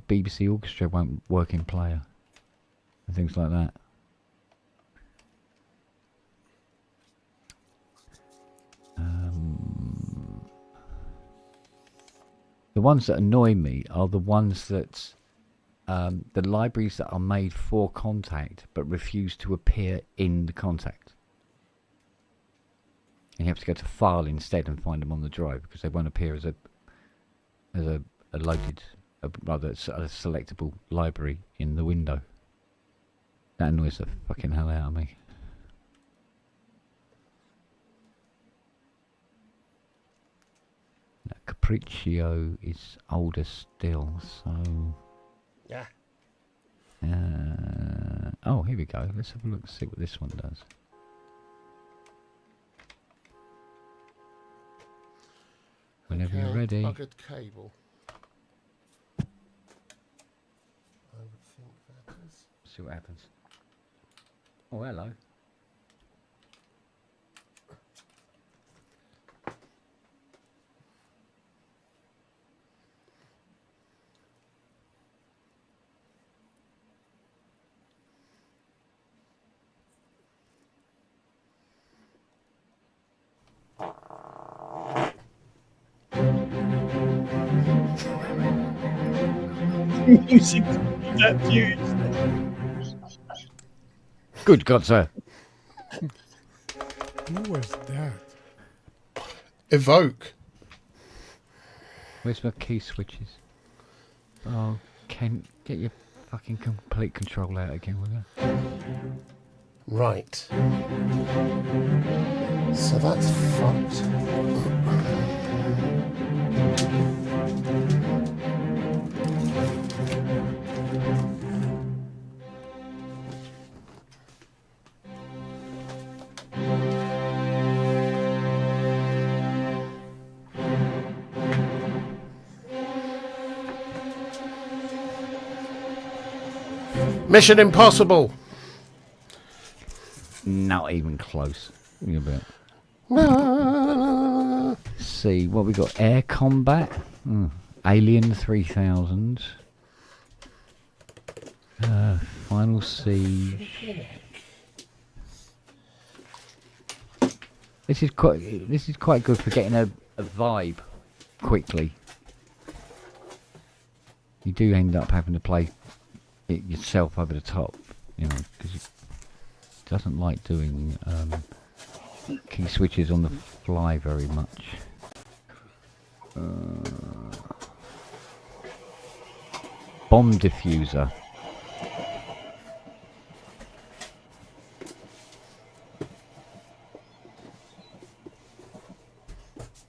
BBC Orchestra won't work in player and things like that. The ones that annoy me are the ones that the libraries that are made for contact but refuse to appear in the contact. And you have to go to file instead and find them on the drive because they won't appear as a loaded, rather a selectable library in the window. That annoys the fucking hell out of me. Capriccio is older still, so... Yeah. Oh, here we go. Let's have a look and see what this one does. Whenever you're ready. Buggered cable. I would think that is. See what happens. Oh, hello. Music that views. Good God, sir. Who was that? Evoke. Where's my key switches? Oh, Ken, get your fucking complete control out again, will you? Right. So that's fucked. Mission Impossible. Not even close. Give me a bit. Ah. See what we got. Air combat. Alien 3000. Final Siege. This is quite good for getting a vibe quickly. You do end up having to play it yourself over the top, you know, because it doesn't like doing key switches on the fly very much. Bomb diffuser.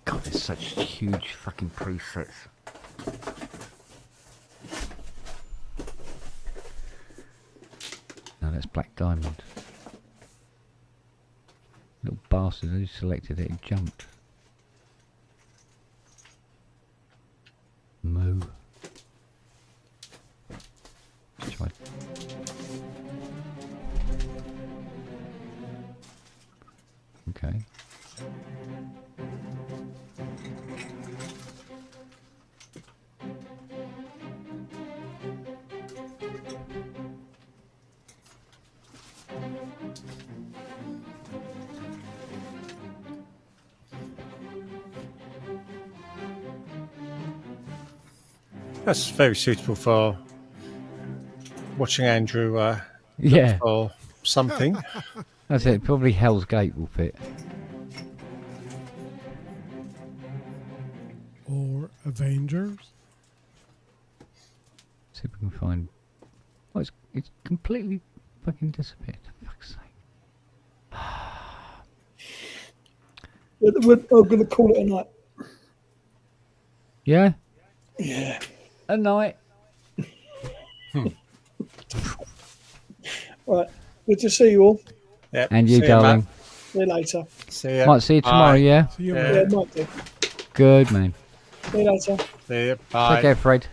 God, there's such huge fucking presets. No, that's Black Diamond. Little bastard who selected it, he jumped. Moo. Let's try. Okay. That's very suitable for watching Andrew Yeah, or something. that's it. Probably Hell's Gate will fit. Or Avengers? See if we can find. Oh, it's completely fucking disappeared. For fuck's sake. I'm going to call it a night. Yeah, Yeah. a night. Right. Good to see you all. Yep. And you, See ya, darling. Matt. See you later. See ya. Might see you tomorrow. Bye. Yeah. See you, Yeah. Yeah, might do. Good man. See you later. See ya. Bye. Take care, Fred.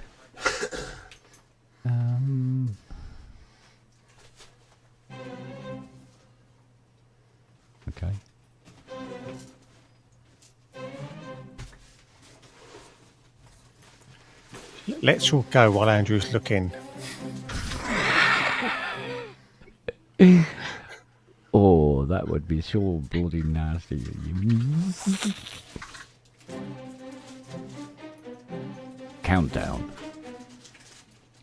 Okay. Let's all go while Andrew's looking. Oh, that would be so bloody nasty. Countdown.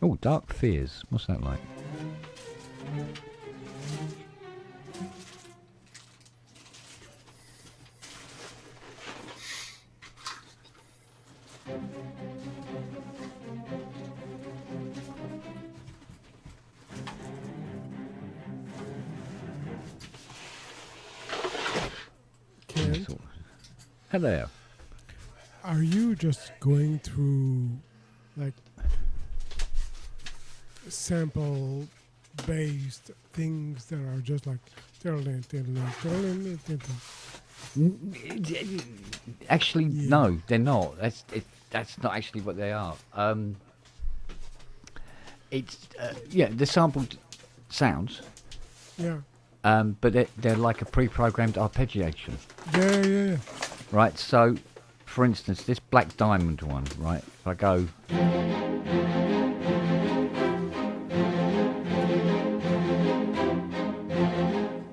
Oh, Dark Fears. What's that like? Kent, Hello. are you just going through like sample based things that are just like Actually, no, they're not. That's not actually what they are. It's yeah, the sampled sounds, yeah, but they're like a pre-programmed arpeggiation, yeah. right? So, for instance, this Black Diamond one, right? If I go.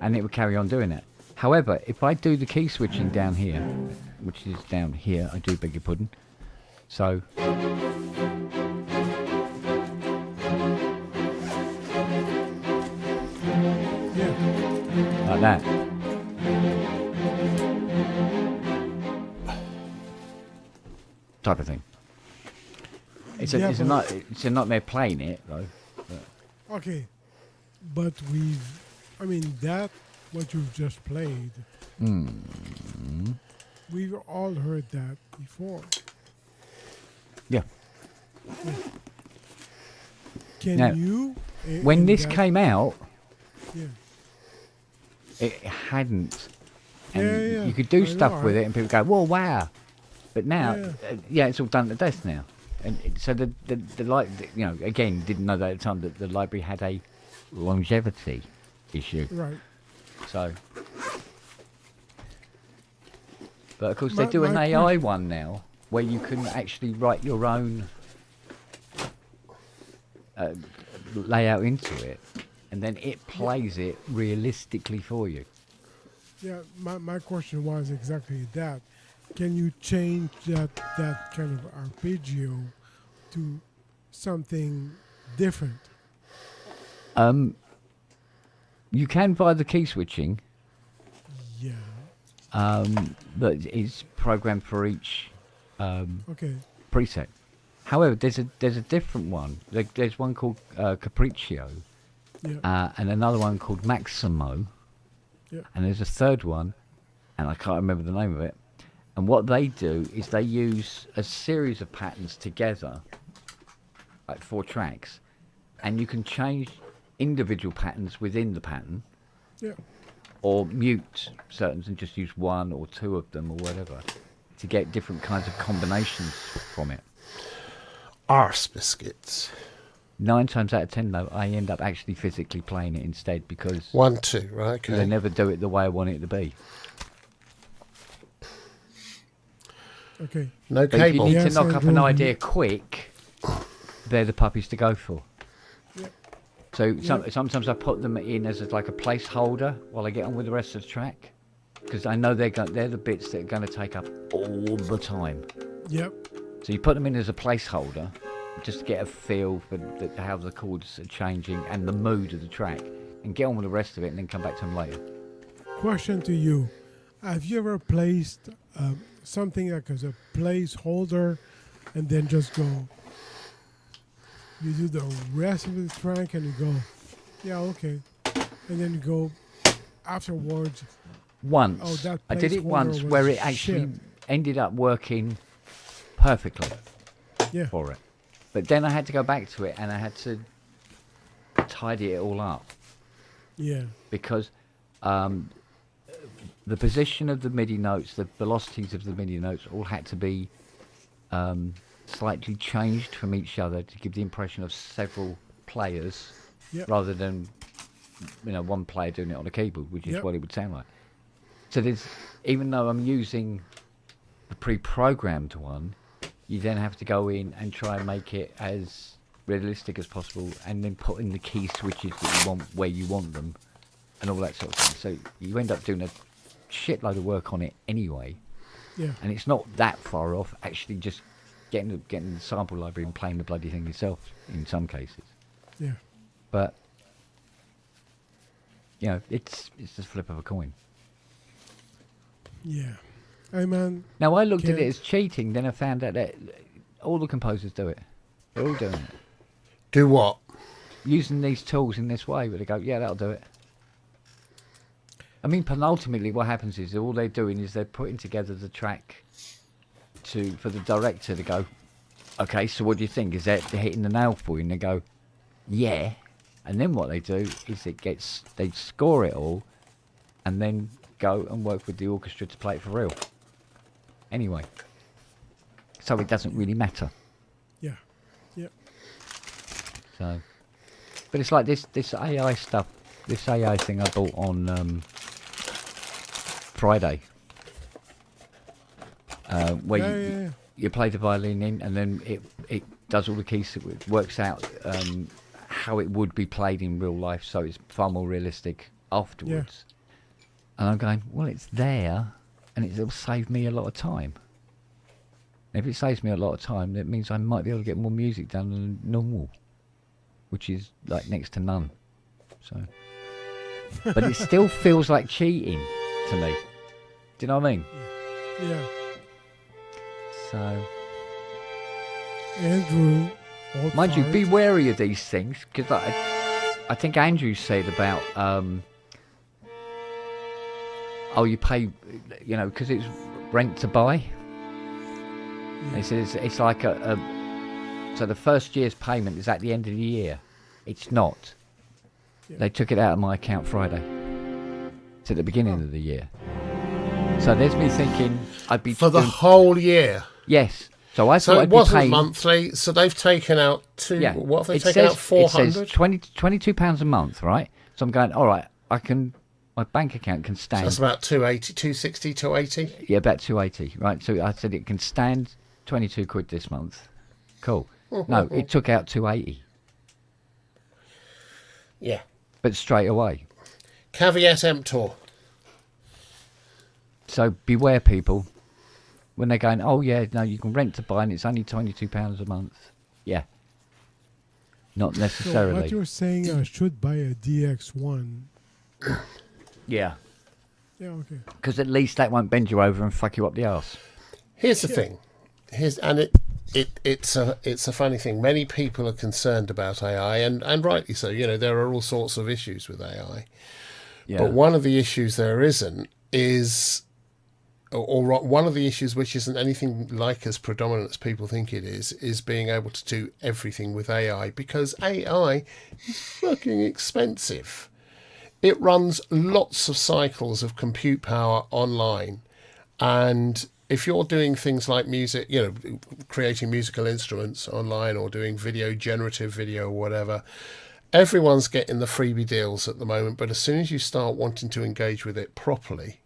And it would carry on doing it. However, if I do the key switching down here, which is down here, I do beg your pudding. So, that. Type of thing. It's a, Yeah, it's a, not, it's a nightmare playing it though. Okay, but I mean, that, what you've just played, we've all heard that before. Yeah. Can Now, you? When this came out, Yeah. it hadn't. And Yeah. you could do I stuff know, with it and people go, whoa, wow. But now, Yeah. it's all done to death now. And so the again, didn't know that at the time that the library had a longevity issue. Right. So, but of course they do an my AI one now where you can actually write your own layout into it, and then it plays it realistically for you. Yeah. My question was exactly that. Can you change that kind of arpeggio to something different? You can via the key switching, Yeah. but it's programmed for each Okay. preset. However, there's a different one. There's one called Capriccio, Yeah. and another one called Maximo, Yeah. and there's a third one, and I can't remember the name of it. And what they do is they use a series of patterns together, like 4 tracks, and you can change individual patterns within the pattern, Yeah. or mute certain and just use 1 or 2 of them or whatever to get different kinds of combinations from it. Arse biscuits. 9 times out of 10, though, I end up actually physically playing it instead because 1, 2, right? they Okay. never do it the way I want it to be. Okay. No But if you cable. need Yes, to knock I up an agree. idea quick, they're the puppies to go for. Yep. So Yep. sometimes I put them in as like a placeholder while I get on with the rest of the track, because I know they're the bits that are going to take up all the time. Yep. So you put them in as a placeholder, just to get a feel for how the chords are changing and the mood of the track, and get on with the rest of it, and then come back to them later. Question to you: have you ever placed something like as a placeholder, and then just go? You do the rest of the track, and you go, yeah, okay, and then you go afterwards. Once Oh, that I did it placeholder once was where it actually shit. ended up working perfectly Yeah. for it, but then I had to go back to it and I had to tidy it all up Yeah. because the position of the MIDI notes, the velocities of the MIDI notes, all had to be slightly changed from each other to give the impression of several players, Yep. rather than one player doing it on a keyboard, which is Yep. what it would sound like. So there's, even though I'm using the pre-programmed one, you then have to go in and try and make it as realistic as possible, and then put in the key switches that you want where you want them, and all that sort of thing. So you end up doing a shitload of work on it anyway, Yeah. and it's not that far off actually just getting the sample library and playing the bloody thing yourself in some cases. Yeah. But it's just a flip of a coin. Yeah. Hey man. Now I looked at it Can- as cheating, then I found out that all the composers do it. They're all doing it, Do what? using these tools in this way. Where they go, yeah, that'll do it. I mean, penultimately, what happens is all they're doing is they're putting together the track for the director to go, okay, so what do you think? Is that hitting the nail for you? And they go, yeah. And then what they do is they score it all, and then go and work with the orchestra to play it for real. Anyway, so it doesn't really matter. Yeah. Yeah. So, but it's like this AI stuff, this AI thing I bought on Friday, where Yeah. you play the violin in, and then it does all the keys, it works out how it would be played in real life, so it's far more realistic afterwards. And I'm going, well, it's there, and it'll save me a lot of time. And if it saves me a lot of time, that means I might be able to get more music done than normal, which is like next to none. So but it still feels like cheating to me. Do you know what I mean? Yeah. So, Andrew. Old mind you, fart. be wary of these things because I think Andrew said about you pay, because it's rent to buy. He says it's like so the first year's payment is at the end of the year. It's not. Yeah. They took it out of my account Friday. It's at the beginning of the year. So there's me thinking I'd be For the whole year. Yes. So I So thought it I'd be wasn't paying monthly. So they've taken out what have they taken out? It says 400. £22 a month, right? So I'm going, all right, my bank account can So stand. that's about 280, 260, 280. Yeah, about 280, right? So I said it can stand 22 quid this month. Cool. No, it took out 280, Yeah. but straight away. Caveat emptor. So beware, people, when they're going, oh yeah, no, you can rent to buy and it's only £22 a month. Yeah. Not So necessarily. what you're saying, I should buy a DX1. Yeah. Yeah, okay. Because at least that won't bend you over and fuck you up the arse. Here's the thing. It's a funny thing. Many people are concerned about AI, and rightly so. There are all sorts of issues with AI. Yeah. But one of the issues there isn't is, or one of the issues which isn't anything like as predominant as people think it is being able to do everything with AI, because AI is fucking expensive. It runs lots of cycles of compute power online, and if you're doing things like music, creating musical instruments online or doing generative video or whatever, everyone's getting the freebie deals at the moment. But as soon as you start wanting to engage with it properly,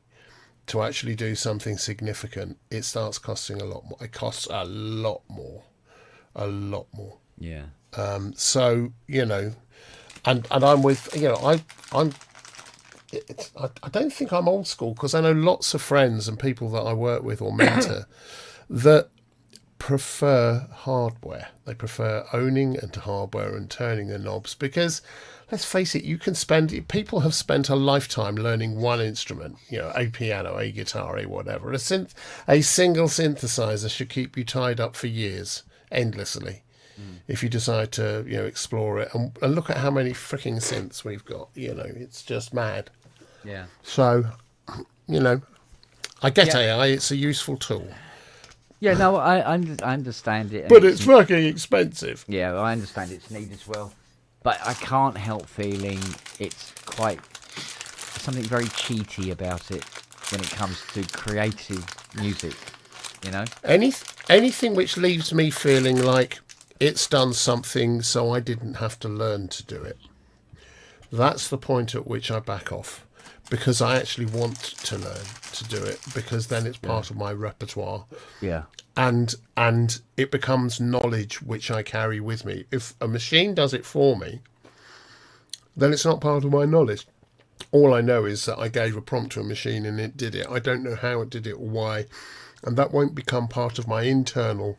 to actually do something significant, it starts costing a lot more. It costs a lot more. Yeah. So, and I'm with, I don't think I'm old school, because I know lots of friends and people that I work with or mentor that prefer hardware. They prefer owning and hardware and turning the knobs, because let's face it, people have spent a lifetime learning one instrument, a piano, a guitar, a whatever. A single synthesizer should keep you tied up for years, endlessly. If you decide to, explore it, and look at how many freaking synths we've got, it's just mad. Yeah. So, I get AI, it's a useful tool. Yeah, no, I understand it. And But it's fucking expensive. Yeah, I understand its need as well. But I can't help feeling it's quite something very cheaty about it when it comes to creative music, Anything which leaves me feeling like it's done something so I didn't have to learn to do it. That's the point at which I back off, because I actually want to learn to do it, because then it's part of my repertoire. Yeah. And it becomes knowledge which I carry with me. If a machine does it for me, then it's not part of my knowledge. All I know is that I gave a prompt to a machine and it did it. I don't know how it did it or why. And that won't become part of my internalized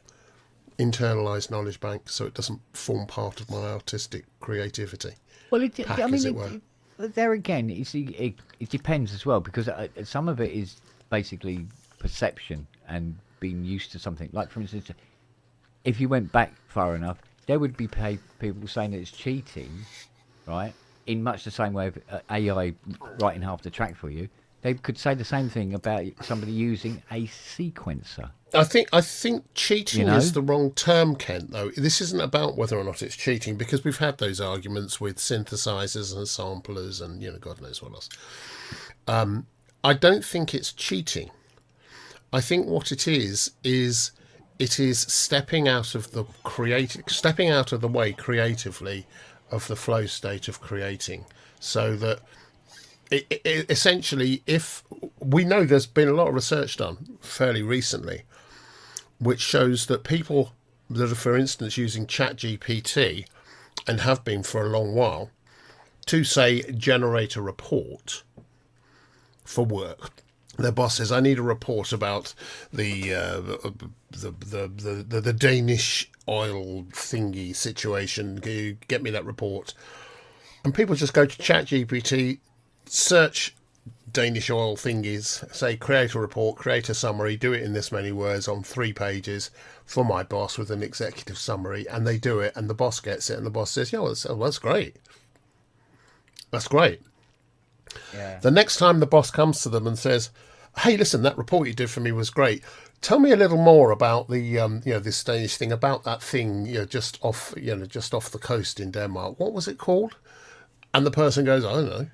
knowledge bank, so it doesn't form part of my artistic creativity. Well, there again, it depends as well, because some of it is basically perception and being used to something. Like, for instance, if you went back far enough, there would be people saying that it's cheating, right? In much the same way of AI writing half the track for you. They could say the same thing about somebody using a sequencer. I think cheating is the wrong term, Kent, though. This isn't about whether or not it's cheating, because we've had those arguments with synthesizers and samplers and, God knows what else. I don't think it's cheating. I think what it is it is stepping out of the way creatively of the flow state of creating, so that essentially, if we know there's been a lot of research done fairly recently which shows that people that are, for instance, using ChatGPT, and have been for a long while, to say generate a report for work. Their boss says, "I need a report about the Danish oil thingy situation. Can you get me that report?" And people just go to ChatGPT, search Danish oil thing is, say, create a report, create a summary, do it in this many words on 3 pages for my boss with an executive summary, and they do it, and the boss gets it, and the boss says, yeah, well, that's great. That's great. Yeah. The next time the boss comes to them and says, hey, listen, that report you did for me was great. Tell me a little more about the, this Danish thing, about that thing, just off the coast in Denmark. What was it called? And the person goes, I don't know.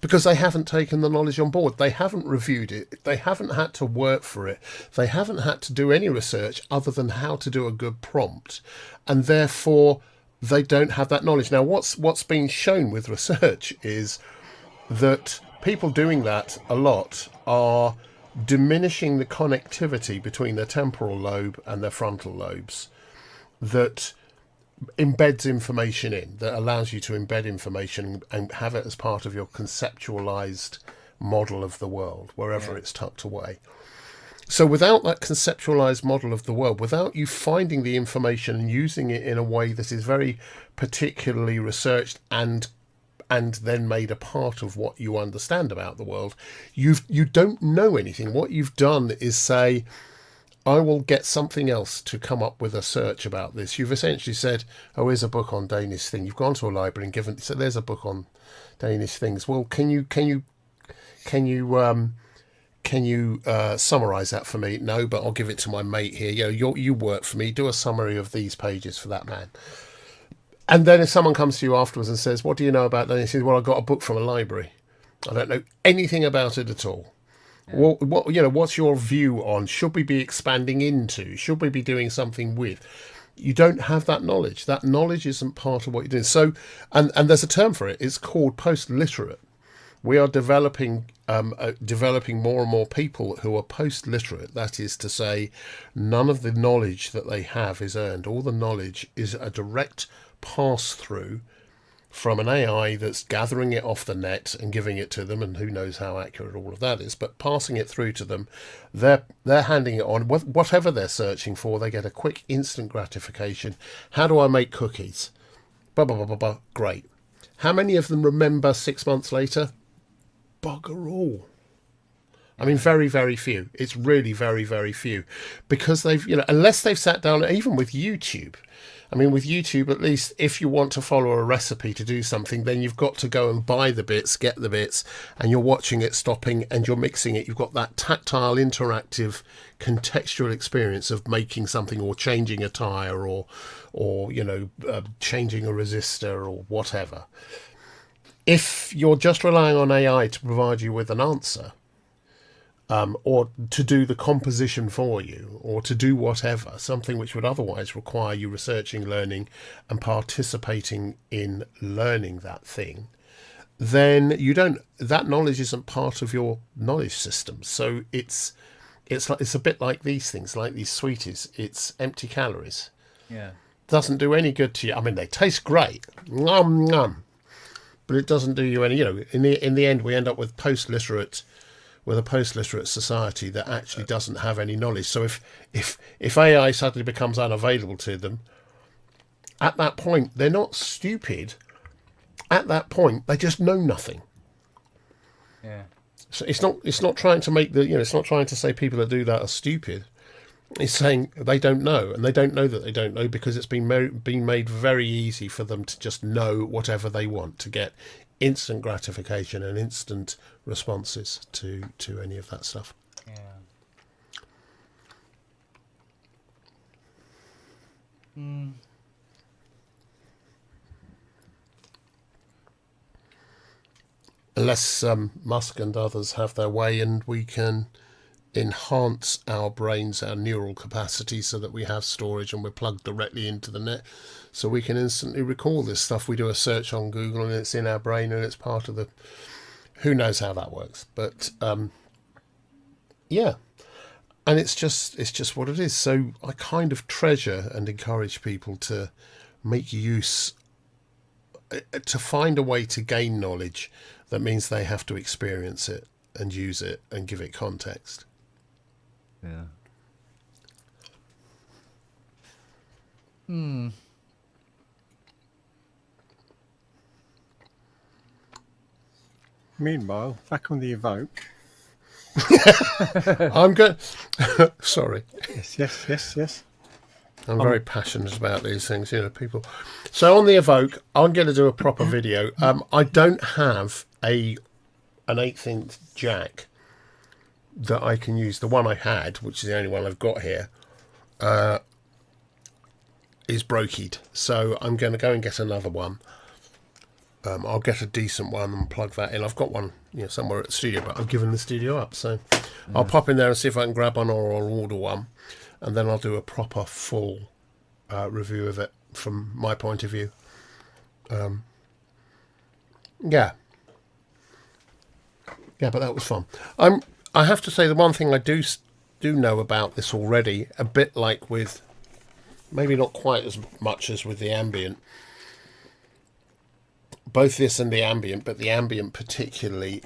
Because they haven't taken the knowledge on board. They haven't reviewed it. They haven't had to work for it. They haven't had to do any research other than how to do a good prompt. And therefore, they don't have that knowledge. Now, what's been shown with research is that people doing that a lot are diminishing the connectivity between their temporal lobe and their frontal lobes that embeds information in, that allows you to embed information and have it as part of your conceptualized model of the world, wherever it's tucked away. So without that conceptualized model of the world, without you finding the information and using it in a way that is very particularly researched and then made a part of what you understand about the world, you don't know anything. What you've done is say, I will get something else to come up with a search about this. You've essentially said, oh, here's a book on Danish thing. You've gone to a library and given, so there's a book on Danish things. Well, can you summarize that for me? No, but I'll give it to my mate here. You work for me. Do a summary of these pages for that man. And then if someone comes to you afterwards and says, what do you know about that? And he says, well, I got a book from a library. I don't know anything about it at all. Yeah. What's your view on, should we be expanding into? Should we be doing something with? You don't have that knowledge. That knowledge isn't part of what you're doing. So, and there's a term for it. It's called post-literate. We are developing more and more people who are post-literate. That is to say, none of the knowledge that they have is earned. All the knowledge is a direct pass-through from an AI that's gathering it off the net and giving it to them, and who knows how accurate all of that is, but passing it through to them, they're handing it on. Whatever they're searching for, they get a quick instant gratification. How do I make cookies? Blah, blah, blah, blah, blah. Great. How many of them remember 6 months later? Bugger all. I mean, very, very few. It's really very, very few. Because they've, unless they've sat down, even with YouTube. I mean, with YouTube, at least, if you want to follow a recipe to do something, then you've got to go and buy the bits, get the bits, and you're watching it, stopping, and you're mixing it. You've got that tactile, interactive, contextual experience of making something or changing a tire or changing a resistor or whatever. If you're just relying on AI to provide you with an answer, or to do the composition for you, or to do whatever, something which would otherwise require you researching, learning, and participating in learning that thing, then that knowledge isn't part of your knowledge system. So it's a bit like these things, like these sweeties. It's empty calories. Yeah. Doesn't do any good to you. I mean, they taste great. Nom, nom. But it doesn't do you any, in the end, we end up with a post-literate society that actually doesn't have any knowledge. So if AI suddenly becomes unavailable to them, at that point, they're not stupid. At that point, they just know nothing. Yeah. So it's not trying to make it's not trying to say people that do that are stupid. It's saying they don't know, and they don't know that they don't know because it's been made very easy for them to just know whatever they want, to get instant gratification and instant responses to any of that stuff. Yeah. Unless Musk and others have their way and we can enhance our brains, our neural capacity, so that we have storage and we're plugged directly into the net, so we can instantly recall this stuff. We do a search on Google and it's in our brain and it's part of the... Who knows how that works? But yeah, and it's just what it is. So I kind of treasure and encourage people to make use, to find a way to gain knowledge that means they have to experience it and use it and give it context. Yeah. Meanwhile, back on the Evoke. I'm going. Sorry. Yes. I'm very passionate about these things, people. So on the Evoke, I'm going to do a proper video. I don't have an 1/8" jack that I can use. The one I had, which is the only one I've got here, is brokered. So I'm going to go and get another one. I'll get a decent one and plug that in. I've got one, somewhere at the studio, but I've given the studio up. So I'll pop in there and see if I can grab one, or I'll order one, and then I'll do a proper full review of it from my point of view. Yeah, but that was fun. I have to say, the one thing I do know about this already, a bit like with, maybe not quite as much as with the ambient, both this and the ambient, but the ambient particularly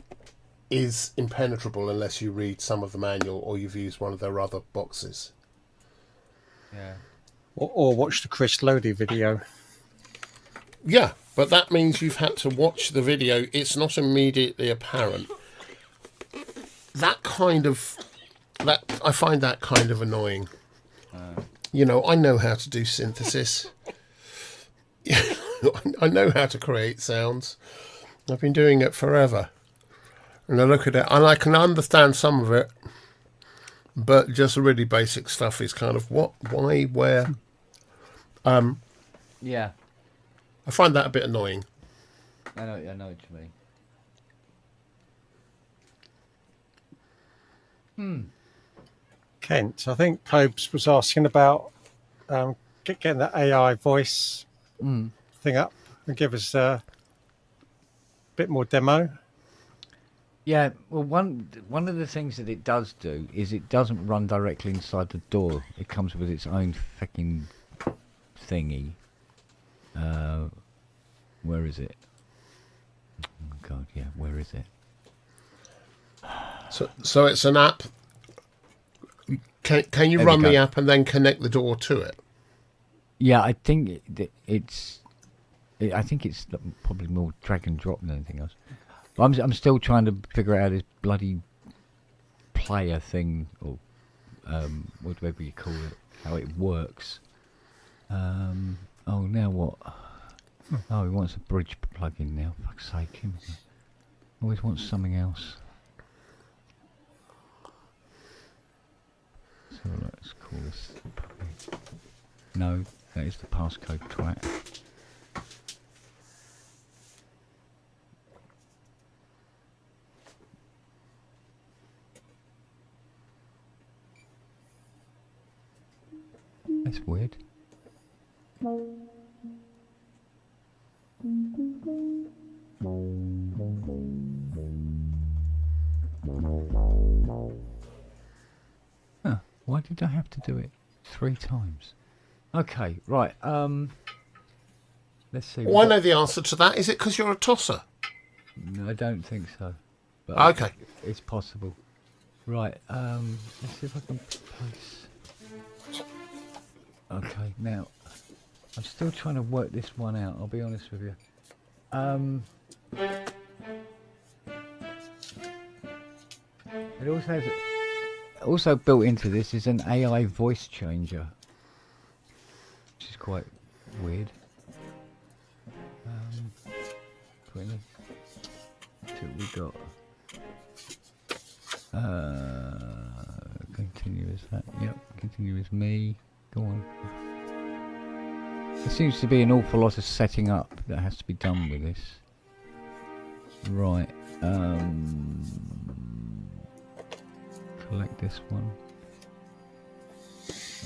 is impenetrable unless you read some of the manual or you've used one of their other boxes. Yeah. Or watch the Chris Lodi video. Yeah, but that means you've had to watch the video. It's not immediately apparent. I find that kind of annoying. I know how to do synthesis. I know how to create sounds. I've been doing it forever. And I look at it, and I can understand some of it, but just really basic stuff is kind of what, why, where. Yeah. I find that a bit annoying. I know what you mean. Kent, I think Pobes was asking about getting that AI voice thing up and give us a bit more demo. Yeah, well, one of the things that it does do is it doesn't run directly inside the door. It comes with its own fucking thingy. Where is it? Oh God, yeah, where is it? So it's an app. Can you run the app and then connect the door to it? Yeah, I think it's probably more drag and drop than anything else. But I'm still trying to figure out this bloody player thing, or whatever you call it, how it works. Now what? Oh, he wants a bridge plug-in now. Fuck's sake, him. Always wants something else. So let's call this. No, that is the passcode twat. That's weird. Huh, why did I have to do it 3 times? Okay, right, let's see. Well, I know the answer to that. Is it because you're a tosser? No, I don't think so. But okay. It's possible. Right, let's see if I can place. Okay, now I'm still trying to work this one out, I'll be honest with you. It also has also built into this is an AI voice changer, which is quite weird. Putting it to we got continue as that. Yep, continue as me. Go on. There seems to be an awful lot of setting up that has to be done with this. Right. Collect this one.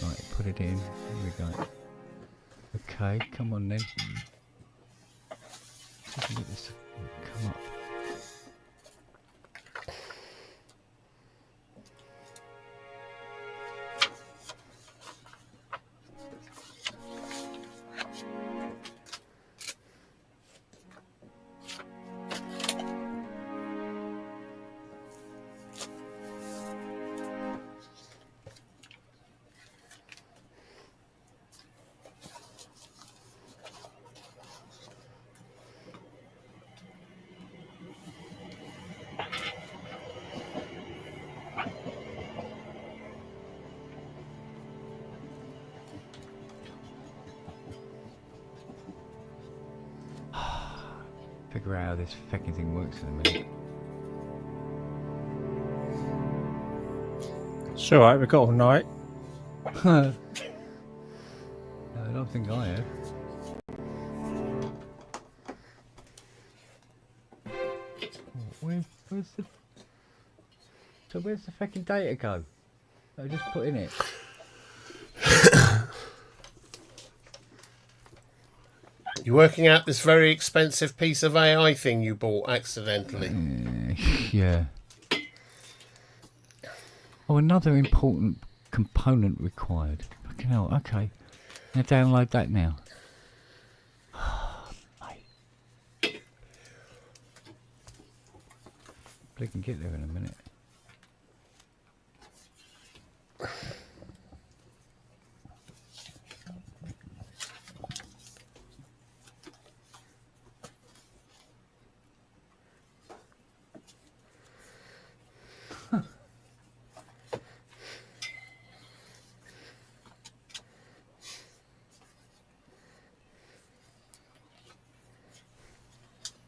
Right, put it in. Here we go. Okay, come on then. See if I can get this to come up. figure out how this fucking thing works in a minute. It's all right, we've got all night. No, I don't think I have. Where's the... So where's the fucking data go? I just put in it. You're working out this very expensive piece of AI thing you bought accidentally. Yeah. Oh, another important component required. Fucking hell, okay. Now download that now. Mate. We can get there in a minute.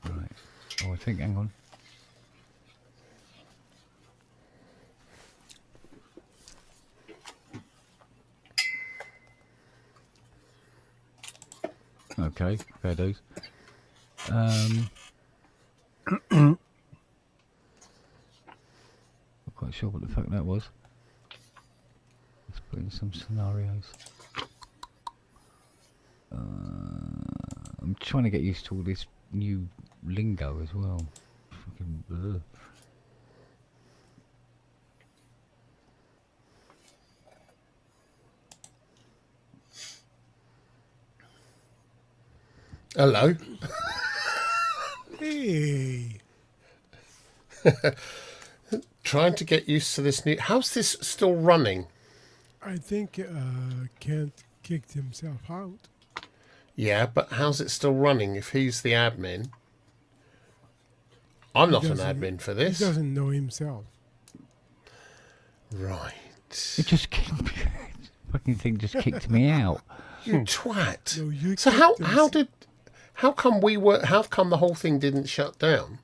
Right. Oh, I think, hang on. Okay, fair dues. Not quite sure what the fuck that was. Let's put in some scenarios. I'm trying to get used to all this new lingo as well. Fucking ugh. Hello. Hey. Trying to get used to this new... How's this still running? I think Kent kicked himself out. Yeah, but how's it still running if he's the admin? I'm not an admin for this. He doesn't know himself. Right. It just kicked me. Fucking thing just kicked me out. You twat. No, you So kicked how come the whole thing didn't shut down?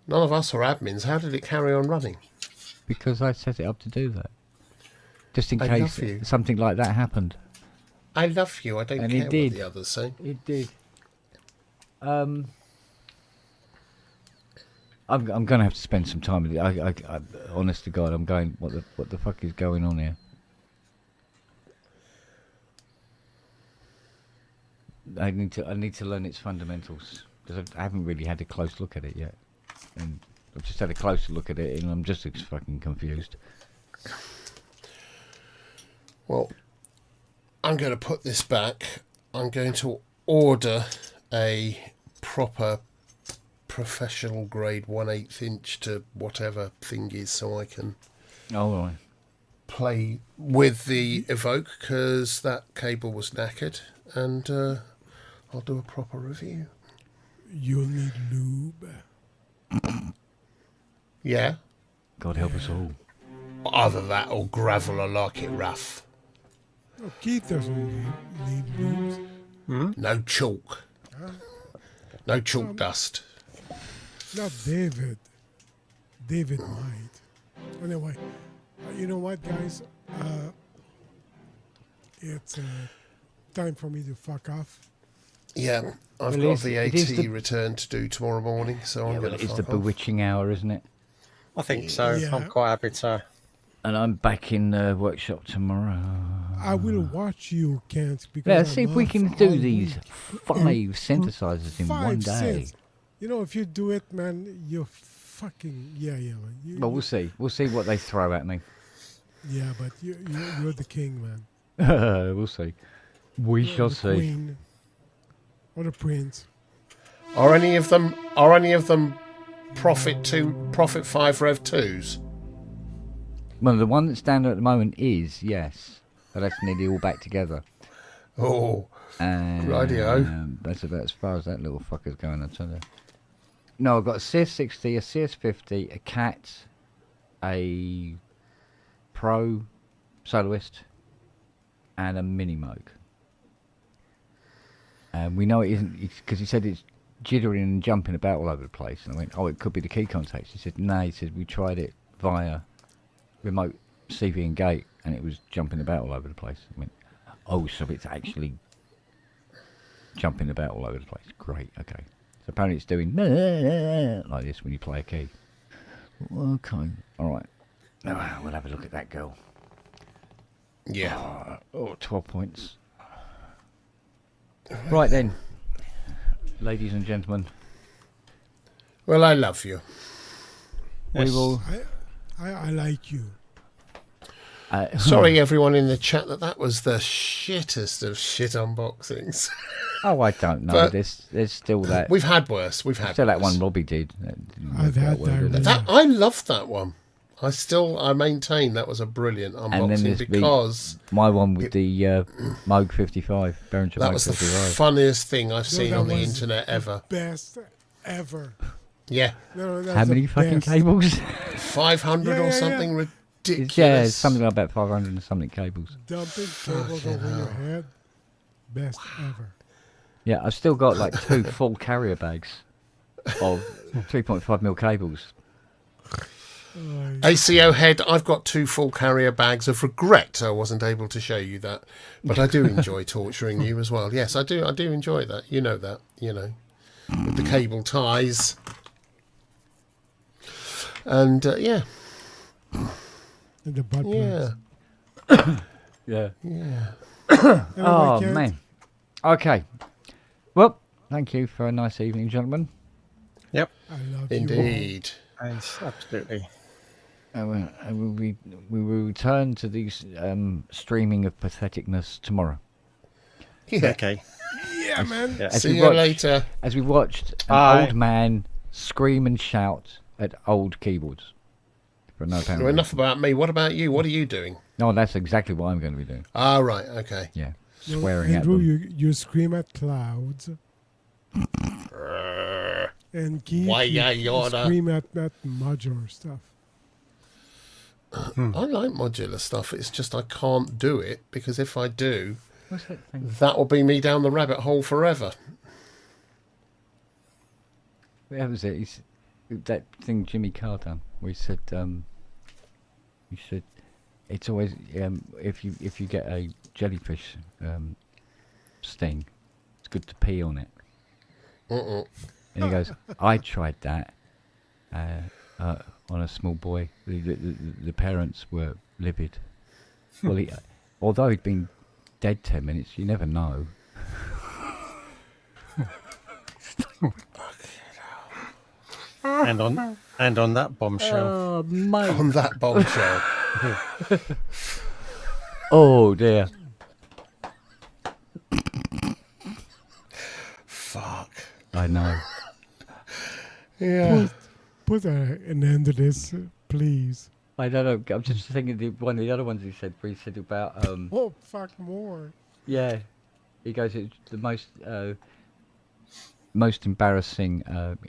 None of us are admins. How did it carry on running? Because I set it up to do that. Just in I case love you. something like that happened. I love you. I don't And care it what did. the others say. It did. I'm going to have to spend some time with it. I honest to God, I'm going. What the fuck is going on here? I need to learn its fundamentals because I haven't really had a close look at it yet, and I've just had a closer look at it, and I'm just fucking confused. Well, I'm going to put this back. I'm going to order a proper professional grade 1/8 inch to whatever thing is so I can Oh, right. play with the Evoke because that cable was knackered, and I'll do a proper review. You'll need lube. Yeah. God help us all. Either that or gravel. I like it rough. No, Keith doesn't need lubes. No chalk. No chalk dust. Not David. David might. Anyway, you know what, guys? It's time for me to fuck off. Yeah, I've Well, got it is VAT the- return to do tomorrow morning, so I'm going to It's fuck the off. bewitching hour, isn't it? I think so. Yeah. I'm quite happy to. And I'm back in the workshop tomorrow. I will watch you, Kent. Because Let's I'm see if we off can all do these week. 5 synthesizers in 5 one day. cents. You know, if you do it, man, you're fucking man. Well, we'll see. We'll see what they throw at me. Yeah, but you're the king, man. We'll see. We You're shall the see. Queen or the prince. Are any of them Profit 5 Rev 2s? Well, the one that's down there at the moment is, yes. But that's nearly all back together. Oh, And rightio. that's about as far as that little fucker's going, I tell you. No, I've got a CS60, a CS50, a Cat, a Pro Soloist, and a Mini Moog. And we know it isn't, because he said it's jittering and jumping about all over the place. And I went, oh, it could be the key contacts. He said, no. He said, we tried it via remote CV and gate, and it was jumping about all over the place. I went, oh, so it's actually jumping about all over the place. Great, okay. So apparently it's doing like this when you play a key. Okay, all right. Oh, we'll have a look at that girl. Yeah. 12 points. Right then, ladies and gentlemen. Well, I love you. We will. I like you. Sorry, everyone in the chat, that was the shittest of shit unboxings. Oh, I don't know. But there's still that. We've had worse. We've had still that worse. one Robbie did. I've had that. That I loved that one. I maintain that was a brilliant unboxing because my one with the Moog 55, Behringer that Moog was the 55. funniest thing I've seen that on the was internet ever. Best ever. Yeah, How many fucking cables? 500 or something ridiculous. Yeah, something like about 500 and something cables. Dumping cables over your head. Best ever. Yeah, I've still got like 2 full carrier bags of 3.5mm cables. ACO head, I've got 2 full carrier bags of regret I wasn't able to show you that. But I do enjoy torturing you as well. Yes, I do enjoy that. You know that, with the cable ties. And yeah. And the butt Yeah. plugs. Yeah. Yeah. Oh, man. Okay. Well, thank you for a nice evening, gentlemen. Yep. I love you. Indeed. Yes, absolutely. We will return to these streaming of patheticness tomorrow. Yeah. Okay. Yeah, man. Yeah. As See we you watched- later. As we watched an Bye. old man scream and shout at old keyboards. For no apparent Well, reason. enough about me. What about you? What are you doing? No, that's exactly what I'm going to be doing. Ah, right. Okay. Yeah. No, Swearing at Andrew, them. you scream at clouds. And Keith, Why, you yoda. scream at modular stuff. I like modular stuff. It's just I can't do it because if I do, What's that thing? that will be me down the rabbit hole forever. That was it. That thing Jimmy Carr done, where he said, it's always if you get a jellyfish sting, it's good to pee on it. And he goes, I tried that on a small boy. The parents were livid. Well, although he'd been dead 10 minutes, you never know. And on that bombshell. Oh, mate. On that bombshell. Oh, dear. Fuck. I know. Yeah. Put an end to this, please. I don't know. I'm just thinking one of the other ones he said, where he said about, Oh, fuck more. yeah, he goes, it's the most embarrassing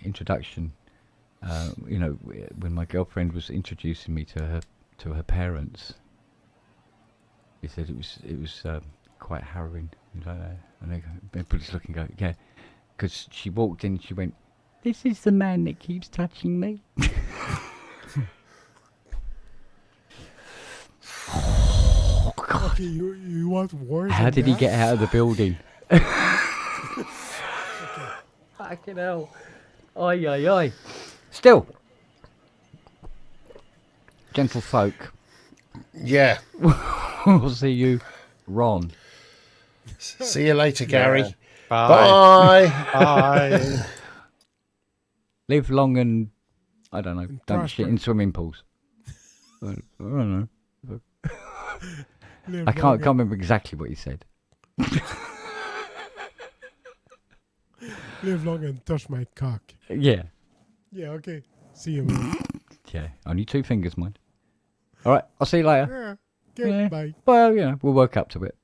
introduction. When my girlfriend was introducing me to her parents, he said it was quite harrowing. And they put his look and go, yeah, because she walked in, she went, "This is the man that keeps touching me." Oh God! Okay, you want worse? How than did he that? get out of the building? Fucking hell! Oi, oi, oi! Still, gentle folk. Yeah. We'll see you, Ron. See you later, Gary. Yeah. Bye. Bye. Bye. Live long and I don't know. And Don't prosper. shit in swimming pools. I don't know. Live I can't longer. remember exactly what he said. Live long and touch my cock. Yeah, Yeah, okay. See you, man. yeah. Only 2 fingers, mind. All right. I'll see you later. Yeah. Okay, Yeah. bye. Well, we'll work up to it.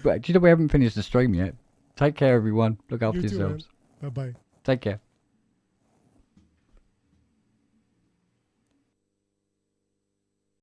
But do you know we haven't finished the stream yet? Take care, everyone. Look after You too, man. yourselves. Bye-bye. Take care.